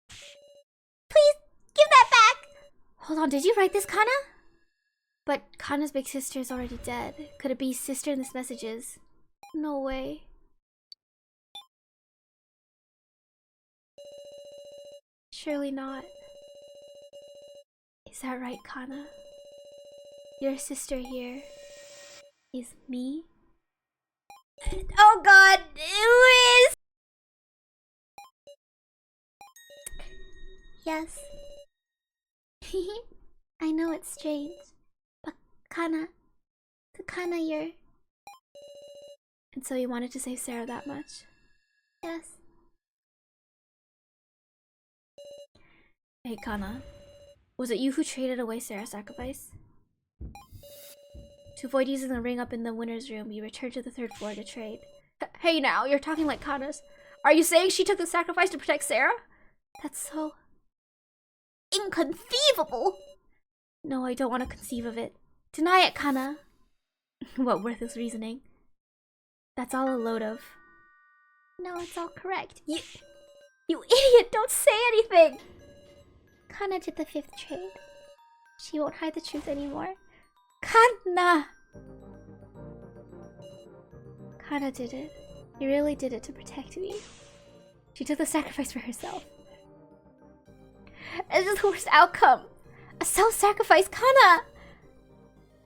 Please, give that back! Hold on, did you write this, Kana? But Kana's big sister is already dead. Could it be sister in this messages? No way. Surely not. Is that right, Kana? Your sister here is me? Oh god, who is? Yes. I know it's strange. But Kana... To Kana, you're... And so you wanted to save Sarah that much? Yes. Hey, Kana. Was it you who traded away Sarah's sacrifice? To avoid using the ring up in the winner's room, you returned to the 3rd floor to trade. Hey now, you're talking like Kana's. Are you saying she took the sacrifice to protect Sarah? That's so... inconceivable! No, I don't want to conceive of it. Deny it, Kana. What worthless reasoning. That's all a load of... No, it's all correct. You idiot! Don't say anything! Kana did the 5th trade. She won't hide the truth anymore. Kana! Kana did it. He really did it to protect me. She took the sacrifice for herself. It's the worst outcome. A self-sacrifice, Kana!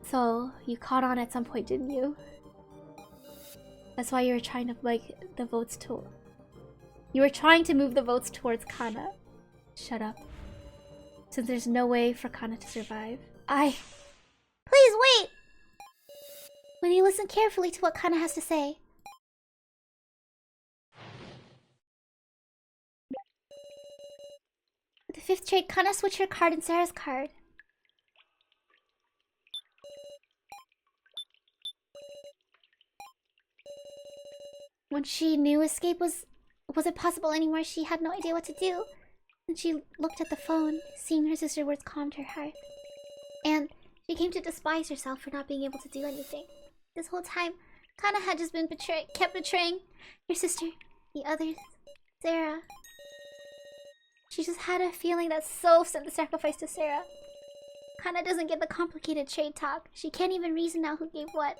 So, you caught on at some point, didn't you? That's why you were trying to the votes to... You were trying to move the votes towards Kana. Shut up. Since there's no way for Kana to survive. Please wait! Will you listen carefully to what Kana has to say? With the 5th trade, Kana switched her card and Sarah's card. When she knew escape wasn't possible anymore, she had no idea what to do. And she looked at the phone. Seeing her sister's words calmed her heart. And she came to despise herself for not being able to do anything. This whole time, Kana had just been kept betraying her sister, the others, Sarah. She just had a feeling that Soph sent the sacrifice to Sarah. Kana doesn't get the complicated trade talk. She can't even reason out who gave what.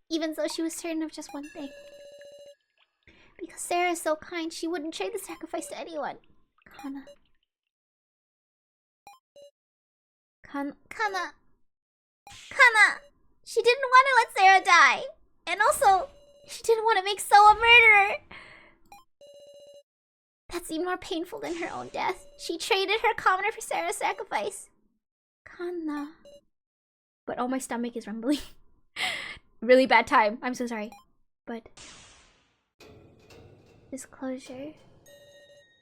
Even though she was certain of just one thing. Because Sarah is so kind, she wouldn't trade the sacrifice to anyone. Kana. Kana. She didn't want to let Sarah die. And also, she didn't want to make So a murderer. That's even more painful than her own death. She traded her commoner for Sarah's sacrifice. Kana. But oh, my stomach is rumbling. Really bad time. I'm so sorry. But disclosure.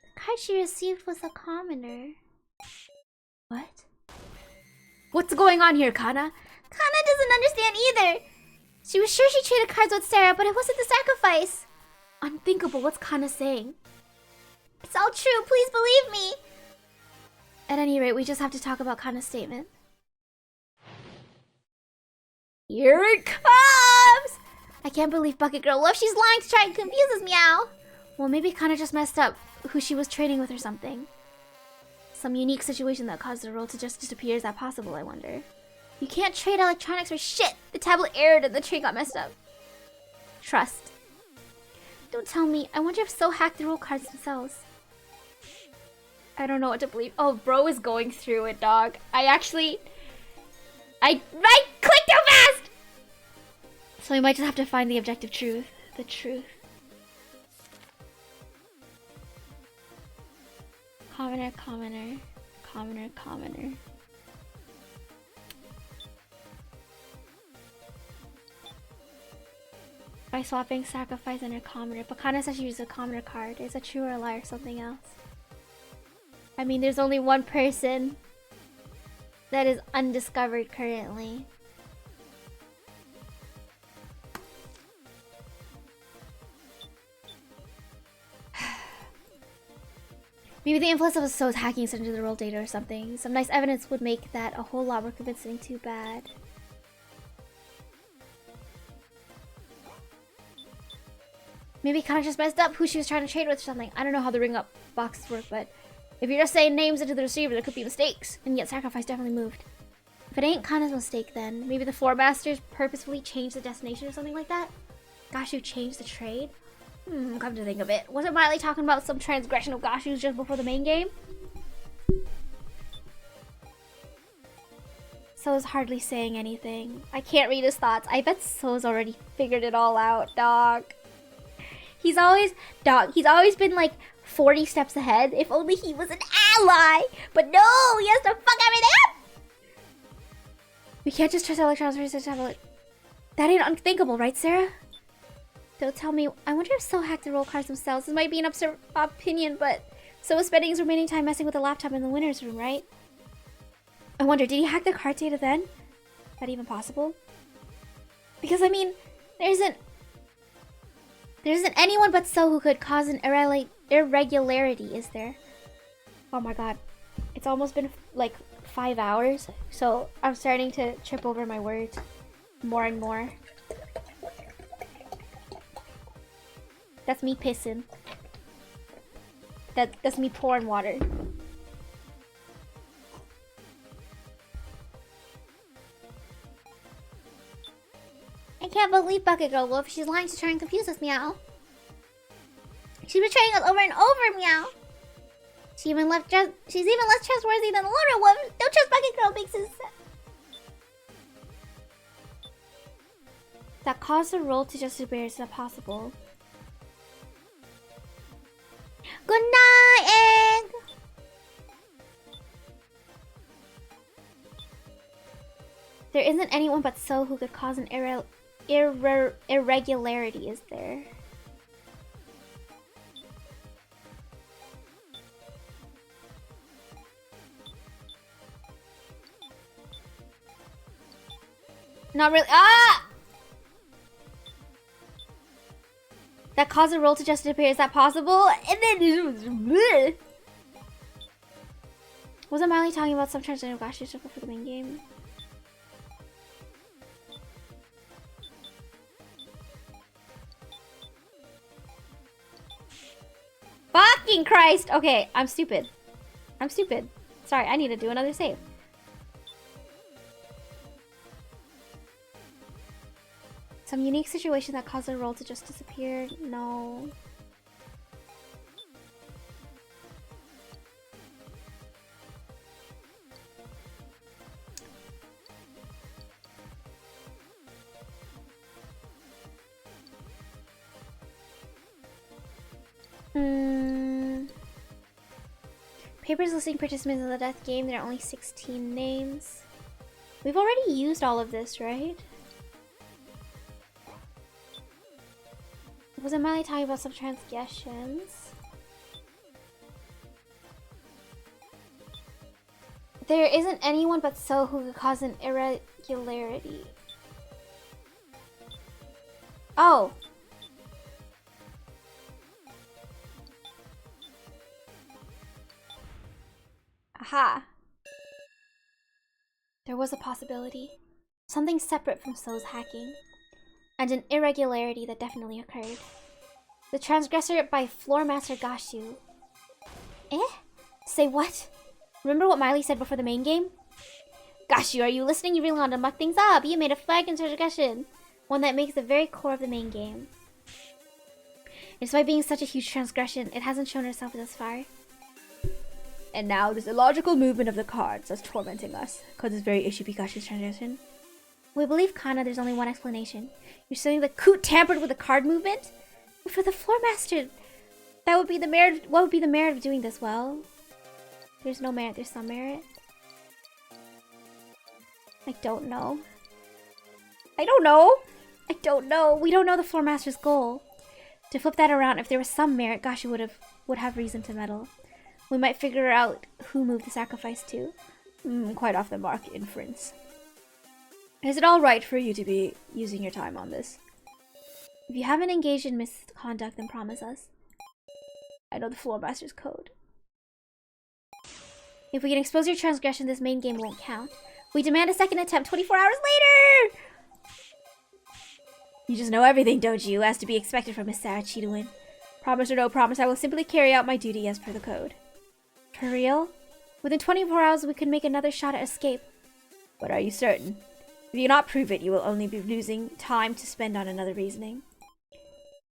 The card she received was a commoner. What? What's going on here, Kana? Kana doesn't understand either. She was sure she traded cards with Sarah, but it wasn't the sacrifice. Unthinkable. What's Kana saying? It's all true. Please believe me. At any rate, we just have to talk about Kana's statement. Here it comes! I can't believe Bucket Girl. What if she's lying to try and confuse us, Meow? Well, maybe Kana just messed up who she was trading with or something. Some unique situation that caused the roll to just disappear. Is that possible, I wonder? You can't trade electronics for shit. The tablet errored and the trade got messed up. Trust. Don't tell me. I wonder if So hacked the roll cards themselves. I don't know what to believe. Oh, bro is going through it, dog. I clicked too fast! So we might just have to find the objective truth. The truth. Commoner. By swapping sacrifice and her commoner. But Kana says she used a commoner card. Is it true or a lie or something else? I mean, there's only one person that is undiscovered currently. Maybe the influence of a So's hacking is into the roll data or something. Some nice evidence would make that a whole lot more convincing. Too bad. Maybe Kana just messed up who she was trying to trade with or something. I don't know how the ring up boxes work, but if you're just saying names into the receiver, there could be mistakes. And yet sacrifice definitely moved. If it ain't Kana's mistake, then maybe the Floor Masters purposefully changed the destination or something like that? Gashu changed the trade? Come to think of it. Wasn't Miley talking about some transgression of Gashu's just before the main game? So's hardly saying anything. I can't read his thoughts. I bet So's already figured it all out, dog. He's always been like 40 steps ahead. If only he was an ally. But no, he has to fuck everything up. We can't just trust electrons for his tablet. That ain't unthinkable, right, Sarah? Don't tell me. I wonder if So hacked the roll cards themselves. This might be an absurd opinion, but So was spending his remaining time messing with the laptop in the winner's room, right? I wonder, did he hack the card data then? Is that even possible? Because I mean, there isn't anyone but So who could cause an irregularity, is there? Oh my god. It's almost been like 5 hours, so I'm starting to trip over my words more and more. That's me pissing. That's me pouring water. I can't believe Bucket Girl Wolf. She's lying to try and confuse us, Meow. She's betraying us over and over, Meow. She's even less trustworthy than the Luna Wolf. Don't trust Bucket Girl, Big Sis. That caused the roll to just disappear. Is that possible? Good night, Egg. There isn't anyone but So who could cause an irregularity, is there? Not really. Ah! That caused the roll to just disappear. Is that possible? And then wasn't Miley talking about some transgender Gashi stuff for the main game? Fucking Christ! Okay, I'm stupid. Sorry, I need to do another save. Some unique situation that caused the roll to just disappear? No. Papers listing participants in the death game. There are only 16 names. We've already used all of this, right? Wasn't Miley talking about some transgressions? There isn't anyone but So who could cause an irregularity. Oh. Aha. There was a possibility. Something separate from So's hacking. And an irregularity that definitely occurred. The transgressor by Floormaster Gashu. Eh? Say what? Remember what Miley said before the main game? Gashu, are you listening? You really want to muck things up. You made a flagrant transgression. One that makes the very core of the main game. Despite being such a huge transgression, it hasn't shown itself thus far. And now this illogical movement of the cards that's tormenting us. Cause this very issue Pikachu's transgression. We believe Kana, there's only one explanation. You're saying the Coot tampered with the card movement? But for the Floormaster, that would be the merit. What would be the merit of doing this? Well, there's no merit, there's some merit. I don't know. I don't know. I don't know. We don't know the Floormaster's goal. To flip that around, if there was some merit, Gashu would have reason to meddle. We might figure out who moved the sacrifice to. Quite off the mark inference. Is it alright for you to be using your time on this? If you haven't engaged in misconduct, then promise us. I know the Floormaster's code. If we can expose your transgression, this main game won't count. We demand a second attempt 24 hours later! You just know everything, don't you? As to be expected from Miss Sarachi to win. Promise or no promise, I will simply carry out my duty as per the code. For real? Within 24 hours, we could make another shot at escape. But are you certain? If you cannot prove it, you will only be losing time to spend on another reasoning.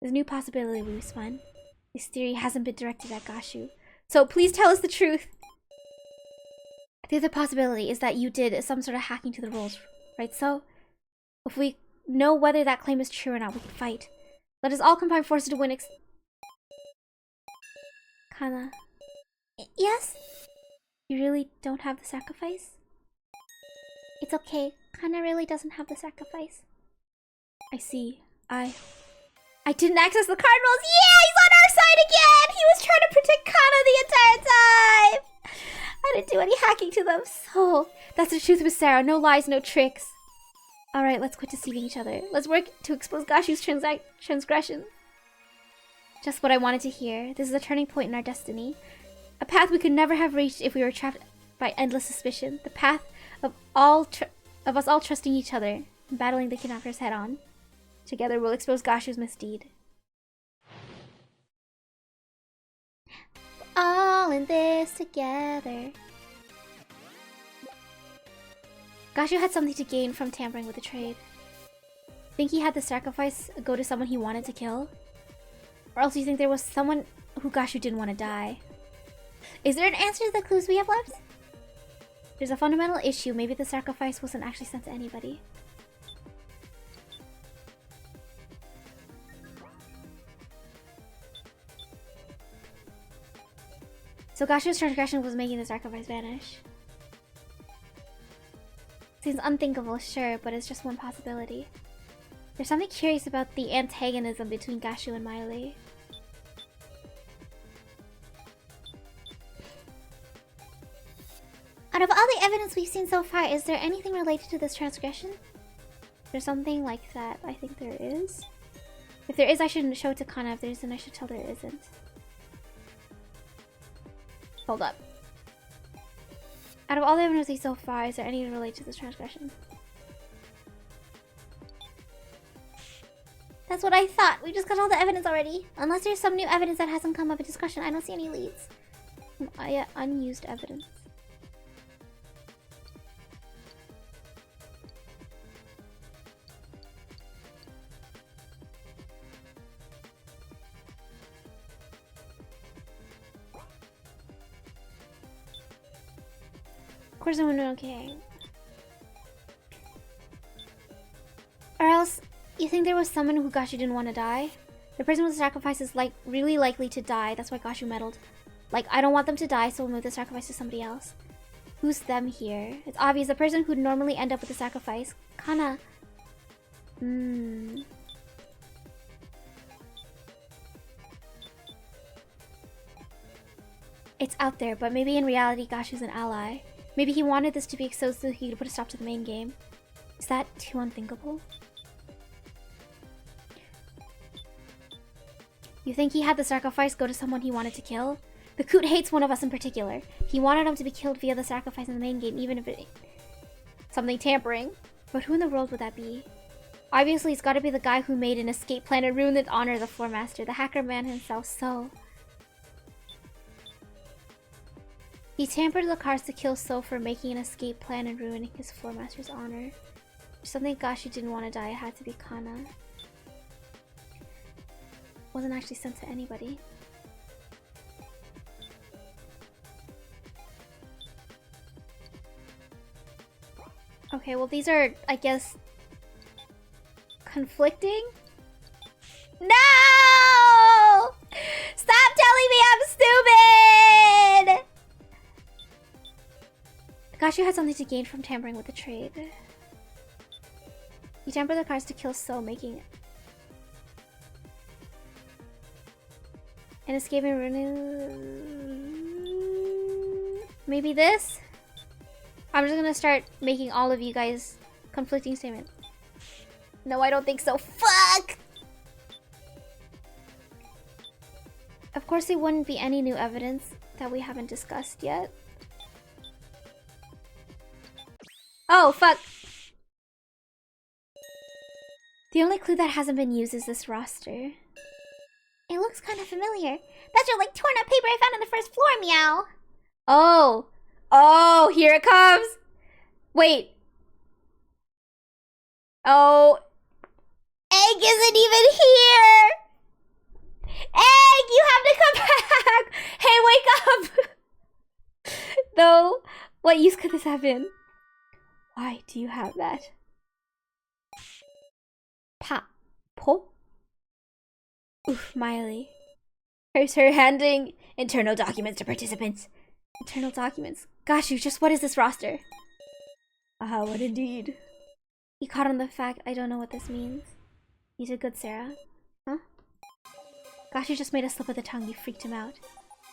This new possibility will be fun. This theory hasn't been directed at Gashu. So please tell us the truth! The other possibility is that you did some sort of hacking to the rules, right? So, if we know whether that claim is true or not, we can fight. Let us all combine forces to win Kana. Yes? You really don't have the sacrifice? It's okay. Kana really doesn't have the sacrifice. I see. I didn't access the card rules. Yeah, he's on our side again! He was trying to protect Kana the entire time! I didn't do any hacking to them, so... That's the truth with Sarah. No lies, no tricks. Alright, let's quit deceiving each other. Let's work to expose Gashu's transgression. Just what I wanted to hear. This is a turning point in our destiny. A path we could never have reached if we were trapped by endless suspicion. The path of us all trusting each other and battling the kidnappers head on. Together we'll expose Gashu's misdeed. All in this together. Gashu had something to gain from tampering with the trade. Think he had the sacrifice go to someone he wanted to kill? Or else you think there was someone who Gashu didn't want to die? Is there an answer to the clues we have left? There's a fundamental issue. Maybe the sacrifice wasn't actually sent to anybody. So Gashu's transgression was making the sacrifice vanish. Seems unthinkable, sure, but it's just one possibility. There's something curious about the antagonism between Gashu and Miley. Out of all the evidence we've seen so far, is there anything related to this transgression? There's something like that. I think there is. If there is, I shouldn't show it to Kana. If there isn't, I should tell there isn't. Hold up. Out of all the evidence we've seen so far, is there anything related to this transgression? That's what I thought. We just got all the evidence already. Unless there's some new evidence that hasn't come up in discussion, I don't see any leads. Yeah, unused evidence. Of course, I'm okay. Or else, you think there was someone who Gashu didn't want to die? The person with the sacrifice is like really likely to die. That's why Gashu meddled. Like, I don't want them to die, so we'll move the sacrifice to somebody else. Who's them here? It's obvious. The person who'd normally end up with the sacrifice. Kana. It's out there, but maybe in reality Gashu's an ally. Maybe he wanted this to be exposed so he could put a stop to the main game. Is that too unthinkable? You think he had the sacrifice go to someone he wanted to kill? The Coot hates one of us in particular. He wanted him to be killed via the sacrifice in the main game, even if it... something tampering. But who in the world would that be? Obviously, it's gotta be the guy who made an escape plan and ruined the honor of the Floor Master, the hacker man himself, So. He tampered the cards to kill So for making an escape plan and ruining his Floor Master's honor. There's something Gashu didn't want to die, it had to be Kana. Wasn't actually sent to anybody. Okay, well these are, I guess, conflicting? No! Stop telling me I'm stupid! Gashu had something to gain from tampering with the trade. He tampered the cards to kill So, making and escaping ruining. Maybe this? I'm just gonna start making all of you guys conflicting statements. No, I don't think so. Fuck! Of course, there wouldn't be any new evidence that we haven't discussed yet. Oh, fuck! The only clue that hasn't been used is this roster. It looks kind of familiar. That's your like torn up paper I found on the first floor, meow. Oh! Oh, here it comes! Wait. Oh. Egg isn't even here! Egg, you have to come back! Hey, wake up! Though, what use could this have been? Why do you have that? Po? Oof, Miley. Here's her handing internal documents to participants. Internal documents? Gosh, just what is this roster? What indeed? He caught on the fact I don't know what this means. You did good, Sarah. Huh? Gosh, you just made a slip of the tongue. You freaked him out.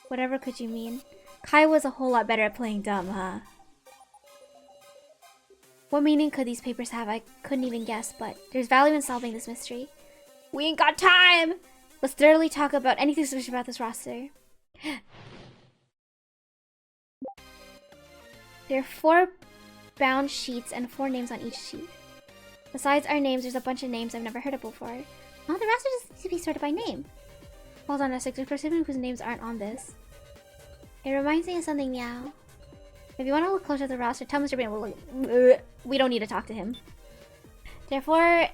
Whatever could you mean? Kai was a whole lot better at playing dumb, huh? What meaning could these papers have? I couldn't even guess, but there's value in solving this mystery. We ain't got time! Let's thoroughly talk about anything suspicious about this roster. There are 4 bound sheets and 4 names on each sheet. Besides our names, there's a bunch of names I've never heard of before. Oh, the roster just needs to be sorted by name. Hold on a sec, there's participants whose names aren't on this. It reminds me of something, meow. If you want to look closer at the roster, tell Mr. Bean we'll look. We don't need to talk to him. Therefore,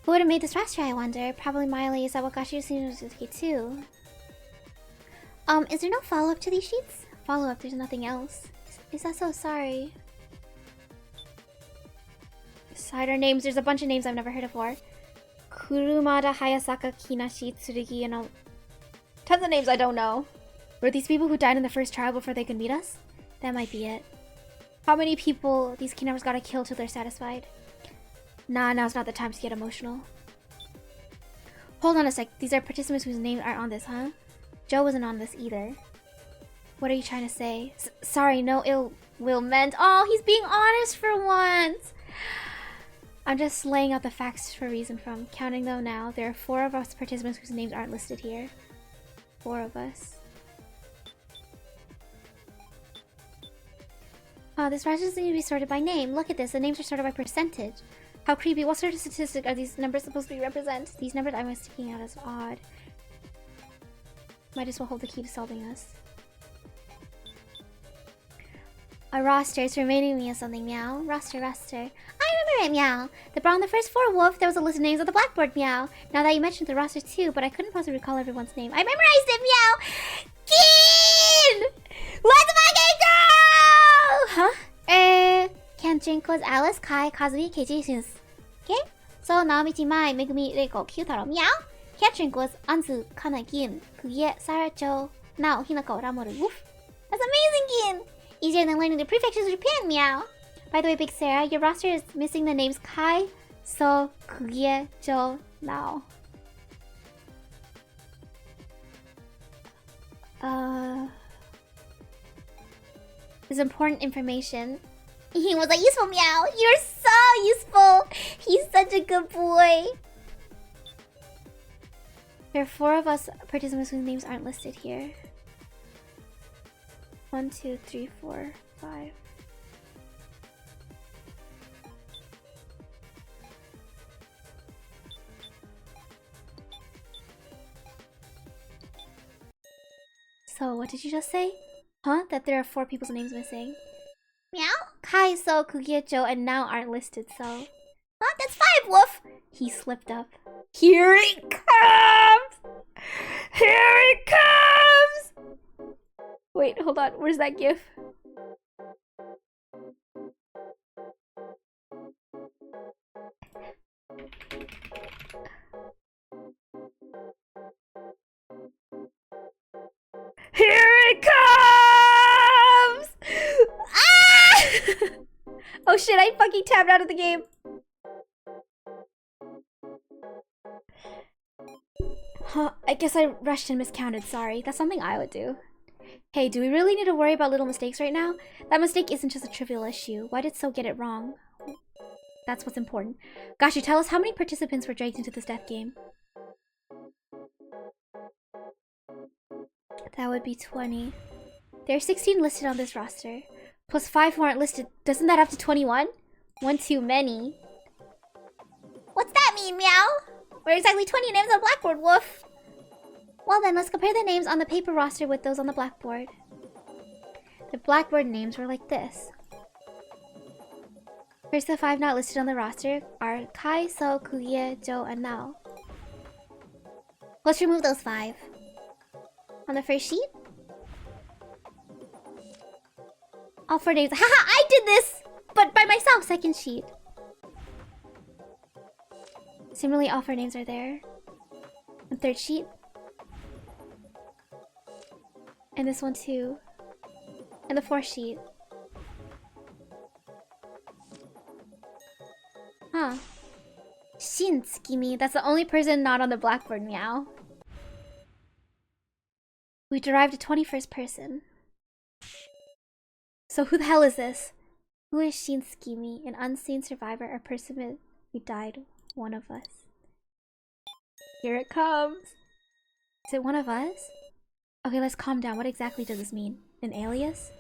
who would have made this roster, I wonder? Probably Miley. Is that what Gashu seems to get too? Is there no follow-up to these sheets? Follow-up, there's nothing else. Is that so? Sorry. Beside our names, there's a bunch of names I've never heard of before. Kurumada, Hayasaka, Kinashi, Tsurugi, and all... tons of names I don't know. Were these people who died in the first trial before they could meet us? That might be it. How many people these kidnappers gotta kill till they're satisfied? Nah, now's not the time to get emotional. Hold on a sec. These are participants whose names aren't on this, huh? Joe wasn't on this either. What are you trying to say? Sorry, no ill will meant. Oh, he's being honest for once. I'm just laying out the facts for a reason from. Counting them now, there are 4 of us participants whose names aren't listed here. 4 of us. This roster doesn't need to be sorted by name. Look at this. The names are sorted by percentage. How creepy. What sort of statistic are these numbers supposed to represent? These numbers I'm sticking out as odd. Might as well hold the key to solving this. A roster is reminding me of something, meow. Roster. I remember it, meow. The on the first 4 wolf, there was a list of names on the blackboard, meow. Now that you mentioned the roster too, but I couldn't possibly recall everyone's name. I memorized it, meow! Keen! Let's fucking go! Huh? Kenshin was Alice, Kai, Kazumi, Keiji, Shins. Okay? So, Naomichi, Mai, Megumi, Reiko, Kyutaro, meow? Can't drink was Anzu Kanagin. Kuye Saracho. Now Hinako Ramoru. Woof. That's amazing, Gin! Easier than learning the prefixes of Japan, meow. By the way, Big Sarah, your roster is missing the names Kai, So, Kuye, Jo, Now. This is important information. He was like, useful, meow. You're so useful. He's such a good boy. There are 4 of us participants whose names aren't listed here. 1, 2, 3, 4, 5. So, what did you just say? Huh? That there are 4 people's names missing. Meow? Kai, So, Kugie, Jo, and Now aren't listed, so... Huh? That's 5, Woof! He slipped up. Here it comes! Here it comes! Wait, hold on. Where's that gif? Here it comes! Ah! Oh shit, I fucking tapped out of the game. Huh, I guess I rushed and miscounted, sorry. That's something I would do. Hey, do we really need to worry about little mistakes right now? That mistake isn't just a trivial issue. Why did So get it wrong? That's what's important. Gosh, you tell us how many participants were dragged into this death game? That would be 20. There are 16 listed on this roster. Plus 5 who aren't listed. Doesn't that up to 21? One too many. What's that mean, meow? We're exactly 20 names on Blackboard, Woof. Well then, let's compare the names on the paper roster with those on the blackboard. The blackboard names were like this. First, the 5 not listed on the roster are Kai, So, Kuye, Jo, and Now. Let's remove those 5. On the first sheet, all 4 names. Haha, I did this! But by myself, second sheet. Similarly, all 4 names are there. On third sheet. And this one too. And the 4th sheet. Huh. Shin Tsukimi. That's the only person not on the blackboard, meow. We derived a 21st person. So who the hell is this? Who is Shin Tsukimi? An unseen survivor or person who died? One of us. Here it comes. Is it one of us? Okay, let's calm down. What exactly does this mean? An alias?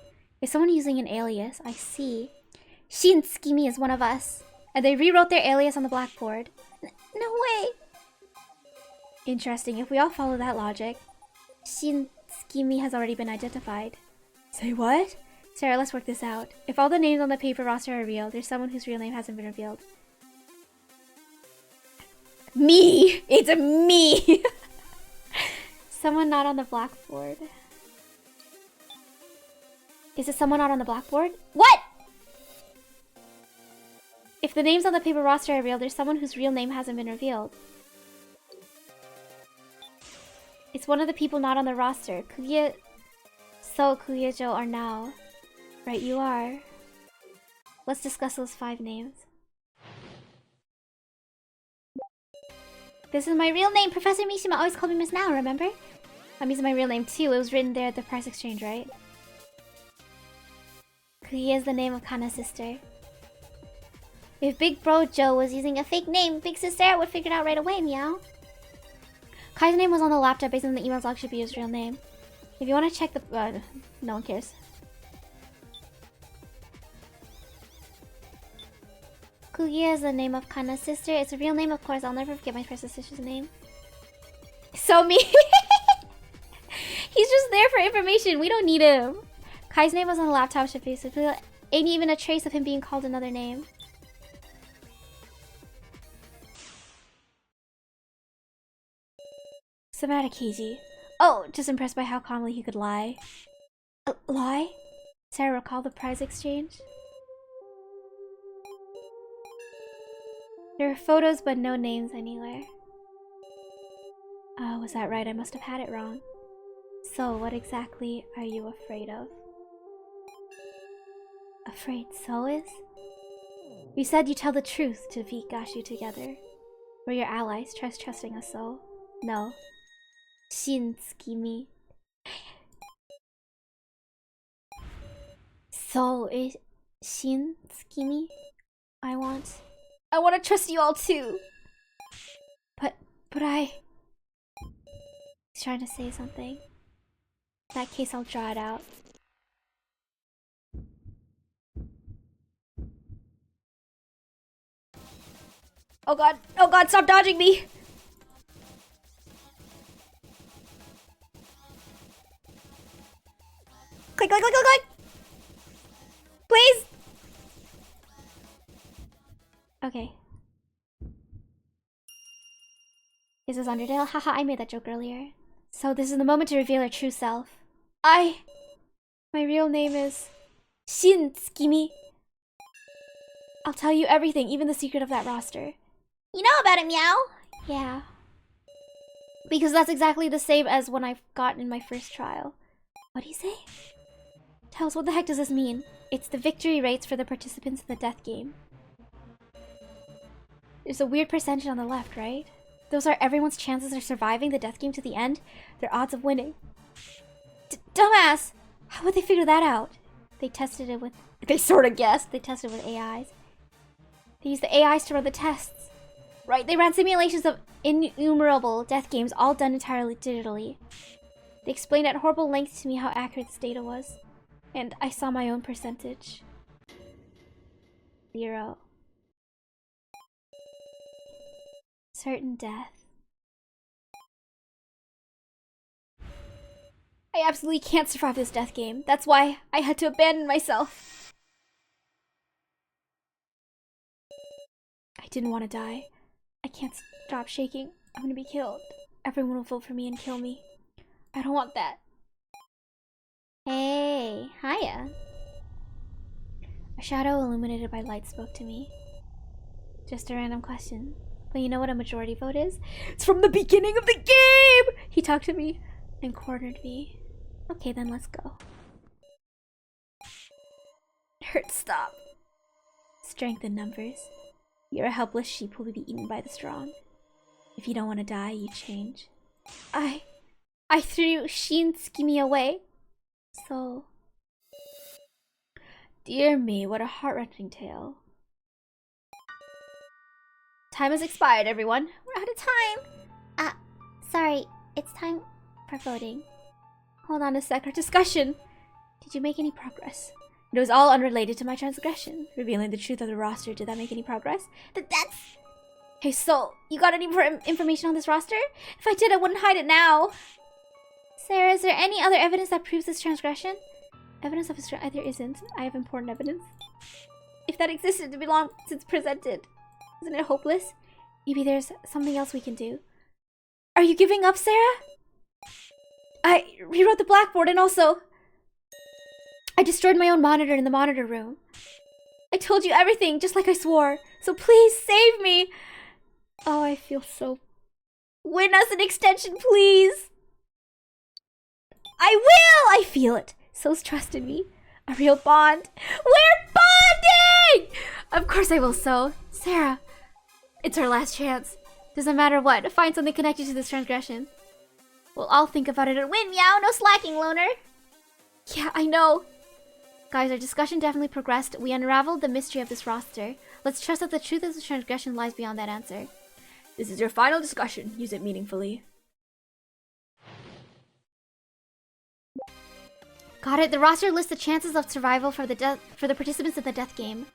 Is someone using an alias? I see. Shin Tsukimi is one of us. And they rewrote their alias on the blackboard. No way! Interesting. If we all follow that logic, Shin Tsukimi has already been identified. Say what? Sarah, let's work this out. If all the names on the paper roster are real, there's someone whose real name hasn't been revealed. Me! It's me! Someone not on the blackboard. Is it someone not on the blackboard? What? If the names on the paper roster are real, there's someone whose real name hasn't been revealed. It's one of the people not on the roster. Kuye, So, Kuye-jo are Now. Right, you are. Let's discuss those 5 names. This is my real name. Professor Mishima always called me Miss Now, remember? I'm using my real name too. It was written there at the price exchange, right? Kuye is the name of Kana's sister. If Big Bro Joe was using a fake name, Big Sister would figure it out right away, meow. Kai's name was on the laptop based on the email log should be his real name. If you want to check the... no one cares. Kuye is the name of Kana's sister. It's a real name, of course. I'll never forget my first sister's name. So me. He's just there for information. We don't need him. Kai's name was on the laptop should be so ain't even a trace of him being called another name. Samadakiji. Oh, just impressed by how calmly he could lie. Lie? Sarah, recall the prize exchange? There are photos but no names anywhere. Oh, was that right? I must have had it wrong. So, what exactly are you afraid of? Afraid So is? You said you tell the truth to beat Gashu together. We're your allies, trusting us so. No. Shintsukimi. So is Shintsukimi? I want to trust you all too. But I... He's trying to say something. In that case, I'll draw it out. Oh god, stop dodging me! Click, click, click, click, click! Please! Okay. Is this Undertale? Haha, I made that joke earlier. So this is the moment to reveal our true self. My real name is Shintsukimi. I'll tell you everything, even the secret of that roster. You know about it, Meow? Yeah. Because that's exactly the same as when I got in my first trial. What'd he say? Tell us, what the heck does this mean? It's the victory rates for the participants in the death game. There's a weird percentage on the left, right? Those are everyone's chances of surviving the death game to the end. Their odds of winning. Dumbass! How would they figure that out? They tested it with... They sort of guessed. They tested it with AIs. They used the AIs to run the tests. Right, they ran simulations of innumerable death games, all done entirely digitally. They explained at horrible length to me how accurate this data was. And I saw my own percentage. 0. Certain death. I absolutely can't survive this death game. That's why I had to abandon myself. I didn't want to die. I can't stop shaking. I'm gonna be killed. Everyone will vote for me and kill me. I don't want that. Hey, hiya. A shadow illuminated by light spoke to me. Just a random question. But you know what a majority vote is? It's from the beginning of the game! He talked to me and cornered me. Okay, then let's go. Hurt, stop. Strength in numbers. You're a helpless sheep who will be eaten by the strong. If you don't want to die, you change. I threw Shintsukimi away. So... Dear me, what a heart-wrenching tale. Time has expired, everyone. We're out of time. Sorry, it's time for voting. Hold on a sec, our discussion. Did you make any progress? It was all unrelated to my transgression. Revealing the truth of the roster, did that make any progress? That's... Hey, so, you got any more information on this roster? If I did, I wouldn't hide it now. Sarah, is there any other evidence that proves this transgression? Evidence of his there isn't. I have important evidence. If that existed, it'd be long since presented. Isn't it hopeless? Maybe there's something else we can do. Are you giving up, Sarah? I rewrote the blackboard and also... I destroyed my own monitor in the monitor room. I told you everything, just like I swore. So please save me. Oh, I feel so... Win us an extension, please. I will! I feel it. So's trusted me. A real bond. We're bonding! Of course I will, So. Sarah, it's our last chance. Doesn't matter what. Find something connected to this transgression. We'll all think about it and win, Meow. No slacking, loner. Yeah, I know. Guys, our discussion definitely progressed. We unraveled the mystery of this roster. Let's trust that the truth of this transgression lies beyond that answer. This is your final discussion. Use it meaningfully. Got it. The roster lists the chances of survival for the participants in the death game.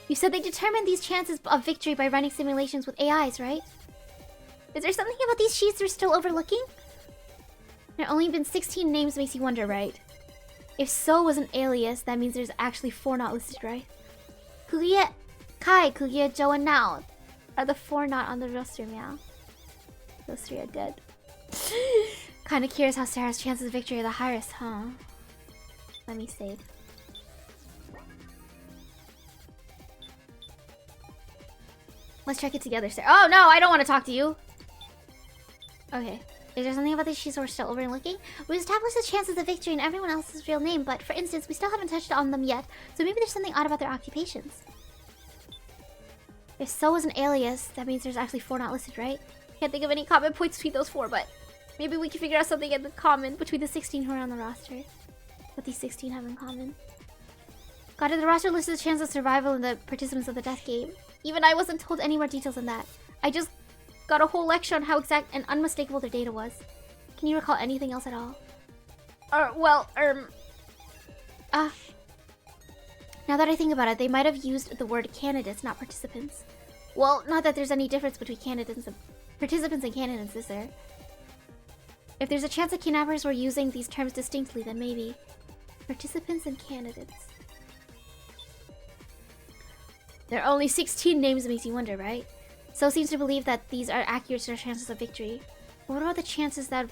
You said they determined these chances of victory by running simulations with AIs, right? Is there something about these sheets we're still overlooking? There only been 16 names makes you wonder, right? If So was an alias, that means there's actually 4 not listed, right? Kugia, Kai, Kugia, Joe, and Now are the 4 not on the roster, Meow. Those 3 are dead. Kinda curious how Sarah's chances of victory are the highest, huh? Let me save. Let's check it together, Sarah. Oh no, I don't want to talk to you. Okay. Is there something about these sheets we're still overlooking? We established the chances of victory in everyone else's real name, but for instance, we still haven't touched on them yet, so maybe there's something odd about their occupations. If so is an alias, that means there's actually 4 not listed, right? Can't think of any common points between those 4, but maybe we can figure out something in the common between the 16 who are on the roster. What these 16 have in common. God, in the roster listed the chance of survival in the participants of the death game. Even I wasn't told any more details than that. I just got a whole lecture on how exact and unmistakable their data was. Can you recall anything else at all? Now that I think about it, they might have used the word candidates, not participants. Well, not that there's any difference between participants and candidates, is there? If there's a chance that kidnappers were using these terms distinctly, then maybe. Participants and candidates. There are only 16 names, makes you wonder, right? So seems to believe that these are accurate to their chances of victory. But what about the chances that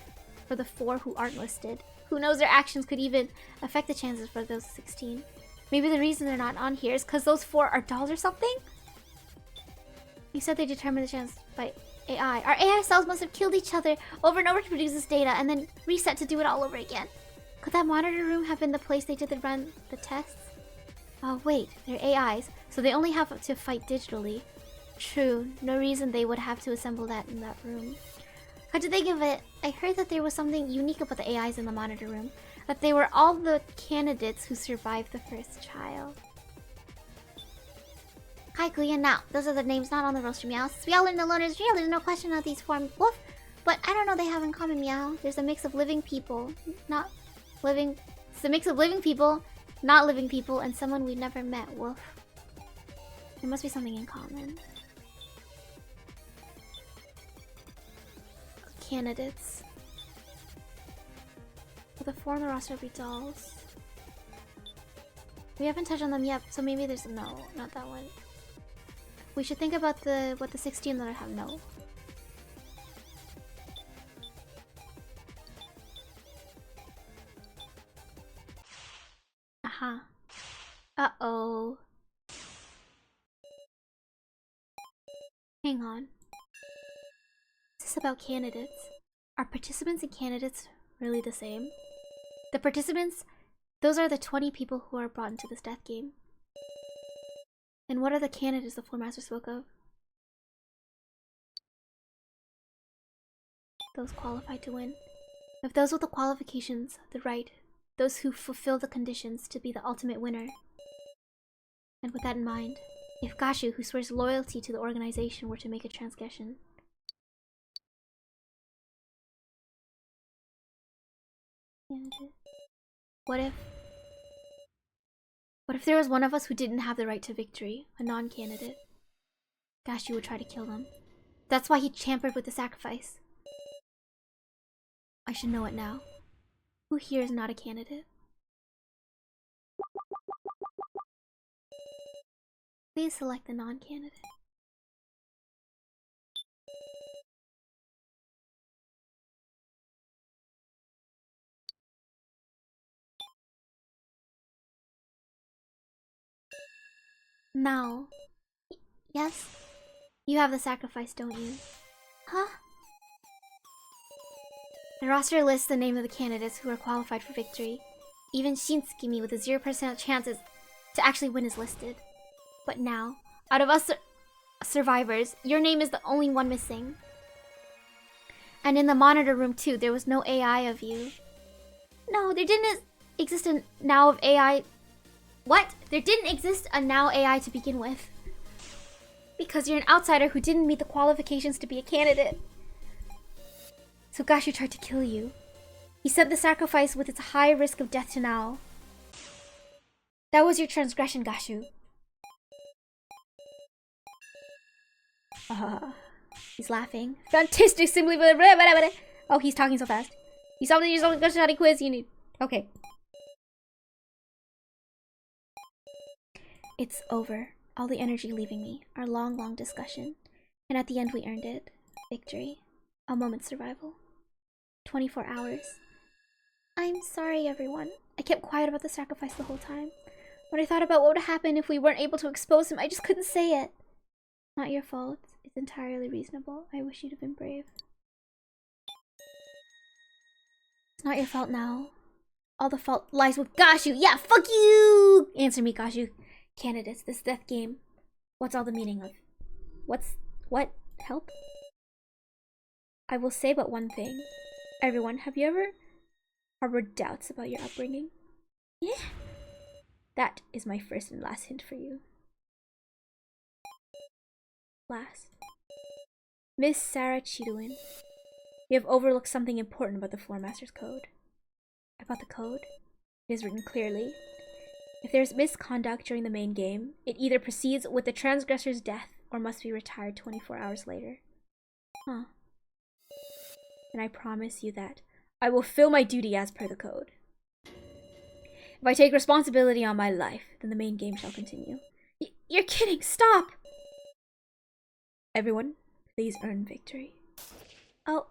for the 4 who aren't listed? Who knows, their actions could even affect the chances for those 16. Maybe the reason they're not on here is because those 4 are dolls or something? You said they determined the chance by AI. Our AI cells must have killed each other over and over to produce this data and then reset to do it all over again. Could that monitor room have been the place they did run the tests? Oh wait, they're AIs, so they only have to fight digitally. True, no reason they would have to assemble that in that room. Come to think of it, I heard that there was something unique about the AIs in the monitor room. That they were all the candidates who survived the first trial. Hi, Kuya. Now, those are the names not on the roster, Meow. Since we all learned the loner is real, there's no question that these form Woof. But I don't know they have in common, Meow. There's a mix of living people, not living... It's a mix of living people, not living people, and someone we've never met, Woof. There must be something in common. Candidates. Will the 4 on the roster be dolls? We haven't touched on them yet, so maybe there's no, not that one. We should think about what the 16 that I have no. Aha. Uh-oh. Hang on. Is this about candidates? Are participants and candidates really the same? The participants, those are the 20 people who are brought into this death game. And what are the candidates the Floor Master spoke of? Those qualified to win. If those with the qualifications, the right, those who fulfill the conditions to be the ultimate winner. And with that in mind, if Gashu, who swears loyalty to the organization, were to make a transgression. What if there was one of us who didn't have the right to victory, a non-candidate? Gashu would try to kill them. That's why he tampered with the sacrifice. I should know it now. Who here is not a candidate? Please select the non-candidate. Now. Yes? You have the sacrifice, don't you? Huh? The roster lists the name of the candidates who are qualified for victory. Even Shintsukimi with a 0% chances to actually win is listed. But now, out of us survivors, your name is the only one missing. And in the monitor room too, there was no AI of you. No, there didn't exist a now of AI. What? There didn't exist a now AI to begin with. Because you're an outsider who didn't meet the qualifications to be a candidate. So Gashu tried to kill you. He sent the sacrifice with its high risk of death to Nao. That was your transgression, Gashu. He's laughing. Fantastic, simply. Oh, he's talking so fast. You saw your own study quiz. You need. Okay. It's over. All the energy leaving me. Our long, long discussion. And at the end, we earned it. Victory. A moment's survival. 24 hours. I'm sorry, everyone. I kept quiet about the sacrifice the whole time. When I thought about what would happen if we weren't able to expose him, I just couldn't say it. Not your fault. It's entirely reasonable. I wish you'd have been brave. not your fault now. All the fault lies with Gashu. Yeah, fuck you! Answer me, Gashu. Candidates, this death game. What's all the meaning of? What? Help? I will say but one thing. Everyone, have you ever harbored doubts about your upbringing? Yeah. That is my first and last hint for you. Last. Miss Sarah Chidoin, you have overlooked something important about the Floor Master's Code. About the code? It is written clearly. If there is misconduct during the main game, it either proceeds with the transgressor's death or must be retired 24 hours later. Huh. And I promise you that I will fill my duty as per the code. If I take responsibility on my life, then the main game shall continue. You're kidding! Stop! Everyone, please earn victory. Oh.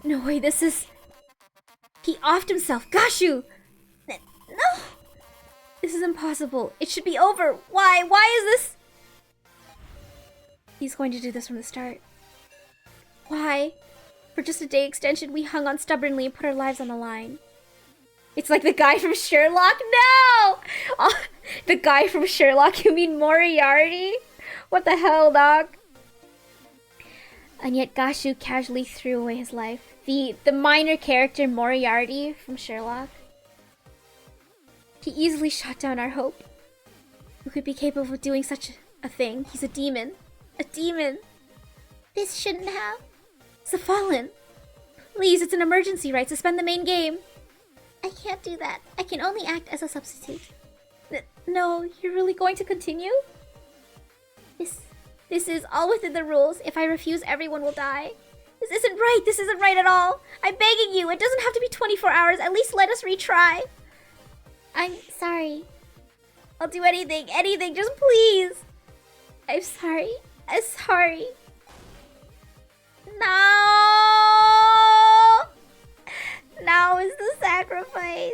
No way, this is... He offed himself! Gashu! No! This is impossible. It should be over. Why? Why is this? He's going to do this from the start. Why? For just a day extension, we hung on stubbornly and put our lives on the line. It's like the guy from Sherlock? No! Oh, the guy from Sherlock? You mean Moriarty? What the hell, dog? And yet Gashu casually threw away his life. The minor character Moriarty from Sherlock. He easily shot down our hope. Who could be capable of doing such a thing? He's a demon. A demon. This shouldn't have. It's the Fallen. Please, it's an emergency, right? Suspend the main game. I can't do that. I can only act as a substitute. No, you're really going to continue? This is all within the rules. If I refuse, everyone will die. This isn't right. This isn't right at all. I'm begging you. It doesn't have to be 24 hours. At least let us retry. I'm sorry. I'll do anything. Anything. Just please. I'm sorry. I'm sorry. No! Now is the sacrifice.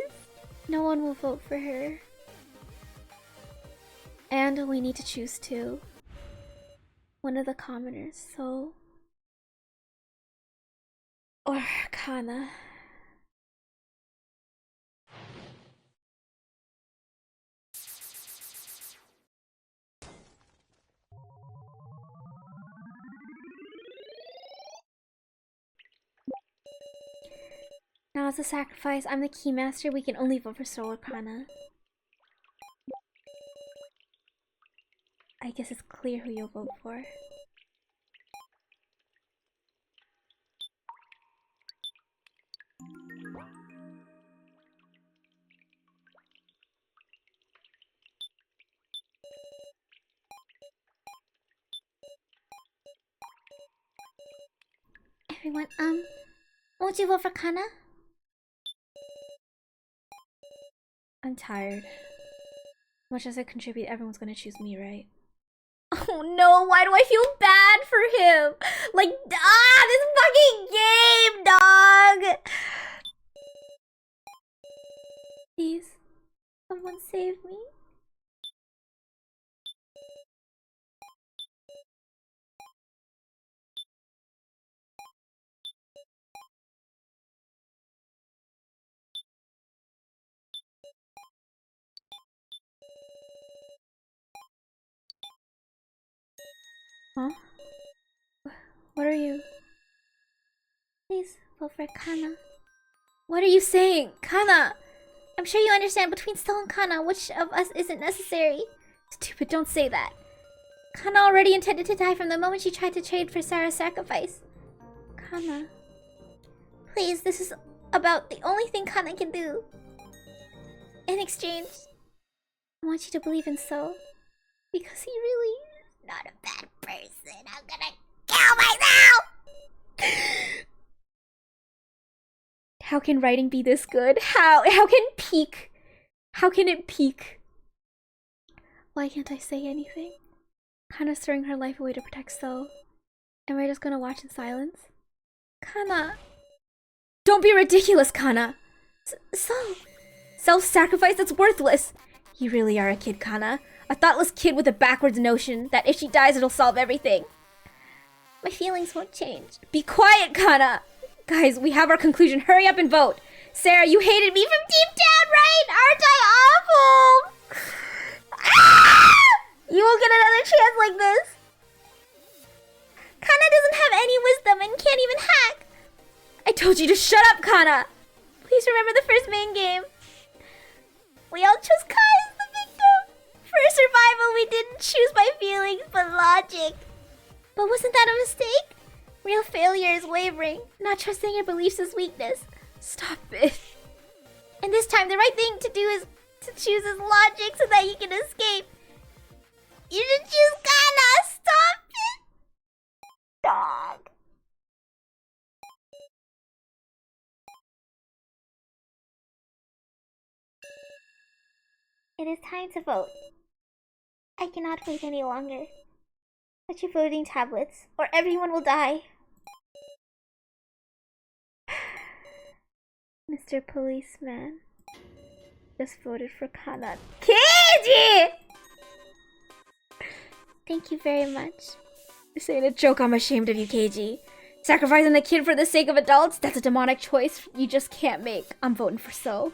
No one will vote for her. And we need to choose two. One of the commoners, so... Or Kana. Now it's a sacrifice. I'm the Keymaster. We can only vote for Soul or Kana. I guess it's clear who you'll vote for. Everyone, won't you vote for Kana? I'm tired. Much as I contribute, everyone's gonna choose me, right? Oh no, why do I feel bad for him? Like, this fucking game, dog! Please, someone save me. Huh? What are you? Please vote for Kana. What are you saying? Kana! I'm sure you understand between Soul and Kana, which of us isn't necessary. Stupid, don't say that. Kana already intended to die from the moment she tried to trade for Sarah's sacrifice. Kana. Please, this is about the only thing Kana can do. In exchange, I want you to believe in Soul. Because he really is not a bad person. I'm gonna kill myself! How can writing be this good? How can peak? How can it peak? Why can't I say anything? Kana's throwing her life away to protect Soul. Am I just gonna watch in silence? Kana! Don't be ridiculous, Kana! Soul! Self-sacrifice? That's worthless! You really are a kid, Kana. A thoughtless kid with a backwards notion that if she dies it'll solve everything. My feelings won't change. Be quiet, Kana! Guys, we have our conclusion. Hurry up and vote. Sarah, you hated me from deep down, right? Aren't I awful? You won't get another chance like this. Kana doesn't have any wisdom and can't even hack. I told you to shut up, Kana! Please remember the first main game. We all chose Kai as the victim. For survival, we didn't choose by feelings, but logic. But wasn't that a mistake? Real failure is wavering. Not trusting your beliefs is weakness. Stop it. And this time, the right thing to do is to choose his logic so that you can escape. You should choose Kana. Stop it. Dog. It is time to vote. I cannot wait any longer. Put your voting tablets, or everyone will die. Mr. Policeman just voted for Kana. Keiji! Thank you very much. This ain't a joke, I'm ashamed of you, Keiji. Sacrificing a kid for the sake of adults? That's a demonic choice you just can't make. I'm voting for So.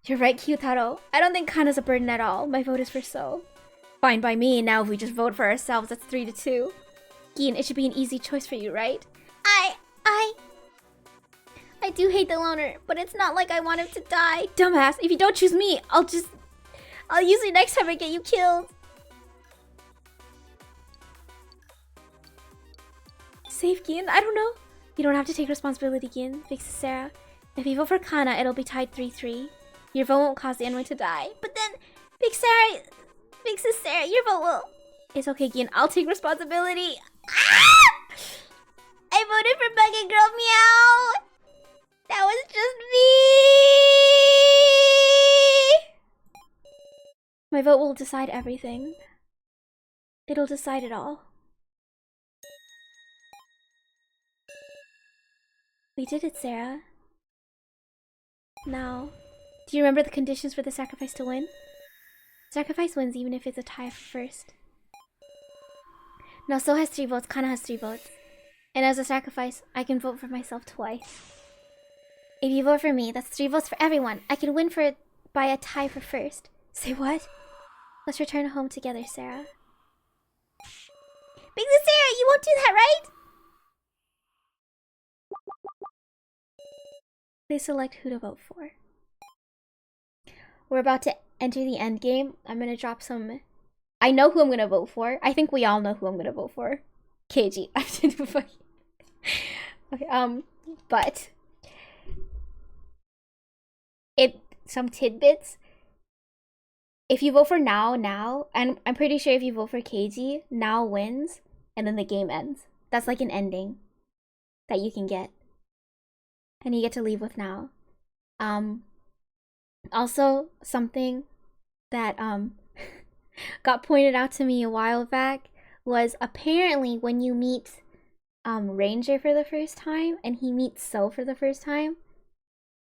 You're right, Kyutaro. I don't think Kana's a burden at all. My vote is for So. Fine by me. Now if we just vote for ourselves, that's 3-2. Gin, it should be an easy choice for you, right? I do hate the loner, but it's not like I want him to die. Dumbass, if you don't choose me, I'll use it next time I get you killed. Save Gin? I don't know. You don't have to take responsibility, Gin. Fixes Sarah. If you vote for Kana, it'll be tied 3-3. Your vote won't cause anyone to die. But then, Big Sarah, your vote will. It's okay, Gin. I'll take responsibility. Ah! I voted for Bug and Girl Meow. That was just me. My vote will decide everything. It'll decide it all. We did it, Sarah. Now, do you remember the conditions for the sacrifice to win? Sacrifice wins even if it's a tie for first. Now, So has 3 votes, Kana has 3 votes. And as a sacrifice, I can vote for myself twice. If you vote for me, that's 3 votes for everyone. I can win by a tie for first. Say what? Let's return home together, Sarah. Big Sarah, you won't do that, right? Please select who to vote for. We're about to enter the end game. I'm gonna drop some. I know who I'm gonna vote for. I think we all know who I'm gonna vote for. Keiji. Okay, but some tidbits. If you vote for now, and I'm pretty sure if you vote for Keiji, now wins, and then the game ends. That's like an ending that you can get. And you get to leave with now. Also, something that got pointed out to me a while back was apparently when you meet Ranger for the first time and he meets So for the first time,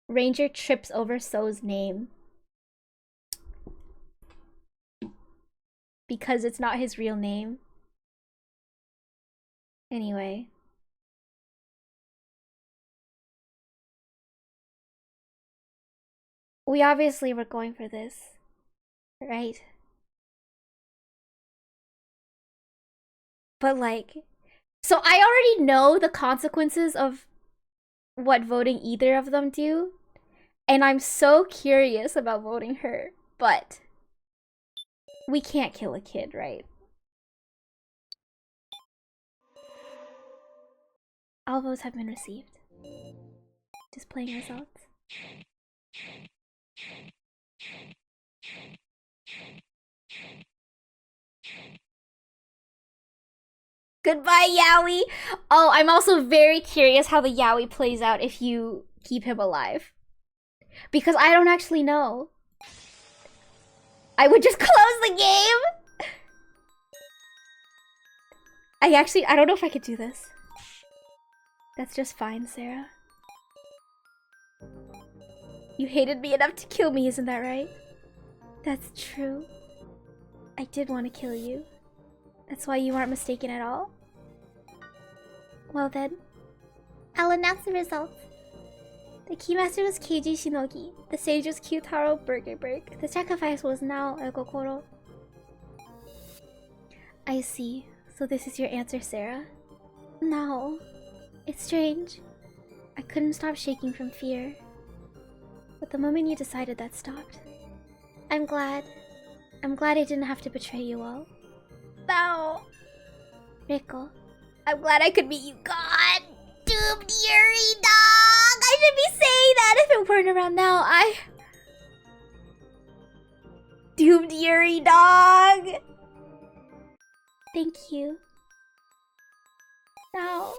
Ranger trips over So's name because it's not his real name. Anyway. We obviously were going for this, right? But like, so I already know the consequences of what voting either of them do, and I'm so curious about voting her, but we can't kill a kid, right? All votes have been received. Displaying results. Goodbye, Yaoi! Oh, I'm also very curious how the Yaoi plays out if you keep him alive. Because I don't actually know. I would just close the game! I don't know if I could do this. That's just fine, Sarah. You hated me enough to kill me, isn't that right? That's true. I did want to kill you. That's why you aren't mistaken at all. Well then, I'll announce the results. The Keymaster was Keiji Shinogi. The sage was Kyutaro Burgerberg. The sacrifice was Nao Egokoro. I see. So this is your answer, Sarah? No. It's strange. I couldn't stop shaking from fear. But the moment you decided, that stopped. I'm glad. I'm glad I didn't have to betray you all. No! Rico, I'm glad I could meet you. God! Doomed Yuri, dog! I should be saying that if it weren't around now. Doomed Yuri, dog! Thank you. Now,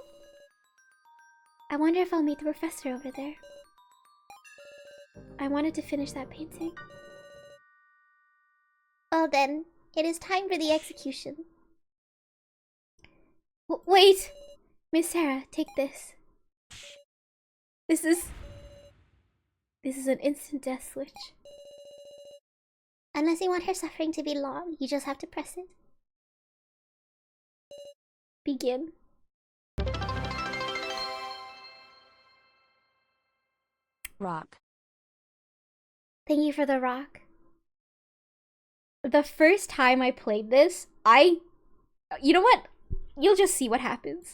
I wonder if I'll meet the professor over there. I wanted to finish that painting. Well then, it is time for the execution. Wait! Miss Sarah, take this. This is an instant death switch. Unless you want her suffering to be long, you just have to press it. Begin. Rock. Thank you for the rock. The first time I played this, you know what? You'll just see what happens.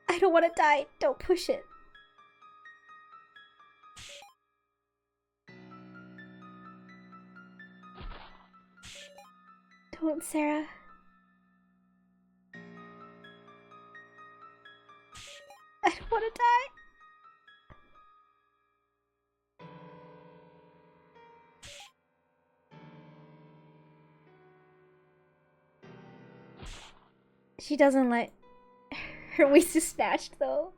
I don't want to die. Don't push it. Don't, Sarah. I don't want to die. She doesn't let her waist is snatched though.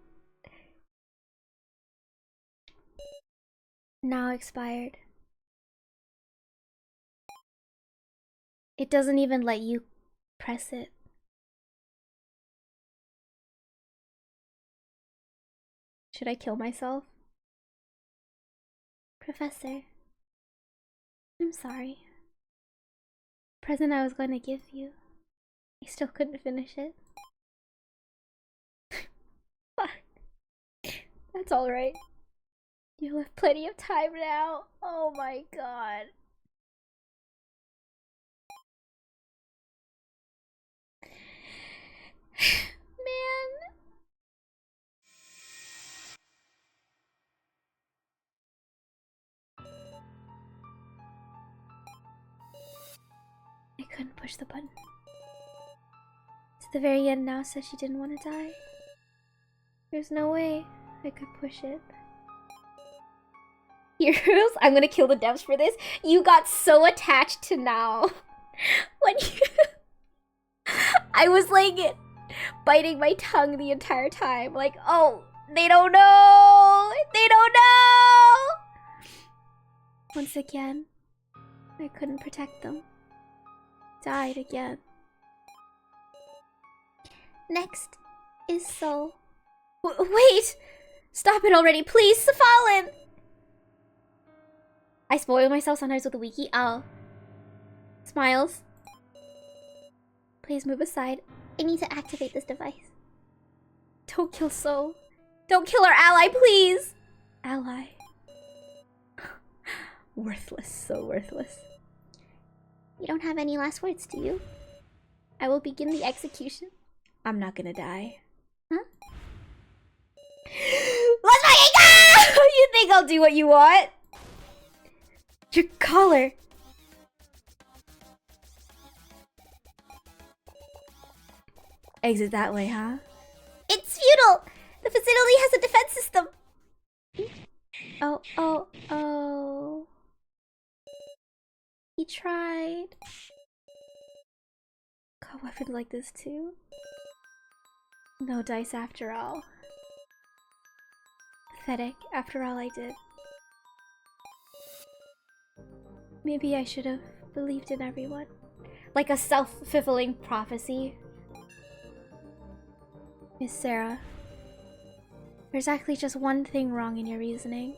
Now expired. It doesn't even let you press it. Should I kill myself? Professor, I'm sorry. The present I was going to give you, I still couldn't finish it. Fuck. That's alright. You'll have plenty of time now. Oh my god. Man. I couldn't push the button. To the very end now said she didn't want to die. There's no way I could push it. Heroes, I'm gonna kill the devs for this. You got so attached to now. When you... I was like biting my tongue the entire time. Like, oh, they don't know! They don't know! Once again, I couldn't protect them. Died again. Next is Soul. Wait! Stop it already, please, Safalin! I spoil myself sometimes with a wiki. Oh. Smiles. Please move aside. I need to activate this device. Don't kill Soul. Don't kill our ally, please! Ally. Worthless, so worthless. You don't have any last words, do you? I will begin the execution. I'm not gonna die. Huh? Let's fucking go! You think I'll do what you want? Your collar. Exit that way, huh? It's futile! The facility has a defense system! Oh. He tried. Got weapons like this too? No dice after all. Pathetic, after all I did. Maybe I should have believed in everyone. Like a self-fulfilling prophecy. Miss Sarah, there's actually just one thing wrong in your reasoning.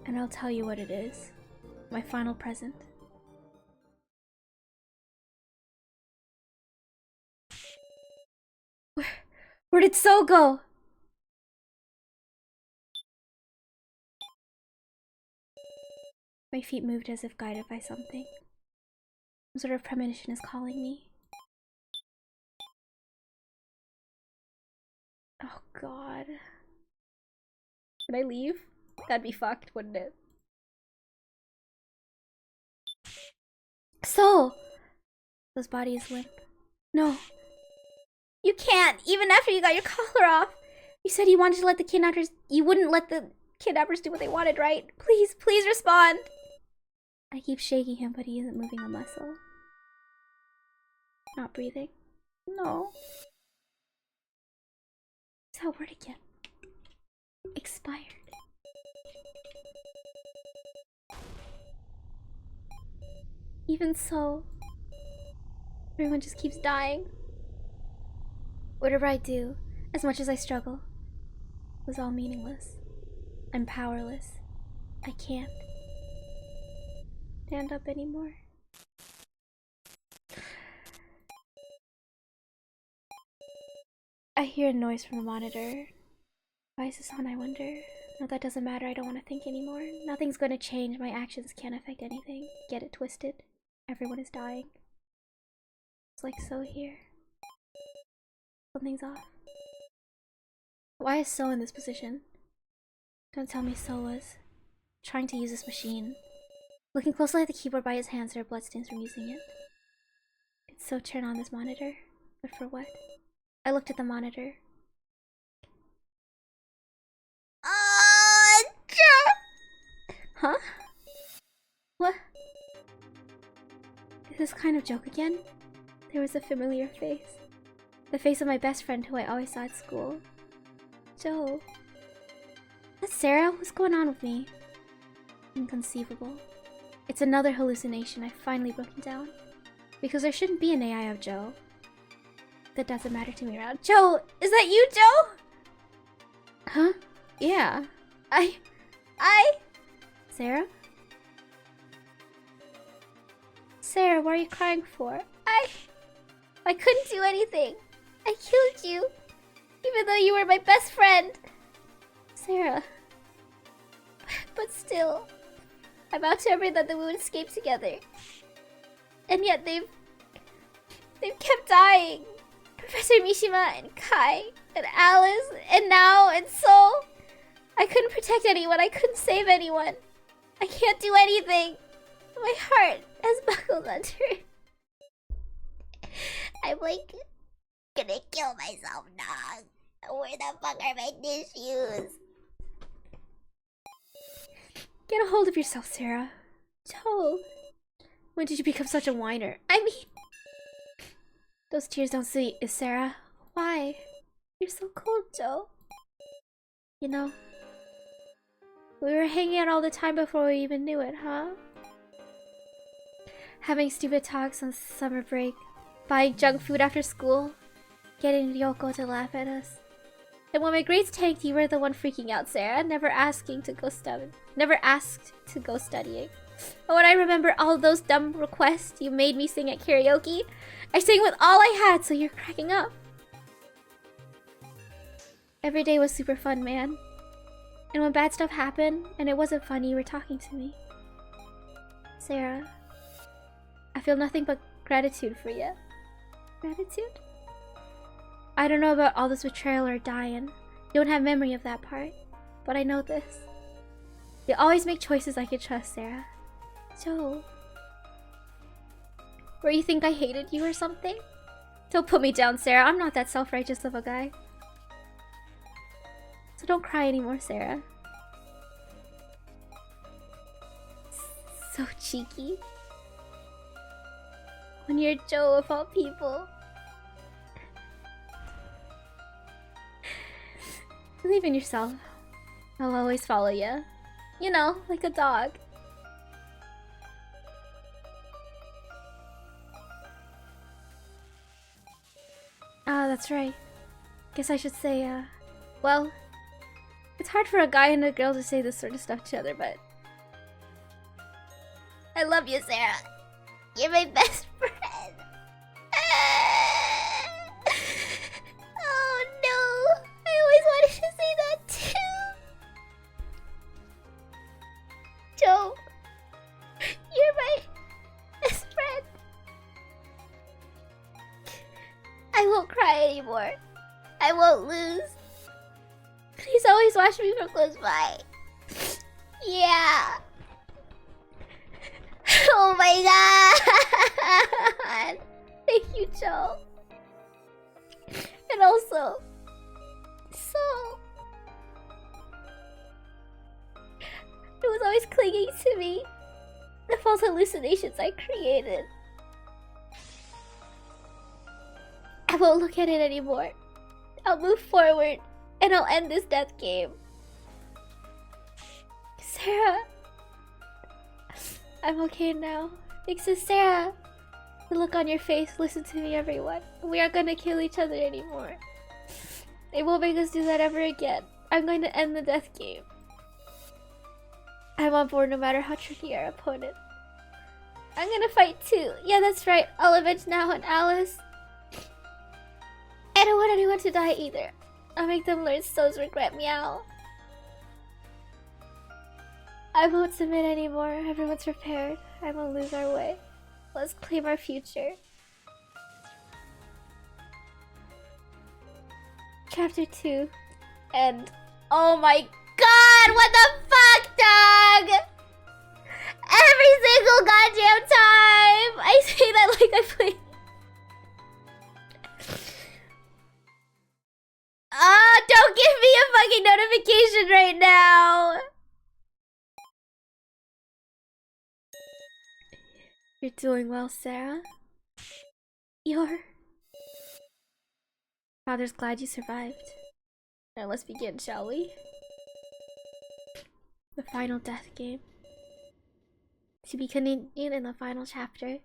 And I'll tell you what it is. My final present. Where did So go? My feet moved as if guided by something. Some sort of premonition is calling me. Oh god. Can I leave? That'd be fucked, wouldn't it? So! His body is limp. No. You can't! Even after you got your collar off! You said you wanted to let the kidnappers— you wouldn't let the kidnappers do what they wanted, right? Please, please respond! I keep shaking him, but he isn't moving a muscle. Not breathing. No. Is that word again? Expired. Even so, everyone just keeps dying. Whatever I do, as much as I struggle, was all meaningless. I'm powerless. I can't stand up anymore. I hear a noise from the monitor. Why is this on, I wonder? No, that doesn't matter. I don't want to think anymore. Nothing's going to change. My actions can't affect anything. Get it twisted. Everyone is dying. It's like So here. Something's off. Why is So in this position? Don't tell me So was trying to use this machine. Looking closely at the keyboard by his hands, there are bloodstains from using it. Did So turn on this monitor? But for what? I looked at the monitor. Huh? What? Is this kind of joke again? There was a familiar face. The face of my best friend who I always saw at school. Joe. That's Sarah? What's going on with me? Inconceivable. It's another hallucination. I've finally broken down. Because there shouldn't be an AI of Joe. That doesn't matter to me around. Joe! Is that you, Joe? Huh? Yeah. Sarah? Sarah, what are you crying for? I couldn't do anything. I killed you. Even though you were my best friend. Sarah. But still. I vowed to everyone that we would escape together. And yet they've kept dying. Professor Mishima and Kai and Alice and now and So. I couldn't protect anyone. I couldn't save anyone. I can't do anything. My heart has buckled under. I'm like gonna kill myself now. Where the fuck are my tissues? Get a hold of yourself, Sarah. Joe. When did you become such a whiner? I mean, those tears don't suit you, Sarah. Why? You're so cold, Joe. You know, we were hanging out all the time before we even knew it, huh? Having stupid talks on summer break, buying junk food after school, getting Ryoko to laugh at us. And when my grades tanked, you were the one freaking out, Sarah, never asked to go studying. But when I remember all those dumb requests you made me sing at karaoke, I sang with all I had, so you're cracking up. Every day was super fun, man. And when bad stuff happened, and it wasn't fun, you were talking to me. Sarah, I feel nothing but gratitude for you. Gratitude? I don't know about all this betrayal or dying. You don't have memory of that part. But I know this. You always make choices I can trust, Sarah. Joe. Where you think I hated you or something? Don't put me down, Sarah. I'm not that self-righteous of a guy. So don't cry anymore, Sarah. So cheeky. When you're Joe of all people. Believe in yourself. I'll always follow you. You know, like a dog. Ah, that's right. Guess I should say, well, it's hard for a guy and a girl to say this sort of stuff to each other, but I love you, Sarah. You're my best friend. Oh no! I always wanted to say that too. Joe, you're my best friend. I won't cry anymore. I won't lose. Please always watch me from close by. Yeah. Oh my god! Thank you, Joe. And also, so it was always clinging to me. The false hallucinations I created. I won't look at it anymore. I'll move forward and I'll end this death game. Sarah, I'm okay now. Thanks to Sarah. The look on your face, listen to me, everyone. We aren't gonna kill each other anymore. They won't make us do that ever again. I'm going to end the death game. I'm on board no matter how tricky our opponent. I'm gonna fight too. Yeah, that's right. I'll avenge Nao and Alice. I don't want anyone to die either. I'll make them learn Sto's regret, meow. I won't submit anymore. Everyone's prepared. I won't lose our way. Let's claim our future. Chapter 2. End. Oh my god! What the fuck, dog? Every single goddamn time! I say that like I play. Don't give me a fucking notification right now! You're doing well, Sarah. Your father's glad you survived. Now let's begin, shall we? The final death game. To be continued in the final chapter.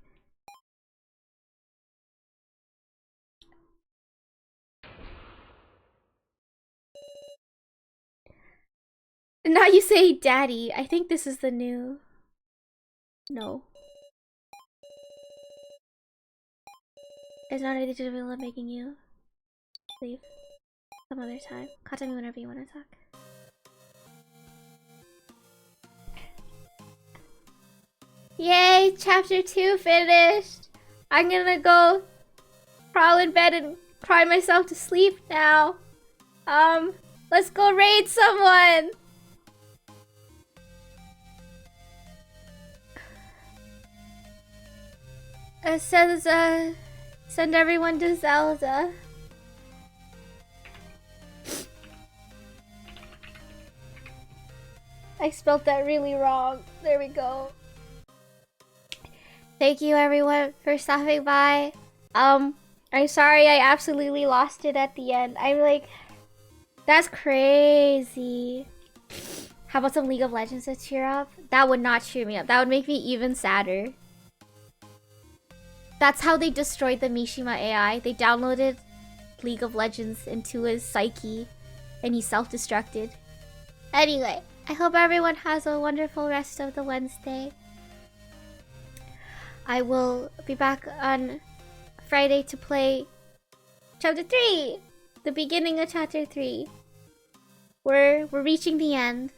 And now you say daddy. I think this is the new... No. It's not a digital making you leave some other time. Contact me whenever you want to talk. Yay! Chapter 2 finished! I'm gonna go crawl in bed and cry myself to sleep now. Let's go raid someone! It says, send everyone to Zelda. I spelled that really wrong. There we go. Thank you everyone for stopping by. I'm sorry I absolutely lost it at the end. I'm like, that's crazy. How about some League of Legends to cheer up? That would not cheer me up. That would make me even sadder. That's how they destroyed the Mishima AI. They downloaded League of Legends into his psyche and he self-destructed. Anyway, I hope everyone has a wonderful rest of the Wednesday. I will be back on Friday to play Chapter 3! The beginning of Chapter 3. We're reaching the end.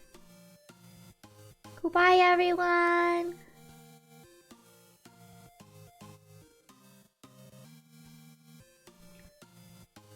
Goodbye, everyone!